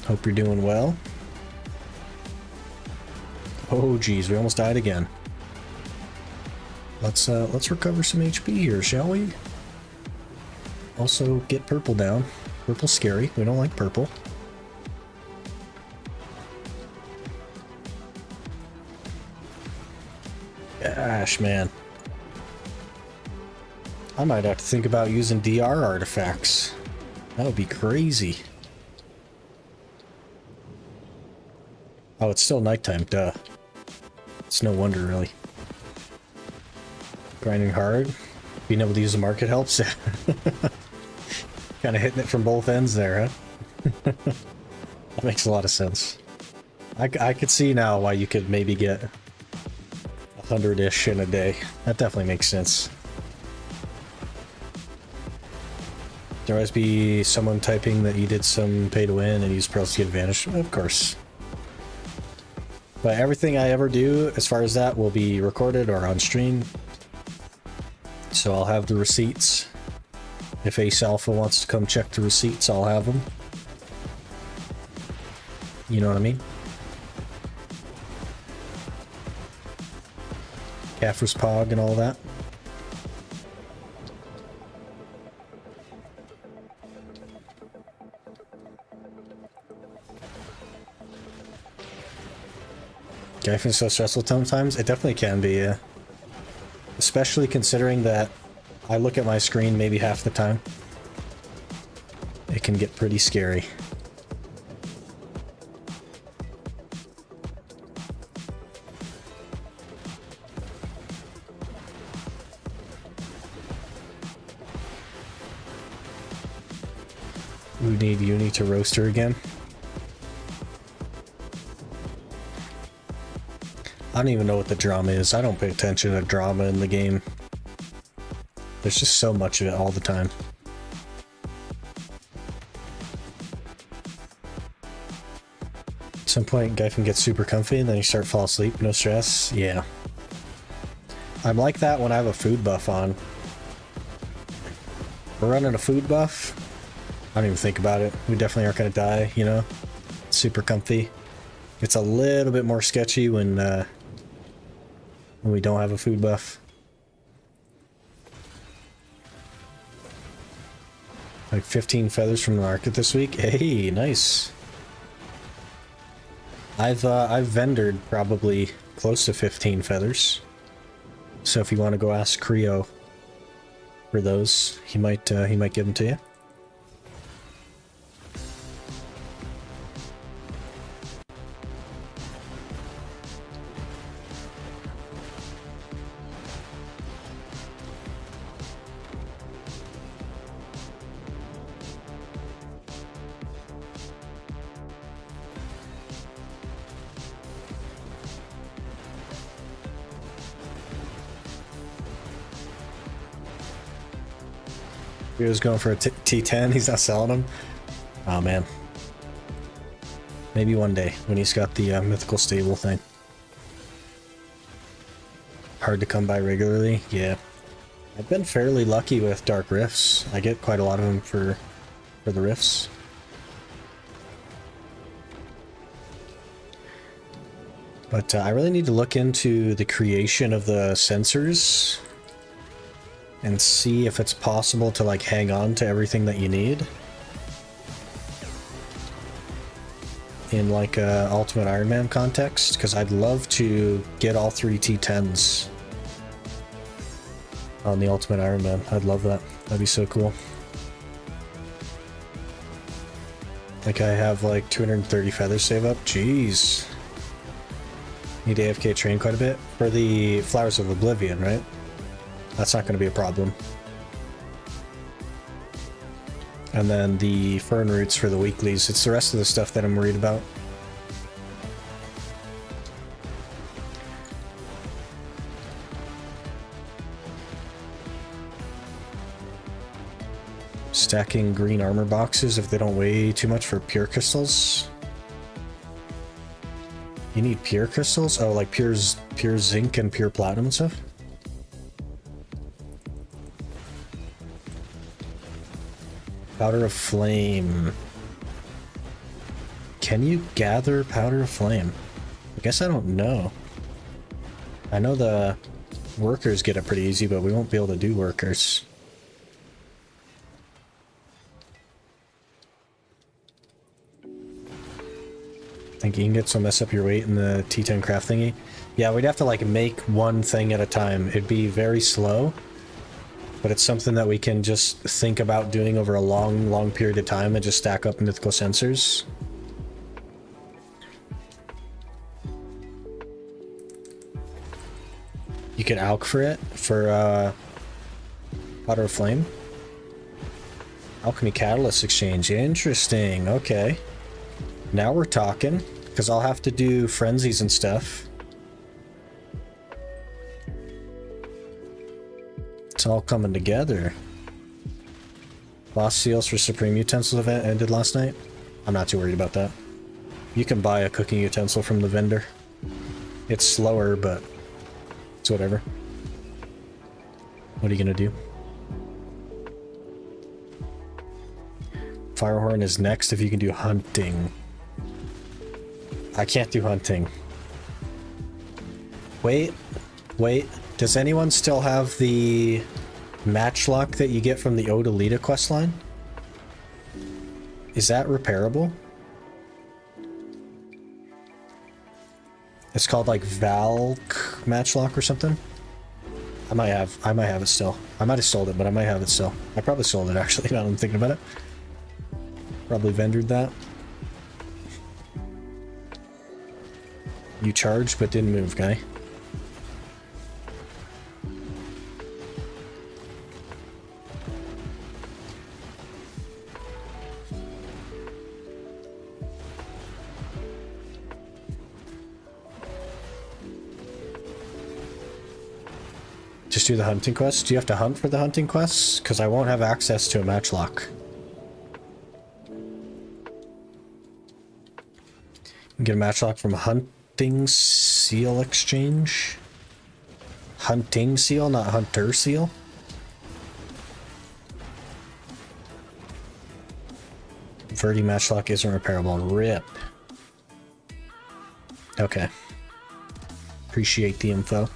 Speaker 1: Hope you're doing well. Oh, geez, we almost died again. Let's recover some HP here, shall we? Also, get purple down. Purple's scary. We don't like purple. Gosh, man. I might have to think about using DR artifacts. That would be crazy. Oh, it's still nighttime, duh. It's no wonder, really. Grinding hard. Being able to use the market helps. Kind of hitting it from both ends there, huh? That makes a lot of sense. I could see now why you could maybe get 100-ish in a day. That definitely makes sense. There always be someone typing that you did some pay to win and use pearls to get advantage. Of course. But everything I ever do as far as that will be recorded or on stream. So I'll have the receipts. If Ace Alpha wants to come check the receipts, I'll have them. You know what I mean? Caphra's Pog and all that. Life is so stressful sometimes. It definitely can be, yeah. Especially considering that I look at my screen maybe half the time. It can get pretty scary. We need Uni to roast her again. I don't even know what the drama is. I don't pay attention to drama in the game. There's just so much of it all the time. At some point, Gyphon gets super comfy and then you start to fall asleep, no stress. Yeah. I'm like that when I have a food buff on. We're running a food buff. I don't even think about it. We definitely aren't going to die, you know? Super comfy. It's a little bit more sketchy when we don't have a food buff. Like 15 feathers from the market this week. Hey, nice. I've vendored probably close to 15 feathers. So if you want to go ask Creo for those, he might give them to you. He was going for a T10, he's not selling them. Oh man. Maybe one day when he's got the mythical stable thing. Hard to come by regularly, yeah. I've been fairly lucky with Dark Rifts. I get quite a lot of them for the Rifts. But I really need to look into the creation of the sensors and see if it's possible to like hang on to everything that you need in like a Ultimate Iron Man context, because I'd love to get all 3 T10s on the Ultimate Iron Man. I'd love that. That'd be so cool. Like I have like 230 feathers save up. Jeez. Need AFK train quite a bit for the Flowers of Oblivion, right? That's not going to be a problem. And then the Fern Roots for the weeklies. It's the rest of the stuff that I'm worried about. Stacking green armor boxes if they don't weigh too much for pure crystals. You need pure crystals? Oh, like pure zinc and pure platinum and stuff? Powder of Flame. Can you gather Powder of Flame? I guess I don't know. I know the workers get it pretty easy, but we won't be able to do workers. Think you can get some mess up your weight in the T10 craft thingy? Yeah, we'd have to like make one thing at a time. It'd be very slow. But it's something that we can just think about doing over a long period of time and just stack up mythical sensors. You could alch for it, for Powder of Flame. Alchemy Catalyst Exchange, interesting, okay. Now we're talking, because I'll have to do frenzies and stuff. It's all coming together. Boss seals for Supreme Utensils event ended last night. I'm not too worried about that. You can buy a cooking utensil from the vendor. It's slower, but it's whatever. What are you gonna do? Firehorn is next if you can do hunting. I can't do hunting. Wait. Does anyone still have the matchlock that you get from the Odalita questline? Is that repairable? It's called like Valk matchlock or something. I might have it still. I might have sold it, but I might have it still. I probably sold it actually, now that I'm thinking about it. Probably vendored that. You charged but didn't move, guy. Just do the hunting quest? Do you have to hunt for the hunting quests? Because I won't have access to a matchlock. You can get a matchlock from Hunting Seal Exchange. Hunting Seal, not Hunter Seal. Verdi matchlock isn't repairable. RIP. Okay. Appreciate the info.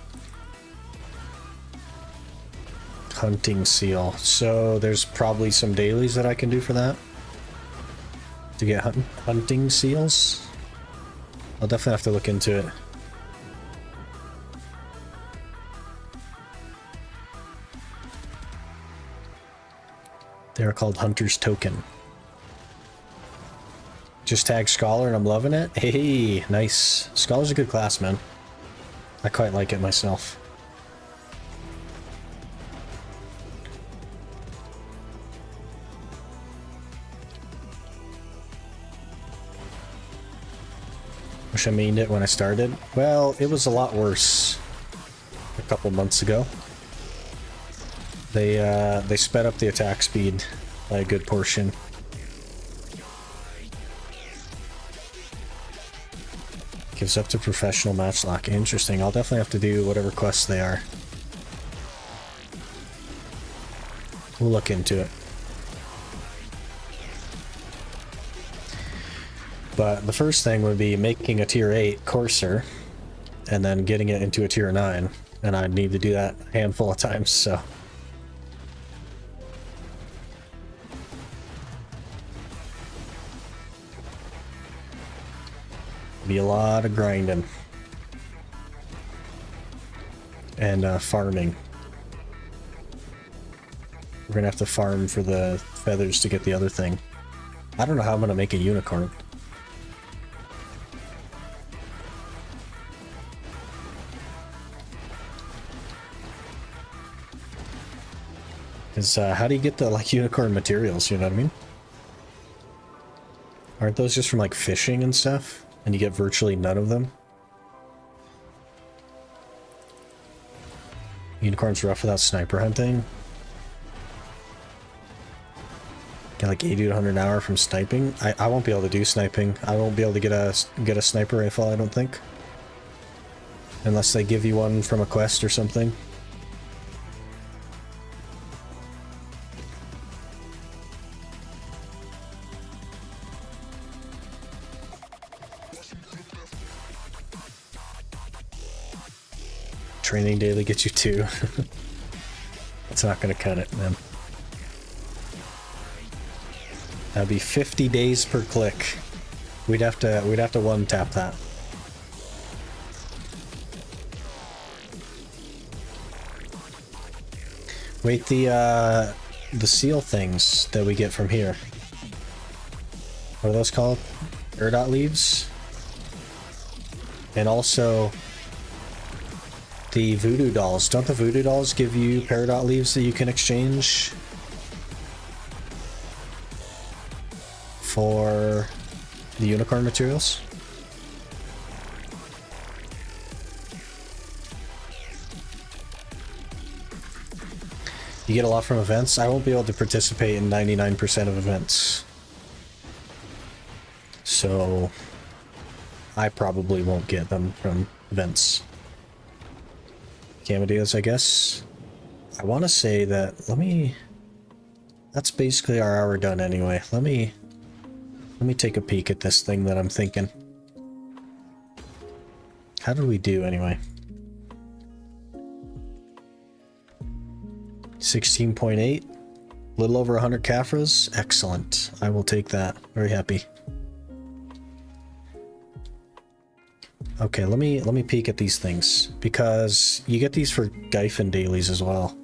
Speaker 1: Hunting Seal. So there's probably some dailies that I can do for that. To get hunting seals. I'll definitely have to look into it. They're called Hunter's Token. Just tag Scholar and I'm loving it. Hey, nice. Scholar's a good class, man. I quite like it myself. Wish I mained it when I started. Well, it was a lot worse a couple months ago. They sped up the attack speed by a good portion. Gives up to professional matchlock. Interesting. I'll definitely have to do whatever quests they are. We'll look into it. But the first thing would be making a tier 8 courser and then getting it into a tier 9. And I'd need to do that a handful of times, so. Be a lot of grinding. And farming. We're gonna have to farm for the feathers to get the other thing. I don't know how I'm gonna make a unicorn. Because how do you get the like unicorn materials, you know what I mean? Aren't those just from like fishing and stuff? And you get virtually none of them? Unicorn's rough without sniper hunting. Get like 80 to 100 an hour from sniping. I won't be able to do sniping. I won't be able to get a sniper rifle, I don't think. Unless they give you one from a quest or something. Training daily gets you 2. That's not gonna cut it, man. That'd be 50 days per click. We'd have to one tap that. Wait, the seal things that we get from here. What are those called? Erdot leaves? And also the voodoo dolls. Don't the voodoo dolls give you peridot leaves that you can exchange for The unicorn materials. You get a lot from events. I won't be able to participate in 99% of events. So I probably won't get them from events. Cameos, I guess. I want to say that, that's basically our hour done anyway. Let me take a peek at this thing that I'm thinking. How did we do anyway? 16.8, little over 100 caphras. Excellent. I will take that. Very happy. Okay, let me peek at these things because you get these for Gyphon dailies as well.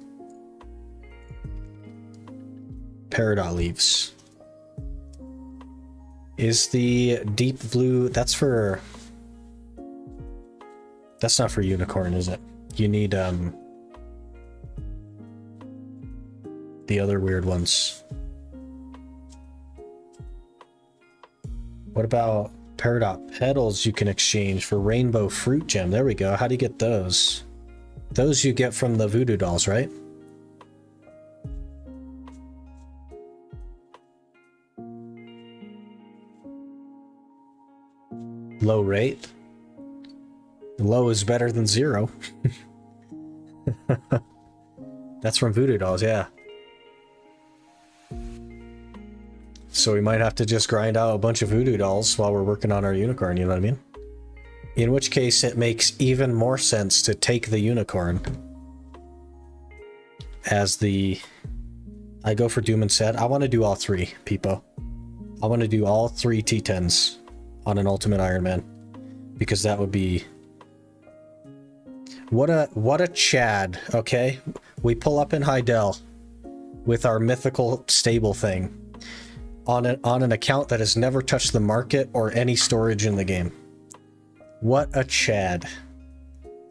Speaker 1: Peridot leaves. Is the deep blue, that's not for unicorn, is it? You need the other weird ones. What about Peridot petals you can exchange for rainbow fruit gem? There we go. How do you get those? Those you get from the voodoo dolls, right? Low rate. Low is better than 0. That's from voodoo dolls, yeah. So we might have to just grind out a bunch of voodoo dolls while we're working on our unicorn, you know what I mean? In which case it makes even more sense to take the unicorn as the... I go for Doom and Set. I want to do all 3, Peepo. I want to do all 3 T10s on an Ultimate Iron Man. Because that would be... What a Chad, okay? We pull up in Heidel with our mythical stable thing. On an account that has never touched the market or any storage in the game. What a Chad.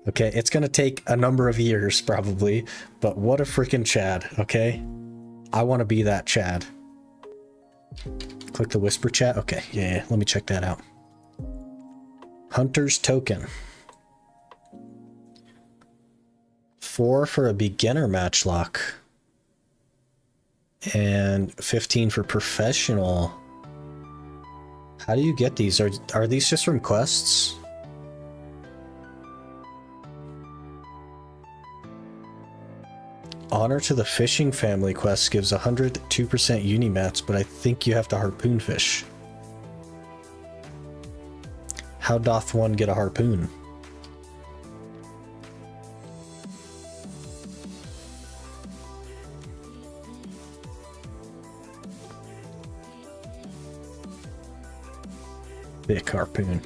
Speaker 1: Okay, it's gonna take a number of years probably, but what a freaking Chad, okay? I want to be that Chad. Click the whisper chat. Okay, yeah, let me check that out. Hunter's token. 4 for a beginner match lock. And 15 for professional. How do you get these? Are these just from quests? Honor to the Fishing Family quest gives 102% Unimats, but I think you have to harpoon fish. How doth one get a harpoon? Big harpoon.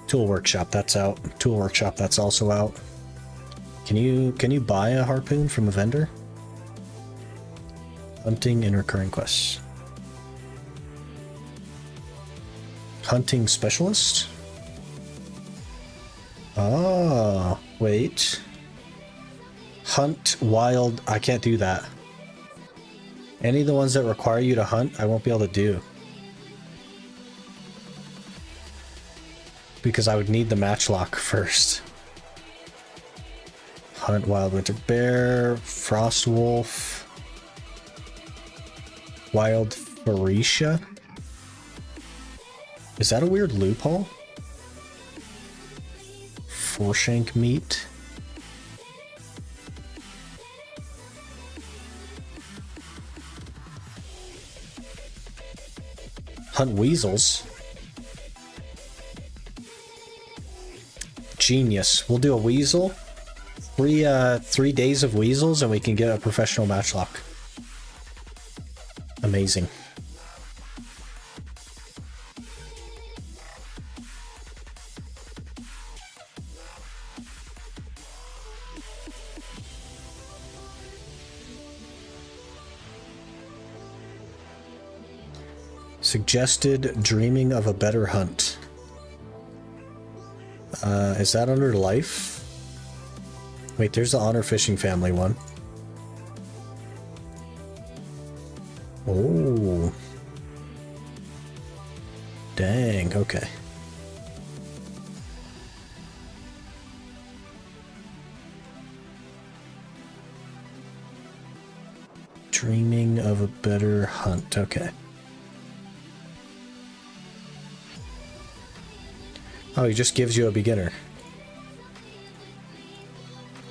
Speaker 1: Tool Workshop, that's out. Tool Workshop, that's also out. Can you buy a harpoon from a vendor? Hunting and recurring quests. Hunting specialist? Oh, wait. Hunt wild, I can't do that. Any of the ones that require you to hunt, I won't be able to do. Because I would need the matchlock first. Hunt wild winter bear, frost wolf, wild Pharisha. Is that a weird loophole? Forshank meat. Hunt weasels. Genius. We'll do a weasel. 3 days of weasels and we can get a professional matchlock. Amazing. Suggested dreaming of a better hunt. Is that under life? Wait, there's the Honor Fishing Family one. Oh. Dang, okay. Dreaming of a better hunt, okay. Oh, he just gives you a beginner.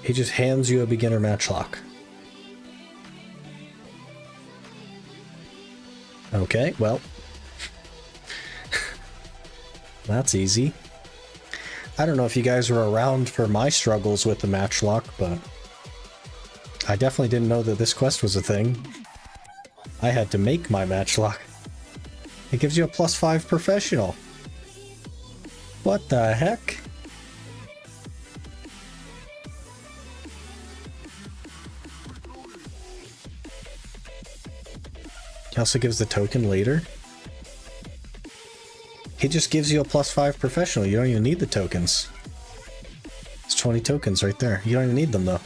Speaker 1: He just hands you a beginner matchlock. Okay, well. That's easy. I don't know if you guys were around for my struggles with the matchlock, but I definitely didn't know that this quest was a thing. I had to make my matchlock. It gives you a +5 professional. What the heck? He also gives the token later. He just gives you a +5 professional. You don't even need the tokens. It's 20 tokens right there. You don't even need them though.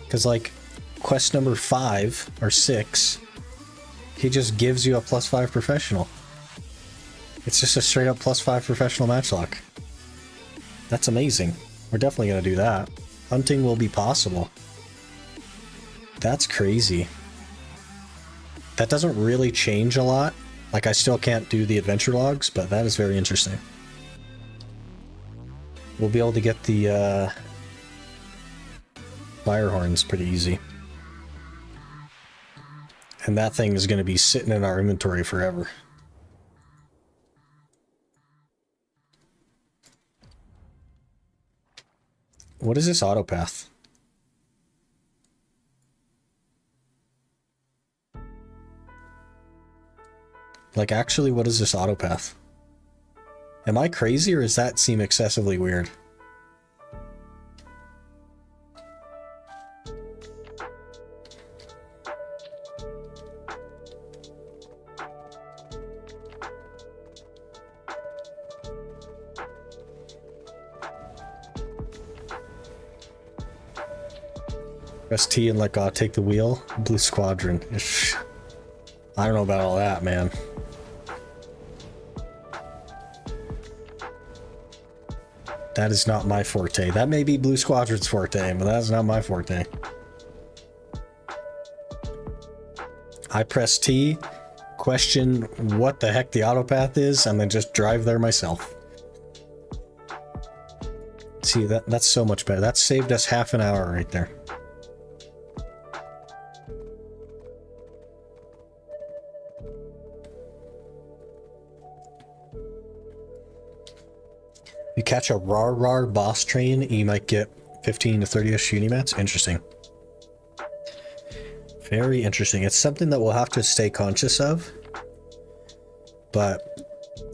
Speaker 1: Because like quest number 5 or 6, he just gives you a +5 professional. It's just a straight up +5 professional matchlock. That's amazing. We're definitely going to do that. Hunting will be possible. That's crazy. That doesn't really change a lot. Like, I still can't do the adventure logs, but that is very interesting. We'll be able to get the fire horns pretty easy. And that thing is going to be sitting in our inventory forever. What is this autopath? Like, actually, what is this autopath? Am I crazy, or does that seem excessively weird? Press T and let God take the wheel. Blue Squadron. I don't know about all that, man. That is not my forte. That may be Blue Squadron's forte, but that is not my forte. I press T, question what the heck the autopath is, and then just drive there myself. See, that's so much better. That saved us half an hour right there. You catch a rar boss train, you might get 15 to 30-ish Unimats. Interesting. Very interesting. It's something that we'll have to stay conscious of. But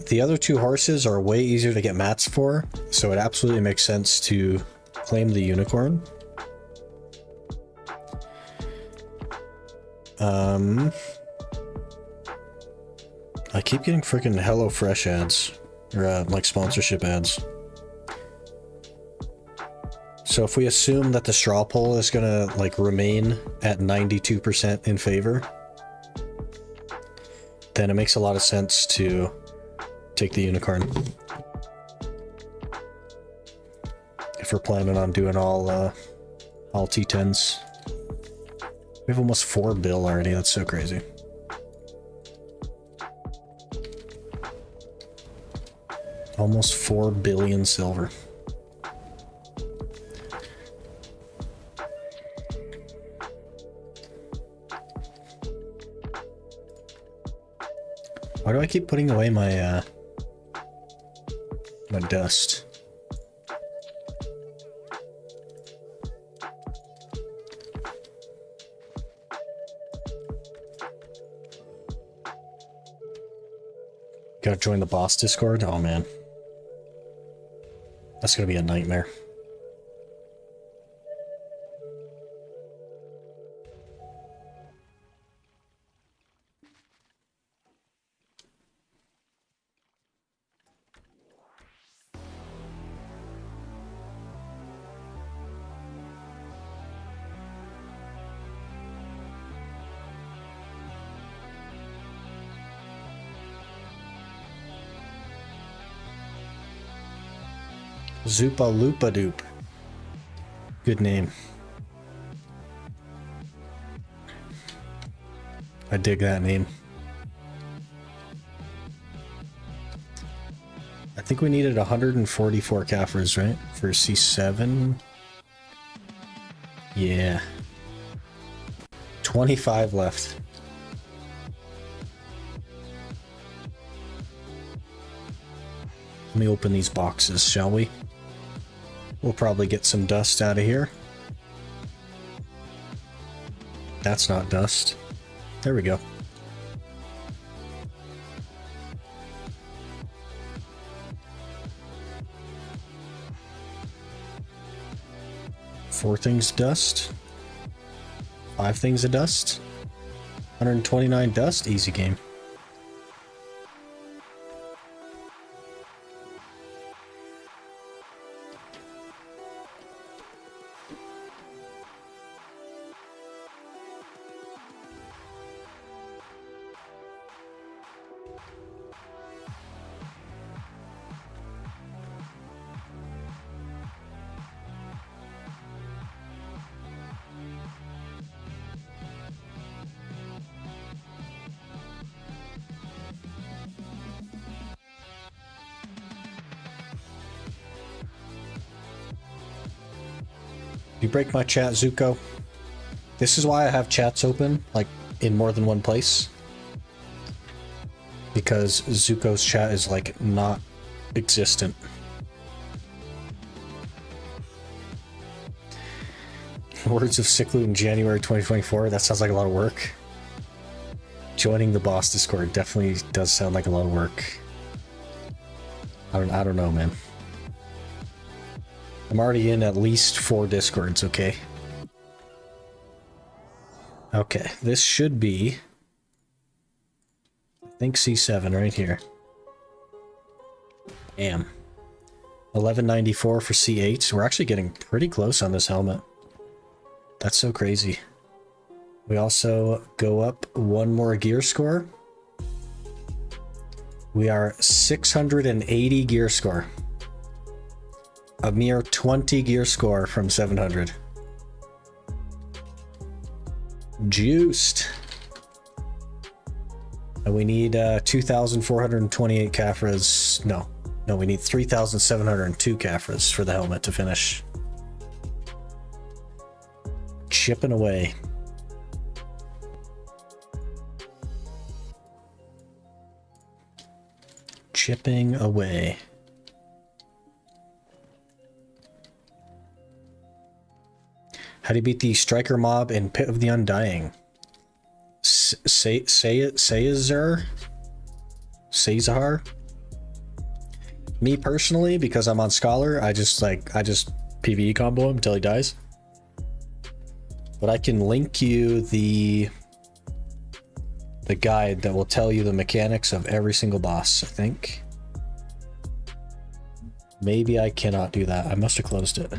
Speaker 1: the other two horses are way easier to get mats for, so it absolutely makes sense to claim the unicorn. I keep getting freaking HelloFresh ads, or like sponsorship ads. So if we assume that the straw poll is gonna like remain at 92% in favor, then it makes a lot of sense to take the unicorn. If we're planning on doing all T10s. We have almost 4 bill already, that's so crazy. Almost 4 billion silver. Why do I keep putting away my my dust? Gotta join the boss Discord? Oh man. That's gonna be a nightmare. Zupa Lupa Doop. Good name. I dig that name. I think we needed 144 caphras, right? For C7. Yeah. 25 left. Let me open these boxes, shall we? We'll probably get some dust out of here. That's not dust. There we go. Four things dust. 5 things of dust. 129 dust. Easy game. You break my chat, Zuko. This is why I have chats open, like, in more than one place. Because Zuko's chat is, like, not existent. Words of Ciclu in January 2024, that sounds like a lot of work. Joining the boss Discord definitely does sound like a lot of work. I don't know, man. I'm already in at least 4 Discords, okay? Okay, this should be... I think C7 right here. Damn. 1194 for C8. We're actually getting pretty close on this helmet. That's so crazy. We also go up 1 more gear score. We are 680 gear score. A mere 20 gear score from 700. Juiced. And we need 2,428 caphras. No, we need 3,702 caphras for the helmet to finish. Chipping away. Chipping away. How do you beat the striker mob in Pit of the Undying? Sayazar? Me personally, because I'm on Scholar, I just PvE combo him until he dies. But I can link you the guide that will tell you the mechanics of every single boss, I think. Maybe I cannot do that. I must have closed it.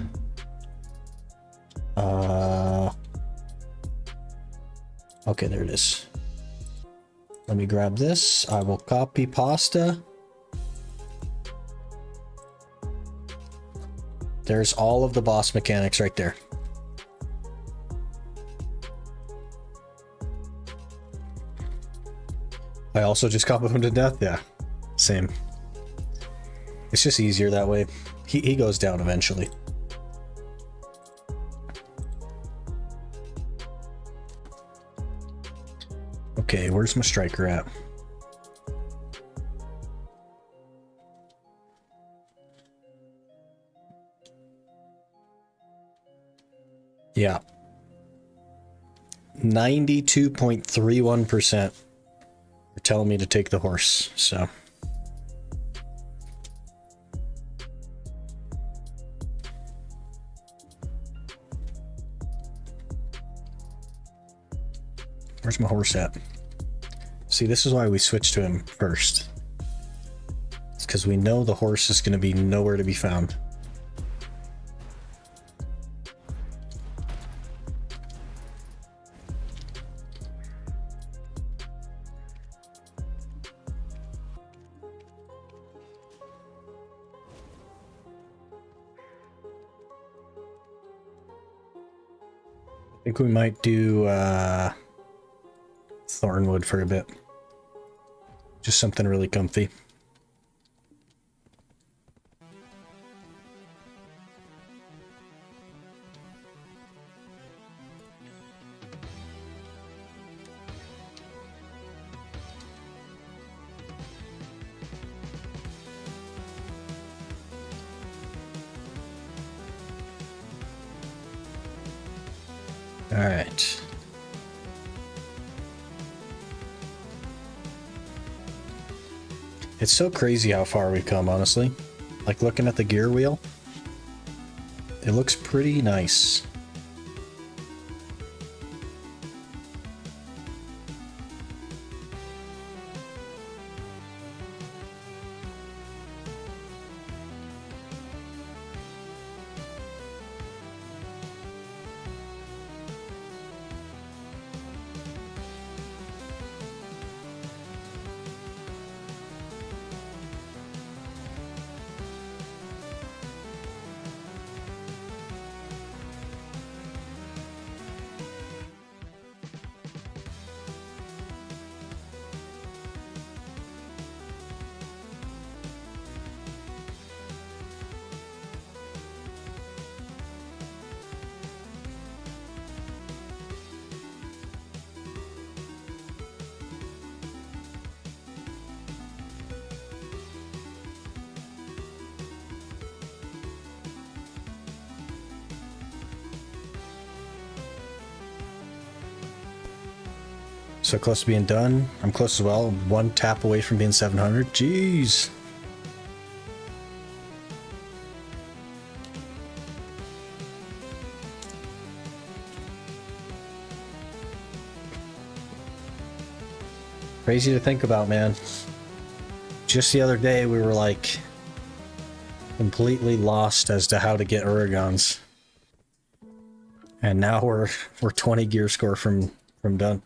Speaker 1: Okay, there it is. Let me grab this. I will copy pasta. There's all of the boss mechanics right there. I also just combo him to death. Yeah, same. It's just easier that way. He goes down eventually. Okay, where's my striker at? Yeah. 92.31% are telling me to take the horse, so. Where's my horse at? See, this is why we switched to him first. It's because we know the horse is going to be nowhere to be found. think we might do Thornwood for a bit. Just something really comfy. All right. It's so crazy how far we've come, honestly. Like looking at the gear wheel, it looks pretty nice. So close to being done. I'm close as well. One tap away from being 700. Jeez. Crazy to think about, man. Just the other day we were like completely lost as to how to get Oregons. And now we're 20 gear score from done.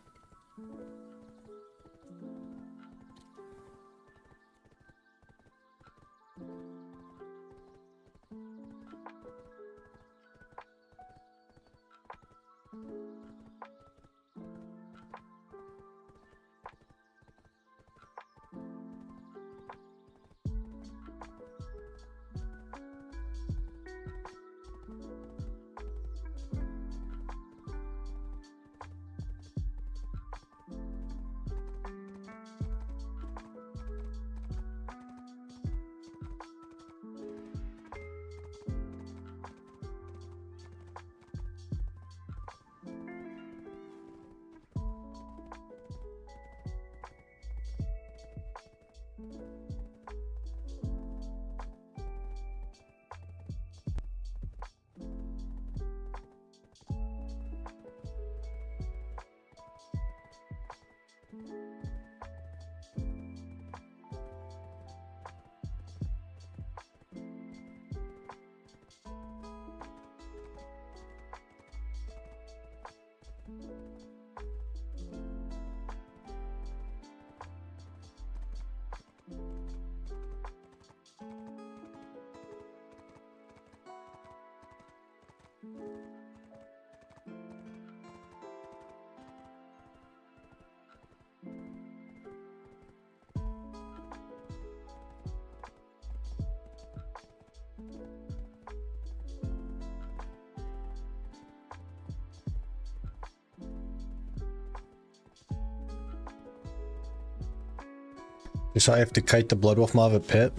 Speaker 1: So I have to kite the Bloodwolf mob at pit.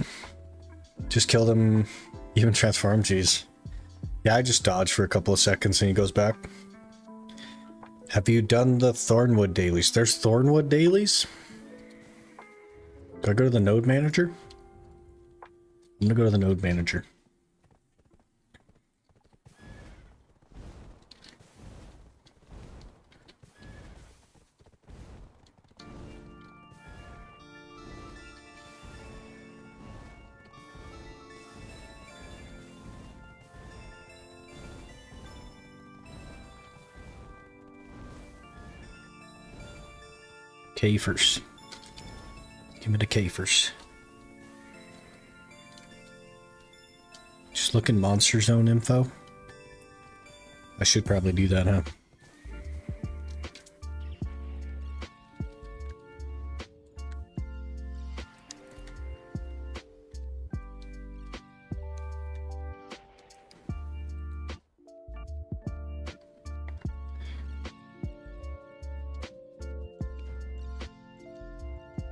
Speaker 1: Just kill them, even transform, jeez. Yeah, I just dodge for a couple of seconds and he goes back. Have you done the Thornwood dailies? There's Thornwood dailies? Do I go to the node manager? I'm gonna go to the node manager. Caphras. Give me the Caphras. Just looking monster zone info. I should probably do that, huh?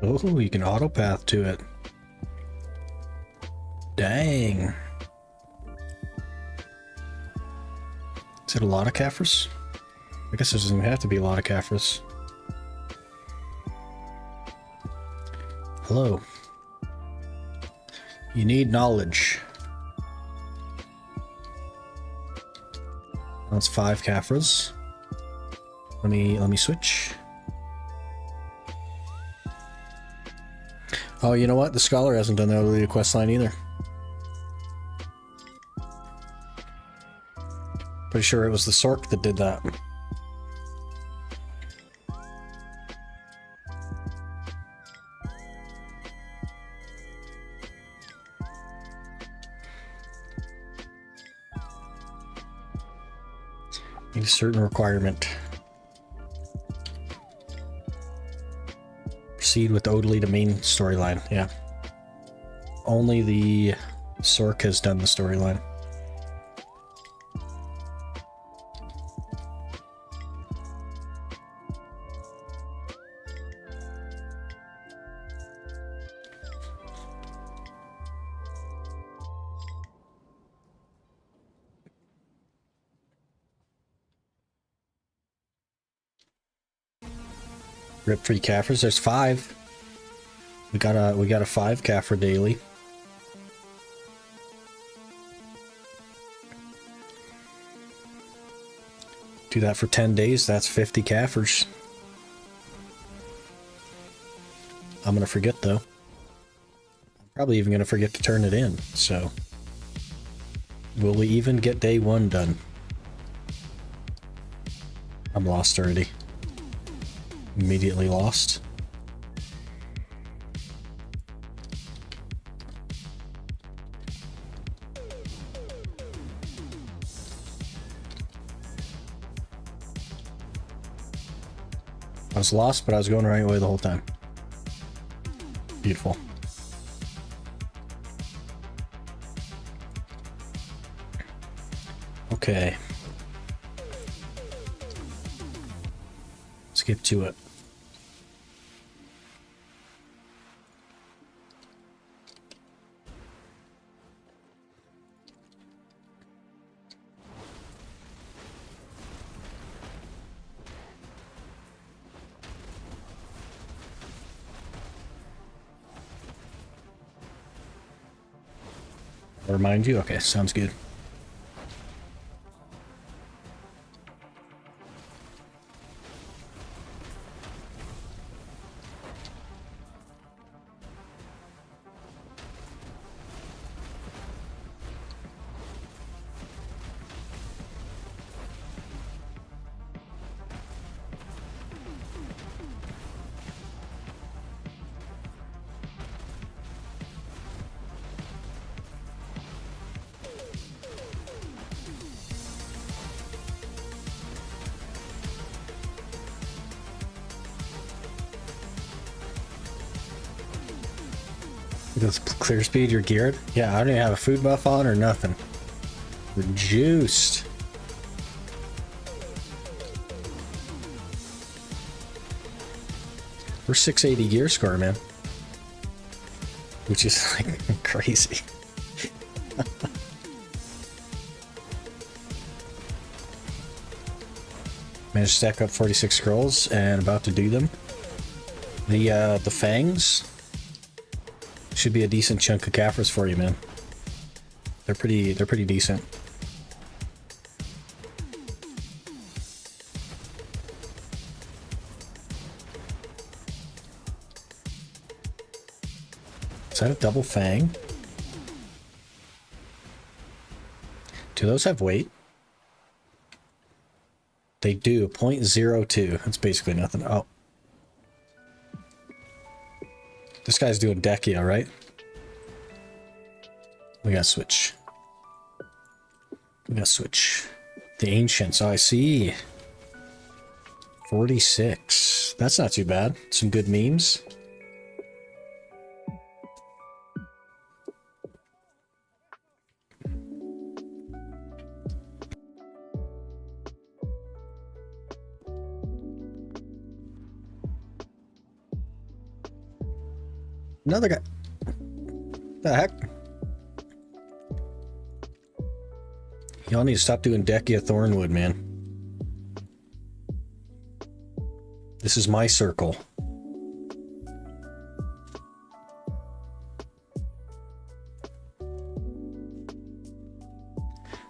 Speaker 1: Oh, you can auto path to it. Dang. Is it a lot of caphras? I guess there doesn't have to be a lot of caphras. Hello. You need knowledge. That's 5 caphras. Let me switch. Oh, you know what? The scholar hasn't done that with the quest line either. Pretty sure it was the Sork that did that. A certain requirement. Proceed with Odaly to main storyline. Yeah. Only the Sork has done the storyline. Rip free caphras. There's 5. We got a 5 caphra daily. Do that for 10 days. That's 50 caphras. I'm gonna forget though. I'm probably even gonna forget to turn it in. So, will we even get day 1 done? I'm lost already. Immediately lost. I was lost, but I was going the right way the whole time. Beautiful. Okay. Let's get to it. I'll remind you? Okay, sounds good. With clear speed, you're geared? Yeah, I don't even have a food buff on or nothing. We're juiced. We're 680 gear score, man. Which is like crazy. Managed to stack up 46 scrolls and about to do them. The fangs should be a decent chunk of caphras for you, man. They're pretty decent. Is that a double fang? Do those have weight? They do. 0.02. That's basically nothing. Oh. This guy's doing Dekia, right? We gotta switch. We gotta switch. The Ancients. Oh, I see. 46. That's not too bad. Some good memes. Another guy. The heck? Y'all need to stop doing Decia Thornwood, man. This is my circle.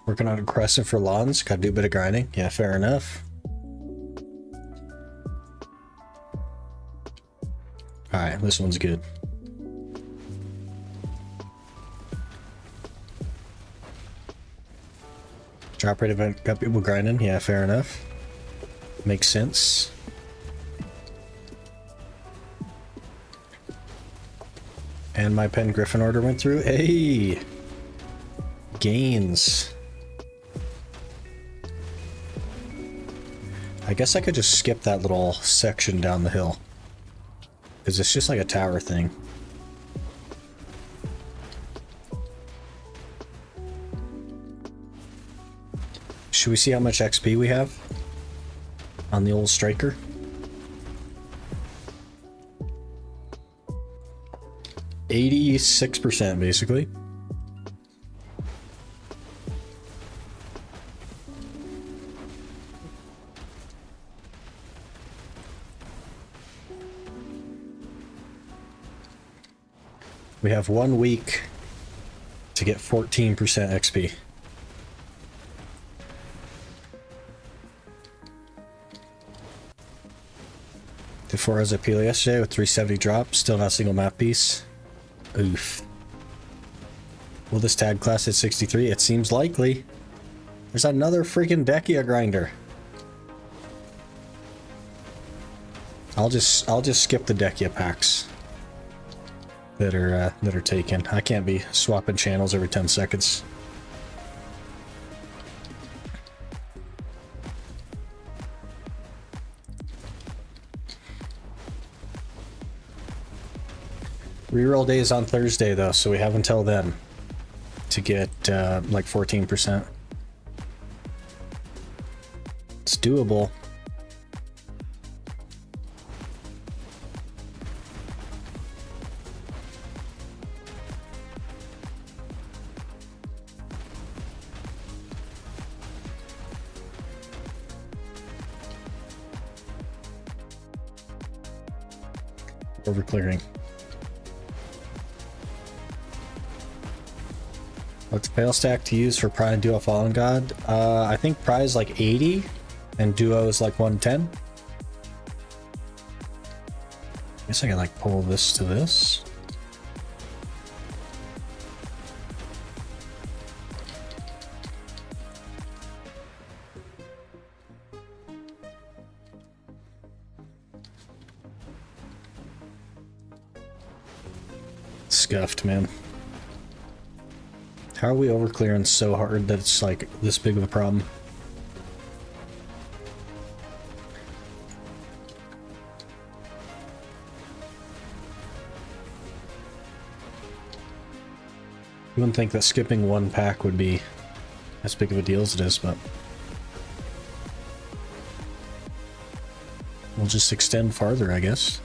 Speaker 1: Working on a crescent for lawns. Gotta do a bit of grinding. Yeah, fair enough. Alright, this one's good. Drop rate event got people grinding. Yeah, fair enough. Makes sense. And my pen Griffin order went through. Hey! Gains. I guess I could just skip that little section down the hill. Because it's just like a tower thing. Should we see how much XP we have on the old striker? %86 basically. We have 1 week to get 14% XP. Did 4 hours of appeal yesterday with 370 drops, still not a single map piece. Oof. Will this tag class at 63? It seems likely. There's another freaking Decia grinder. I'll just skip the Decia packs that are taken. I can't be swapping channels every 10 seconds. Reroll day is on Thursday though, so we have until then to get like 14%. It's doable. Over clearing. What's Pale Stack to use for Pry and Duo Fallen God? I think Pry is like 80 and Duo is like 110. Guess I can like pull this to this. Scuffed, man. How are we over clearing so hard that it's like this big of a problem? You wouldn't think that skipping one pack would be as big of a deal as it is, but we'll just extend farther, I guess.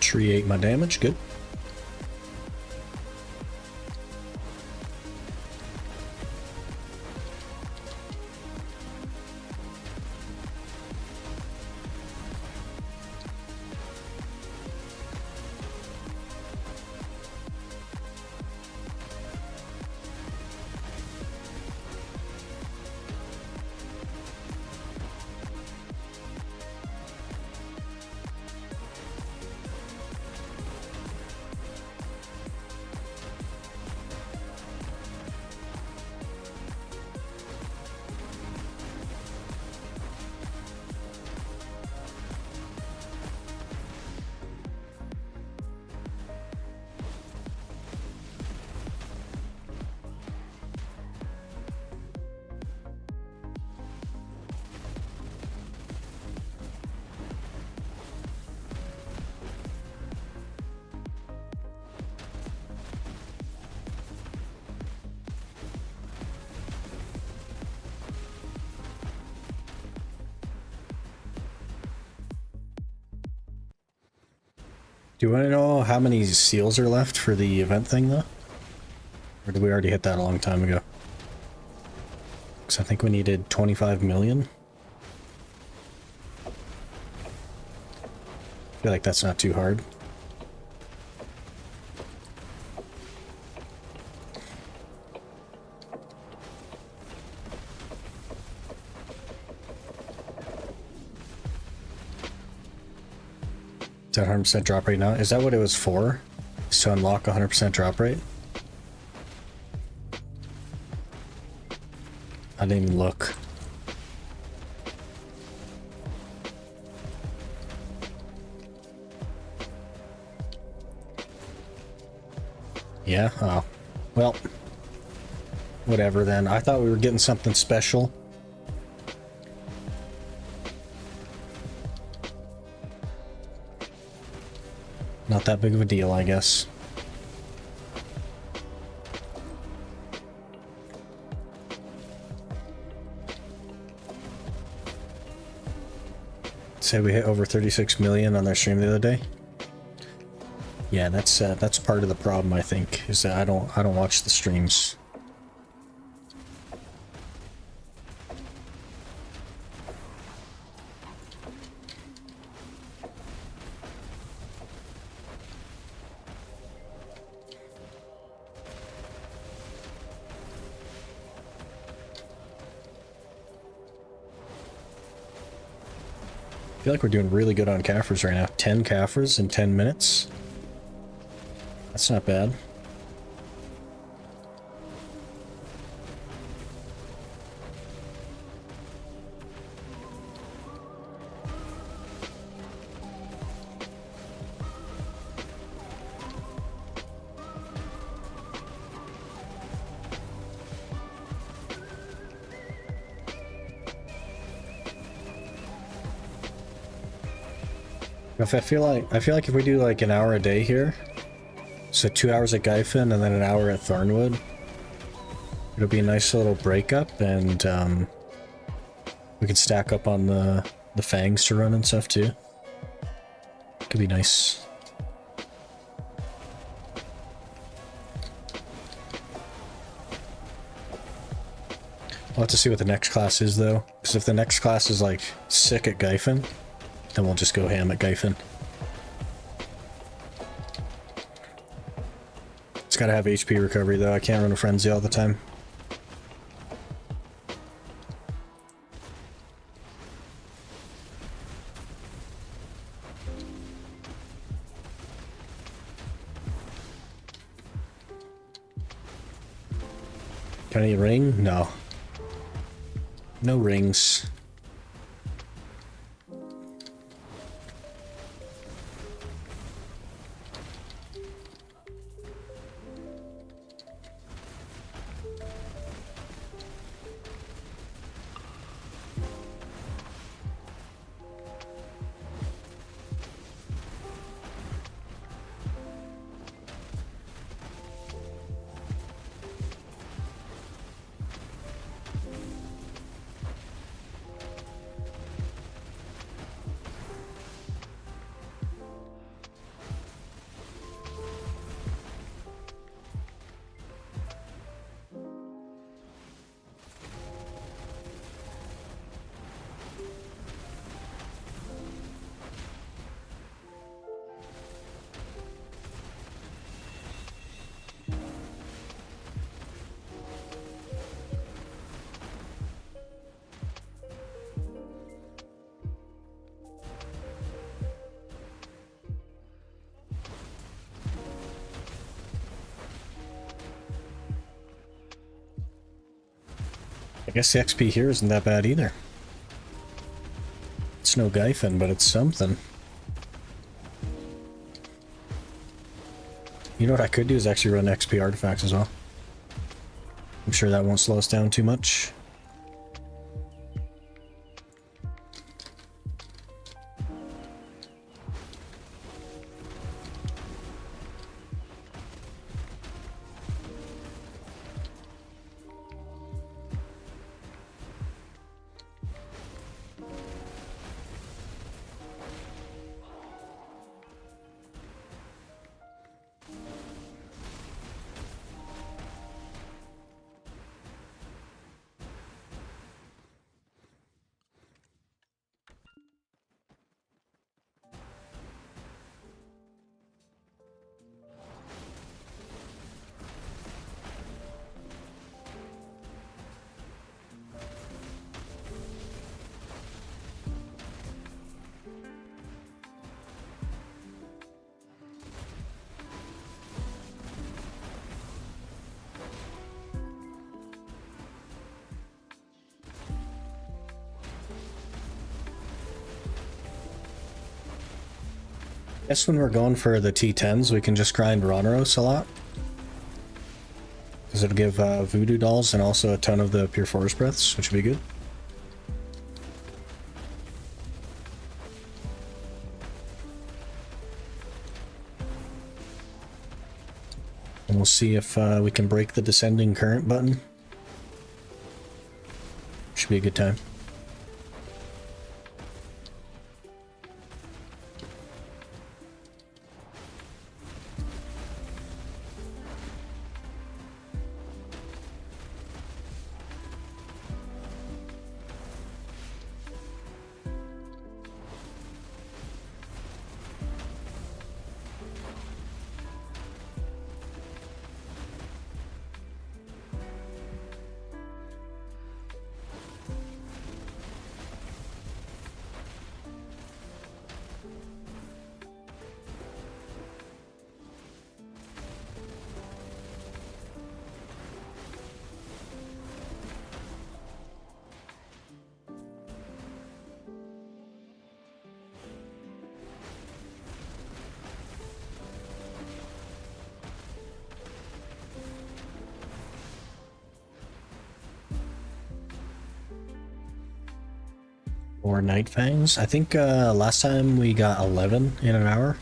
Speaker 1: Tree ate my damage, good. Do you want to know how many seals are left for the event thing, though? Or did we already hit that a long time ago? Because I think we needed 25 million. I feel like that's not too hard. Is that 100% drop rate now? Is that what it was for? Is to unlock 100% drop rate? I didn't even look. Yeah? Oh. Well. Whatever then. I thought we were getting something special. Not that big of a deal, I guess. Say we hit over 36 million on their stream the other day. Yeah, that's part of the problem, I think, is that I don't watch the streams. I feel like we're doing really good on caphras right now. 10 caphras in 10 minutes. That's not bad. I feel like if we do like an hour a day here, so 2 hours at Gyfin and then an hour at Thornwood, it'll be a nice little breakup, and we can stack up on the fangs to run and stuff too. Could be nice. I'll have to see what the next class is though, because if the next class is like sick at Gyfin, then we'll just go ham at Gyfin. It's gotta have HP recovery though, I can't run a frenzy all the time. Can I ring? No. No rings. I guess the XP here isn't that bad either. It's no Gyfin, but it's something. You know what I could do is actually run XP artifacts as well. I'm sure that won't slow us down too much. Guess when we're going for the T10s, we can just grind Roneros a lot. Because it'll give voodoo dolls and also a ton of the pure forest breaths, which would be good. And we'll see if we can break the descending current button. Should be a good time. Or Night Fangs. I think last time we got 11 in an hour.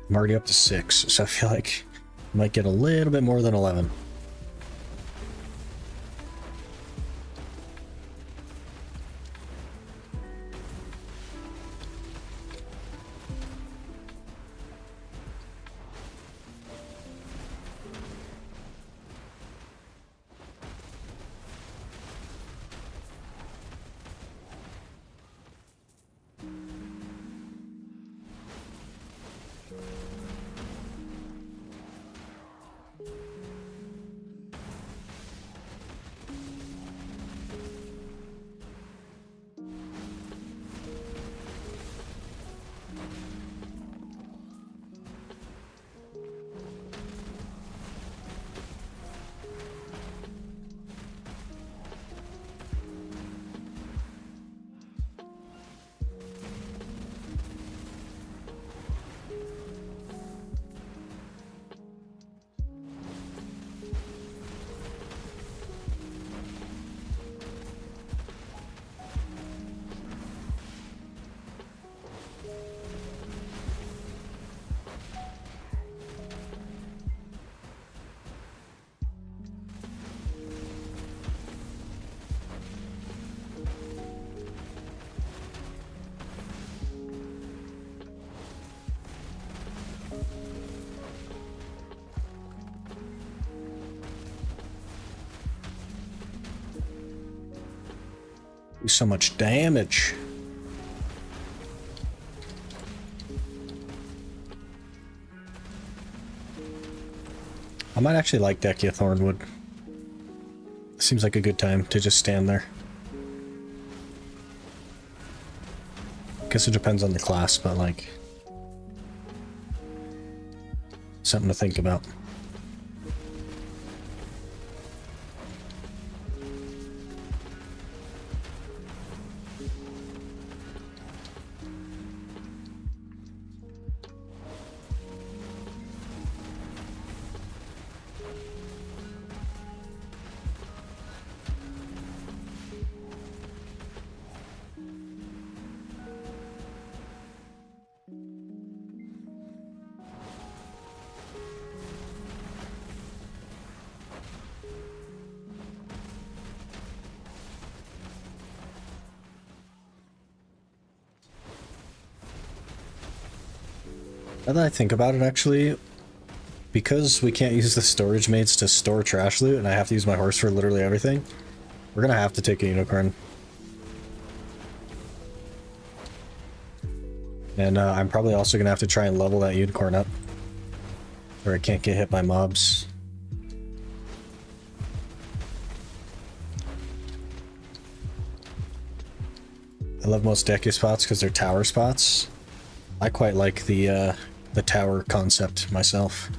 Speaker 1: I'm already up to 6, so I feel like I might get a little bit more than 11. Do so much damage. I might actually like Dekia Thornwood. Seems like a good time to just stand there. Guess it depends on the class, but like something to think about. Now that I think about it, actually, because we can't use the storage mates to store trash loot, and I have to use my horse for literally everything, we're gonna have to take a unicorn. And I'm probably also gonna have to try and level that unicorn up, or I can't get hit by mobs. I love most Deku spots because they're tower spots. I quite like the tower concept myself.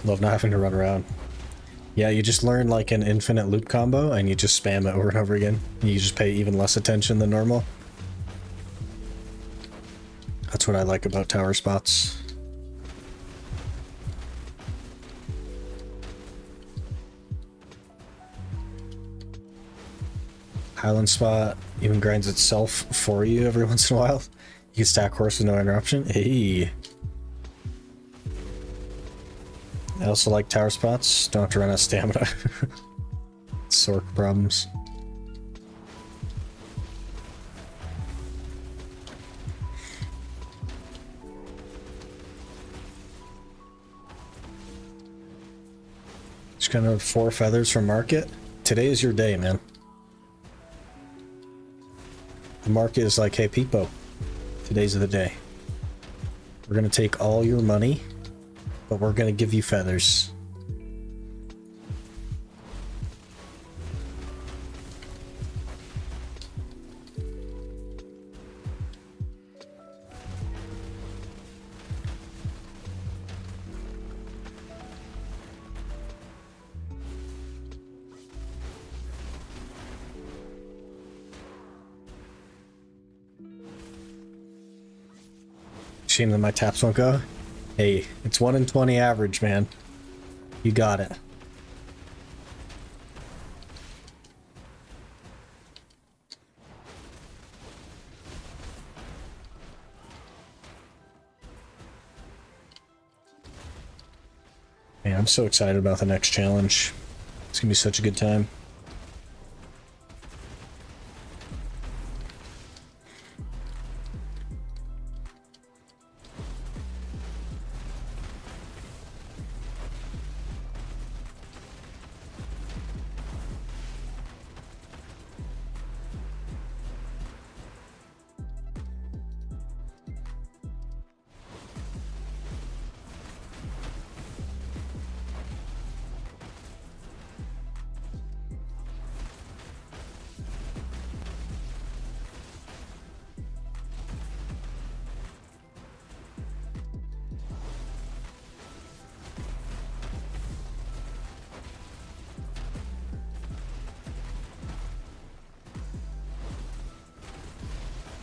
Speaker 1: Love not having to run around. Yeah, you just learn like an infinite loop combo and you just spam it over and over again. And you just pay even less attention than normal. That's what I like about tower spots. Highland spot even grinds itself for you every once in a while. You can stack horse with no interruption. Hey. I also like tower spots. Don't have to run out of stamina. Sork problems. Just gonna 4 feathers from market. Today is your day, man. The market is like, hey, Peepo, today's the day. We're gonna take all your money, but we're gonna give you feathers. Shame that my taps won't go. Hey, it's 1 in 20 average, man. You got it. Man, I'm so excited about the next challenge. It's gonna be such a good time.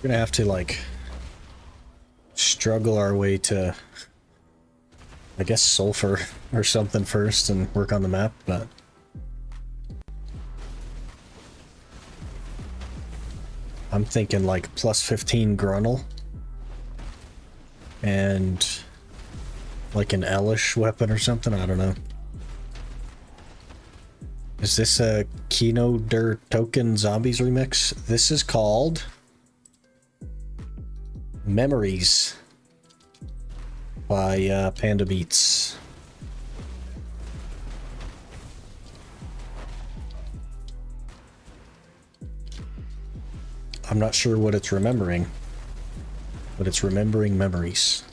Speaker 1: We're gonna have to, like, struggle our way to, I guess, sulfur or something first and work on the map, but I'm thinking like plus 15 Grunnel and like an Elish weapon or something. I don't know. Is this a Kino Der Token Zombies remix? This is called Memories by Panda Beats. I'm not sure what it's remembering, but it's remembering memories.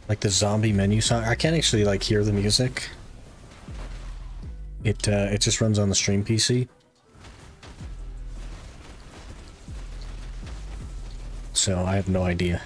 Speaker 1: Like the zombie menu song. I can't actually like hear the music. It just runs on the stream PC. So I have no idea.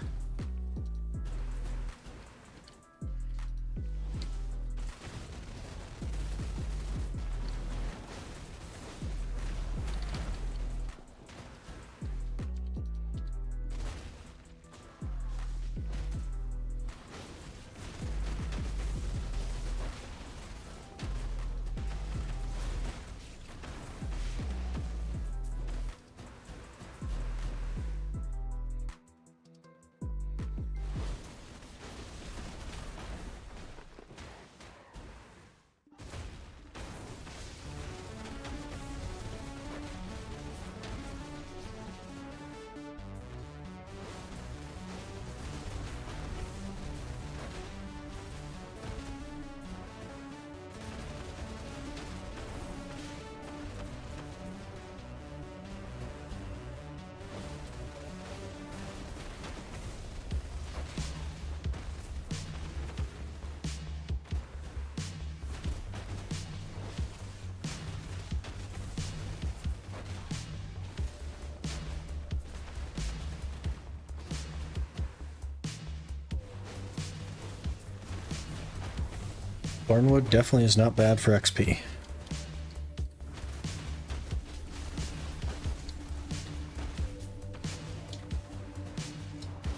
Speaker 1: Thornwood definitely is not bad for XP.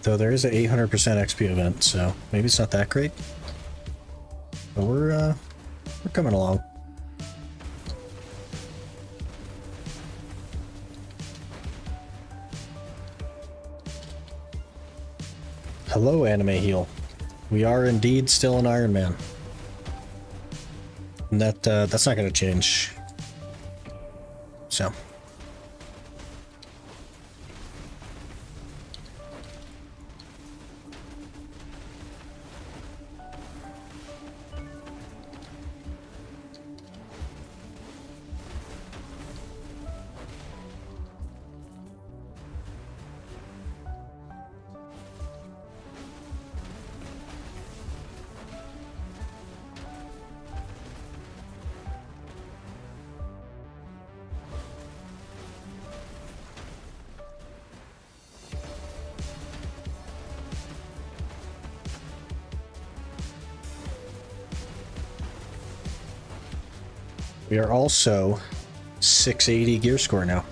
Speaker 1: Though there is an 800% XP event, so maybe it's not that great. But we're coming along. Hello, Anime Heal. We are indeed still an Iron Man. And that's not going to change. So. We are also 680 gear score now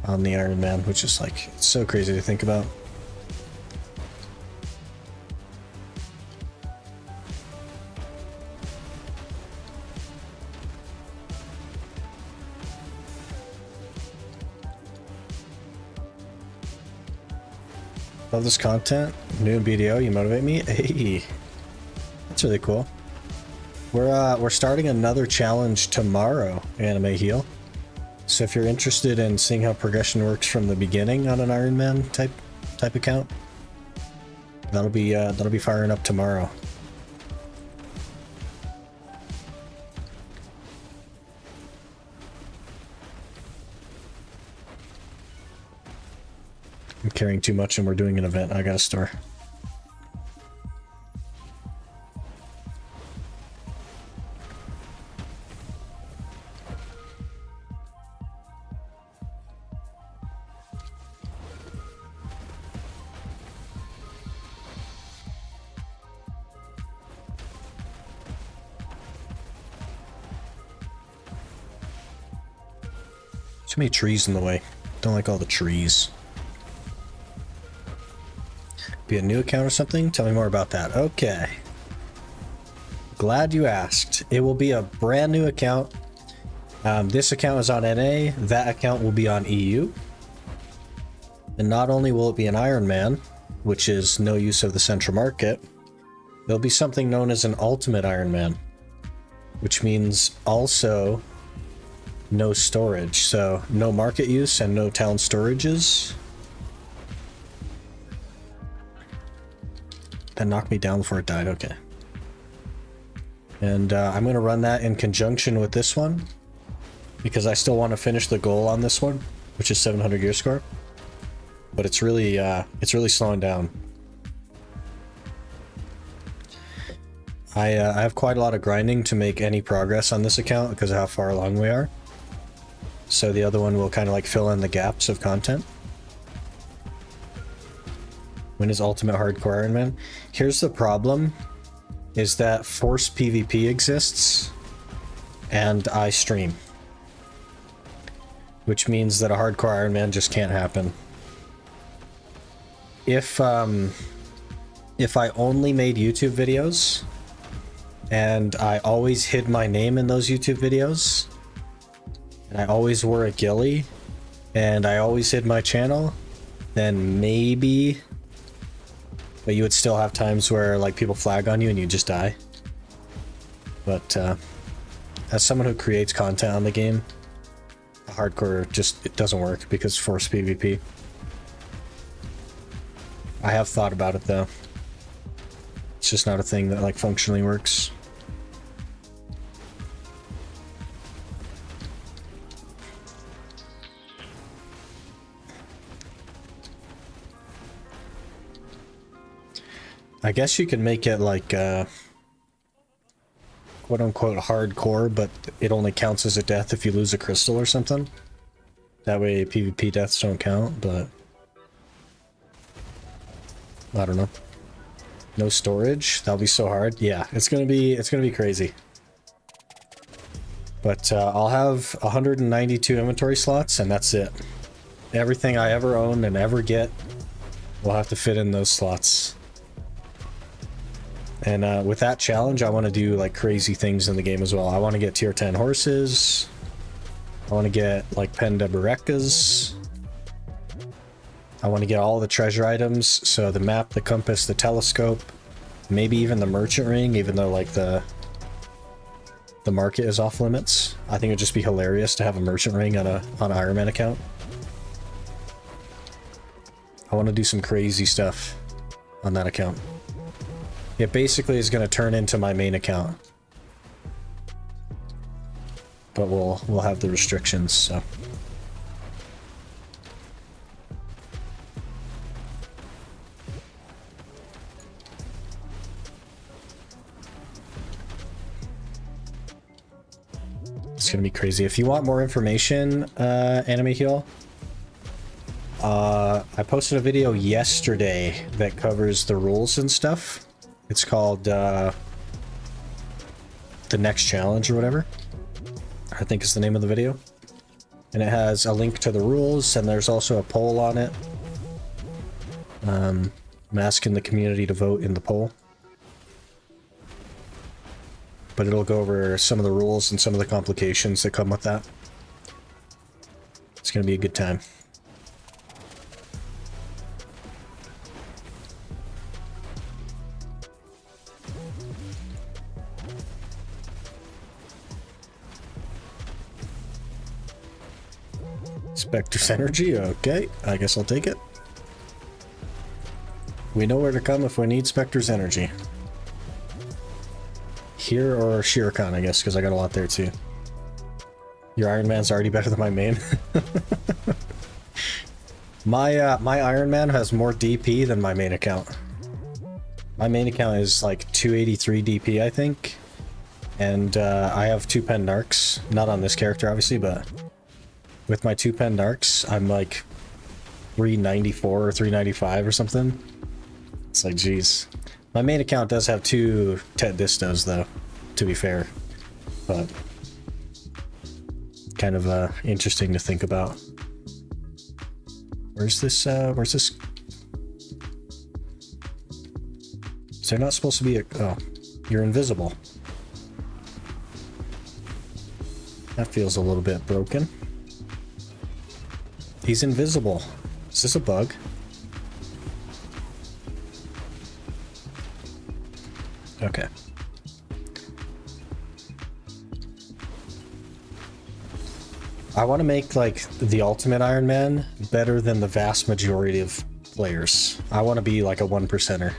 Speaker 1: on the Iron Man, which is like, it's so crazy to think about. Love this content. New BDO, you motivate me. Hey, that's really cool. We're starting another challenge tomorrow, Anime Heal. So if you're interested in seeing how progression works from the beginning on an Iron Man type account, that'll be firing up tomorrow. I'm carrying too much and we're doing an event. I gotta store. Too many trees in the way. Don't like all the trees. Be a new account or something? Tell me more about that. Okay. Glad you asked. It will be a brand new account. This account is on NA. That account will be on EU. And not only will it be an Iron Man, which is no use of the central market, there'll be something known as an Ultimate Iron Man, which means also no storage. So no market use and no town storages. That knocked me down before it died. Okay. And I'm going to run that in conjunction with this one because I still want to finish the goal on this one, which is 700 gear score. But it's really slowing down. I have quite a lot of grinding to make any progress on this account because of how far along we are. So the other one will kind of like fill in the gaps of content. When is Ultimate Hardcore Iron Man? Here's the problem, is that forced PvP exists, and I stream. Which means that a Hardcore Iron Man just can't happen. If I only made YouTube videos, and I always hid my name in those YouTube videos, and I always wore a ghillie, and I always hid my channel, then maybe... But you would still have times where like people flag on you and you just die. But as someone who creates content on the game, hardcore just it doesn't work because forced PvP. I have thought about it though. It's just not a thing that like functionally works. I guess you can make it like quote unquote hardcore, but it only counts as a death if you lose a crystal or something. That way PvP deaths don't count, but I don't know. No storage. That'll be so hard. Yeah, it's gonna be crazy. But I'll have 192 inventory slots, and that's it. Everything I ever own and ever get will have to fit in those slots. And with that challenge, I want to do like crazy things in the game as well. I want to get tier 10 horses. I want to get like Penda Barekas. I want to get all the treasure items. So the map, the compass, the telescope, maybe even the merchant ring, even though like the market is off limits. I think it'd just be hilarious to have a merchant ring on an Iron Man account. I want to do some crazy stuff on that account. It basically is going to turn into my main account. But we'll have the restrictions, so. It's gonna be crazy. If you want more information, Anime Heal, I posted a video yesterday that covers the rules and stuff. It's called the Next Challenge or whatever, I think is the name of the video. And it has a link to the rules, and there's also a poll on it. I'm asking the community to vote in the poll. But it'll go over some of the rules and some of the complications that come with that. It's gonna be a good time. Spectre's energy, okay. I guess I'll take it. We know where to come if we need Spectre's energy. Here or Shirakan, I guess, because I got a lot there too. Your Iron Man's already better than my main. My Iron Man has more DP than my main account. My main account is like 283 DP, I think. And I have 2 pen narcs. Not on this character, obviously, but with my 2 pen narcs, I'm like 394 or 395 or something. It's like, geez. My main account does have 2 Tet Distos, though, to be fair. But kind of interesting to think about. Where's this, Is there not supposed to be a... Oh, you're invisible. That feels a little bit broken. He's invisible. Is this a bug? Okay. I want to make, like, the Ultimate Iron Man better than the vast majority of players. I want to be, like, a 1%er.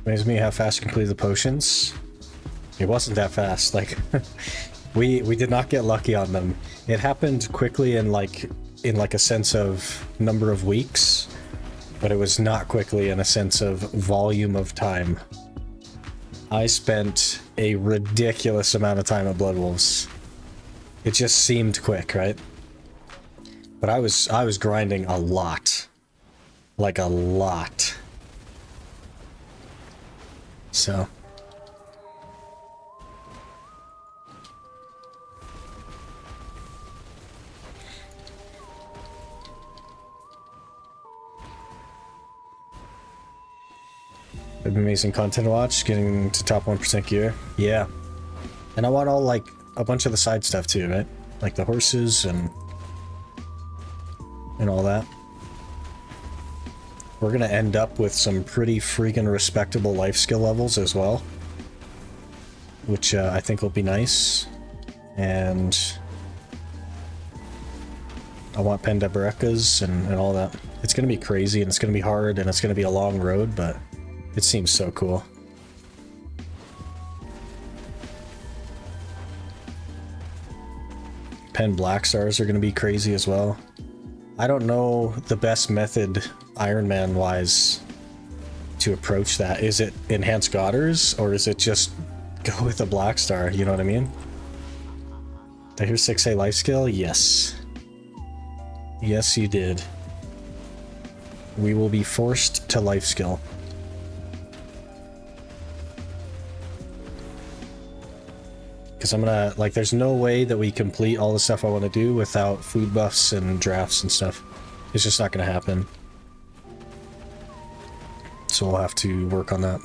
Speaker 1: Amazes me how fast you complete the potions. It wasn't that fast. Like, we did not get lucky on them. It happened quickly in like a sense of number of weeks, but it was not quickly in a sense of volume of time. I spent a ridiculous amount of time at Blood Wolves. It just seemed quick, right? But I was grinding a lot. Like a lot. So amazing content to watch, getting to top 1% gear. Yeah. And I want all like a bunch of the side stuff too, right? Like the horses and all that. We're gonna end up with some pretty freaking respectable life skill levels as well, which I think will be nice. And I want Pendabarekas and all that. It's gonna be crazy and it's gonna be hard and it's gonna be a long road, but it seems so cool. Pen Black Stars are gonna be crazy as well. I don't know the best method Iron Man wise to approach that. Is it enhance Godders or is it just go with a Black Star? You know what I mean? Did I hear 6A life skill? Yes. Yes, you did. We will be forced to life skill. Because I'm gonna, like, there's no way that we complete all the stuff I want to do without food buffs and drafts and stuff. It's just not gonna happen. So we'll have to work on that.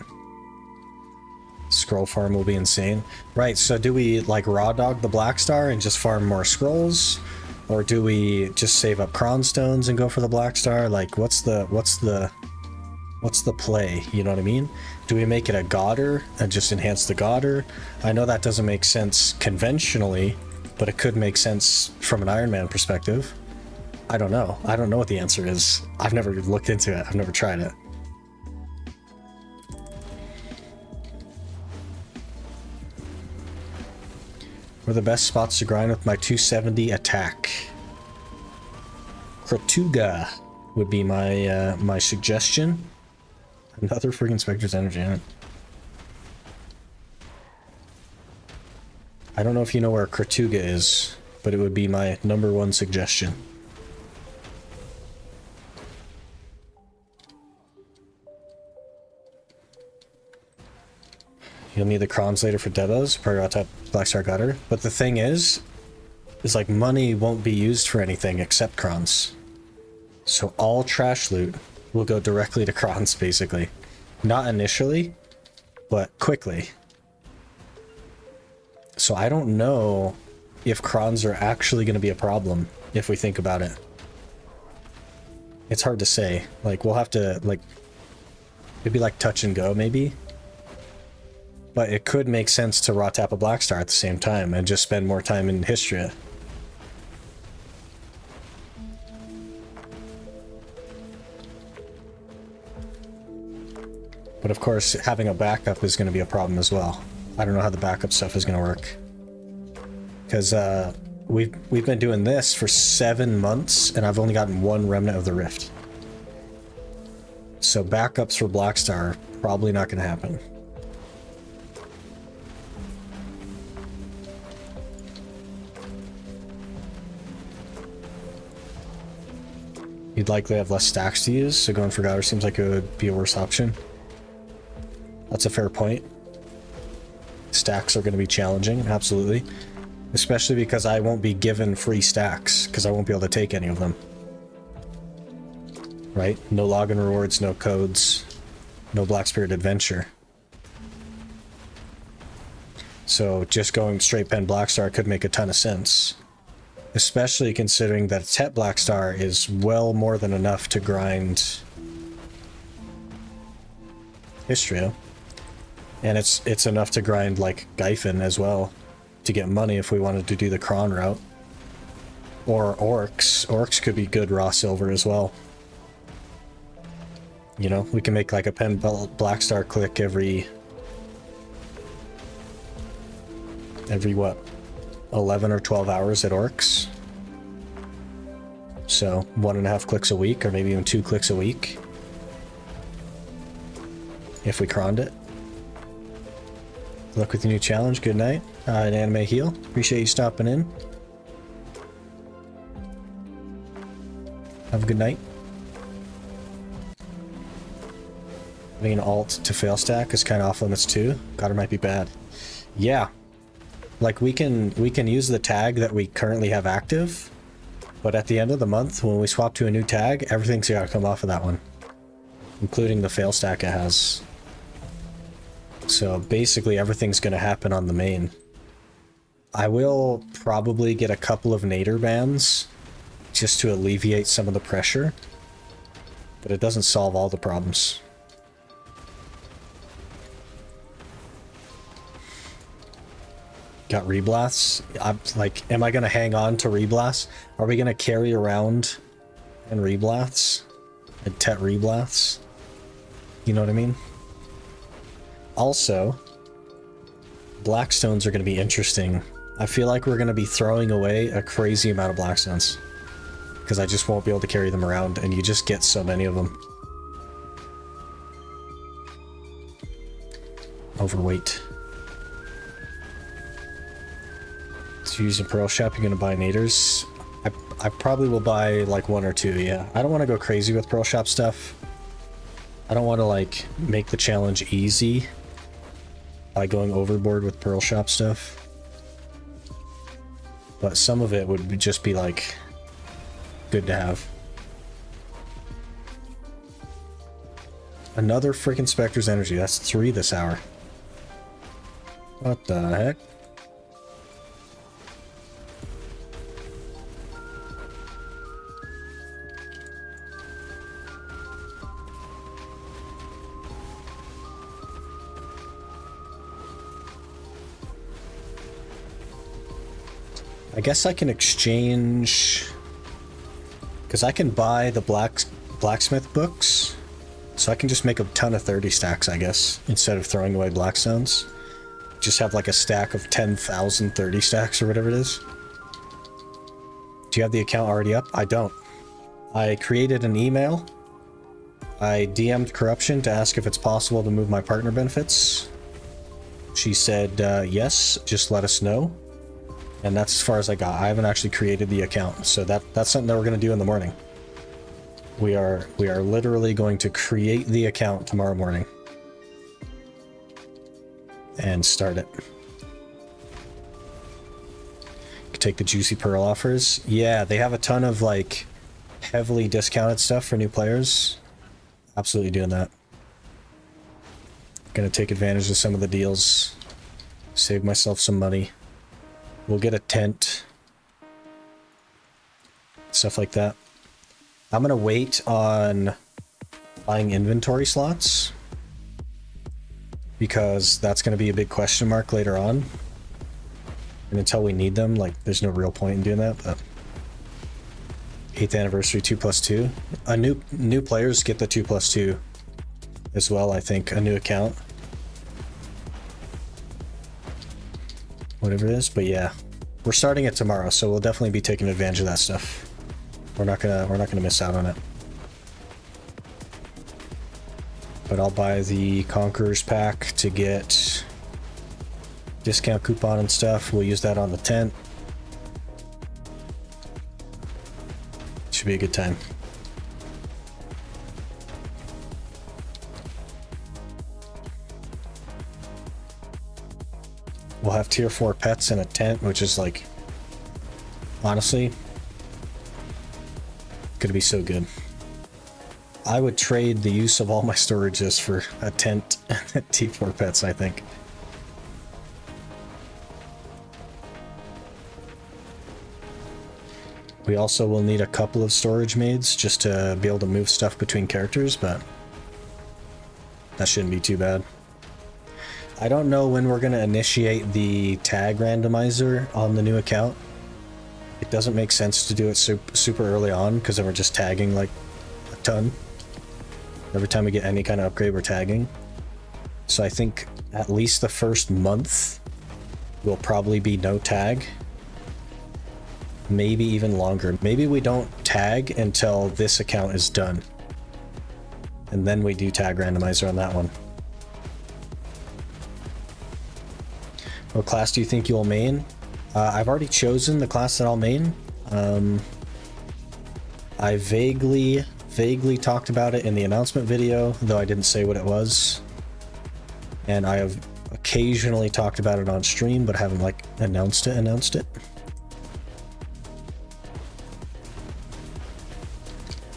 Speaker 1: Scroll farm will be insane. Right, so do we, like, raw dog the Black Star and just farm more scrolls? Or do we just save up Cron Stones and go for the Black Star? Like, what's the play? You know what I mean? Do we make it a Godder and just enhance the Godder? I know that doesn't make sense conventionally, but it could make sense from an Iron Man perspective. I don't know. I don't know what the answer is. I've never looked into it. I've never tried it. Where are the best spots to grind with my 270 attack? Kratuga would be my my suggestion. Another freaking Spectre's energy in it. I don't know if you know where Kratuga is, but it would be my #1 suggestion. You'll need the crons later for Debas, Priorat Black Star Gutter. But the thing is like money won't be used for anything except crons. So all trash loot will go directly to crons, basically. Not initially, but quickly. So I don't know if crons are actually going to be a problem if we think about it. It's hard to say. Like, we'll have to, like, it'd be like touch and go, maybe. But it could make sense to raw tap a Black Star at the same time and just spend more time in Histria. But of course, having a backup is going to be a problem as well. I don't know how the backup stuff is going to work. Because we've been doing this for 7 months, and I've only gotten 1 Remnant of the Rift. So backups for Black Star are probably not going to happen. You'd likely have less stacks to use, so going for Goddard seems like it would be a worse option. That's a fair point. Stacks are going to be challenging, absolutely. Especially because I won't be given free stacks, because I won't be able to take any of them. Right? No login rewards, no codes, no Black Spirit Adventure. So just going straight pen Black Star could make a ton of sense. Especially considering that Tet Black Star is well more than enough to grind Istria. And it's enough to grind like Gyphon as well to get money if we wanted to do the Kron route. Or Orcs. Orcs could be good raw silver as well. You know, we can make like a pen Black Star click every what? 11 or 12 hours at Orcs. So 1.5 clicks a week, or maybe even 2 clicks a week. If we croned it. Good luck with your new challenge. Good night. An Anime Heal. Appreciate you stopping in. Have a good night. Having an alt to fail stack is kind of off limits too. God, it might be bad. Yeah. Like we can use the tag that we currently have active, but at the end of the month when we swap to a new tag, everything's got to come off of that one, including the fail stack it has. So basically everything's going to happen on the main. I will probably get a couple of nader bans just to alleviate some of the pressure, but it doesn't solve all the problems. Got reblasts. I'm like, am I gonna hang on to reblasts? Are we gonna carry around and reblasts and tet reblasts? You know what I mean? Also, blackstones are gonna be interesting. I feel like we're gonna be throwing away a crazy amount of blackstones because I just won't be able to carry them around, and you just get so many of them. Overweight. To use a pearl shop, you're gonna buy naders. I probably will buy like 1 or 2, yeah. I don't want to go crazy with pearl shop stuff. I don't want to like make the challenge easy by going overboard with pearl shop stuff. But some of it would just be like good to have. Another freaking Spectre's energy. That's 3 this hour. What the heck? I guess I can exchange, because I can buy the blacksmith books, so I can just make a ton of 30 stacks, I guess, instead of throwing away blackstones. Just have like a stack of 10,000 30 stacks or whatever it is. Do you have the account already up? I don't. I created an email. I DM'd Corruption to ask if it's possible to move my partner benefits. She said, yes, just let us know. And that's as far as I got. I haven't actually created the account, so that's something that we're going to do in the morning. We are literally going to create the account tomorrow morning and start it. Take the juicy pearl offers. Yeah, they have a ton of like heavily discounted stuff for new players. Absolutely doing that. Gonna take advantage of some of the deals. Save myself some money. We'll get a tent. Stuff like that. I'm gonna wait on buying inventory slots, because that's gonna be a big question mark later on. And until we need them, like, there's no real point in doing that, but... 8th anniversary 2+2. New players get the 2+2 as well, I think. A new account. Whatever it is, but yeah. We're starting it tomorrow, so we'll definitely be taking advantage of that stuff. We're not gonna miss out on it. But I'll buy the Conqueror's pack to get discount coupon and stuff. We'll use that on the tent. Should be a good time. We'll have tier 4 pets in a tent, which is like, honestly, gonna be so good. I would trade the use of all my storages for a tent and T4 pets, I think. We also will need a couple of storage maids just to be able to move stuff between characters, but that shouldn't be too bad. I don't know when we're going to initiate the tag randomizer on the new account. It doesn't make sense to do it super early on, because then we're just tagging like a ton. Every time we get any kind of upgrade, we're tagging. So I think at least the first month will probably be no tag. Maybe even longer. Maybe we don't tag until this account is done. And then we do tag randomizer on that one. What class do you think you'll main? I've already chosen the class that I'll main. I vaguely talked about it in the announcement video, though I didn't say what it was. And I have occasionally talked about it on stream, but haven't like announced it.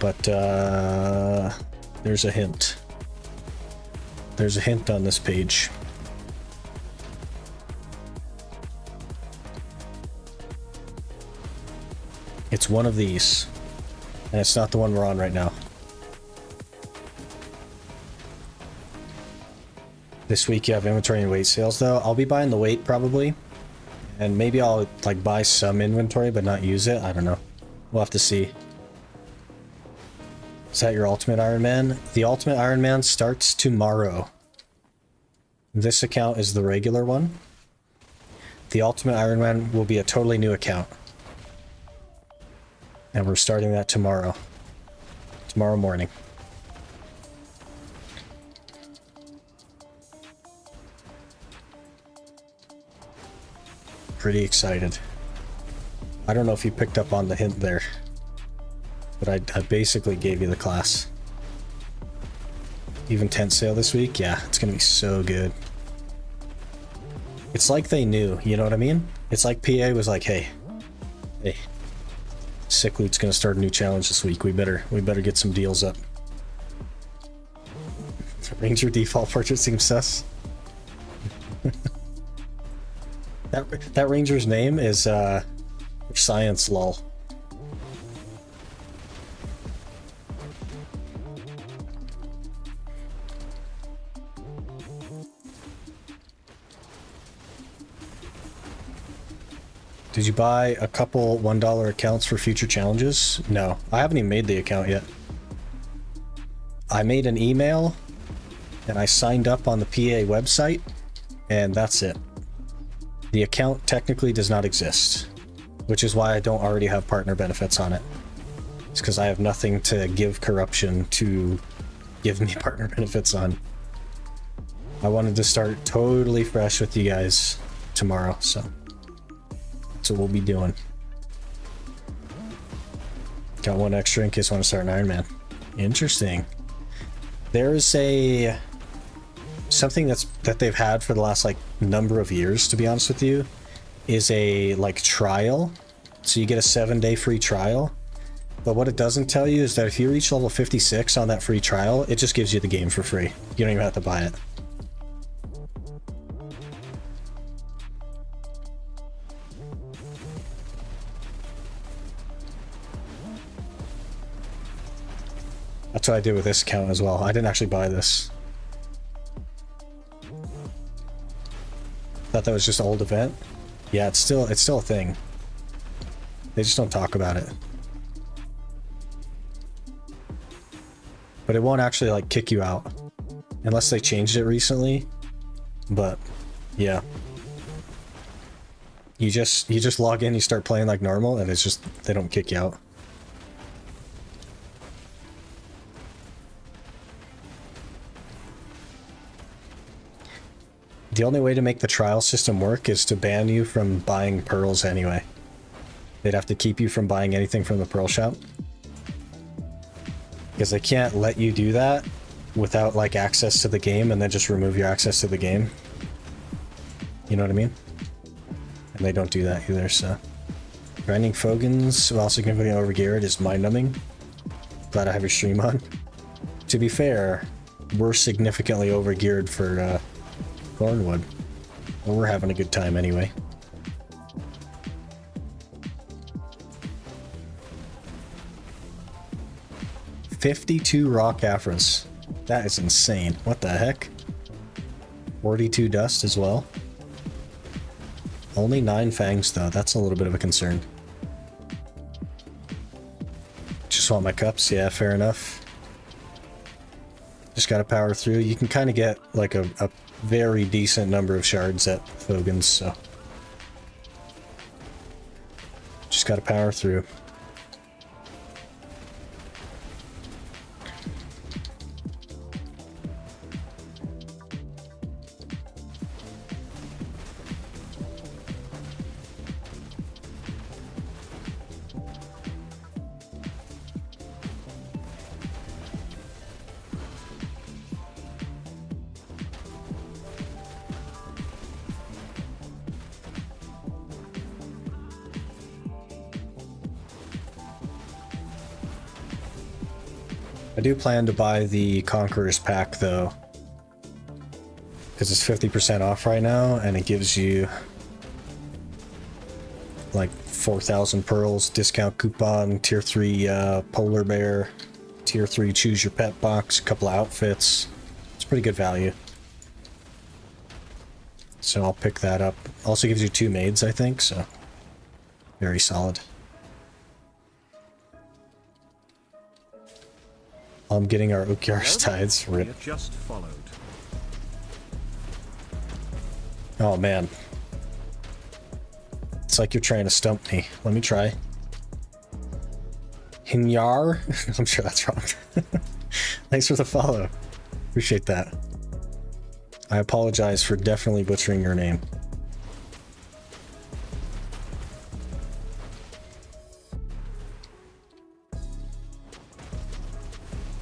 Speaker 1: But there's a hint. There's a hint on this page. It's one of these. And it's not the one we're on right now. This week you have inventory and weight sales though. I'll be buying the weight probably. And maybe I'll like buy some inventory but not use it. I don't know. We'll have to see. Is that your Ultimate Iron Man? The Ultimate Iron Man starts tomorrow. This account is the regular one. The Ultimate Iron Man will be a totally new account. And we're starting that tomorrow. Tomorrow morning. Pretty excited. I don't know if you picked up on the hint there. But I basically gave you the class. Even tent sale this week? Yeah, it's gonna be so good. It's like they knew, you know what I mean? It's like PA was like, hey, Sick Loot's gonna start a new challenge this week. We better get some deals up. Ranger default purchase seems sus. that Ranger's name is Science Lol. Did you buy a couple $1 accounts for future challenges? No, I haven't even made the account yet. I made an email and I signed up on the PA website and that's it. The account technically does not exist, which is why I don't already have partner benefits on it. It's because I have nothing to give corruption to give me partner benefits on. I wanted to start totally fresh with you guys tomorrow, so. That's what we'll be doing. Got one extra in case I want to start an Iron Man. Interesting. There's something that they've had for the last like number of years, to be honest with you, is a like trial. So you get a 7-day free trial. But what it doesn't tell you is that if you reach level 56 on that free trial, it just gives you the game for free. You don't even have to buy it. That's what I did with this account as well. I didn't actually buy this. Thought that was just an old event. Yeah, it's still a thing. They just don't talk about it. But it won't actually like kick you out unless they changed it recently. But yeah. You just log in, you start playing like normal, and it's just they don't kick you out. The only way to make the trial system work is to ban you from buying pearls anyway. They'd have to keep you from buying anything from the pearl shop. Because they can't let you do that without like access to the game and then just remove your access to the game. You know what I mean? And they don't do that either, so. Grinding Fogans while significantly overgeared is mind-numbing. Glad I have your stream on. To be fair, we're significantly overgeared for Thornwood. Well, we're having a good time anyway. $52 raw caphras. That is insane. What the heck? 42 dust as well. Only 9 fangs though. That's a little bit of a concern. Just want my cups. Yeah, fair enough. Just gotta power through. You can kind of get like a very decent number of shards at Fogan's, so. Just gotta power through. I do plan to buy the Conqueror's pack though, because it's 50% off right now and it gives you like 4,000 pearls, discount coupon, tier 3 polar bear, tier 3 choose your pet box, a couple of outfits. It's pretty good value. So I'll pick that up. Also gives you 2 maids, I think, so very solid. I'm getting our Ukiar's tides. Rip.
Speaker 2: Just followed.
Speaker 1: Oh man. It's like you're trying to stump me. Let me try. Hinyar? I'm sure that's wrong. Thanks for the follow. Appreciate that. I apologize for definitely butchering your name.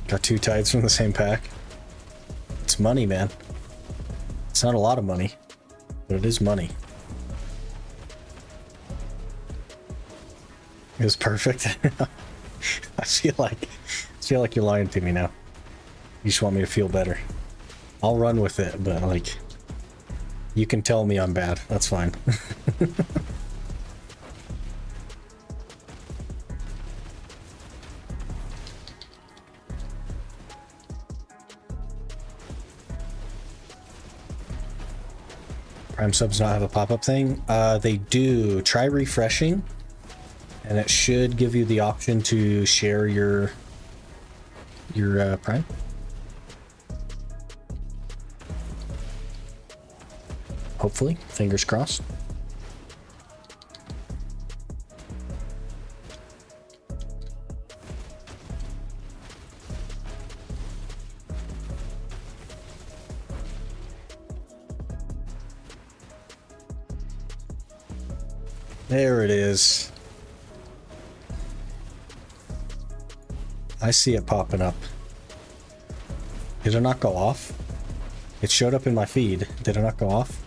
Speaker 1: Got 2 tides from the same pack. It's money, man. It's not a lot of money, but it is money. It was perfect. I feel like you're lying to me now. You just want me to feel better. I'll run with it, but like, you can tell me I'm bad. That's fine. Prime subs not have a pop-up thing? They do. Try refreshing, and it should give you the option to share your Prime. Hopefully, fingers crossed. There it is. I see it popping up. Did it not go off? It showed up in my feed. Did it not go off?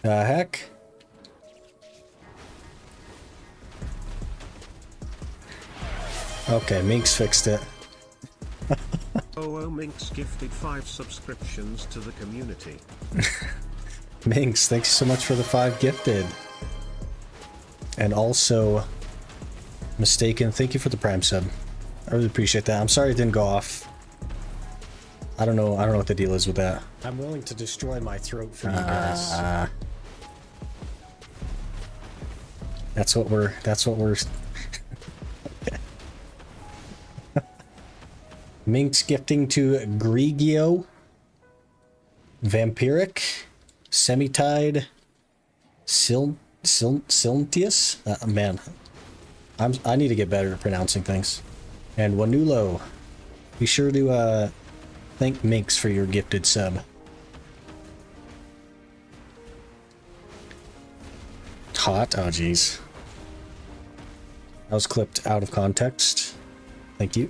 Speaker 1: The heck? Okay, Minx fixed it.
Speaker 2: Oh, Minx gifted 5 subscriptions to the community.
Speaker 1: Minx, thanks so much for the 5 gifted. And also, Mistaken, thank you for the Prime sub. I really appreciate that. I'm sorry it didn't go off. I don't know what the deal is with that. I'm willing to destroy my throat for you guys. That's what we're Minx gifting to Grigio, Vampiric, Semitide, Silntius? Man, I need to get better at pronouncing things. And Wanulo. Be sure to thank Minx for your gifted sub. Hot. Oh, jeez. That was clipped out of context. Thank you.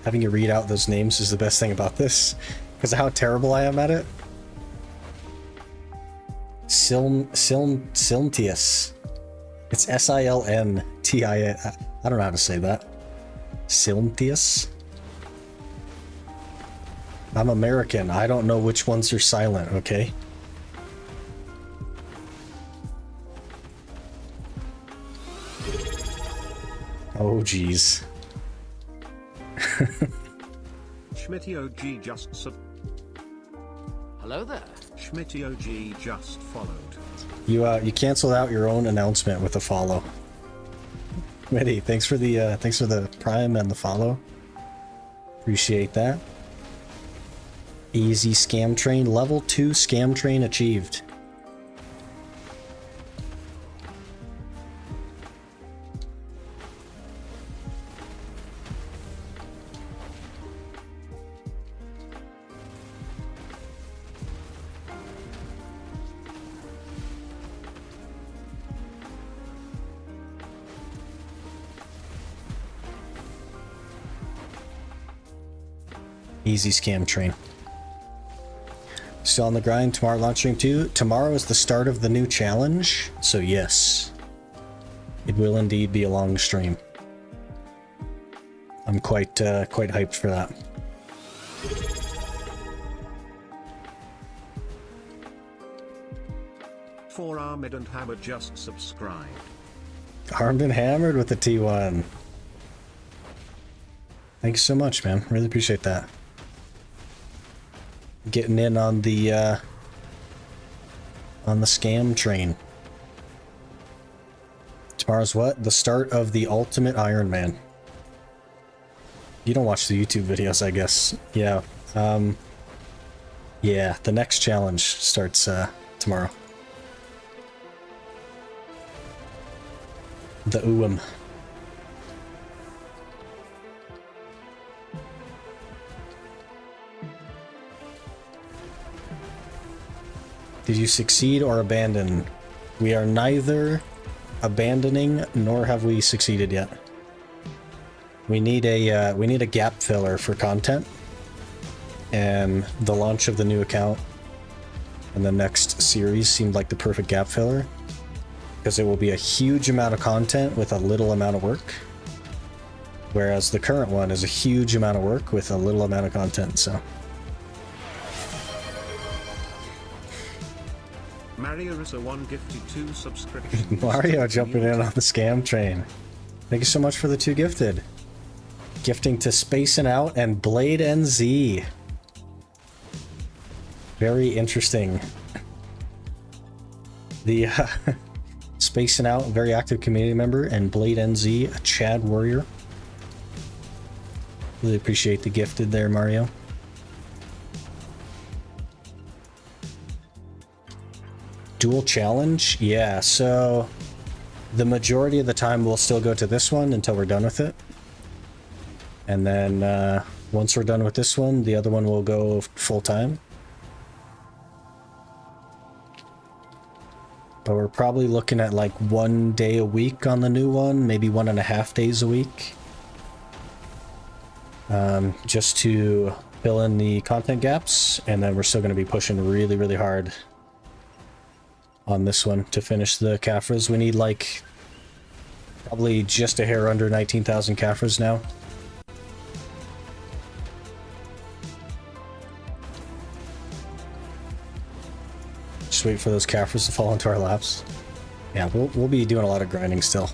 Speaker 1: Having you read out those names is the best thing about this, because of how terrible I am at it. Silntius. It's S-I-L-N-T-I-A. I don't know how to say that. Silntius? I'm American. I don't know which ones are silent, okay? Oh, jeez.
Speaker 2: Schmitty OG just
Speaker 3: Hello there.
Speaker 2: Schmitty OG just followed.
Speaker 1: You canceled out your own announcement with a follow. Schmitty, thanks for the Prime and the follow. Appreciate that. Easy scam train, level 2 scam train achieved. Easy scam train. Still on the grind. Tomorrow launch stream 2. Tomorrow is the start of the new challenge. So yes, it will indeed be a long stream. I'm quite hyped for that.
Speaker 2: Armed and Hammered just subscribed.
Speaker 1: Armed and Hammered with the T1. Thank you so much, man. Really appreciate that. Getting in on the scam train. Tomorrow's what? The start of the Ultimate Iron Man. You don't watch the YouTube videos, I guess. Yeah. Yeah, the next challenge starts tomorrow. The UM. Did you succeed or abandon? We are neither abandoning nor have we succeeded yet. We need a gap filler for content, and the launch of the new account and the next series seemed like the perfect gap filler, because it will be a huge amount of content with a little amount of work, whereas the current one is a huge amount of work with a little amount of content. So
Speaker 2: Mario Russo 1 gifted 2 subscriptions.
Speaker 1: Mario jumping in on the scam train. Thank you so much for the 2 gifted. Gifting to Spacing Out and Blade NZ. Very interesting. The Spacing Out, very active community member, and Blade NZ, a Chad warrior. Really appreciate the gifted there, Mario. Dual challenge? Yeah, so the majority of the time we'll still go to this one until we're done with it. And then once we're done with this one, the other one will go full time. But we're probably looking at like 1 day a week on the new one, maybe 1.5 days a week. Just to fill in the content gaps, and then we're still going to be pushing really, really hard on this one to finish the caphras. We need like probably just a hair under 19,000 caphras now. Just wait for those caphras to fall into our laps. Yeah, we'll be doing a lot of grinding still.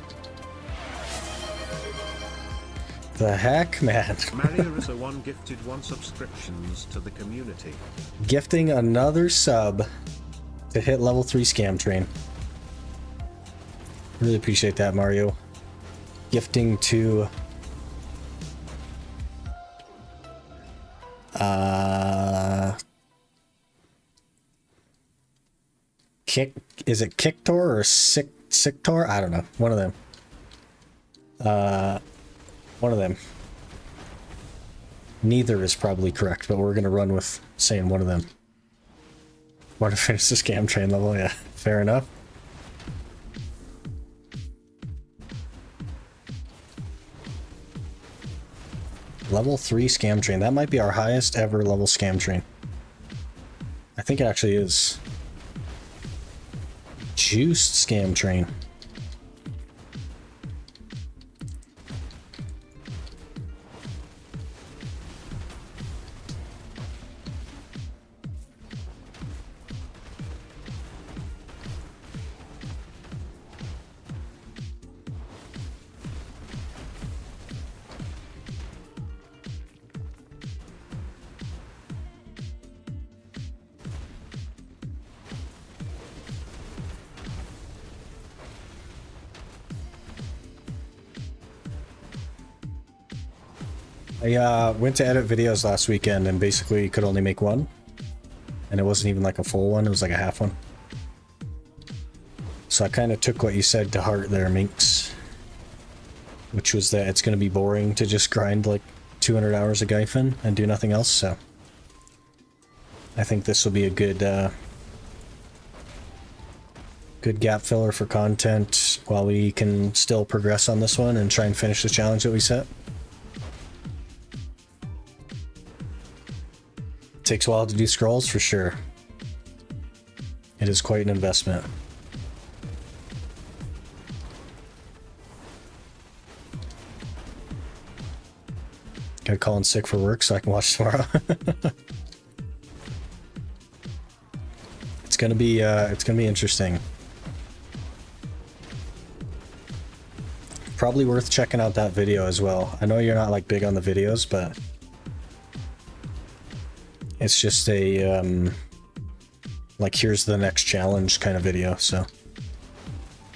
Speaker 1: The heck, man.
Speaker 2: Mario Russo 1 gifted 1 subscriptions to the community.
Speaker 1: Gifting another sub to hit level 3 scam train. Really appreciate that, Mario. Gifting to is it Kiktor or Siktor? I don't know. One of them. One of them. Neither is probably correct, but we're gonna run with saying one of them. Want to finish the scam train level? Yeah, fair enough. Level 3 scam train. That might be our highest ever level scam train. I think it actually is. Juiced scam train. I went to edit videos last weekend and basically could only make one. And it wasn't even like a full one, it was like a half one. So I kind of took what you said to heart there, Minx. Which was that it's going to be boring to just grind like 200 hours of Gyphon and do nothing else, so... I think this will be a good, good gap filler for content while we can still progress on this one and try and finish the challenge that we set. Takes a while to do scrolls, for sure. It is quite an investment. Gotta call in sick for work so I can watch tomorrow. It's gonna be interesting. probably worth checking out that video as well. I know you're not like big on the videos, but it's just a like here's the next challenge kind of video. So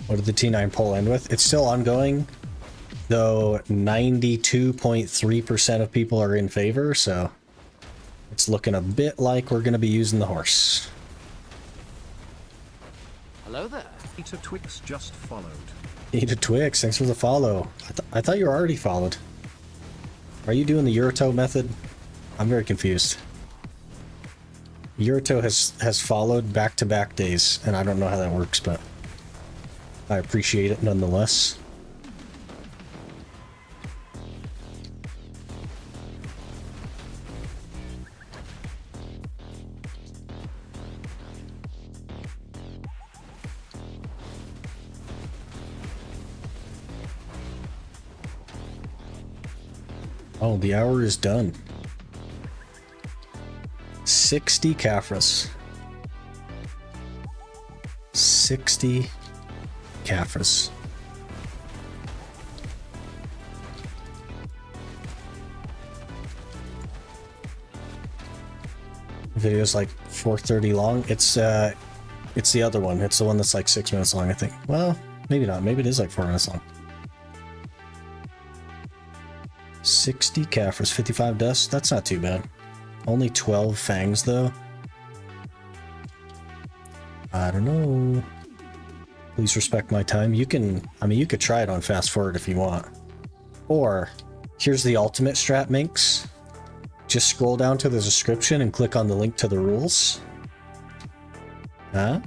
Speaker 1: what did the T9 poll end with? It's still ongoing, though 92.3% of people are in favor, so it's looking a bit like we're going to be using the horse.
Speaker 3: Hello there.
Speaker 2: Eater Twix just followed.
Speaker 1: Eat a Twix, thanks for the follow. I thought you were already followed. Are you doing the Eurotow method? I'm very confused. Eurotow has followed back-to-back days, and I don't know how that works, but I appreciate it nonetheless. Oh, the hour is done. 60 caphras. 60 caphras. Video's like 4:30 long. It's the other one. It's the one that's like 6 minutes long, I think. Well, maybe not. Maybe it is like 4 minutes long. 60 caphras, 55 dust. That's not too bad. Only 12 fangs though. I don't know. Please respect my time. You can, I mean, you could try it on fast forward if you want. Or, here's the ultimate strat, Minx. Just scroll down to the description and click on the link to the rules. Huh?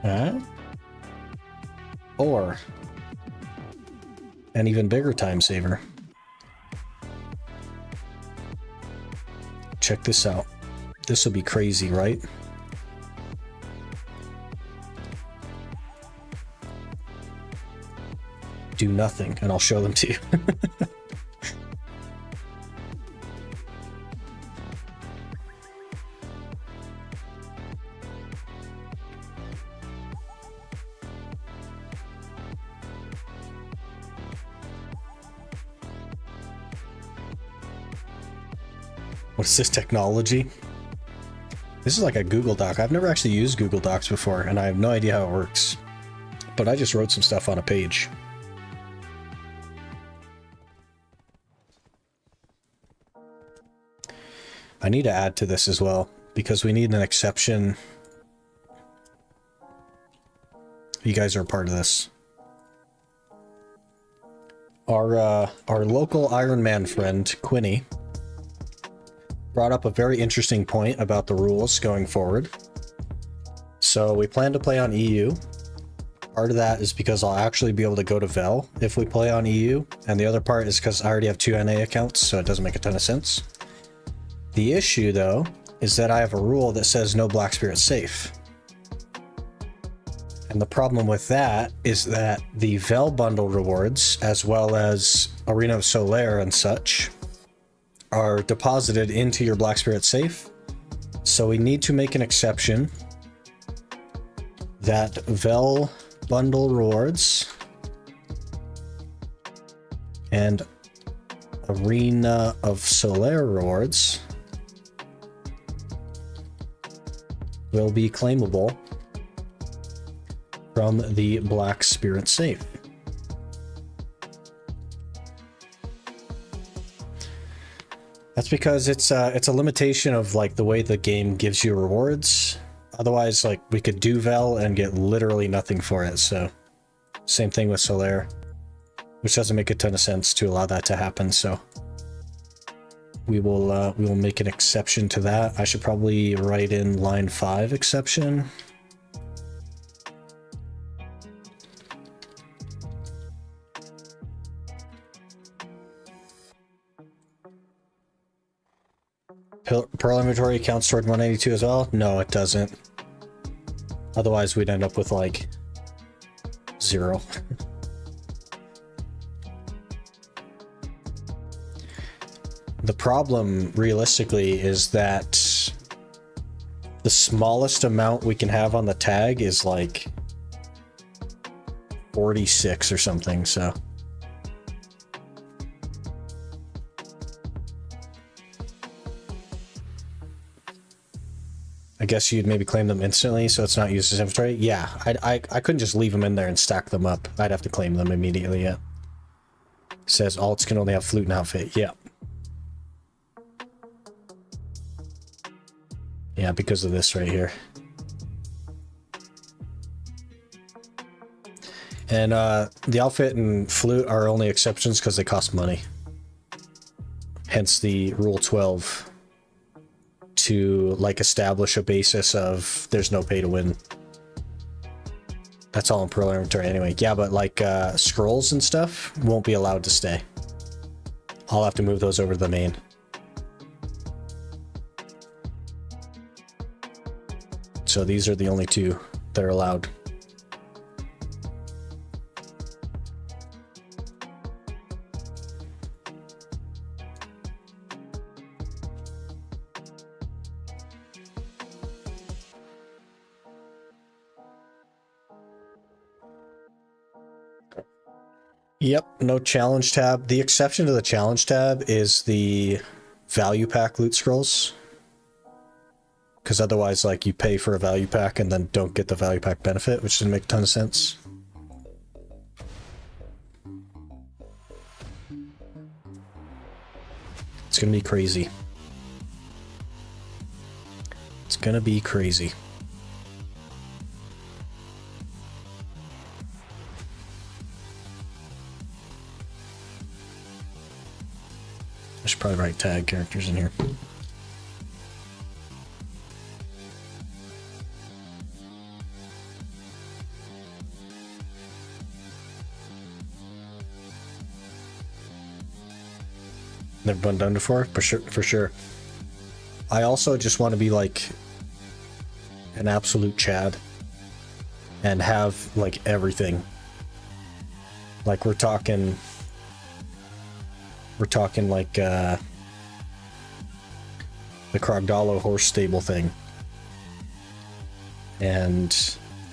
Speaker 1: Huh? Or, an even bigger time saver. Check this out. This will be crazy, right? Do nothing, and I'll show them to you. What's this technology? This is like a Google Doc. I've never actually used Google Docs before, and I have no idea how it works. But I just wrote some stuff on a page. I need to add to this as well, because we need an exception. You guys are a part of this. Our local Iron Man friend, Quinny, brought up a very interesting point about the rules going forward. So we plan to play on EU. Part of that is because I'll actually be able to go to Vel if we play on EU, and the other part is because I already have 2 NA accounts, so it doesn't make a ton of sense. The issue, though, is that I have a rule that says no Black Spirit safe. And the problem with that is that the Vel bundle rewards, as well as Arena of Solaire and such, are deposited into your Black Spirit safe. So we need to make an exception that Vel bundle rewards and Arena of Solaire rewards will be claimable from the Black Spirit safe. That's because it's a limitation of like the way the game gives you rewards. Otherwise, like we could do Vel and get literally nothing for it. So same thing with Solaire, which doesn't make a ton of sense to allow that to happen. So we will make an exception to that. I should probably write in line 5 exception. Pearl inventory counts toward 182 as well? No, it doesn't. Otherwise, we'd end up with like 0. The problem, realistically, is that the smallest amount we can have on the tag is like 46 or something, so. I guess you'd maybe claim them instantly so it's not used as inventory. Yeah, I couldn't just leave them in there and stack them up. I'd have to claim them immediately, yeah. Says alts can only have flute and outfit. Yeah. Yeah, because of this right here. And the outfit and flute are only exceptions because they cost money. Hence the rule 12 to like establish a basis of there's no pay to win. That's all in pro inventory anyway. Yeah, but like scrolls and stuff won't be allowed to stay. I'll have to move those over to the main. So these are the only two that are allowed. Yep, no challenge tab. The exception to the challenge tab is the value pack loot scrolls. Because otherwise, like, you pay for a value pack and then don't get the value pack benefit, which doesn't make a ton of sense. It's gonna be crazy. It's gonna be crazy. I should probably write tag characters in here. Never been done before, for sure. I also just want to be like an absolute Chad and have like everything. Like we're talking like the Krogdalo horse stable thing and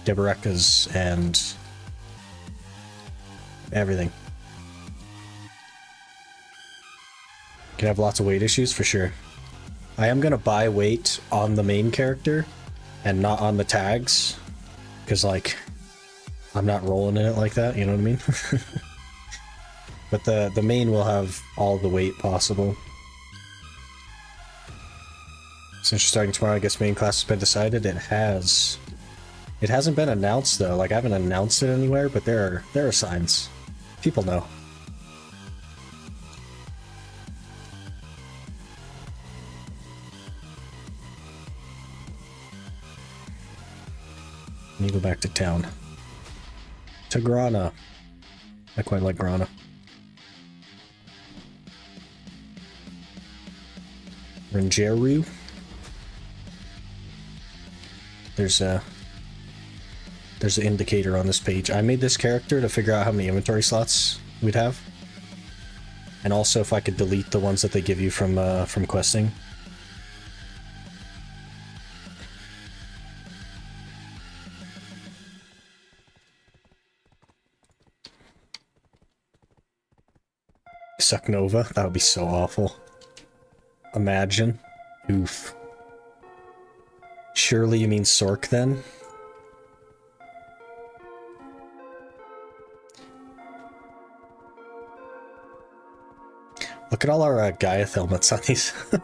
Speaker 1: Deberekas and everything. Can have lots of weight issues for sure. I am gonna buy weight on the main character and not on the tags because like I'm not rolling in it like that, you know what I mean? But the main will have all the weight possible. Since you're starting tomorrow, I guess main class has been decided. It has. It hasn't been announced though. Like I haven't announced it anywhere, but there are signs. People know. Let me go back to town. To Grana. I quite like Grana. Rangeru. There's an indicator on this page. I made this character to figure out how many inventory slots we'd have. And also if I could delete the ones that they give you from questing. Sucknova, that would be so awful. Imagine. Oof. Surely you mean Sork then? Look at all our Gaiath helmets on these. I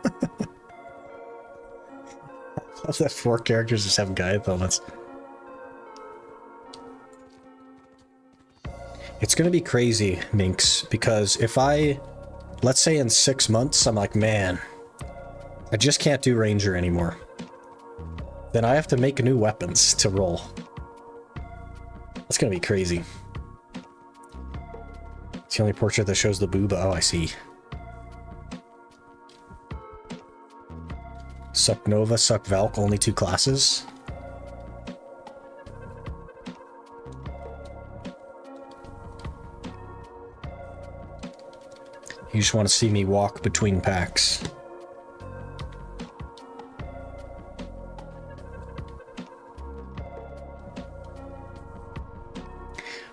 Speaker 1: love that 4 characters just have Gaiath helmets. It's gonna be crazy, Minx, because if let's say in 6 months, I'm like, man, I just can't do Ranger anymore. Then I have to make new weapons to roll. That's gonna be crazy. It's the only portrait that shows the booba. Oh, I see. Suck Nova, Suck Valk, only 2 classes. You just want to see me walk between packs.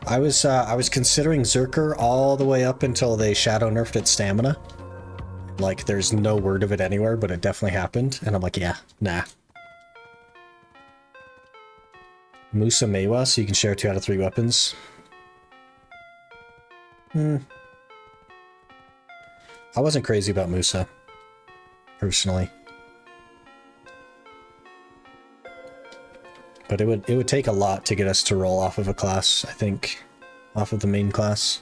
Speaker 1: I was considering Zerker all the way up until they shadow nerfed its stamina. Like, there's no word of it anywhere, but it definitely happened. And I'm like, yeah, nah. Musa Mewa, so you can share 2 out of 3 weapons. I wasn't crazy about Musa, personally. But it would take a lot to get us to roll off of a class, I think. Off of the main class.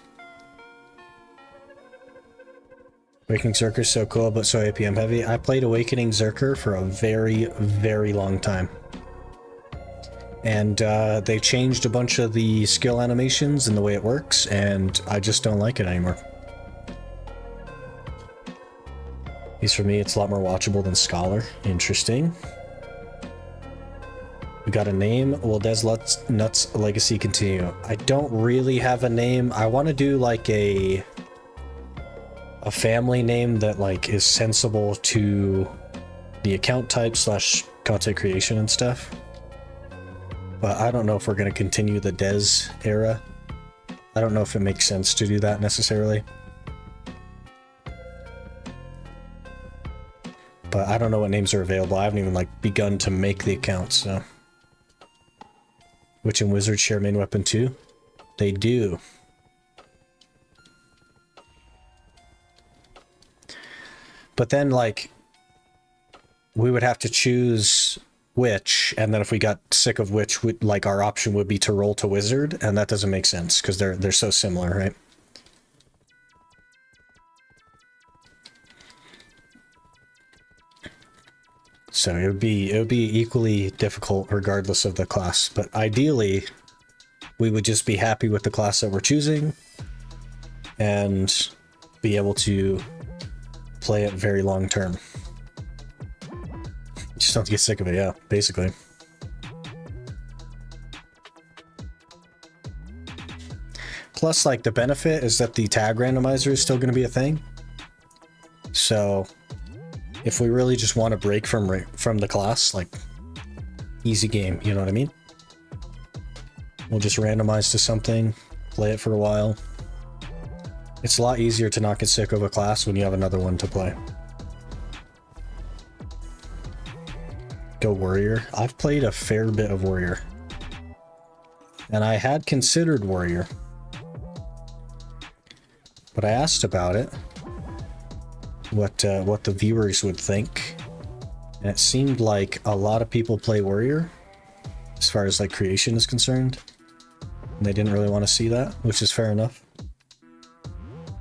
Speaker 1: Awakening Zerker is so cool, but so APM heavy. I played Awakening Zerker for a very, very long time. And they changed a bunch of the skill animations and the way it works, and I just don't like it anymore. At least for me, it's a lot more watchable than Scholar. Interesting. We got a name. Will Des Nuts Legacy continue? I don't really have a name. I want to do like a family name that like is sensible to the account type / content creation and stuff. But I don't know if we're going to continue the Des era. I don't know if it makes sense to do that necessarily. But I don't know what names are available. I haven't even like begun to make the account, so. Witch and Wizard share main weapon too? They do. But then like we would have to choose Witch, and then if we got sick of Witch, like our option would be to roll to Wizard, and that doesn't make sense because they're so similar, right? So it would be equally difficult regardless of the class, but ideally we would just be happy with the class that we're choosing and be able to play it very long term. Just don't get sick of it, yeah, basically. Plus, like, the benefit is that the tag randomizer is still going to be a thing. So, if we really just want to break from the class, like, easy game, you know what I mean? We'll just randomize to something, play it for a while. It's a lot easier to not get sick of a class when you have another one to play. Go Warrior. I've played a fair bit of Warrior. And I had considered Warrior. But I asked about it. What the viewers would think. And it seemed like a lot of people play Warrior. As far as like creation is concerned. And they didn't really want to see that, which is fair enough.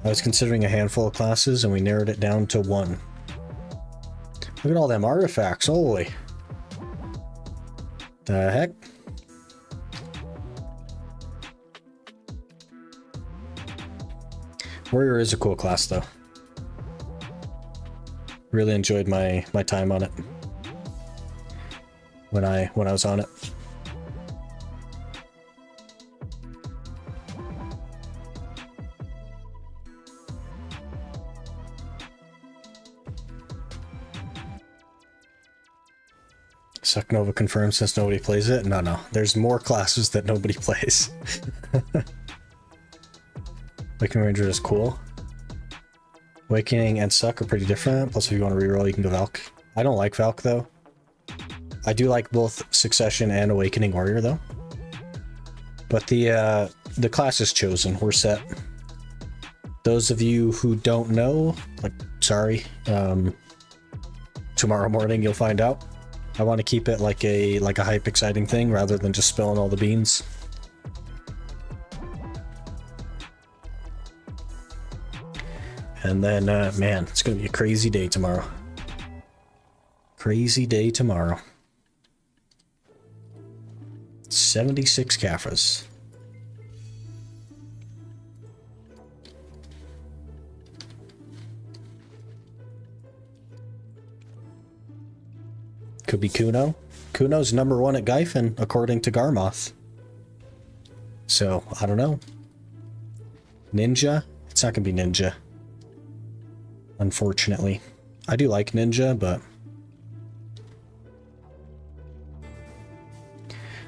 Speaker 1: I was considering a handful of classes and we narrowed it down to 1. Look at all them artifacts, holy. The heck? Warrior is a cool class though. Really enjoyed my time on it. When I was on it. Sucknova confirms since nobody plays it. No. There's more classes that nobody plays. Awakening Ranger is cool. Awakening and Suck are pretty different. Plus, if you want to reroll, you can go Valk. I don't like Valk, though. I do like both Succession and Awakening Warrior, though. But the class is chosen. We're set. Those of you who don't know, like, sorry. Tomorrow morning, you'll find out. I want to keep it like a hype exciting thing rather than just spilling all the beans. And then, man, it's going to be a crazy day tomorrow. Crazy day tomorrow. 76 Caphras. Could be Kuno. Kuno's #1 at Gyfin, according to Garmoth. So, I don't know. Ninja? It's not going to be Ninja. Unfortunately. I do like Ninja, but...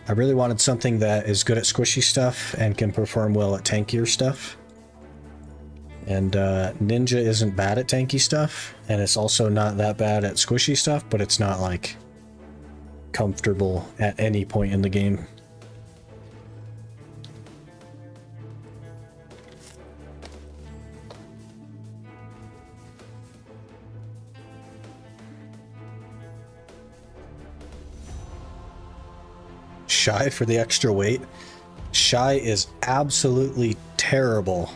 Speaker 1: I really wanted something that is good at squishy stuff and can perform well at tankier stuff. And Ninja isn't bad at tanky stuff, and it's also not that bad at squishy stuff, but it's not like comfortable at any point in the game. Shy for the extra weight. Shy is absolutely terrible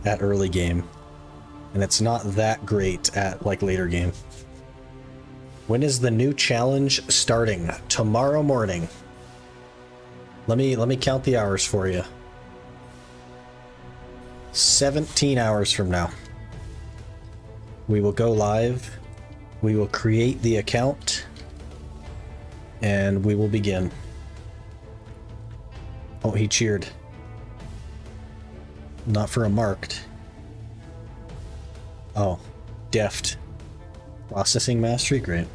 Speaker 1: at early game, and it's not that great at like later game. When is the new challenge starting? Tomorrow morning. Let me count the hours for you. 17 hours from now. We will go live. We will create the account, and we will begin. Oh, he cheered. Not for a marked. Oh, deft. Processing mastery? Great.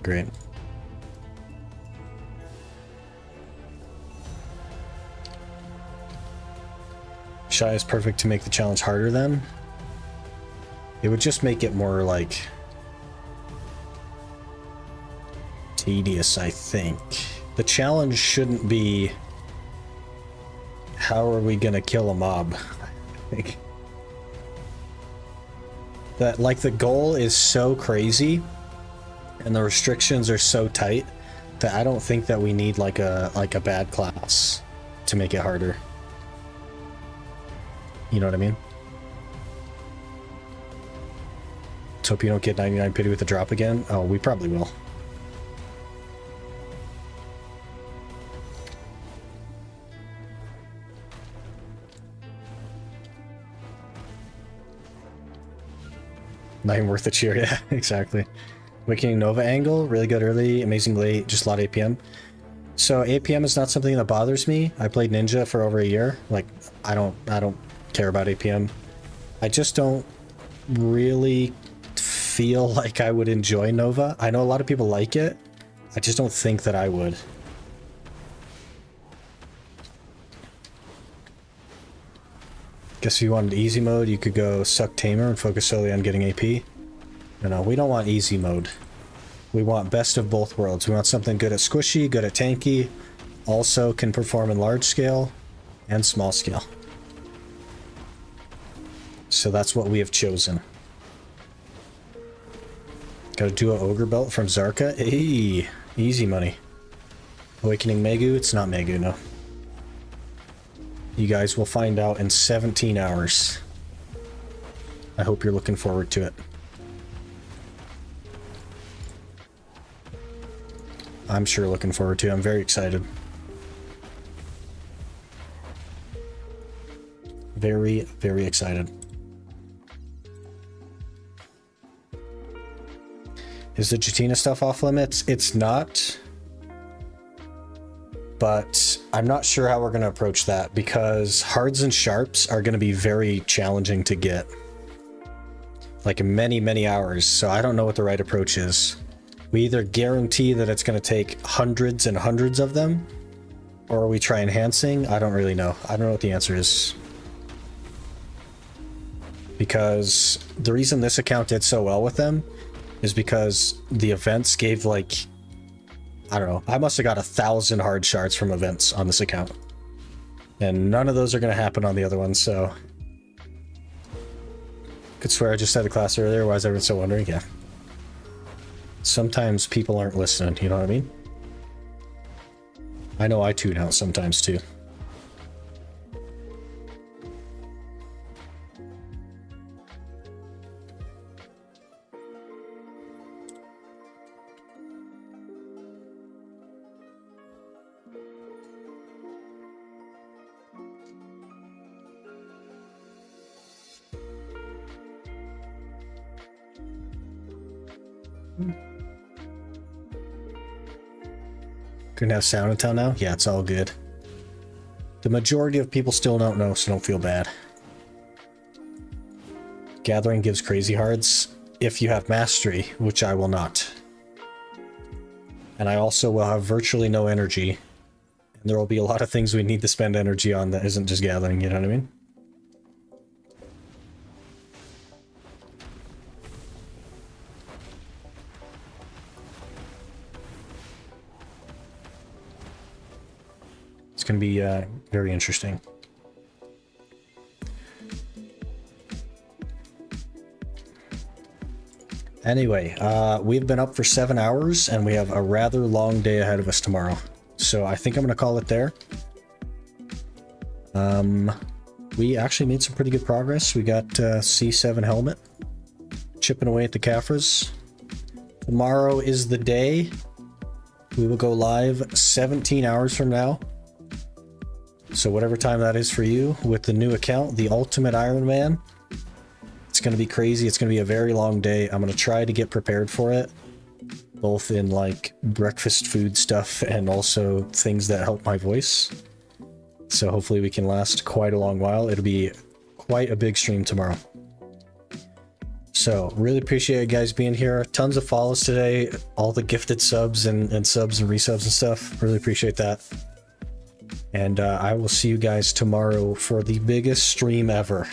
Speaker 1: Great. Shy is perfect to make the challenge harder then. It would just make it more like tedious, I think. The challenge shouldn't be how are we gonna kill a mob. I think that like the goal is so crazy and the restrictions are so tight that I don't think that we need like a bad class to make it harder. You know what I mean? Let's hope you don't get 99 pity with the drop again. Oh, we probably will. Not even worth the cheer, yeah, exactly. Awakening Nova angle, really good early, amazing late, just a lot of APM. So APM is not something that bothers me. I played Ninja for over a year. Like, I don't care about APM. I just don't really feel like I would enjoy Nova. I know a lot of people like it. I just don't think that I would. Guess if you wanted easy mode, you could go Suck Tamer and focus solely on getting AP. No, we don't want easy mode. We want best of both worlds. We want something good at squishy, good at tanky, also can perform in large scale and small scale. So that's what we have chosen. Got a duo ogre belt from Zarka. Hey, easy money. Awakening Megu, it's not Megu, no. You guys will find out in 17 hours. I hope you're looking forward to it. I'm sure looking forward to it. I'm very excited. Very, very excited. Is the Jatina stuff off limits? It's not. But I'm not sure how we're going to approach that because hards and sharps are going to be very challenging to get. Like many, many hours. So I don't know what the right approach is. We either guarantee that it's going to take hundreds and hundreds of them, or we try enhancing. I don't really know. I don't know what the answer is. Because the reason this account did so well with them is because the events gave like, I don't know, I must have got 1,000 hard shards from events on this account. And none of those are going to happen on the other ones, so. Could swear I just had a class earlier, why is everyone still wondering? Yeah. Sometimes people aren't listening, you know what I mean? I know I tune out sometimes too. Gonna have sound until now? Yeah, it's all good. The majority of people still don't know, so don't feel bad. Gathering gives crazy hards if you have mastery, which I will not. and I also will have virtually no energy. And there will be a lot of things we need to spend energy on that isn't just gathering, you know what I mean? It's going to be very interesting. Anyway, we've been up for 7 hours and we have a rather long day ahead of us tomorrow. So I think I'm going to call it there. We actually made some pretty good progress. We got C7 helmet, chipping away at the caphras. Tomorrow is the day. We will go live 17 hours from now. So whatever time that is for you, with the new account, the Ultimate Iron Man. It's going to be crazy. It's going to be a very long day. I'm going to try to get prepared for it, both in like breakfast food stuff and also things that help my voice. So hopefully we can last quite a long while. It'll be quite a big stream tomorrow. So really appreciate you guys being here. Tons of follows today. All the gifted subs and subs and resubs and stuff. Really appreciate that. And I will see you guys tomorrow for the biggest stream ever.